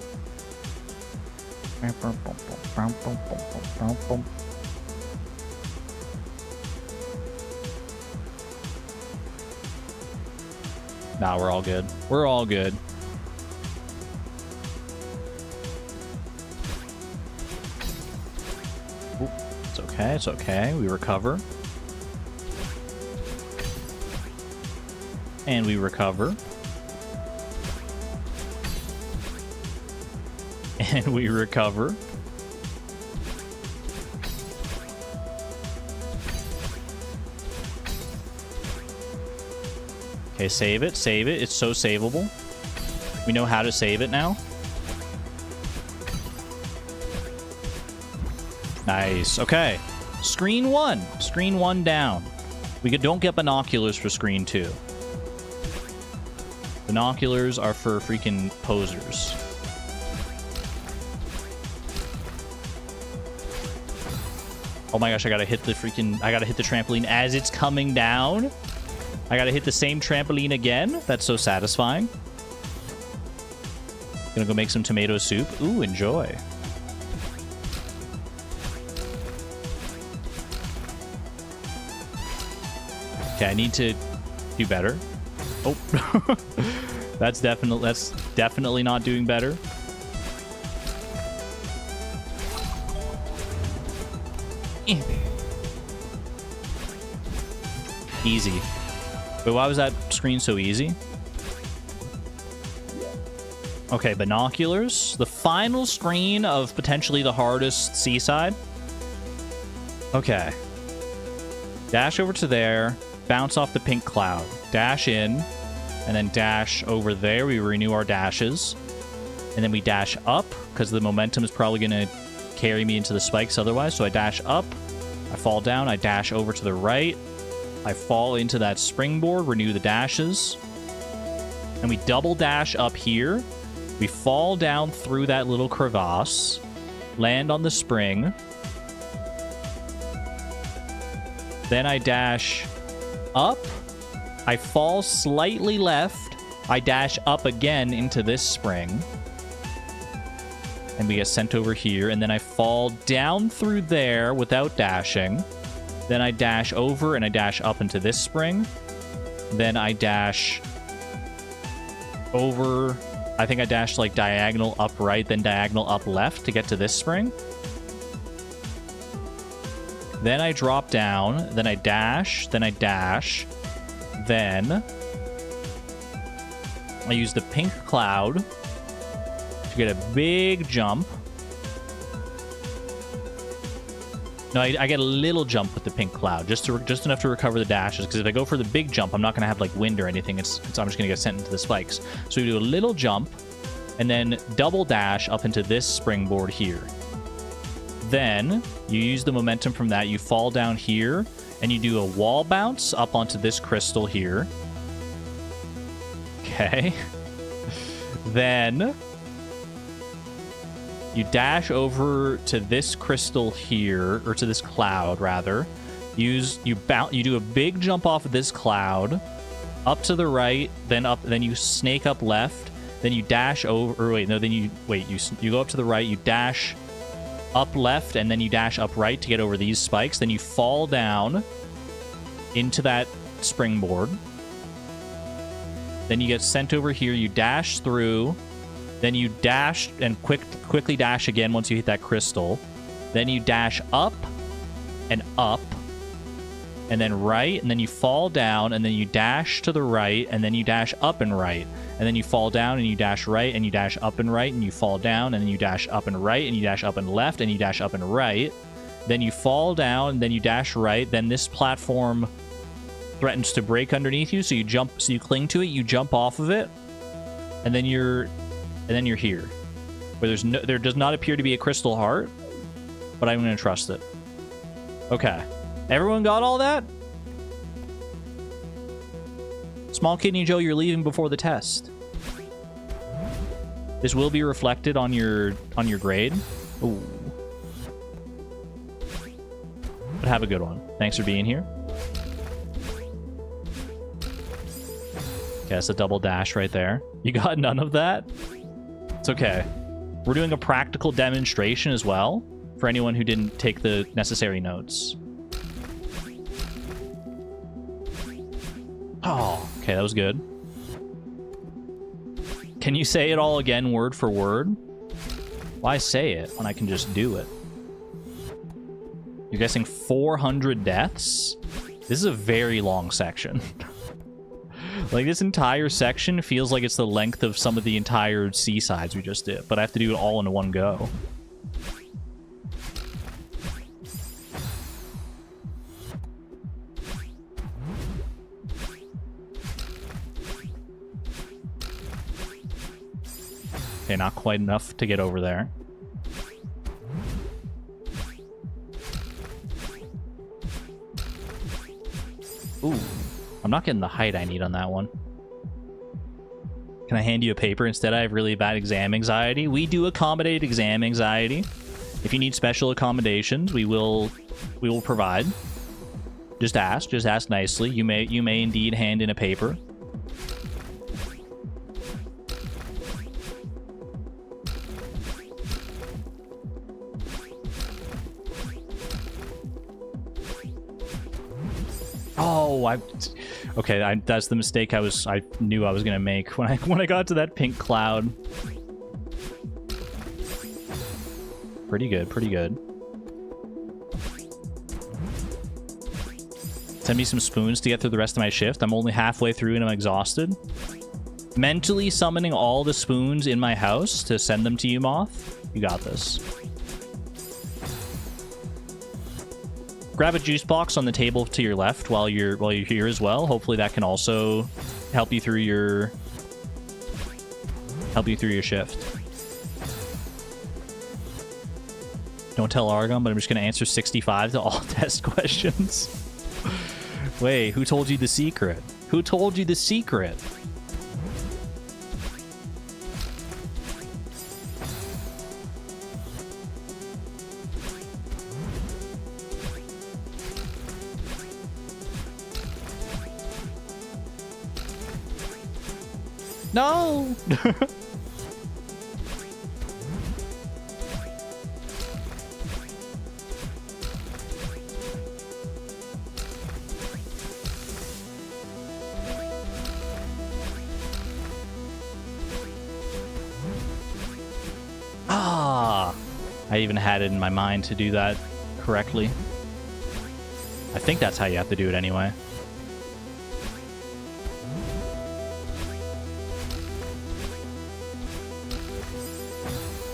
Nah, we're all good. We're all good. It's okay, it's okay. We recover. And we recover. And we recover. Okay, save it, save it. It's so savable. We know how to save it now. Nice. Okay. Screen 1. Screen 1 down. Don't get binoculars for screen 2. Binoculars are for freaking posers. Oh my gosh, I gotta hit the trampoline as it's coming down. I gotta hit the same trampoline again. That's so satisfying. Gonna go make some tomato soup. Ooh, enjoy. Okay, I need to do better. Oh, that's definitely not doing better. Easy. But why was that screen so easy? Okay, binoculars. The final screen of potentially the hardest seaside. Okay. Dash over to there. Bounce off the pink cloud. Dash in. And then dash over there. We renew our dashes. And then we dash up, because the momentum is probably going to carry me into the spikes otherwise. So I dash up. I fall down. I dash over to the right. I fall into that springboard. Renew the dashes. And we double dash up here. We fall down through that little crevasse. Land on the spring. Then I dash up. I fall slightly left. I dash up again into this spring. And we get sent over here. And then I fall down through there without dashing. Then I dash over and I dash up into this spring. Then I dash over. I think I dashed like diagonal up right, then diagonal up left to get to this spring. Then I drop down, then I dash, then I dash. Then I use the pink cloud to get a big jump. No, I get a little jump with the pink cloud, just enough to recover the dashes. Because if I go for the big jump, I'm not going to have like wind or anything. I'm just going to get sent into the spikes. So we do a little jump, and then double dash up into this springboard here. Then you use the momentum from that. You fall down here, and you do a wall bounce up onto this crystal here. Okay. Then you dash over to this crystal here, or to this cloud rather. You do a big jump off of this cloud, up to the right, then up, then you snake up left, then you dash over. Or wait, no, then you go up to the right, you dash up left, and then you dash up right to get over these spikes. Then you fall down into that springboard. Then you get sent over here. You dash through. Then you dash and quickly dash again once you hit that crystal. Then you dash up, and then right, and then you fall down, and then you dash to the right, and then you dash up and right. And then you fall down, and you dash right, and you dash up and right, and you fall down, and then you dash up and right, and you dash up and left, and you dash up and right. Then you fall down, and then you dash right. Then this platform threatens to break underneath you, so you jump, so you cling to it, you jump off of it, and then you're here, where there does not appear to be a crystal heart, but I'm going to trust it. Okay. Everyone got all that? Small Kidney Joe, you're leaving before the test. This will be reflected on your grade. Ooh. But have a good one. Thanks for being here. Okay, that's a double dash right there. You got none of that? It's okay. We're doing a practical demonstration as well for anyone who didn't take the necessary notes. Oh, okay, that was good. Can you say it all again word for word? Why say it when I can just do it? You're guessing 400 deaths? This is a very long section. Like, this entire section feels like it's the length of some of the entire seasides we just did, but I have to do it all in one go. Okay, not quite enough to get over there. Ooh. I'm not getting the height I need on that one. Can I hand you a paper instead? I have really bad exam anxiety. We do accommodate exam anxiety. If you need special accommodations, we will provide. Just ask nicely. You may indeed hand in a paper. Oh, okay, that's the mistake I knew I was gonna make when I got to that pink cloud. Pretty good, pretty good. Send me some spoons to get through the rest of my shift. I'm only halfway through and I'm exhausted. Mentally summoning all the spoons in my house to send them to you, Moth. You got this. Grab a juice box on the table to your left while you're here as well. Hopefully that can also help you through your shift. Don't tell Argon, but I'm just gonna answer 65 to all test questions. Wait, who told you the secret? Who told you the secret? No! I even had it in my mind to do that correctly. I think that's how you have to do it anyway.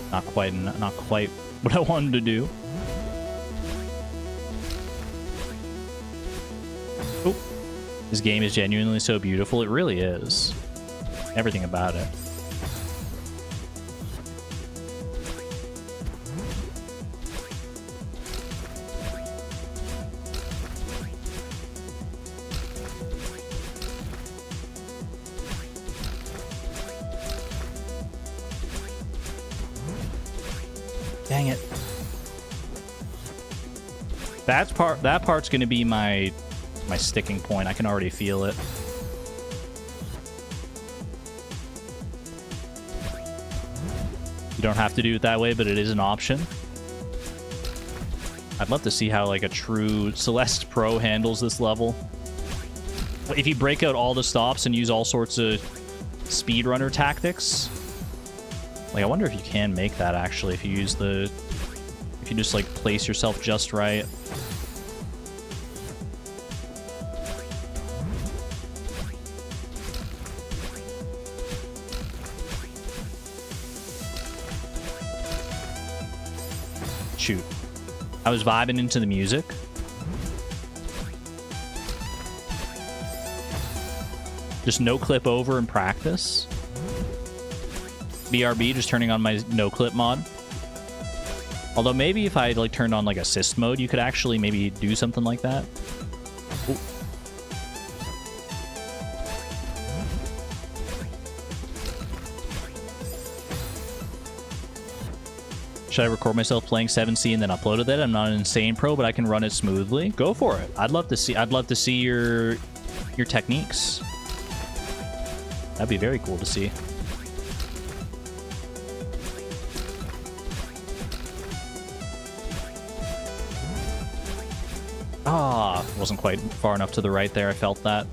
Not quite what I wanted to do. Oh, this game is genuinely so beautiful. It really is. Everything about it. Dang it. That part's gonna be my sticking point. I can already feel it. You don't have to do it that way, but it is an option. I'd love to see how like a true Celeste Pro handles this level. If you break out all the stops and use all sorts of speedrunner tactics. Like, I wonder if you can make that, actually, if you use the... If you just, like, place yourself just right. Shoot. I was vibing into the music. Just no clip over and practice. BRB, just turning on my no clip mod. Although maybe if I like turned on like assist mode, you could actually maybe do something like that. Ooh. Should I record myself playing 7C and then upload it? I'm not an insane pro, but I can run it smoothly. Go for it. I'd love to see your techniques. That'd be very cool to see. Ah, wasn't quite far enough to the right there. I felt that.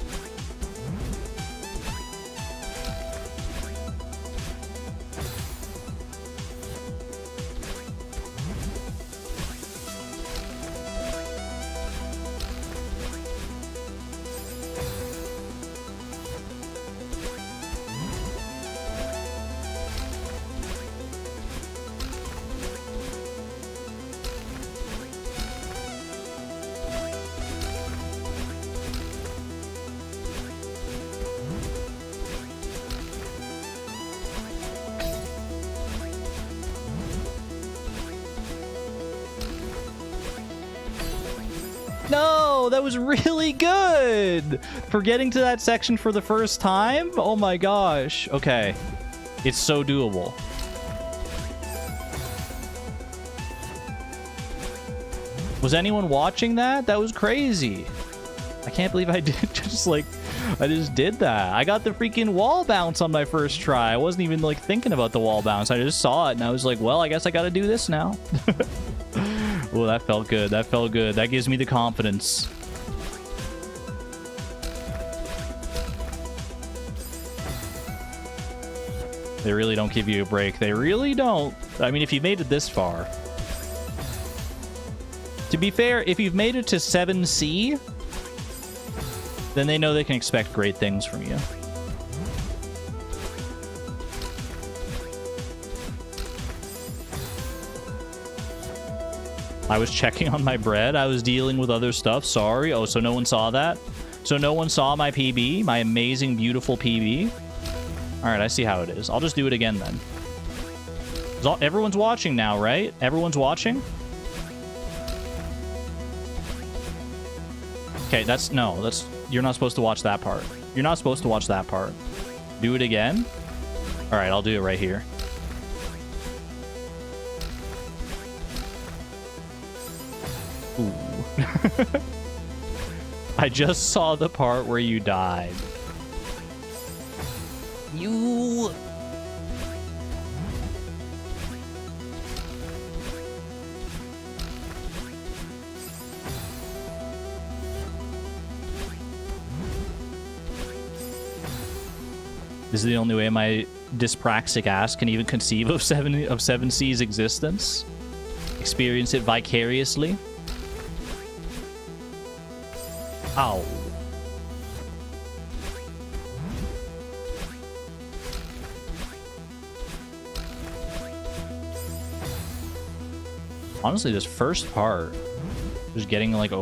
No, that was really good for getting to that section for the first time. Oh my gosh. Okay. It's so doable. Was anyone watching that? That was crazy. I can't believe I did I just did that. I got the freaking wall bounce on my first try. I wasn't even like thinking about the wall bounce. I just saw it and I was like, well, I guess I got to do this now. Oh, that felt good. That felt good. That gives me the confidence. They really don't give you a break. They really don't. I mean, if you've made it this far. To be fair, if you've made it to 7C, then they know they can expect great things from you. I was checking on my bread. I was dealing with other stuff. Sorry. Oh, so no one saw that? So no one saw my PB? My amazing, beautiful PB? Alright, I see how it is. I'll just do it again then. Everyone's watching now, right? Everyone's watching? Okay, you're not supposed to watch that part. You're not supposed to watch that part. Do it again? Alright, I'll do it right here. Ooh. I just saw the part where you died. You... This is the only way my dyspraxic ass can even conceive of 7C's existence. experience it vicariously. Ow. Honestly, this first part, just getting like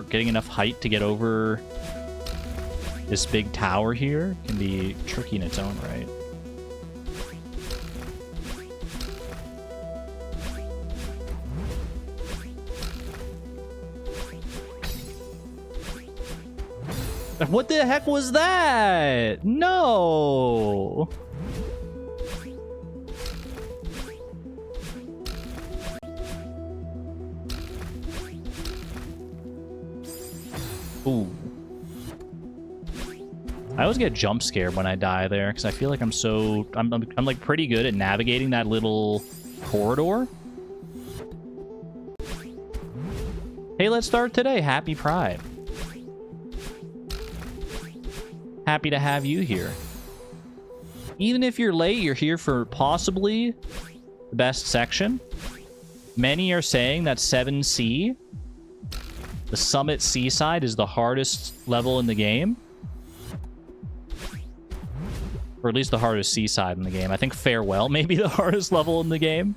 getting enough height to get over this big tower here can be tricky in its own right. What the heck was that? No! Ooh. I always get jump scared when I die there because I feel like I'm like pretty good at navigating that little corridor. Hey, let's start today. Happy Pride. Happy to have you here. Even if you're late, you're here for possibly the best section. Many are saying that 7C, the Summit Seaside, is the hardest level in the game. Or at least the hardest seaside in the game. I think Farewell may be the hardest level in the game.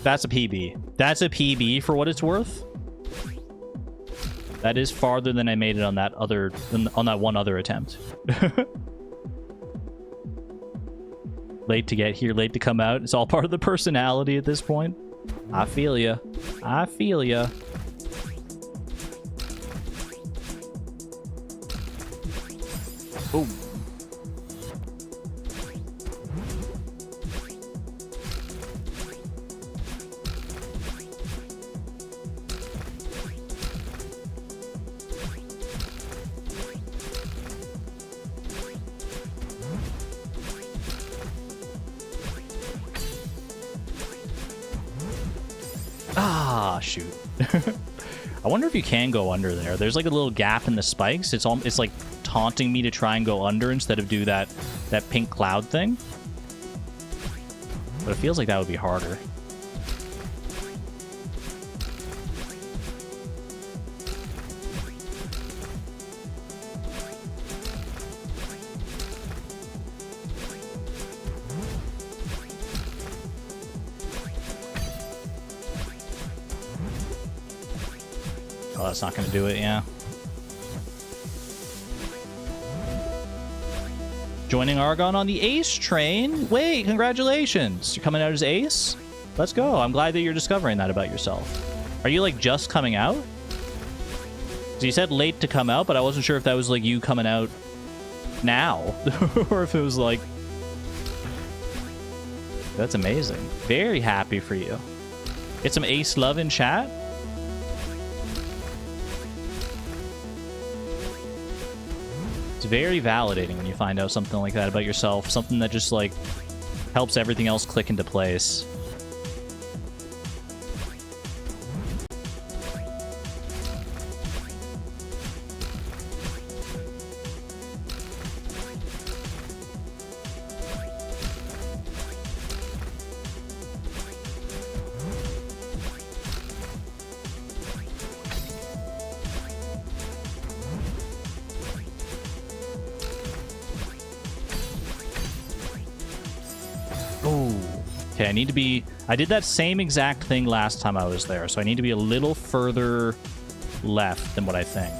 That's a PB. That's a PB for what it's worth. That is farther than I made it on that one other attempt. Late to get here, late to come out. It's all part of the personality at this point. I feel ya. I feel ya. Ooh. Ah, shoot. I wonder if you can go under there. There's like a little gap in the spikes. It's like taunting me to try and go under instead of do that pink cloud thing. But it feels like that would be harder. Oh, that's not going to do it, yeah. Joining Argon on the Ace train. Wait, congratulations. You're coming out as Ace? Let's go. I'm glad that you're discovering that about yourself. Are you, like, just coming out? So you said late to come out, but I wasn't sure if that was, like, you coming out now. Or if it was, like... That's amazing. Very happy for you. Get some Ace love in chat. It's very validating when you find out something like that about yourself. Something that just, like, helps everything else click into place. Okay, I need to be... I did that same exact thing last time I was there, so I need to be a little further left than what I think.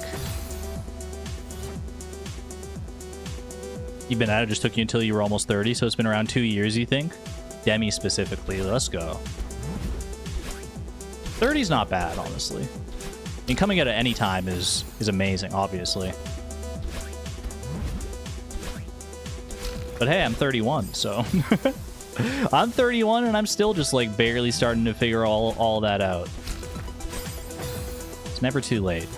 You've been at it, just took you until you were almost 30, so it's been around 2 years, you think? Demi specifically. Let's go. 30's not bad, honestly. I mean, coming out at any time is amazing, obviously. But hey, I'm 31, so... I'm 31 and I'm still just like barely starting to figure all that out. It's never too late.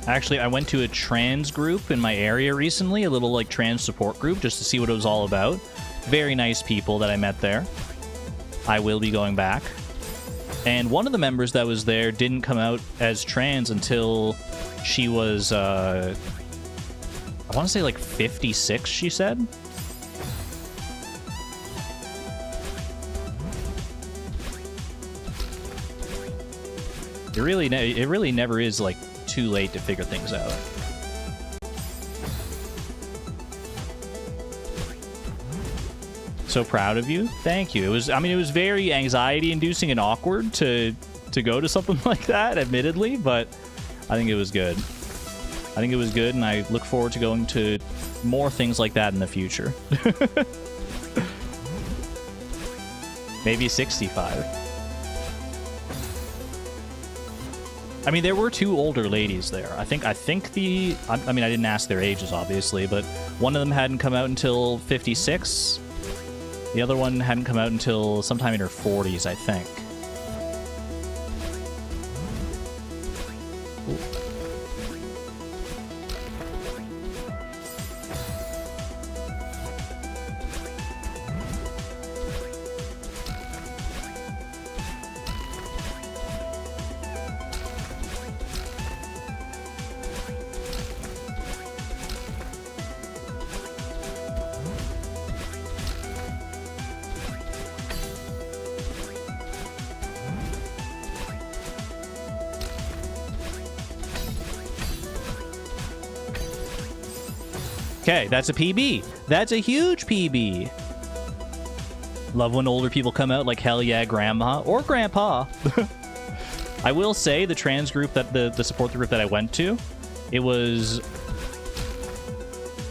Actually, I went to a trans group in my area recently, a little like trans support group, just to see what it was all about. Very nice people that I met there. I will be going back. And one of the members that was there didn't come out as trans until she was, I want to say like 56, she said. It really never is like too late to figure things out. So proud of you. Thank you. It was very anxiety inducing and awkward to go to something like that, admittedly, but I think it was good. I think it was good, and I look forward to going to more things like that in the future. Maybe 65. I mean, there were two older ladies there. I mean, I didn't ask their ages, obviously, but one of them hadn't come out until 56. The other one hadn't come out until sometime in her 40s, I think. Okay, that's a PB. That's a huge PB. Love when older people come out like hell yeah, grandma or grandpa. I will say the trans group that the support group that I went to, it was,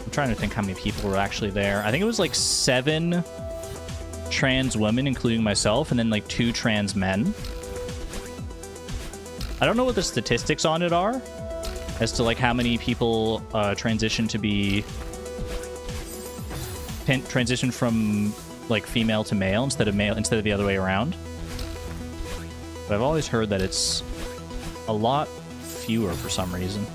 I'm trying to think how many people were actually there. I think it was like 7 trans women, including myself, and then like 2 trans men. I don't know what the statistics on it are as to like how many people transition to be transition from like female to male instead of the other way around. But I've always heard that it's a lot fewer for some reason.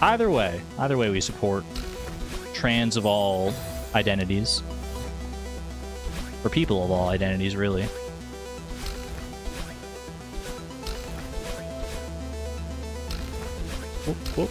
Either way we support trans of all identities. Or people of all identities, really. Whoop, whoop.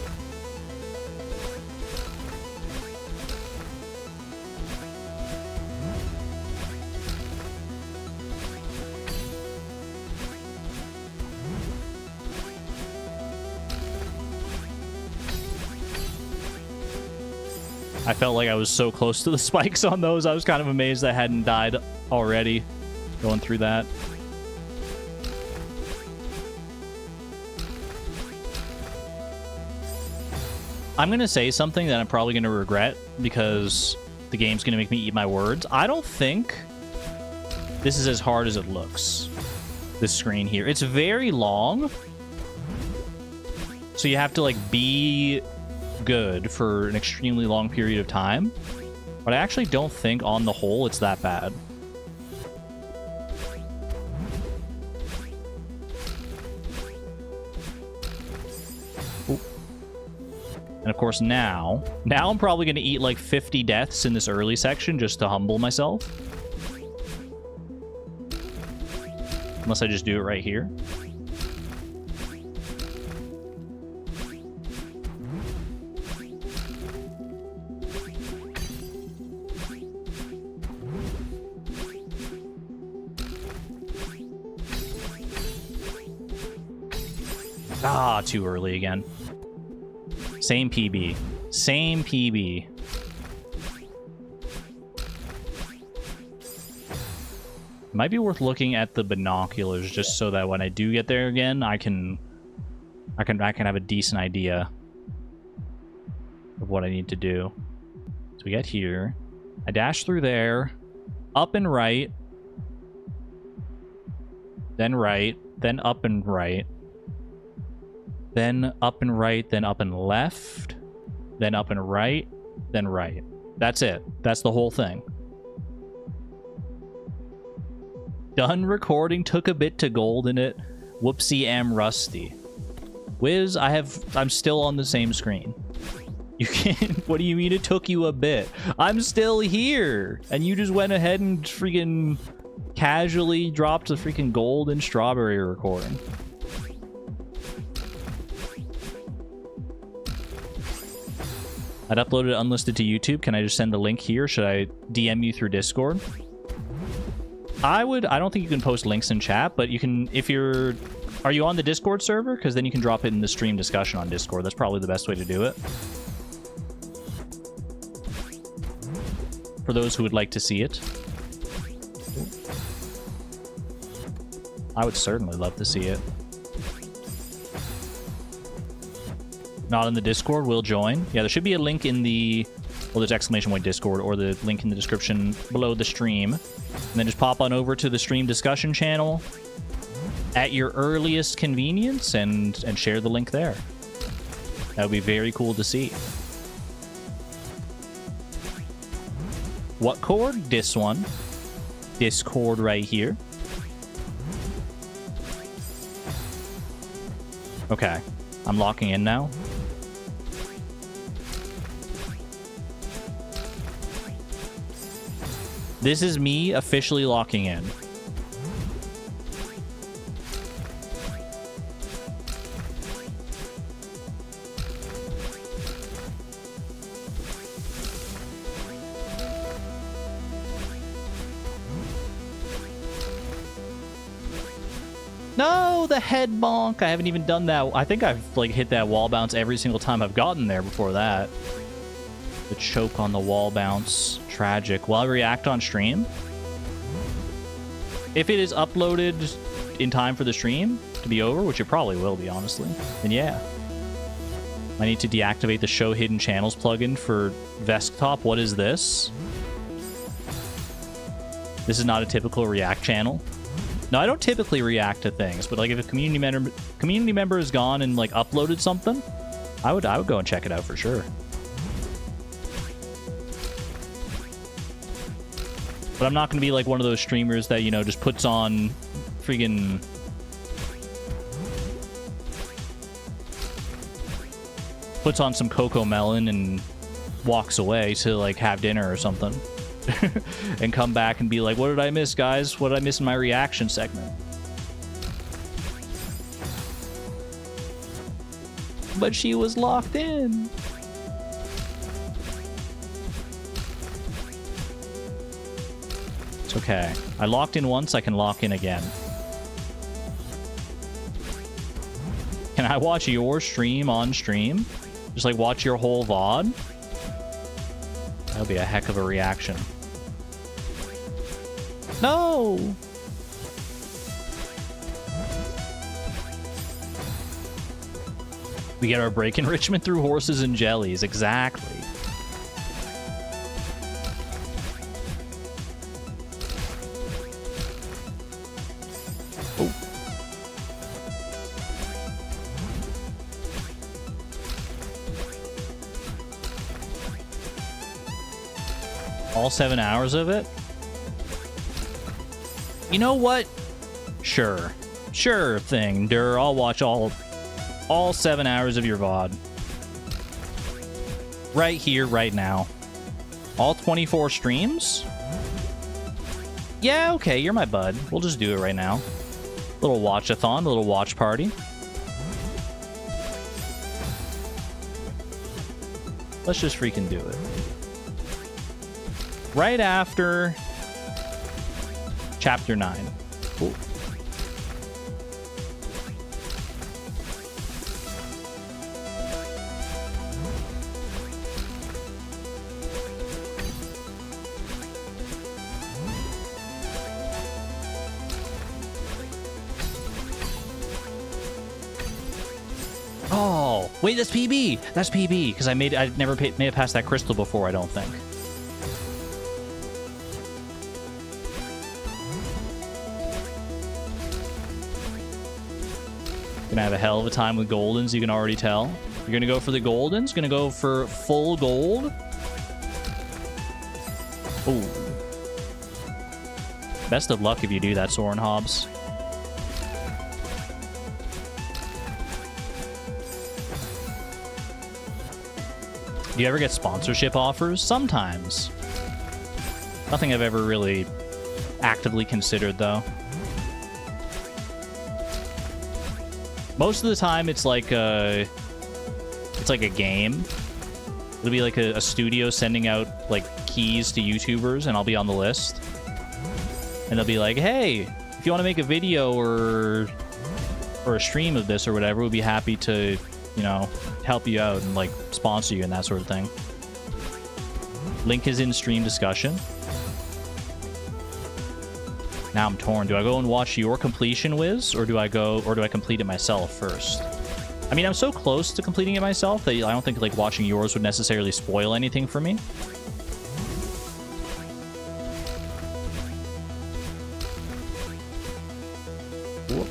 I felt like I was so close to the spikes on those. I was kind of amazed I hadn't died already going through that. I'm going to say something that I'm probably going to regret because the game's going to make me eat my words. I don't think this is as hard as it looks, this screen here. It's very long, so you have to like be good for an extremely long period of time, but I actually don't think on the whole it's that bad. Ooh. And of course now I'm probably going to eat like 50 deaths in this early section just to humble myself, unless I just do it right here. Ah, too early again. Same PB. Same PB. Might be worth looking at the binoculars just so that when I do get there again, I can have a decent idea of what I need to do. So we get here. I dash through there. up and right, then right, then up and right, then up and right, then up and left, then up and right, then right. That's it. That's the whole thing. Done recording, took a bit to golden it. Whoopsie, am rusty. Wiz, I'm still on the same screen. You can't. What do you mean it took you a bit? I'm still here, and you just went ahead and freaking casually dropped a freaking golden strawberry recording. I'd uploaded it unlisted to YouTube. Can I just send the link here? Should I DM you through Discord? I don't think you can post links in chat, but you can if you're. Are you on the Discord server? Because then you can drop it in the stream discussion on Discord. That's probably the best way to do it. For those who would like to see it. I would certainly love to see it. Not in the Discord, will join. Yeah, there should be a link in the... Well, there's exclamation point Discord, or the link in the description below the stream. And then just pop on over to the stream discussion channel at your earliest convenience and share the link there. That would be very cool to see. What cord? This one. This cord right here. Okay. I'm locking in now. This is me officially locking in. No, the head bonk. I haven't even done that. I think I've like hit that wall bounce every single time I've gotten there before that. The choke on the wall bounce. Tragic. Will I react on stream? If it is uploaded in time for the stream to be over, which it probably will be, honestly, then yeah. I need to deactivate the Show Hidden Channels plugin for Desktop. What is this? This is not a typical React channel. No, I don't typically react to things, but like if a community member has gone and like uploaded something, I would go and check it out for sure. But I'm not going to be like one of those streamers that, you know, just puts on freaking... puts on some Cocoa Melon and walks away to like have dinner or something. And come back and be like, what did I miss, guys? What did I miss in my reaction segment? But she was locked in. It's okay. I locked in once, I can lock in again. Can I watch your stream on stream? Just like watch your whole VOD? That would be a heck of a reaction. No! We get our break enrichment through horses and jellies. Exactly. Oh. All 7 hours of it? You know what? Sure. Sure thing, Dur. I'll watch all 7 hours of your VOD. Right here, right now. All 24 streams? Yeah, okay, you're my bud. We'll just do it right now. Little watch-a-thon, little watch party. Let's just freaking do it. Right after Chapter 9. Cool. Oh, wait, that's PB. That's PB because I never made it past that crystal before, I don't think. Gonna have a hell of a time with Goldens, you can already tell. You're gonna go for the Goldens? Gonna go for full gold? Ooh. Best of luck if you do that, Soren Hobbs. Do you ever get sponsorship offers? Sometimes. Nothing I've ever really actively considered, though. Most of the time, it's like a game. It'll be like a studio sending out like keys to YouTubers, and I'll be on the list. And they'll be like, "Hey, if you want to make a video or a stream of this or whatever, we'd be happy to, you know, help you out and like sponsor you and that sort of thing." Link is in stream discussion. Now I'm torn. Do I go and watch your completion, Wiz, or do I complete it myself first? I mean, I'm so close to completing it myself that I don't think like watching yours would necessarily spoil anything for me. Whoop.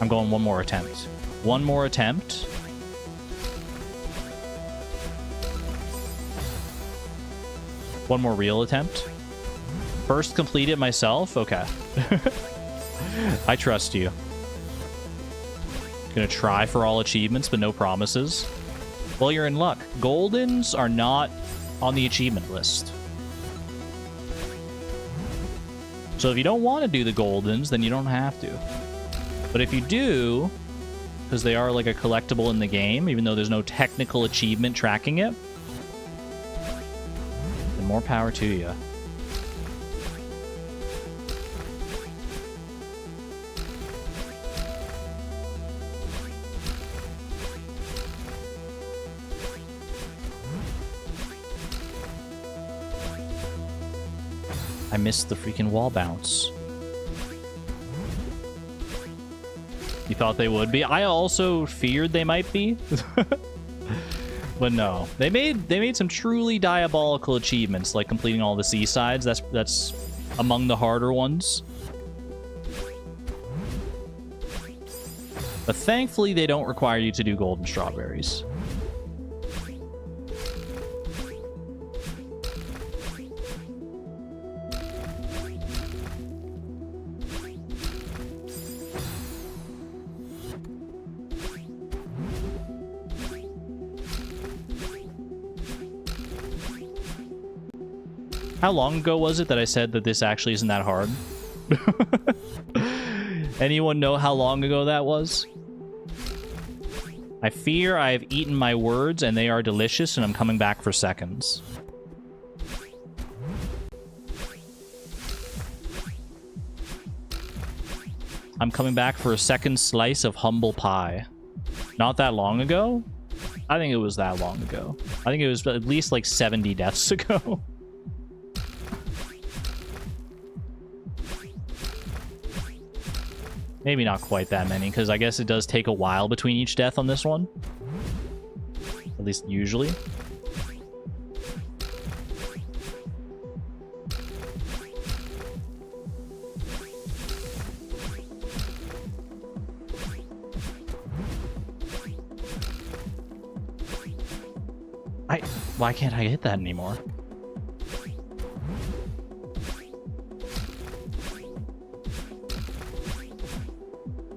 I'm going one more attempt. One more attempt. One more real attempt. First complete it myself? Okay. I trust you. Gonna try for all achievements, but no promises. Well, you're in luck. Goldens are not on the achievement list. So if you don't want to do the Goldens, then you don't have to. But if you do, because they are like a collectible in the game, even though there's no technical achievement tracking it, then more power to you. I missed the freaking wall bounce. You thought they would be? I also feared they might be. But no. They made some truly diabolical achievements, like completing all the seasides. That's among the harder ones. But thankfully they don't require you to do golden strawberries. How long ago was it that I said that this actually isn't that hard? Anyone know how long ago that was? I fear I have eaten my words and they are delicious and I'm coming back for seconds. I'm coming back for a second slice of humble pie. Not that long ago? I think it was that long ago. I think it was at least like 70 deaths ago. Maybe not quite that many, because I guess it does take a while between each death on this one. At least usually. Why can't I hit that anymore?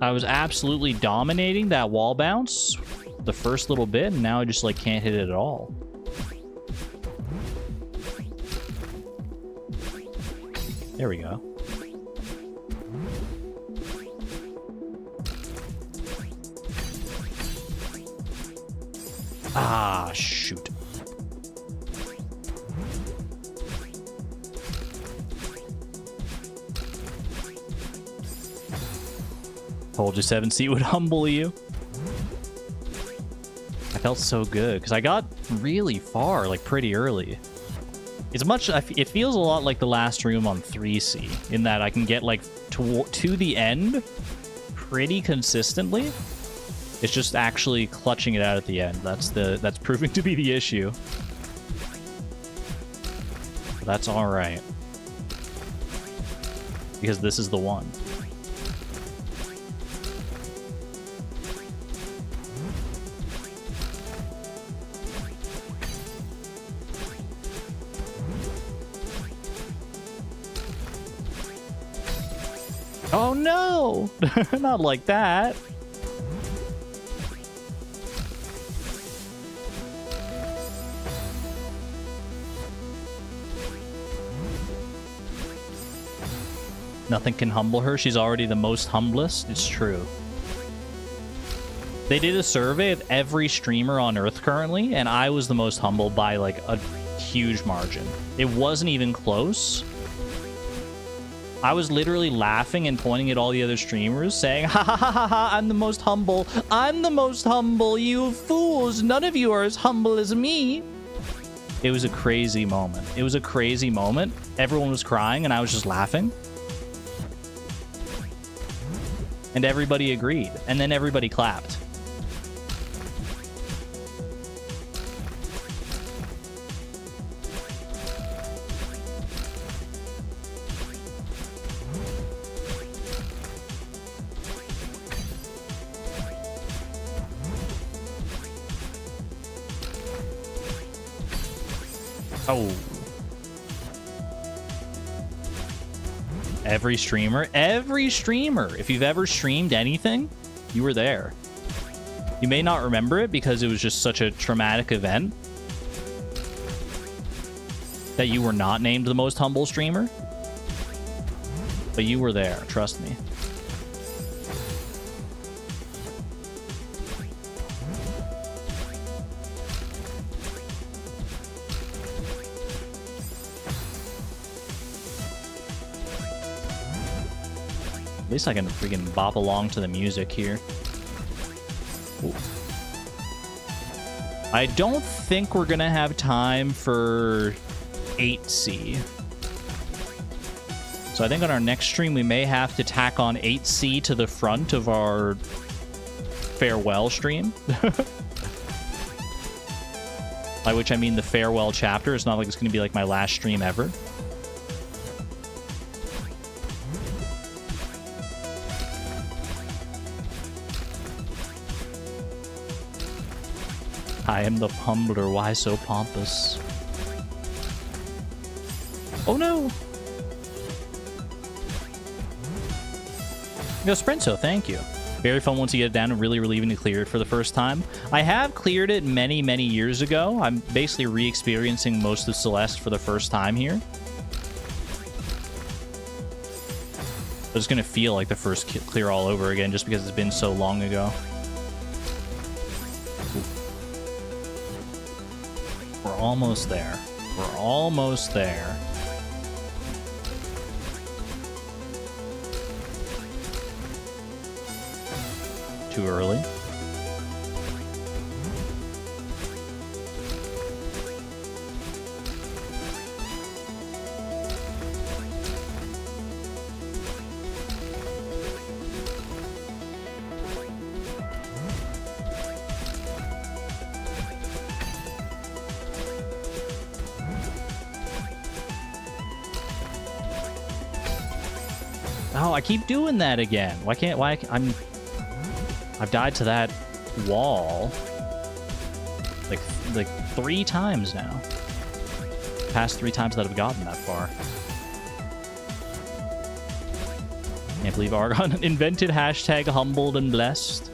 I was absolutely dominating that wall bounce the first little bit, and now I just like can't hit it at all. There we go. Ah, shoot. Told you 7C would humble you. I felt so good because I got really far, like pretty early. It's much. It feels a lot like the last room on 3C in that I can get like to the end pretty consistently. It's just actually clutching it out at the end. That's proving to be the issue. That's all right. because this is the one. Oh no! Not like that. Nothing can humble her. She's already the most humblest. It's true. They did a survey of every streamer on Earth currently, and I was the most humble by like a huge margin. It wasn't even close. I was literally laughing and pointing at all the other streamers saying, ha ha ha ha ha, I'm the most humble. I'm the most humble, you fools. None of you are as humble as me. It was a crazy moment. It was a crazy moment. Everyone was crying and I was just laughing. And everybody agreed. And then everybody clapped. Oh. Every streamer, if you've ever streamed anything, you were there. You may not remember it because it was just such a traumatic event that you were not named the most humble streamer, but you were there, trust me. At least I can freaking bop along to the music here. Ooh. I don't think we're gonna have time for 8C. So I think on our next stream we may have to tack on 8C to the front of our farewell stream. By which I mean the farewell chapter. It's not like it's gonna be like my last stream ever. I am the humbler, why so pompous? Oh no! Yo, Sprinto, thank you. Very fun once you get it down and really relieving to clear it for the first time. I have cleared it many, many years ago. I'm basically re-experiencing most of Celeste for the first time here. It's gonna feel like the first clear all over again just because it's been so long ago. We're almost there. We're almost there. Too early. Oh, I keep doing that again. I've died to that wall like 3 times now. Past 3 times that I've gotten that far. Can't believe Argon invented hashtag humbled and blessed.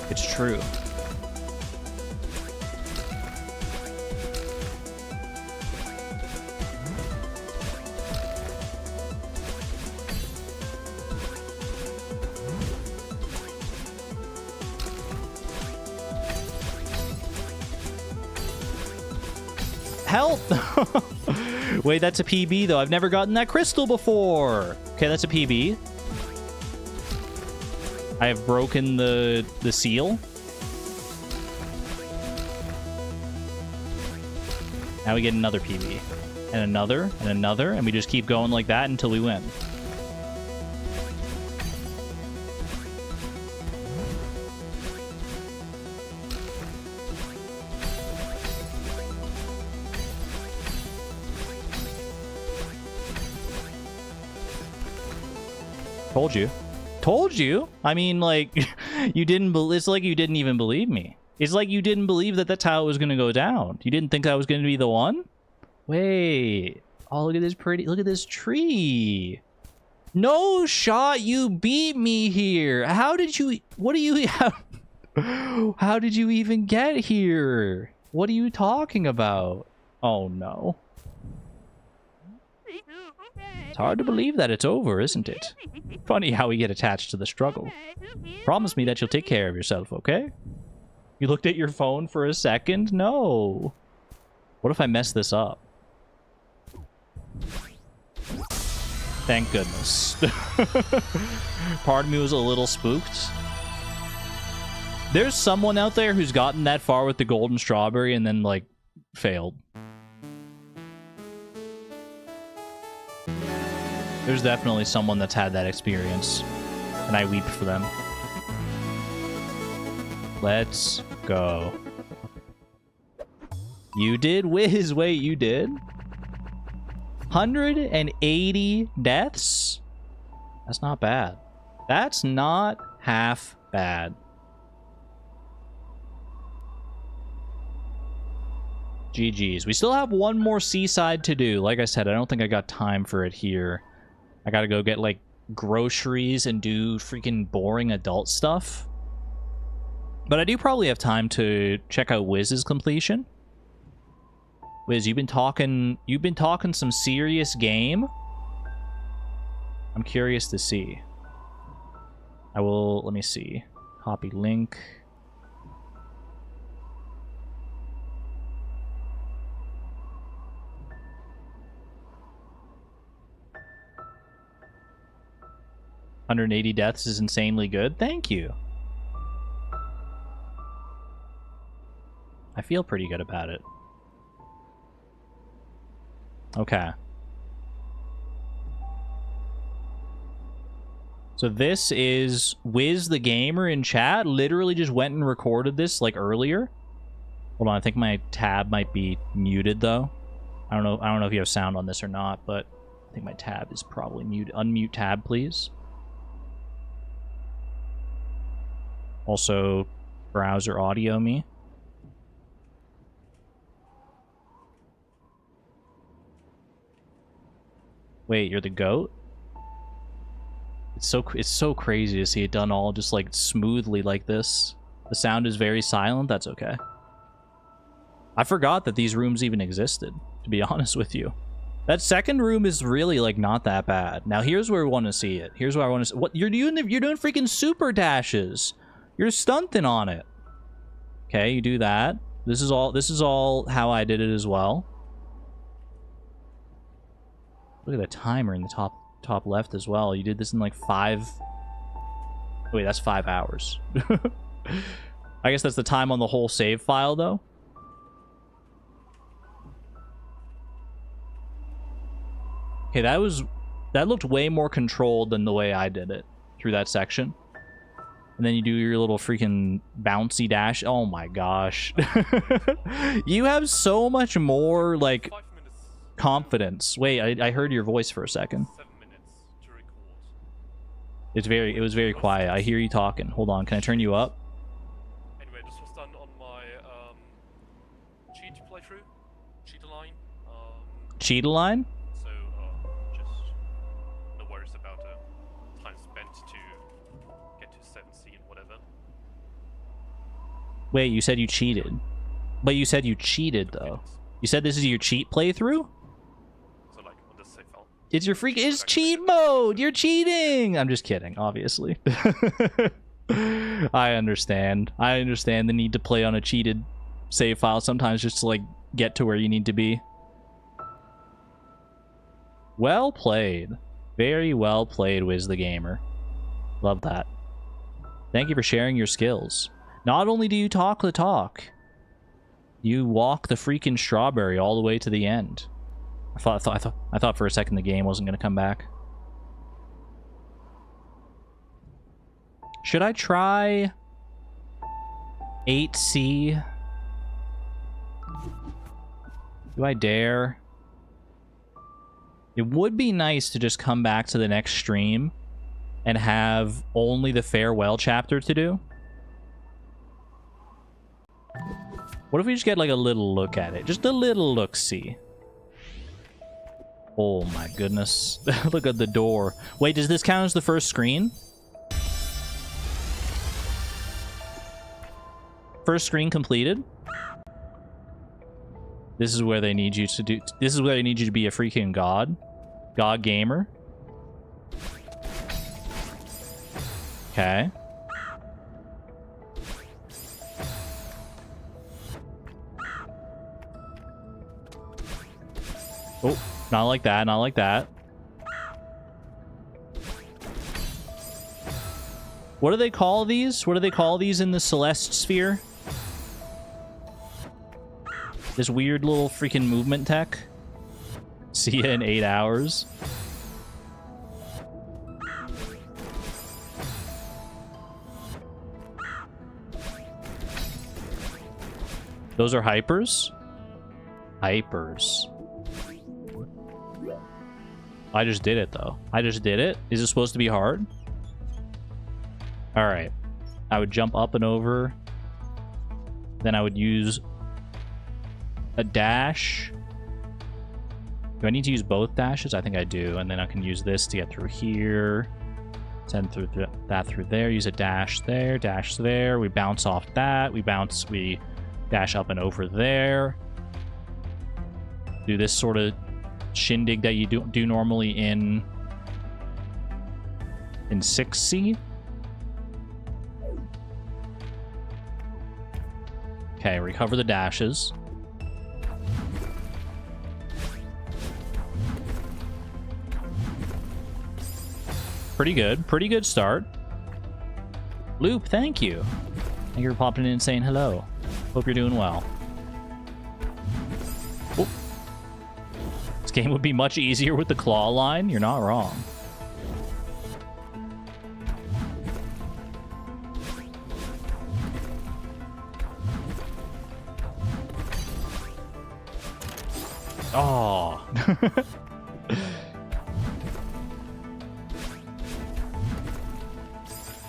It's true. Help! Wait, that's a PB though. I've never gotten that crystal before. Okay, that's a PB. I have broken the seal. Now we get another PB. And another, and another, and we just keep going like that until we win. Told you. Told you? I mean, like, you didn't it's like you didn't even believe me. It's like you didn't believe that that's how it was going to go down. You didn't think that was going to be the one? Wait. Oh, look at this look at this tree. No shot, you beat me here. How did you, what do you have? How did you even get here? What are you talking about? Oh no. It's hard to believe that it's over, isn't it? Funny how we get attached to the struggle. Promise me that you'll take care of yourself, okay? You looked at your phone for a second? No. What if I mess this up? Thank goodness. Part of me was a little spooked. There's someone out there who's gotten that far with the golden strawberry and then, like, failed. There's definitely someone that's had that experience, and I weep for them. Let's go. You did? Whiz, wait, you did? 180 deaths? That's not bad. That's not half bad. GG's. We still have one more seaside to do. Like I said, I don't think I got time for it here. I gotta go get, like, groceries and do freaking boring adult stuff. But I do probably have time to check out Wiz's completion. Wiz, you've been talking some serious game. I'm curious to see. Let me see. Copy link. $180 deaths is insanely good. Thank you. I feel pretty good about it. Okay. So this is Wiz the Gamer in chat. Literally just went and recorded this like earlier. Hold on, I think my tab might be muted though. I don't know if you have sound on this or not, but I think my tab is probably muted. Unmute tab, please. Also, browser audio me. Wait, you're the goat? It's so crazy to see it done all just like smoothly like this. The sound is very silent. That's okay. I forgot that these rooms even existed, to be honest with you. That second room is really like not that bad. Now here's where we want to see it. Here's where I want to see what you're doing. You're doing freaking super dashes. You're stunting on it. Okay, you do that. This is all how I did it as well. Look at the timer in the top left as well. You did this in like 5... Wait, that's 5 hours. I guess that's the time on the whole save file, though. Okay, that looked way more controlled than the way I did it through that section. And then you do your little freaking bouncy dash. Oh my gosh. You have so much more, like, confidence. Wait, I heard your voice for a second. 7 minutes to record. It was very quiet. I hear you talking. Hold on, can I turn you up? Anyway, this was done on my cheat playthrough, cheat-a-line. Cheat-a-line? So just no worries about time spent to get to 7C and whatever. Wait, you said you cheated. But you said you cheated though. You said this is your cheat playthrough? So like on this save file. It's cheat mode! You're cheating! I'm just kidding, obviously. I understand. I understand the need to play on a cheated save file sometimes just to like get to where you need to be. Well played. Very well played, Wiz the Gamer. Love that. Thank you for sharing your skills. Not only do you talk the talk, you walk the freaking strawberry all the way to the end. I thought for a second the game wasn't going to come back. Should I try 8C? Do I dare? It would be nice to just come back to the next stream and have only the farewell chapter to do? What if we just get like a little look at it? Just a little look-see. Oh my goodness. Look at the door. Wait, does this count as the first screen? First screen completed? This is where they need you to do... This is where they need you to be a freaking god. God gamer. Okay. Oh, not like that, not like that. What do they call these? What do they call these in the Celeste sphere? This weird little freaking movement tech. See ya in 8 hours. Those are hypers? Hypers. I just did it, though. I just did it. Is it supposed to be hard? Alright. I would jump up and over. Then I would use a dash. Do I need to use both dashes? I think I do. And then I can use this to get through here. Send through that through there. Use a dash there. Dash there. We bounce off that. We dash up and over there. Do this sort of shindig that you do normally in 6C. Okay, recover the dashes. Pretty good. Pretty good start. Loop, thank you. Thank you for popping in and saying hello. Hope you're doing well. Oop. This game would be much easier with the claw line. You're not wrong. Oh.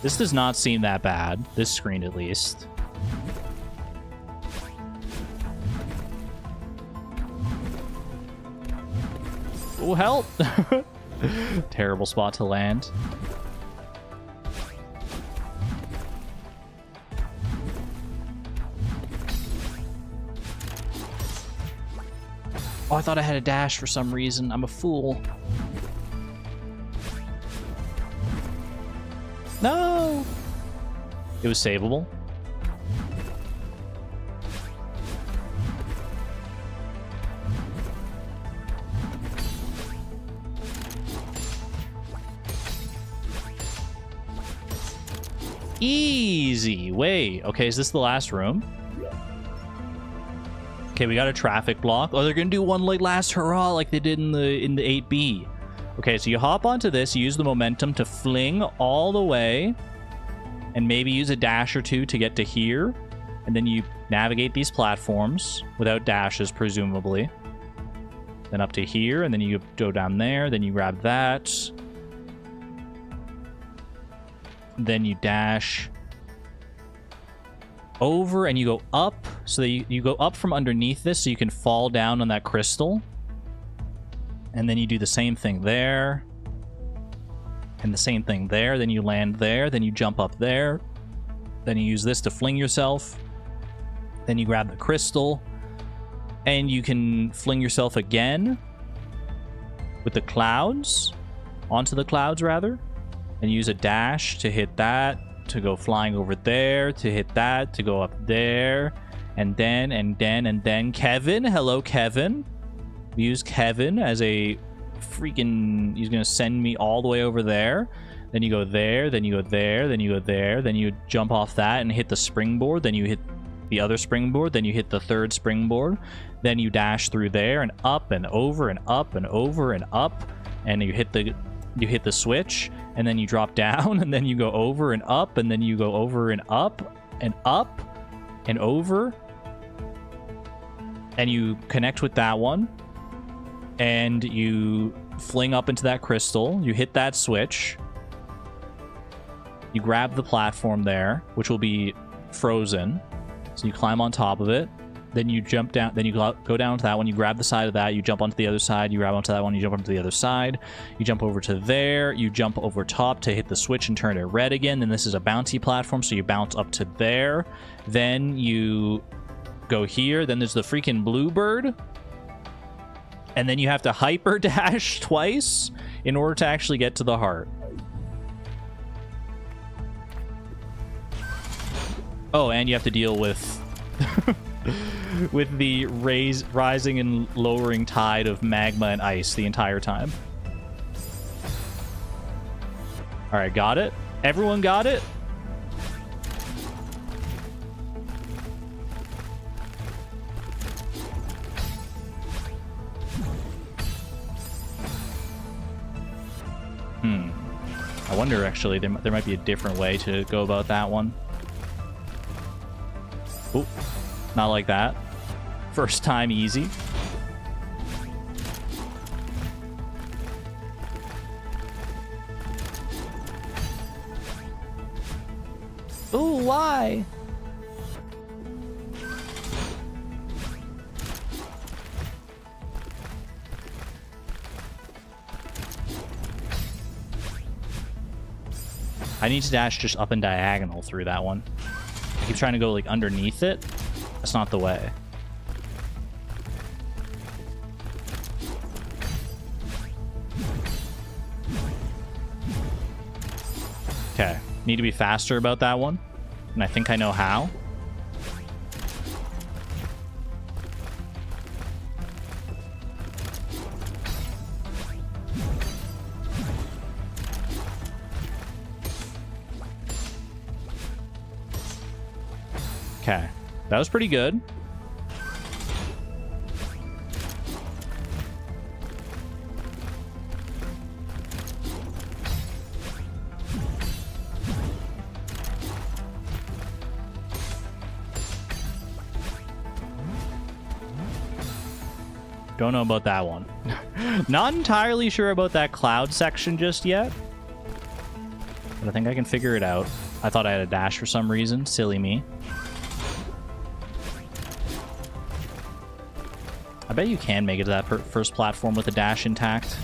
This does not seem that bad. This screen, at least. Oh, help! Terrible spot to land. Oh, I thought I had a dash for some reason. I'm a fool. No! It was savable. Easy. Wait. Okay, is this the last room? Okay, we got a traffic block. Oh, they're gonna do one like last hurrah like they did in the 8B. Okay, so you hop onto this, you use the momentum to fling all the way, and maybe use a dash or two to get to here, and then you navigate these platforms without dashes, presumably. Then up to here, and then you go down there, then you grab that. Then you dash over, and you go up, so that you go up from underneath this, so you can fall down on that crystal. And then you do the same thing there. And the same thing there. Then you land there. Then you jump up there. Then you use this to fling yourself. Then you grab the crystal. And you can fling yourself again. With the clouds. Onto the clouds, rather. And use a dash to hit that. To go flying over there. To hit that. To go up there. And then Kevin. Hello, Kevin. We use Kevin as a freaking... He's going to send me all the way over there. Then you go there, then you go there, then you go there. Then you jump off that and hit the springboard. Then you hit the other springboard. Then you hit the third springboard. Then you dash through there and up and over and up and over and up. And you hit the switch. And then you drop down. And then you go over and up. And then you go over and up and up and over. And you connect with that one. And you fling up into that crystal. You hit that switch. You grab the platform there, which will be frozen. So you climb on top of it. Then you jump down. Then you go down to that one. You grab the side of that. You jump onto the other side. You grab onto that one. You jump onto the other side. You jump over to there. You jump over top to hit the switch and turn it red again. Then this is a bouncy platform, so you bounce up to there. Then you go here. Then there's the freaking bluebird. And then you have to hyper dash twice in order to actually get to the heart. Oh, and you have to deal with with the rising and lowering tide of magma and ice the entire time. All right, got it? Everyone got it? I wonder, actually, there might be a different way to go about that one. Oop. Not like that. First time easy. Ooh, why? I need to dash just up and diagonal through that one. I keep trying to go like underneath it. That's not the way. Okay, need to be faster about that one. And I think I know how. Okay, that was pretty good. Don't know about that one. Not entirely sure about that cloud section just yet. But I think I can figure it out. I thought I had a dash for some reason. Silly me. I bet you can make it to that first platform with a dash intact.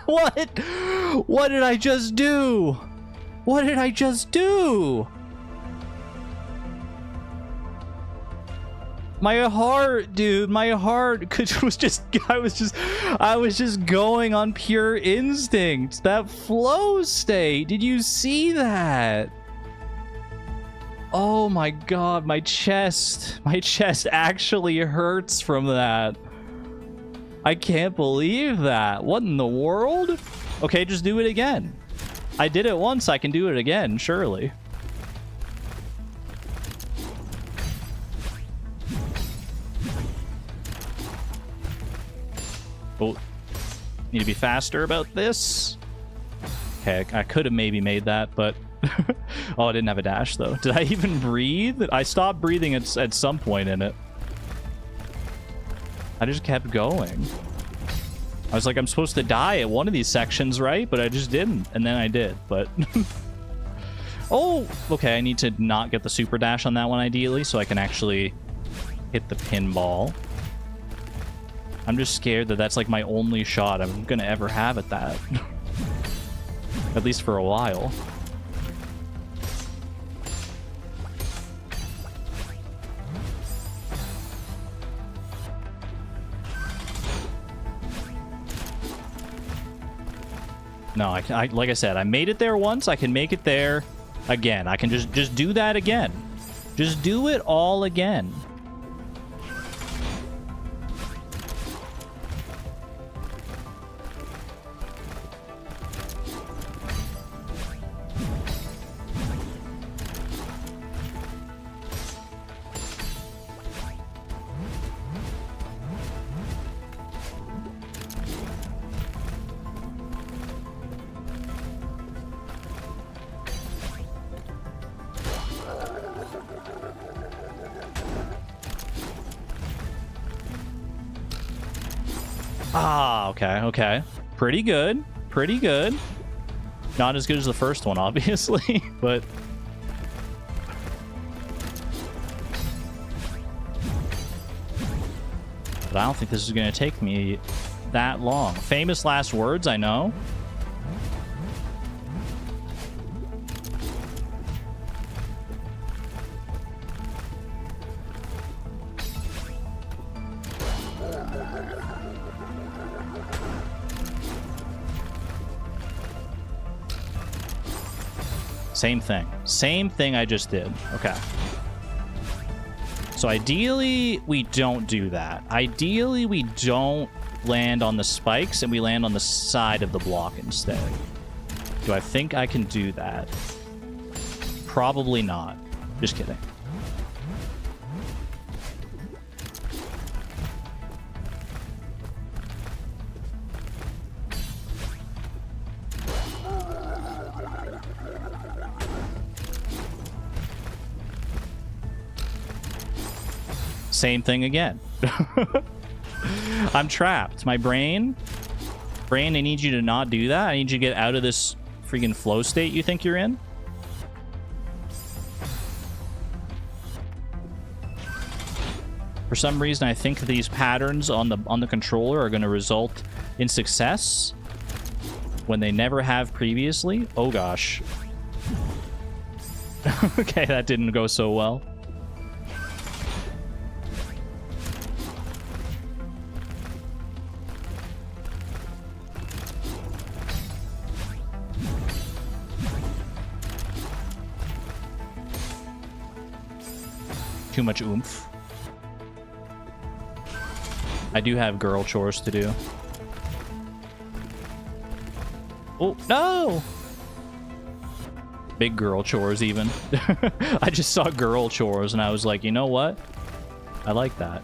What? What did I just do? What did I just do? My heart, dude, my heart was just I was just going on pure instinct. That flow state. Did you see that? Oh my god, my chest actually hurts from that. I can't believe that. What in the world? Okay, just do it again. I did it once, I can do it again, surely. Oh, need to be faster about this. Okay, I could have maybe made that, but... oh, I didn't have a dash, though. Did I even breathe? I stopped breathing at some point in it. I just kept going. I was like, I'm supposed to die at one of these sections, right? But I just didn't. And then I did, but... oh! Okay, I need to not get the super dash on that one, ideally, so I can actually hit the pinball. I'm just scared that that's like my only shot I'm gonna ever have at that. At least for a while. No, I like I said, I made it there once. I can make it there again. I can just do that again. Just do it all again. Ah, okay, okay. Pretty good. Pretty good. Not as good as the first one, obviously, but... But I don't think this is going to take me that long. Famous last words, I know. Same thing. Same thing I just did. Okay. So ideally, we don't do that. Ideally, we don't land on the spikes and we land on the side of the block instead. Do I think I can do that? Probably not. Just kidding. Same thing again. I'm trapped. My brain, I need you to not do that. I need you to get out of this freaking flow state you think you're in. For some reason, I think these patterns on the controller are going to result in success when they never have previously. Oh gosh. Okay, that didn't go so well. Too much oomph. I do have girl chores to do. Oh, no! Big girl chores, even. I just saw girl chores, and I was like, you know what? I like that.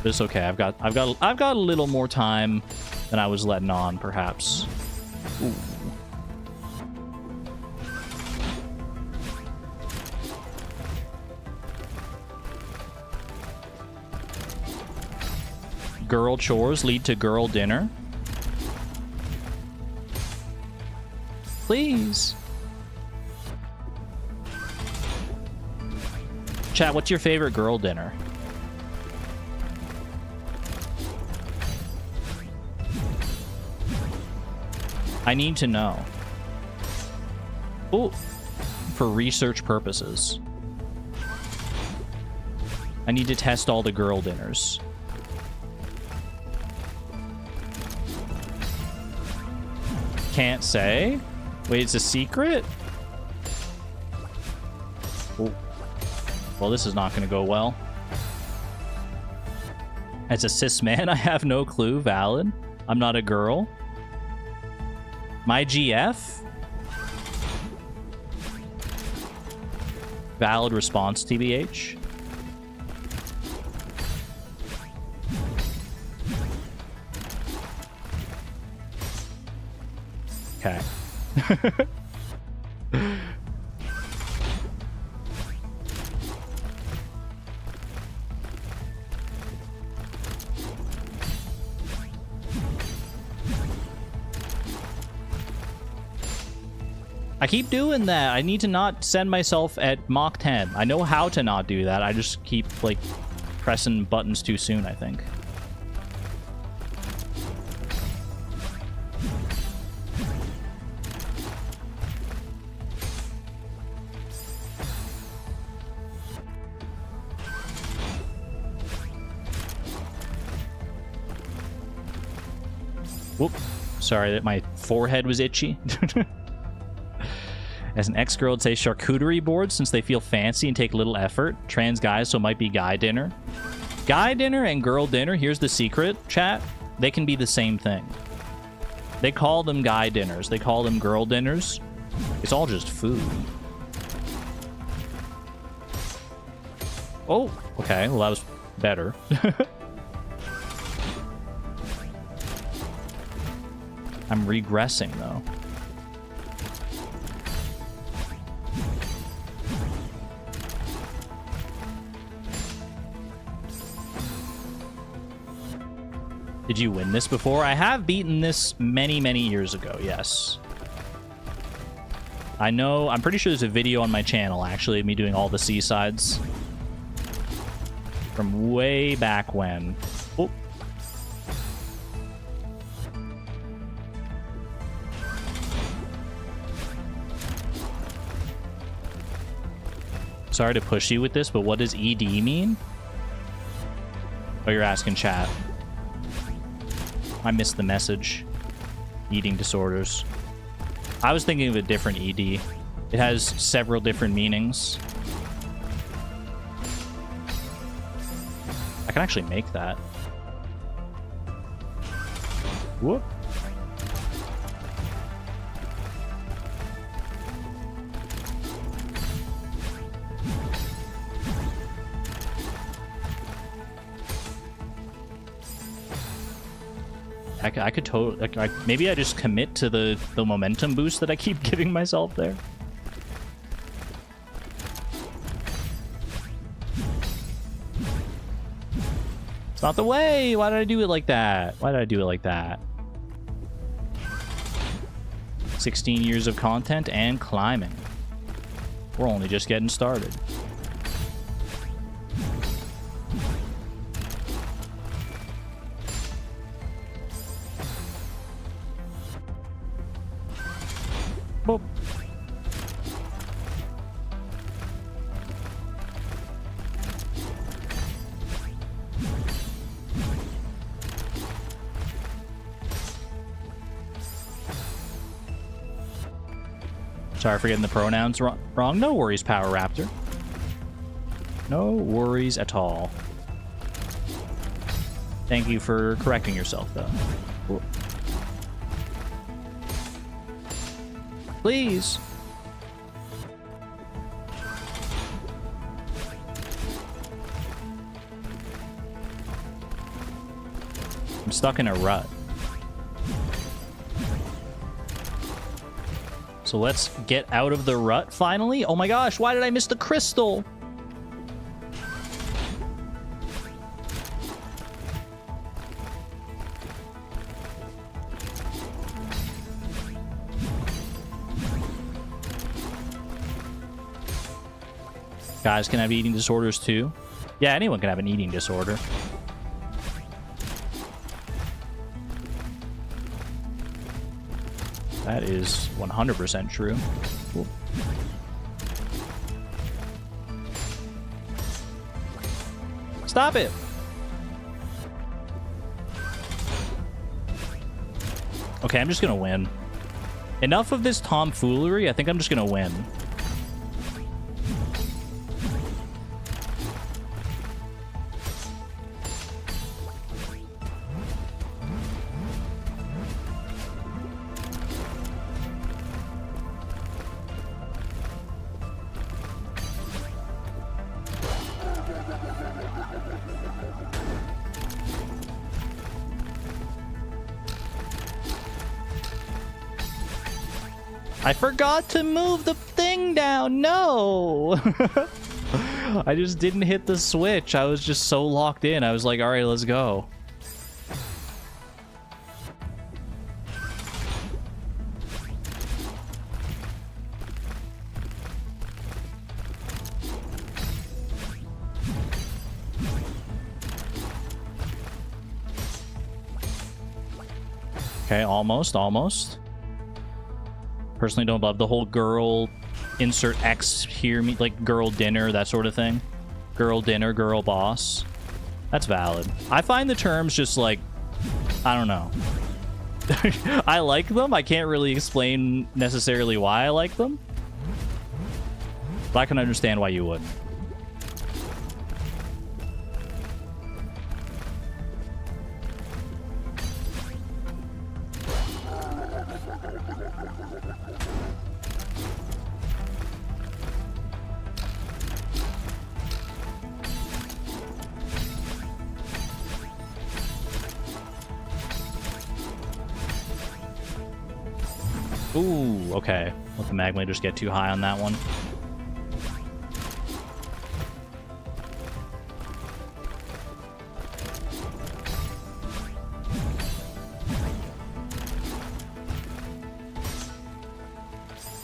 But it's okay. I've got a little more time than I was letting on, perhaps. Ooh. Girl chores lead to girl dinner. Please. Chat, what's your favorite girl dinner? I need to know. Oh, for research purposes. I need to test all the girl dinners. Can't say. Wait, it's a secret? Oh. Well, this is not going to go well. As a cis man, I have no clue. Valid. I'm not a girl. My GF? Valid response, TBH. Okay. I keep doing that. I need to not send myself at Mach 10. I know how to not do that. I just keep, like, pressing buttons too soon, I think. Whoop. Sorry that my forehead was itchy. As an ex-girl would say, charcuterie board, since they feel fancy and take little effort. Trans guys, so it might be guy dinner. Guy dinner and girl dinner, here's the secret, chat. They can be the same thing. They call them guy dinners. They call them girl dinners. It's all just food. Oh, okay. Well, that was better. I'm regressing, though. Did you win this before? I have beaten this many, many years ago, yes. I know, I'm pretty sure there's a video on my channel, actually, of me doing all the seasides. From way back when. Oh. Sorry to push you with this, but what does ED mean? Oh, you're asking chat. I missed the message. Eating disorders. I was thinking of a different ED. It has several different meanings. I can actually make that. Whoop. I could totally... maybe I just commit to the momentum boost that I keep giving myself there. It's not the way! Why did I do it like that? Why did I do it like that? 16 years of content and climbing. We're only just getting started. Boop. Sorry for getting the pronouns wrong. No worries, Power Raptor. No worries at all. Thank you for correcting yourself, though. Cool. Please. I'm stuck in a rut. So let's get out of the rut finally. Oh my gosh, why did I miss the crystal? Guys can have eating disorders too. Yeah, anyone can have an eating disorder. That is 100% true. Cool. Stop it! Okay, I'm just gonna win. Enough of this tomfoolery. I think I'm just gonna win. I forgot to move the thing down. No. I just didn't hit the switch. I was just so locked in. I was like, all right, let's go. Okay, almost. Personally don't love the whole girl insert X here, like girl dinner, that sort of thing. Girl dinner, girl boss. That's valid. I find the terms just like, I don't know. I like them. I can't really explain necessarily why I like them. But I can understand why you would. Ooh, okay. Let the magma just get too high on that one.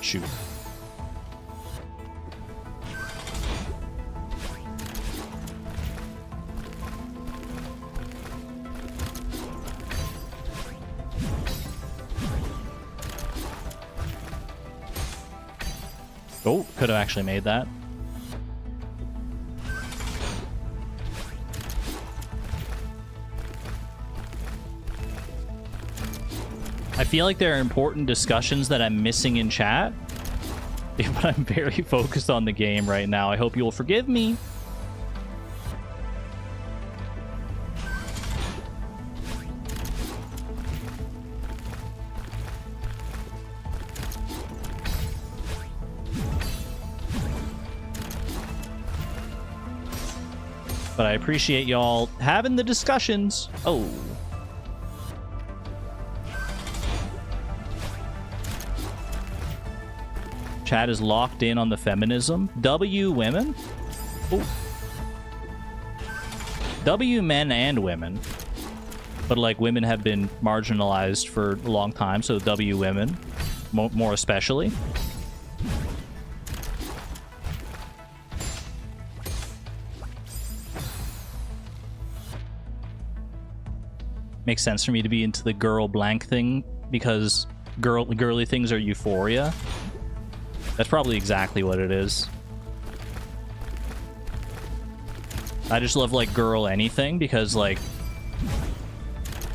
Shoot. Oh, could have actually made that. I feel like there are important discussions that I'm missing in chat, but I'm very focused on the game right now. I hope you'll forgive me. But I appreciate y'all having the discussions. Oh. Chat is locked in on the feminism. W women? Oh. W men and women. But like women have been marginalized for a long time, so W women more especially. Makes sense for me to be into the girl blank thing because girly things are euphoria. That's probably exactly what it is. I just love like girl anything because like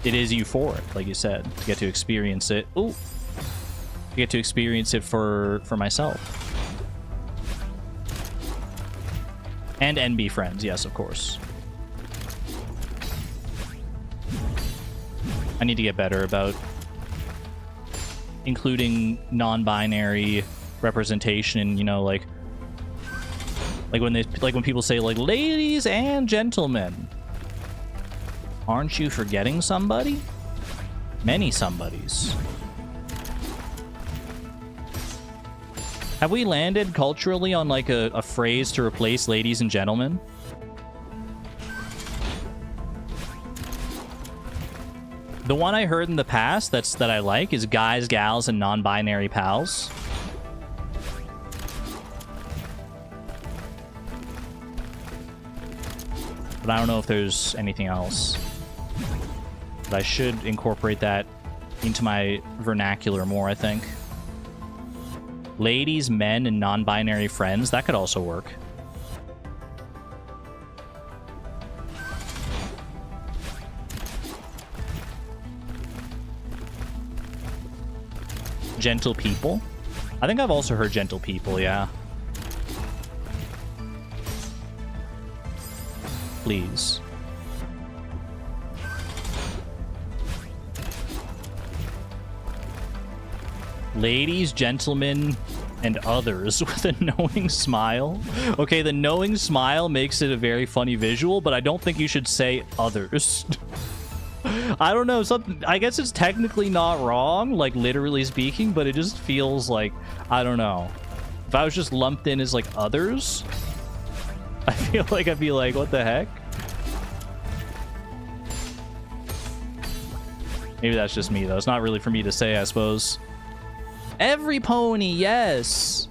it is euphoric, like you said, to get to experience it. Ooh, to get to experience it for myself. And NB friends, yes, of course. I need to get better about including non-binary representation, you know, like when people say like ladies and gentlemen. Aren't you forgetting somebody? Many somebodies. Have we landed culturally on like a phrase to replace ladies and gentlemen? The one I heard in the past that I like is guys, gals, and non-binary pals. But I don't know if there's anything else. But I should incorporate that into my vernacular more, I think. Ladies, men, and non-binary friends, that could also work. Gentle people. I think I've also heard gentle people, yeah. Please. Ladies, gentlemen, and others with a knowing smile. Okay, the knowing smile makes it a very funny visual, but I don't think you should say others. I don't know, I guess it's technically not wrong, like literally speaking, but it just feels like, I don't know. If I was just lumped in as like others, I feel like I'd be like, what the heck? Maybe that's just me though. It's not really for me to say, I suppose. Every pony, yes.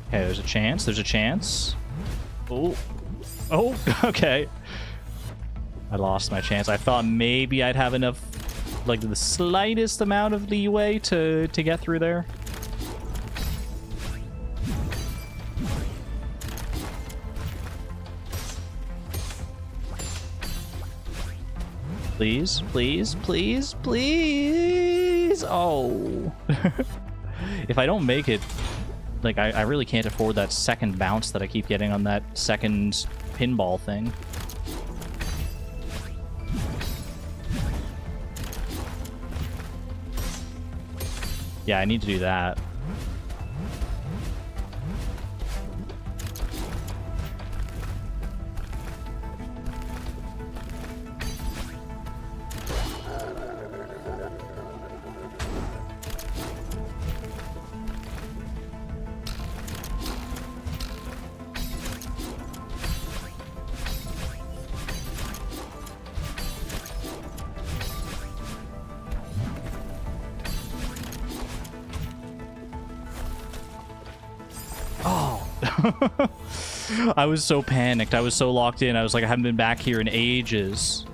Okay, there's a chance. There's a chance. Oh. Oh, okay. I lost my chance. I thought maybe I'd have enough like the slightest amount of leeway to get through there. Please, please, please, please. Oh. If I don't make it, like, I really can't afford that second bounce that I keep getting on that second pinball thing. Yeah, I need to do that. I was so panicked. I was so locked in. I was like, I haven't been back here in ages.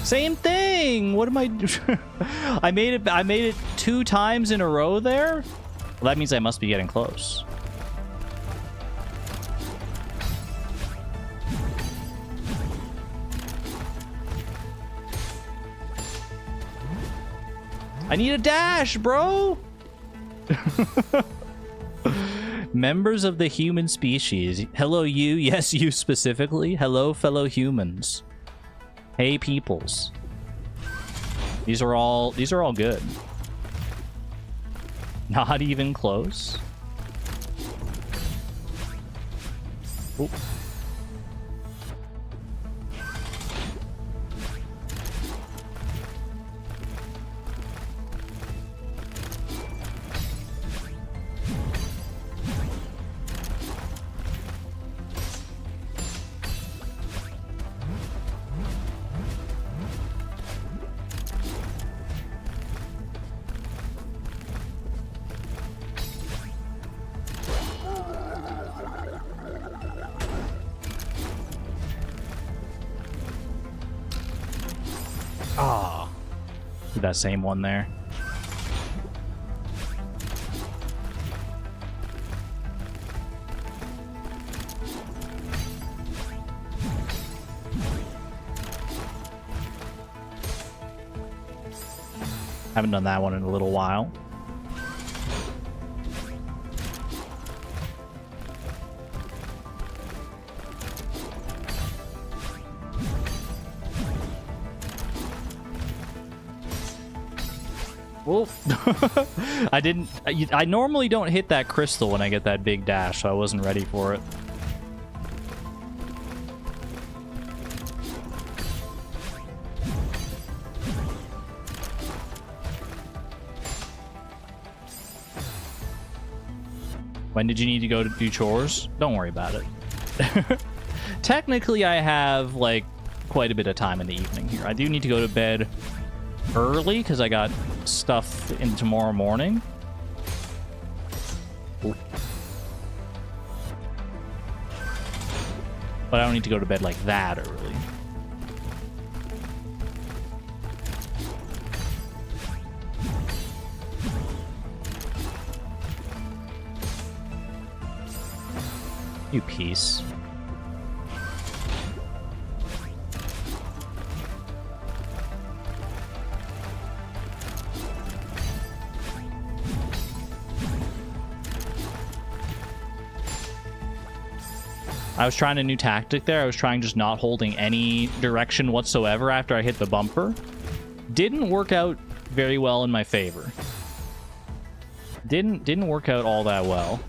Same thing. What am I doing? I made it 2 times in a row there. Well, that means I must be getting close. I need a dash, bro. Members of the human species. Hello, you. Yes, you specifically. Hello, fellow humans. Hey, peoples. These are all good. Not even close. Oop. Ah, that same one there. Haven't done that one in a little while. Well, I normally don't hit that crystal when I get that big dash, so I wasn't ready for it. When did you need to go to do chores? Don't worry about it. Technically, I have, like, quite a bit of time in the evening here. I do need to go to bed early because I got stuff in tomorrow morning. Ooh. But I don't need to go to bed like that early. You piece. I was trying a new tactic there. I was trying just not holding any direction whatsoever after I hit the bumper. Didn't work out very well in my favor. Didn't work out all that well.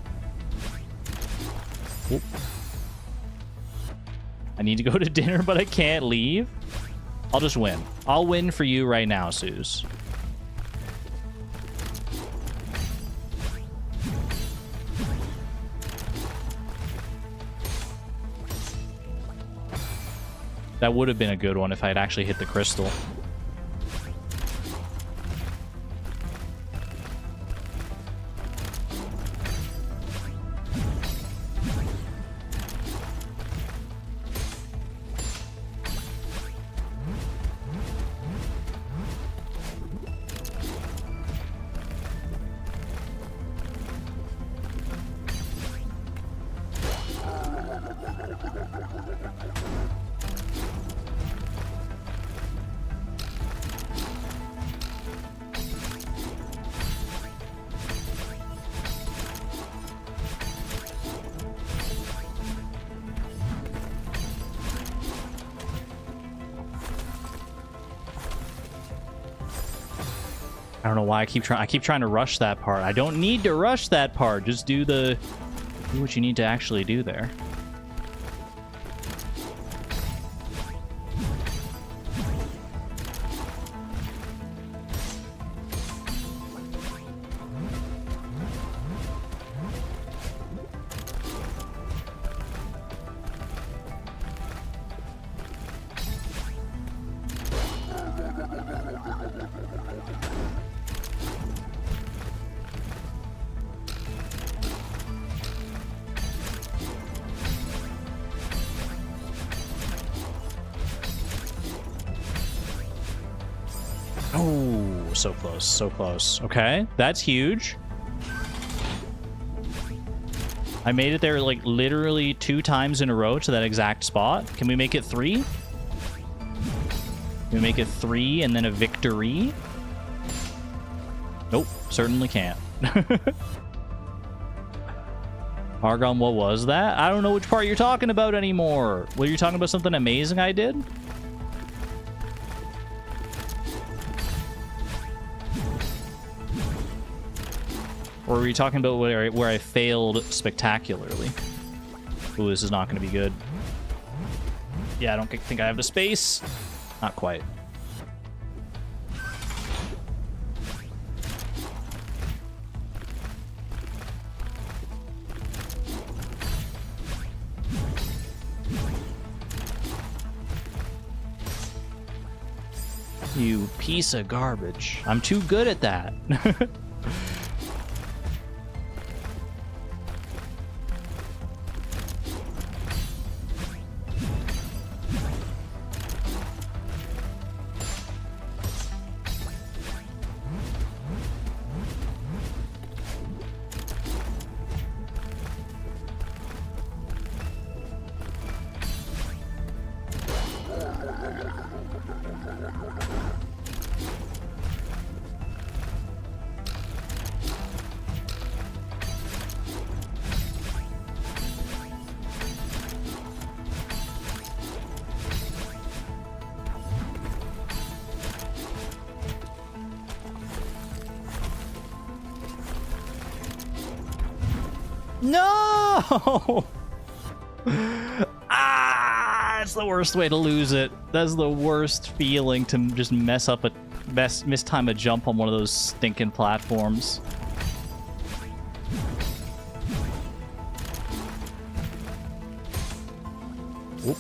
Oop. I need to go to dinner, but I can't leave. I'll just win. I'll win for you right now, Suze. That would have been a good one if I had actually hit the crystal. I don't know why I keep trying to rush that part. I don't need to rush that part. Just do what you need to actually do there. Oh, so close, so close. Okay, that's huge. I made it there like literally 2 times in a row to that exact spot. Can we make it 3? Can we make it 3 and then a victory? Nope, certainly can't. Argon, what was that? I don't know which part you're talking about anymore. Were you talking about something amazing I did? Or were you talking about where I failed spectacularly? Ooh, this is not going to be good. Yeah, I don't think I have the space. Not quite. You piece of garbage. I'm too good at that. No! Ah, it's the worst way to lose it. That's the worst feeling, to just mistime a jump on one of those stinking platforms. Oop.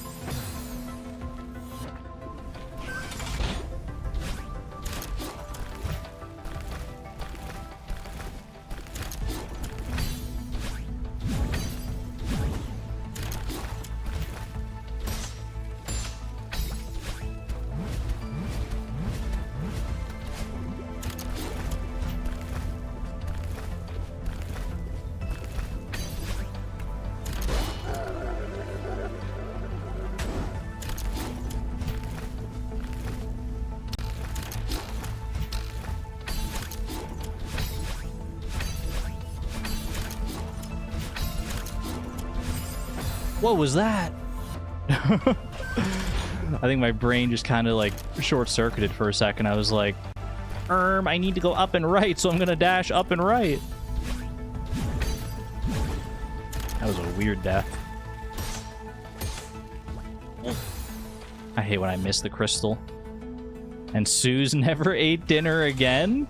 What was that? I think my brain just kind of like short-circuited for a second. I was like, I need to go up and right, so I'm gonna dash up and right. That was a weird death. I hate when I miss the crystal. And Suze never ate dinner again?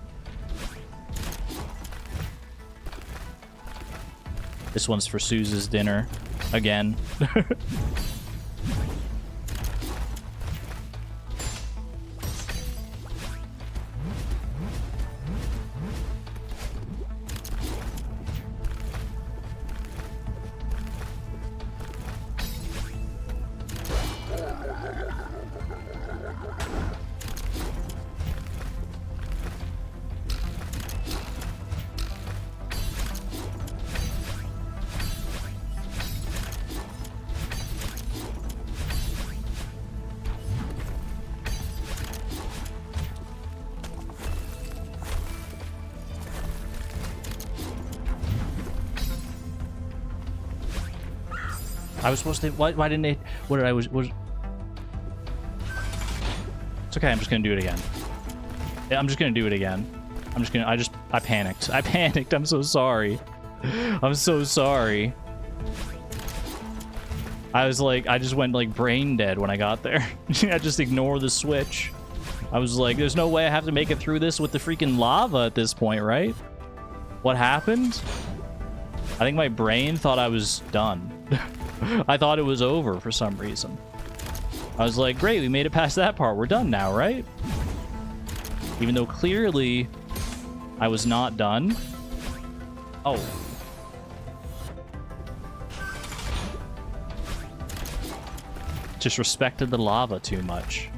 This one's for Suze's dinner. Again. I was supposed to. Why didn't they? What did I was? It's okay. I'm just gonna do it again. Yeah, I'm just gonna do it again. I panicked. I panicked. I'm so sorry. I'm so sorry. I was like, I just went like brain dead when I got there. I just ignore the switch. I was like, there's no way I have to make it through this with the freaking lava at this point, right? What happened? I think my brain thought I was done. I thought it was over for some reason. I was like, great, we made it past that part. We're done now, right? Even though clearly I was not done. Oh. Disrespected the lava too much.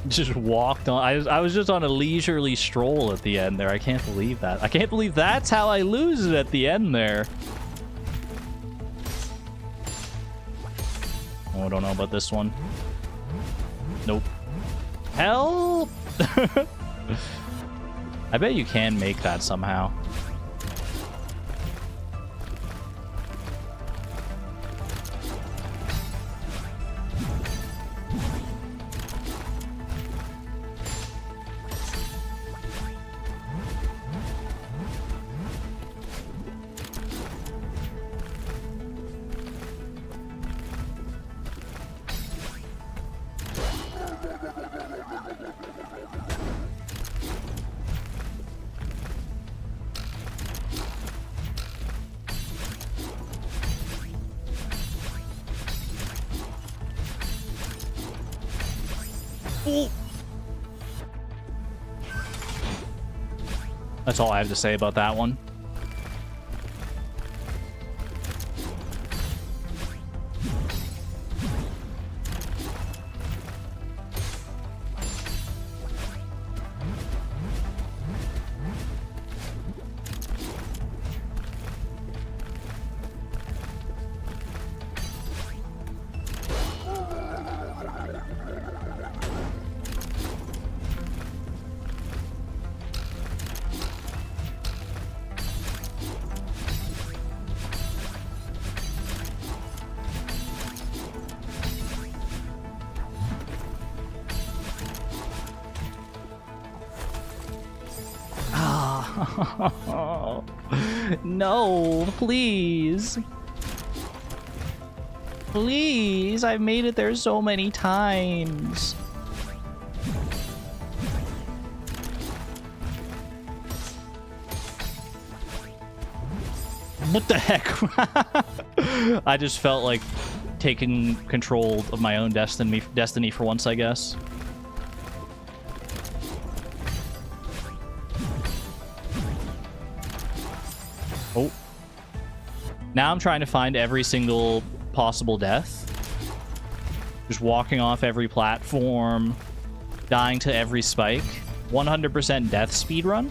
Just walked on. I was just on a leisurely stroll at the end there. I can't believe that. I can't believe that's how I lose it at the end there. Oh, I don't know about this one. Nope. Help! I bet you can make that somehow. That's all I have to say about that one. No, please. Please, I've made it there so many times. What the heck? I just felt like taking control of my own destiny for once, I guess. Oh. Now I'm trying to find every single possible death. Just walking off every platform, dying to every spike. 100% death speedrun.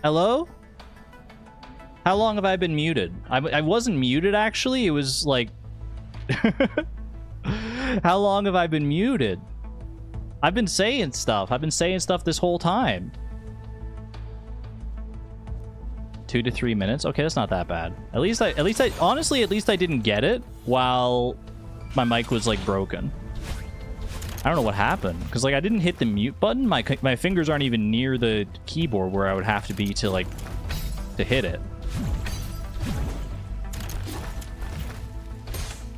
Hello? How long have I been muted? I wasn't muted, actually. It was like... How long have I been muted? I've been saying stuff. I've been saying stuff this whole time. 2 to 3 minutes? Okay, that's not that bad. Honestly, at least I didn't get it while my mic was, like, broken. I don't know what happened, because, like, I didn't hit the mute button. My fingers aren't even near the keyboard where I would have to be to, like, to hit it.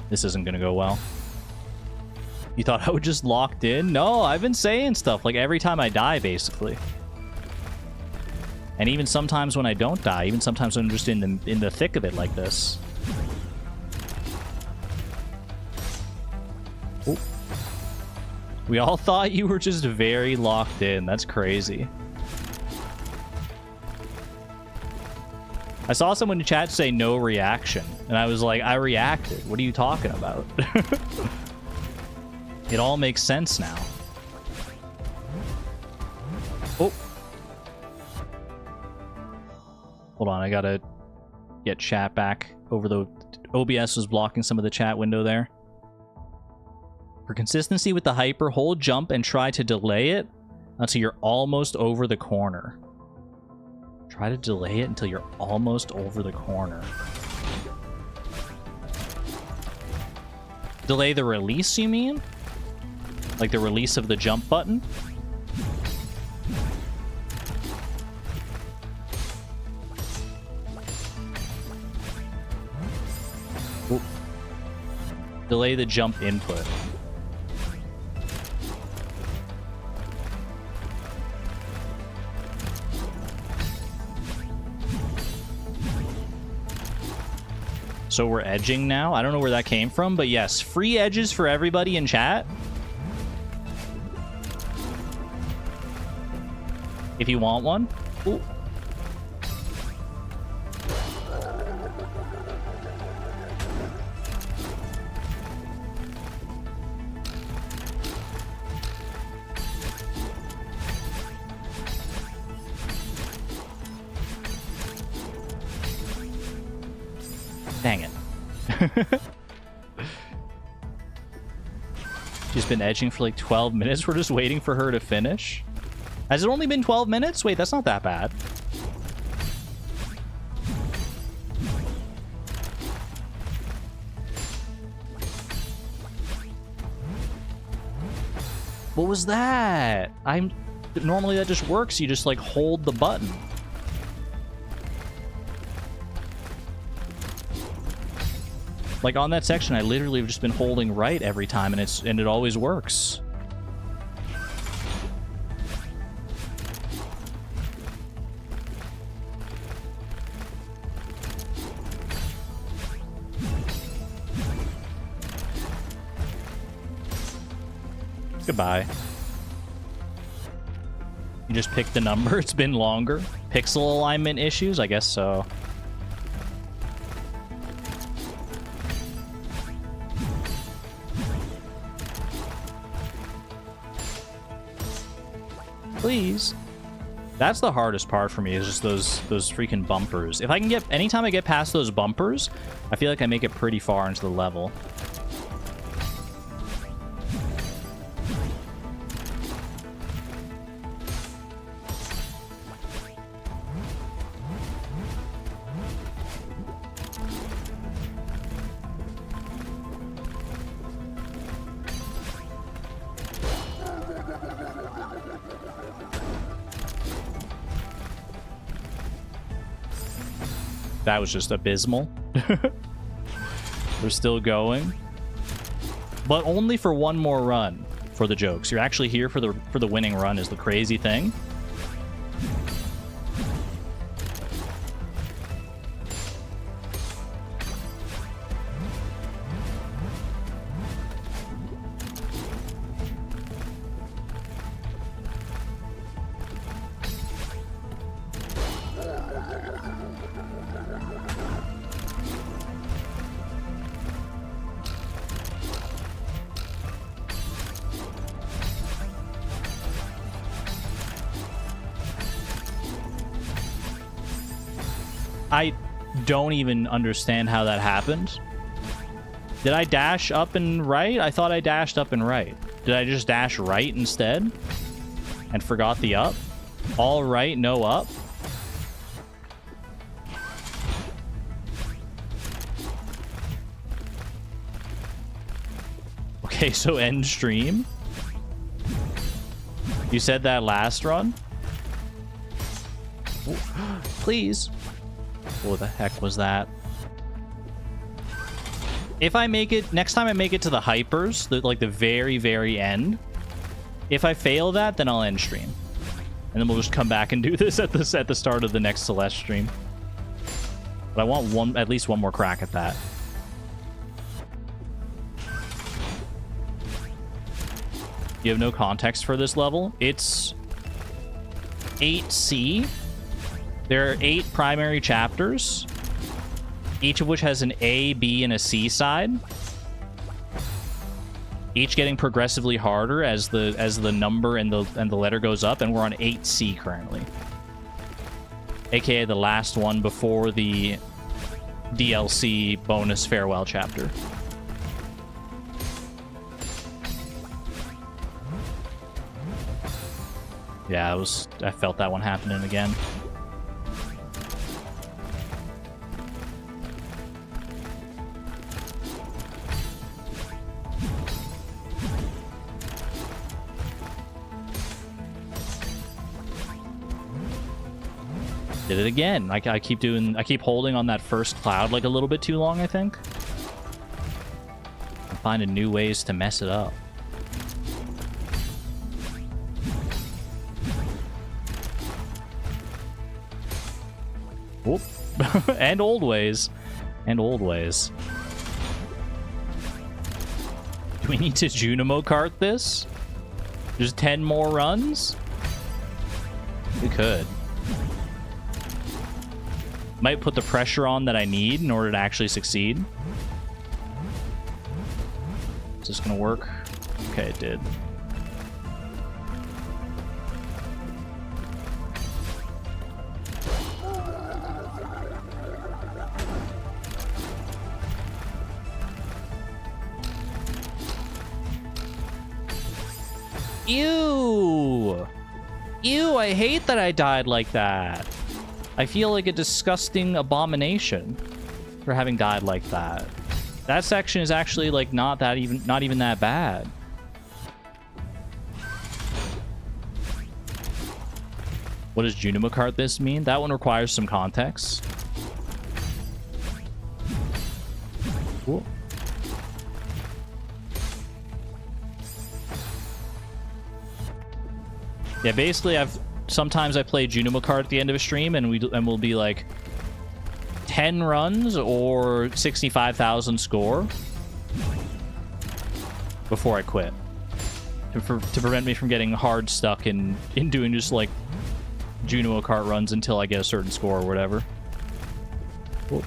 This isn't gonna go well. You thought I was just locked in? No, I've been saying stuff, like, every time I die, basically. And even sometimes when I don't die, even sometimes when I'm just in the thick of it like this. Oh. We all thought you were just very locked in. That's crazy. I saw someone in chat say no reaction, and I was like, I reacted. What are you talking about? It all makes sense now. Oh. Hold on, I gotta get chat back over the... OBS was blocking some of the chat window there. For consistency with the hyper, hold jump and try to delay it until you're almost over the corner. Try to delay it until you're almost over the corner. Delay the release, you mean? Like the release of the jump button? Ooh. Delay the jump input. So we're edging now? I don't know where that came from, but yes, free edges for everybody in chat. If you want one. Ooh. Dang it. She's been edging for like 12 minutes. We're just waiting for her to finish. Has it only been 12 minutes? Wait, that's not that bad. What was that? Normally that just works. You just like hold the button. Like on that section, I literally have just been holding right every time, and it always works. Goodbye. You just picked the number. It's been longer. Pixel alignment issues? I guess so. Please. That's the hardest part for me, is just those freaking bumpers. If I can get... Anytime I get past those bumpers, I feel like I make it pretty far into the level. That was just abysmal. We're still going. But only for one more run for the jokes. You're actually here for the winning run is the crazy thing. I don't even understand how that happened. Did I dash up and right? I thought I dashed up and right. Did I just dash right instead? And forgot the up? All right, no up? Okay, so end stream? You said that last run? Please. What the heck was that? If I make it... Next time I make it to the hypers, like the very, very end, if I fail that, then I'll end stream. And then we'll just come back and do this at the start of the next Celeste stream. But I want at least one more crack at that. You have no context for this level? It's 8C. There are 8 primary chapters, each of which has an A, B, and a C side. Each getting progressively harder as the number and the letter goes up, and we're on 8C currently. AKA the last one before the DLC bonus farewell chapter. Yeah, I felt that one happening again. Did it again. I keep holding on that first cloud like a little bit too long, I think. I'm finding new ways to mess it up. Whoop. And old ways. And old ways. Do we need to Junimo cart this? There's 10 more runs? We could. Might put the pressure on that I need in order to actually succeed. Is this gonna work? Okay, it did. Ew! Ew, I hate that I died like that. I feel like a disgusting abomination for having died like that. That section is actually like not even that bad. What does Junimo cart this mean? That one requires some context. Cool. Yeah, basically sometimes I play Junimo cart at the end of a stream and we'll be like 10 runs or 65,000 score before I quit. To prevent me from getting hard stuck in doing just like Junimo cart runs until I get a certain score or whatever. Cool.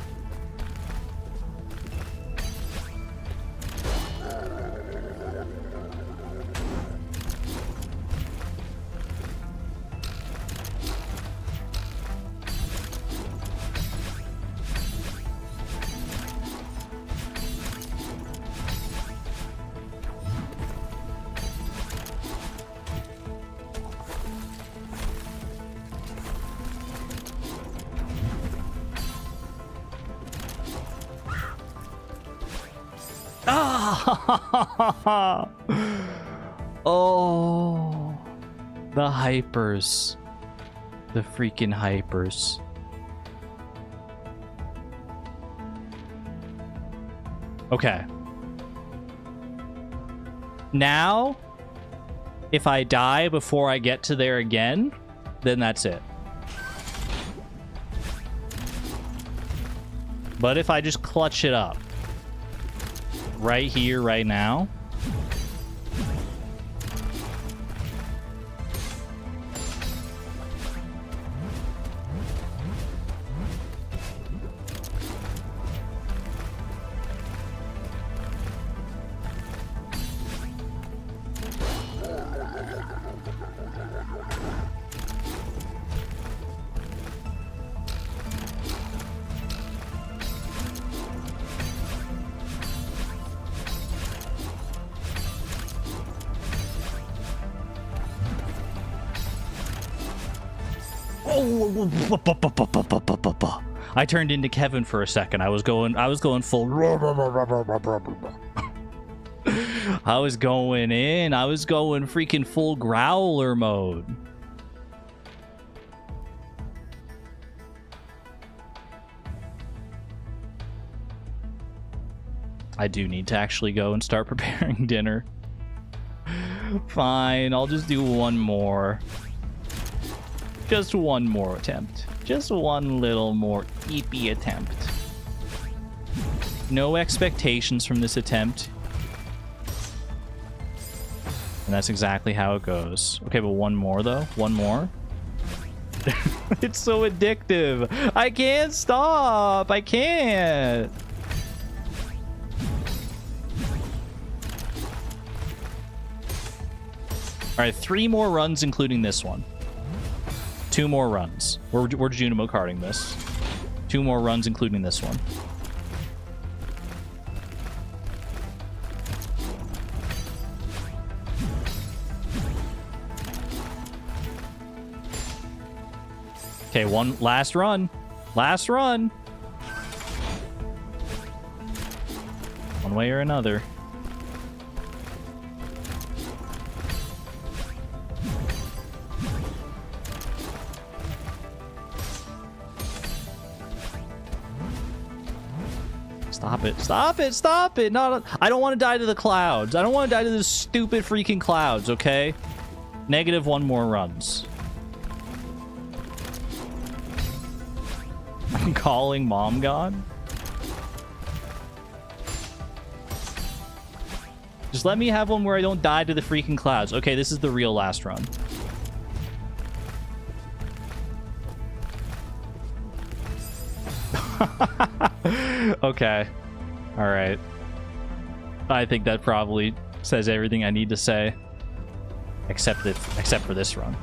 Oh, the hypers. The freaking hypers. Okay. Now, if I die before I get to there again, then that's it. But if I just clutch it up right here, right now, I turned into Kevin for a second. I was going full. I was going in. I was going freaking full growler mode. I do need to actually go and start preparing dinner. Fine, I'll just do one more. Just one more attempt. Just one little more eepy attempt. No expectations from this attempt. And that's exactly how it goes. Okay, but one more though. One more. It's so addictive. I can't stop. I can't. All right, 3 more runs, including this one. 2 more runs. We're Junimo carding this. 2 more runs, including this one. Okay, one last run. Last run. One way or another. Stop it. Stop it. Stop it. No, I don't want to die to the clouds. I don't want to die to the stupid freaking clouds, okay? -1 more runs. I'm calling Mom God. Just let me have one where I don't die to the freaking clouds. Okay, this is the real last run. Okay. All right. I think that probably says everything I need to say, except for this run.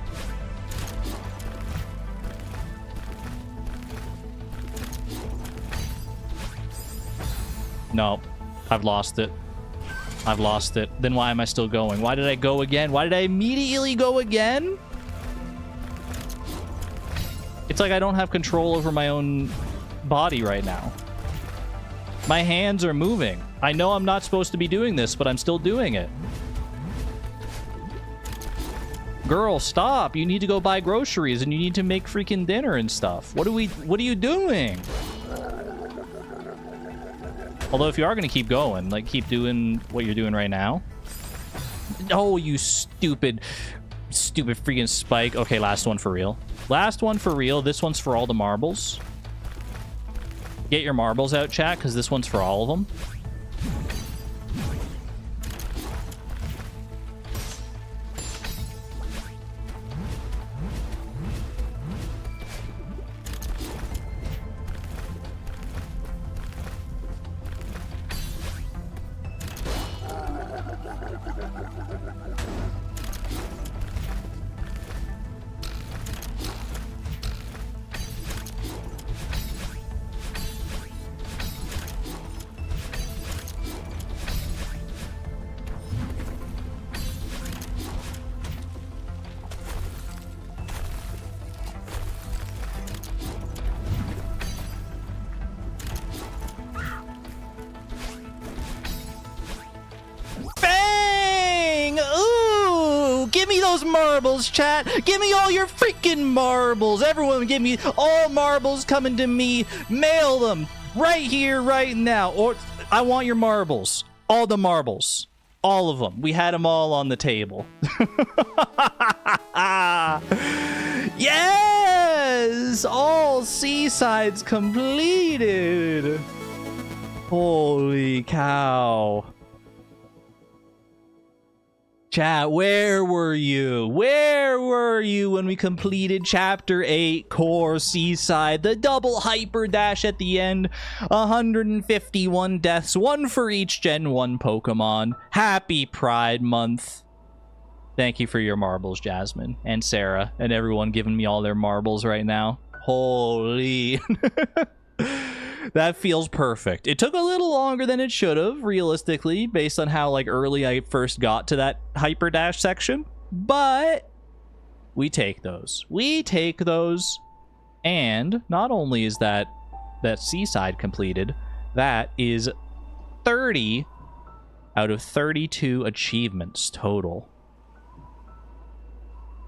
Nope. I've lost it. I've lost it. Then why am I still going? Why did I go again? Why did I immediately go again? It's like I don't have control over my own body right now. My hands are moving. I know I'm not supposed to be doing this, but I'm still doing it. Girl, stop. You need to go buy groceries and you need to make freaking dinner and stuff. What are you doing? Although if you are going to keep going, like keep doing what you're doing right now. Oh, you stupid freaking spike. Okay, last one for real. Last one for real. This one's for all the marbles. Get your marbles out, chat, because this one's for all of them. Marbles, chat. Give me all your freaking marbles. Everyone give me all marbles coming to me. Mail them right here, right now. Or I want your marbles. All the marbles. All of them. We had them all on the table. Yes! All seasides completed. Holy cow. Chat, where were you? Where were you when we completed Chapter 8, Core Seaside? The double hyper dash at the end. 151 deaths, one for each Gen 1 Pokemon. Happy Pride Month. Thank you for your marbles, Jasmine and Sarah, and everyone giving me all their marbles right now. Holy... That feels perfect. It took a little longer than it should have, realistically, based on how like early I first got to that hyper dash section. But we take those. We take those. And not only is that seaside completed, that is 30 out of 32 achievements total.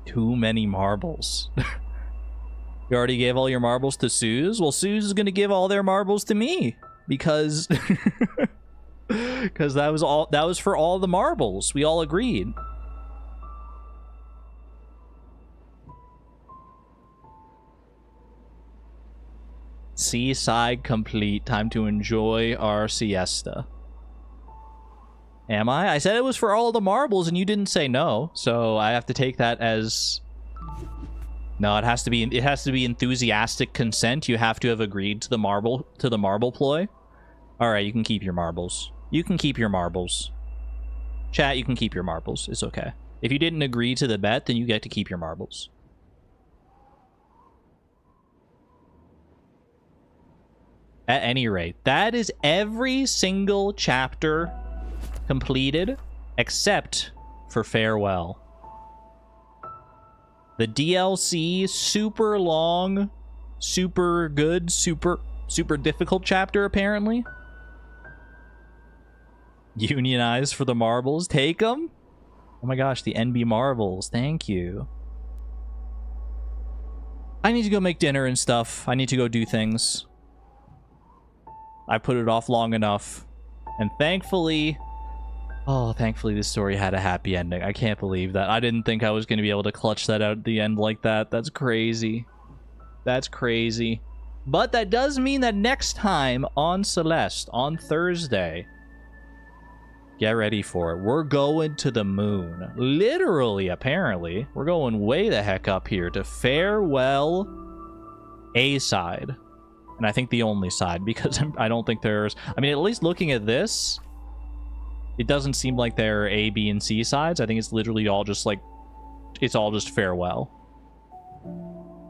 Too many marbles. You already gave all your marbles to Suze? Well, Suze is going to give all their marbles to me because because that was for all the marbles. We all agreed. Seaside complete. Time to enjoy our siesta. Am I? I said it was for all the marbles and you didn't say no, so I have to take that as... No, it has to be enthusiastic consent. You have to have agreed to the marble ploy. All right, you can keep your marbles. You can keep your marbles. Chat, you can keep your marbles. It's okay. If you didn't agree to the bet, then you get to keep your marbles. At any rate, that is every single chapter completed except for Farewell. The DLC, super long, super good, super difficult chapter, apparently. Unionize for the marbles. Take them. Oh my gosh, the NB marbles. Thank you. I need to go make dinner and stuff. I need to go do things. I put it off long enough. And thankfully... Oh, thankfully this story had a happy ending. I can't believe that. I didn't think I was going to be able to clutch that out at the end like that. That's crazy. That's crazy. But that does mean that next time on Celeste, on Thursday, get ready for it. We're going to the moon. Literally, apparently. We're going way the heck up here to Farewell A-side. And I think the only side, because I don't think there's... I mean, at least looking at this... It doesn't seem like there are A, B, and C sides. I think it's literally all just like... It's all just Farewell.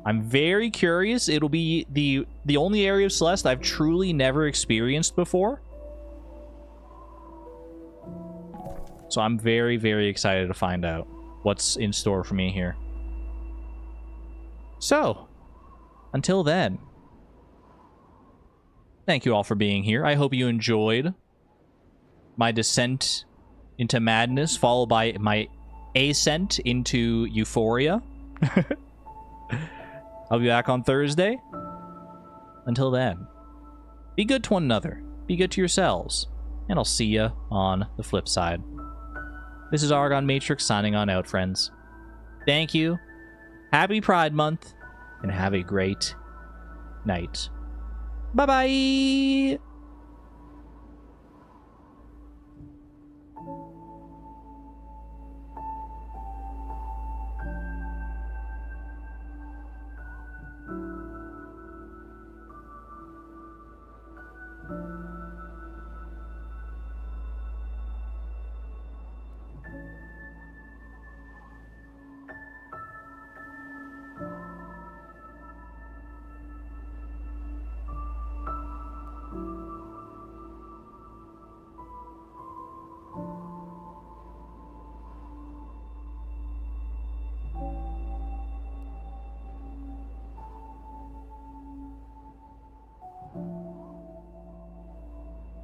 I'm very curious. It'll be the only area of Celeste I've truly never experienced before. So I'm very, very excited to find out what's in store for me here. So, until then, thank you all for being here. I hope you enjoyed my descent into madness, followed by my ascent into euphoria. I'll be back on Thursday. Until then, be good to one another. Be good to yourselves. And I'll see ya on the flip side. This is Argon Matrix signing on out, friends. Thank you. Happy Pride Month. And have a great night. Bye-bye.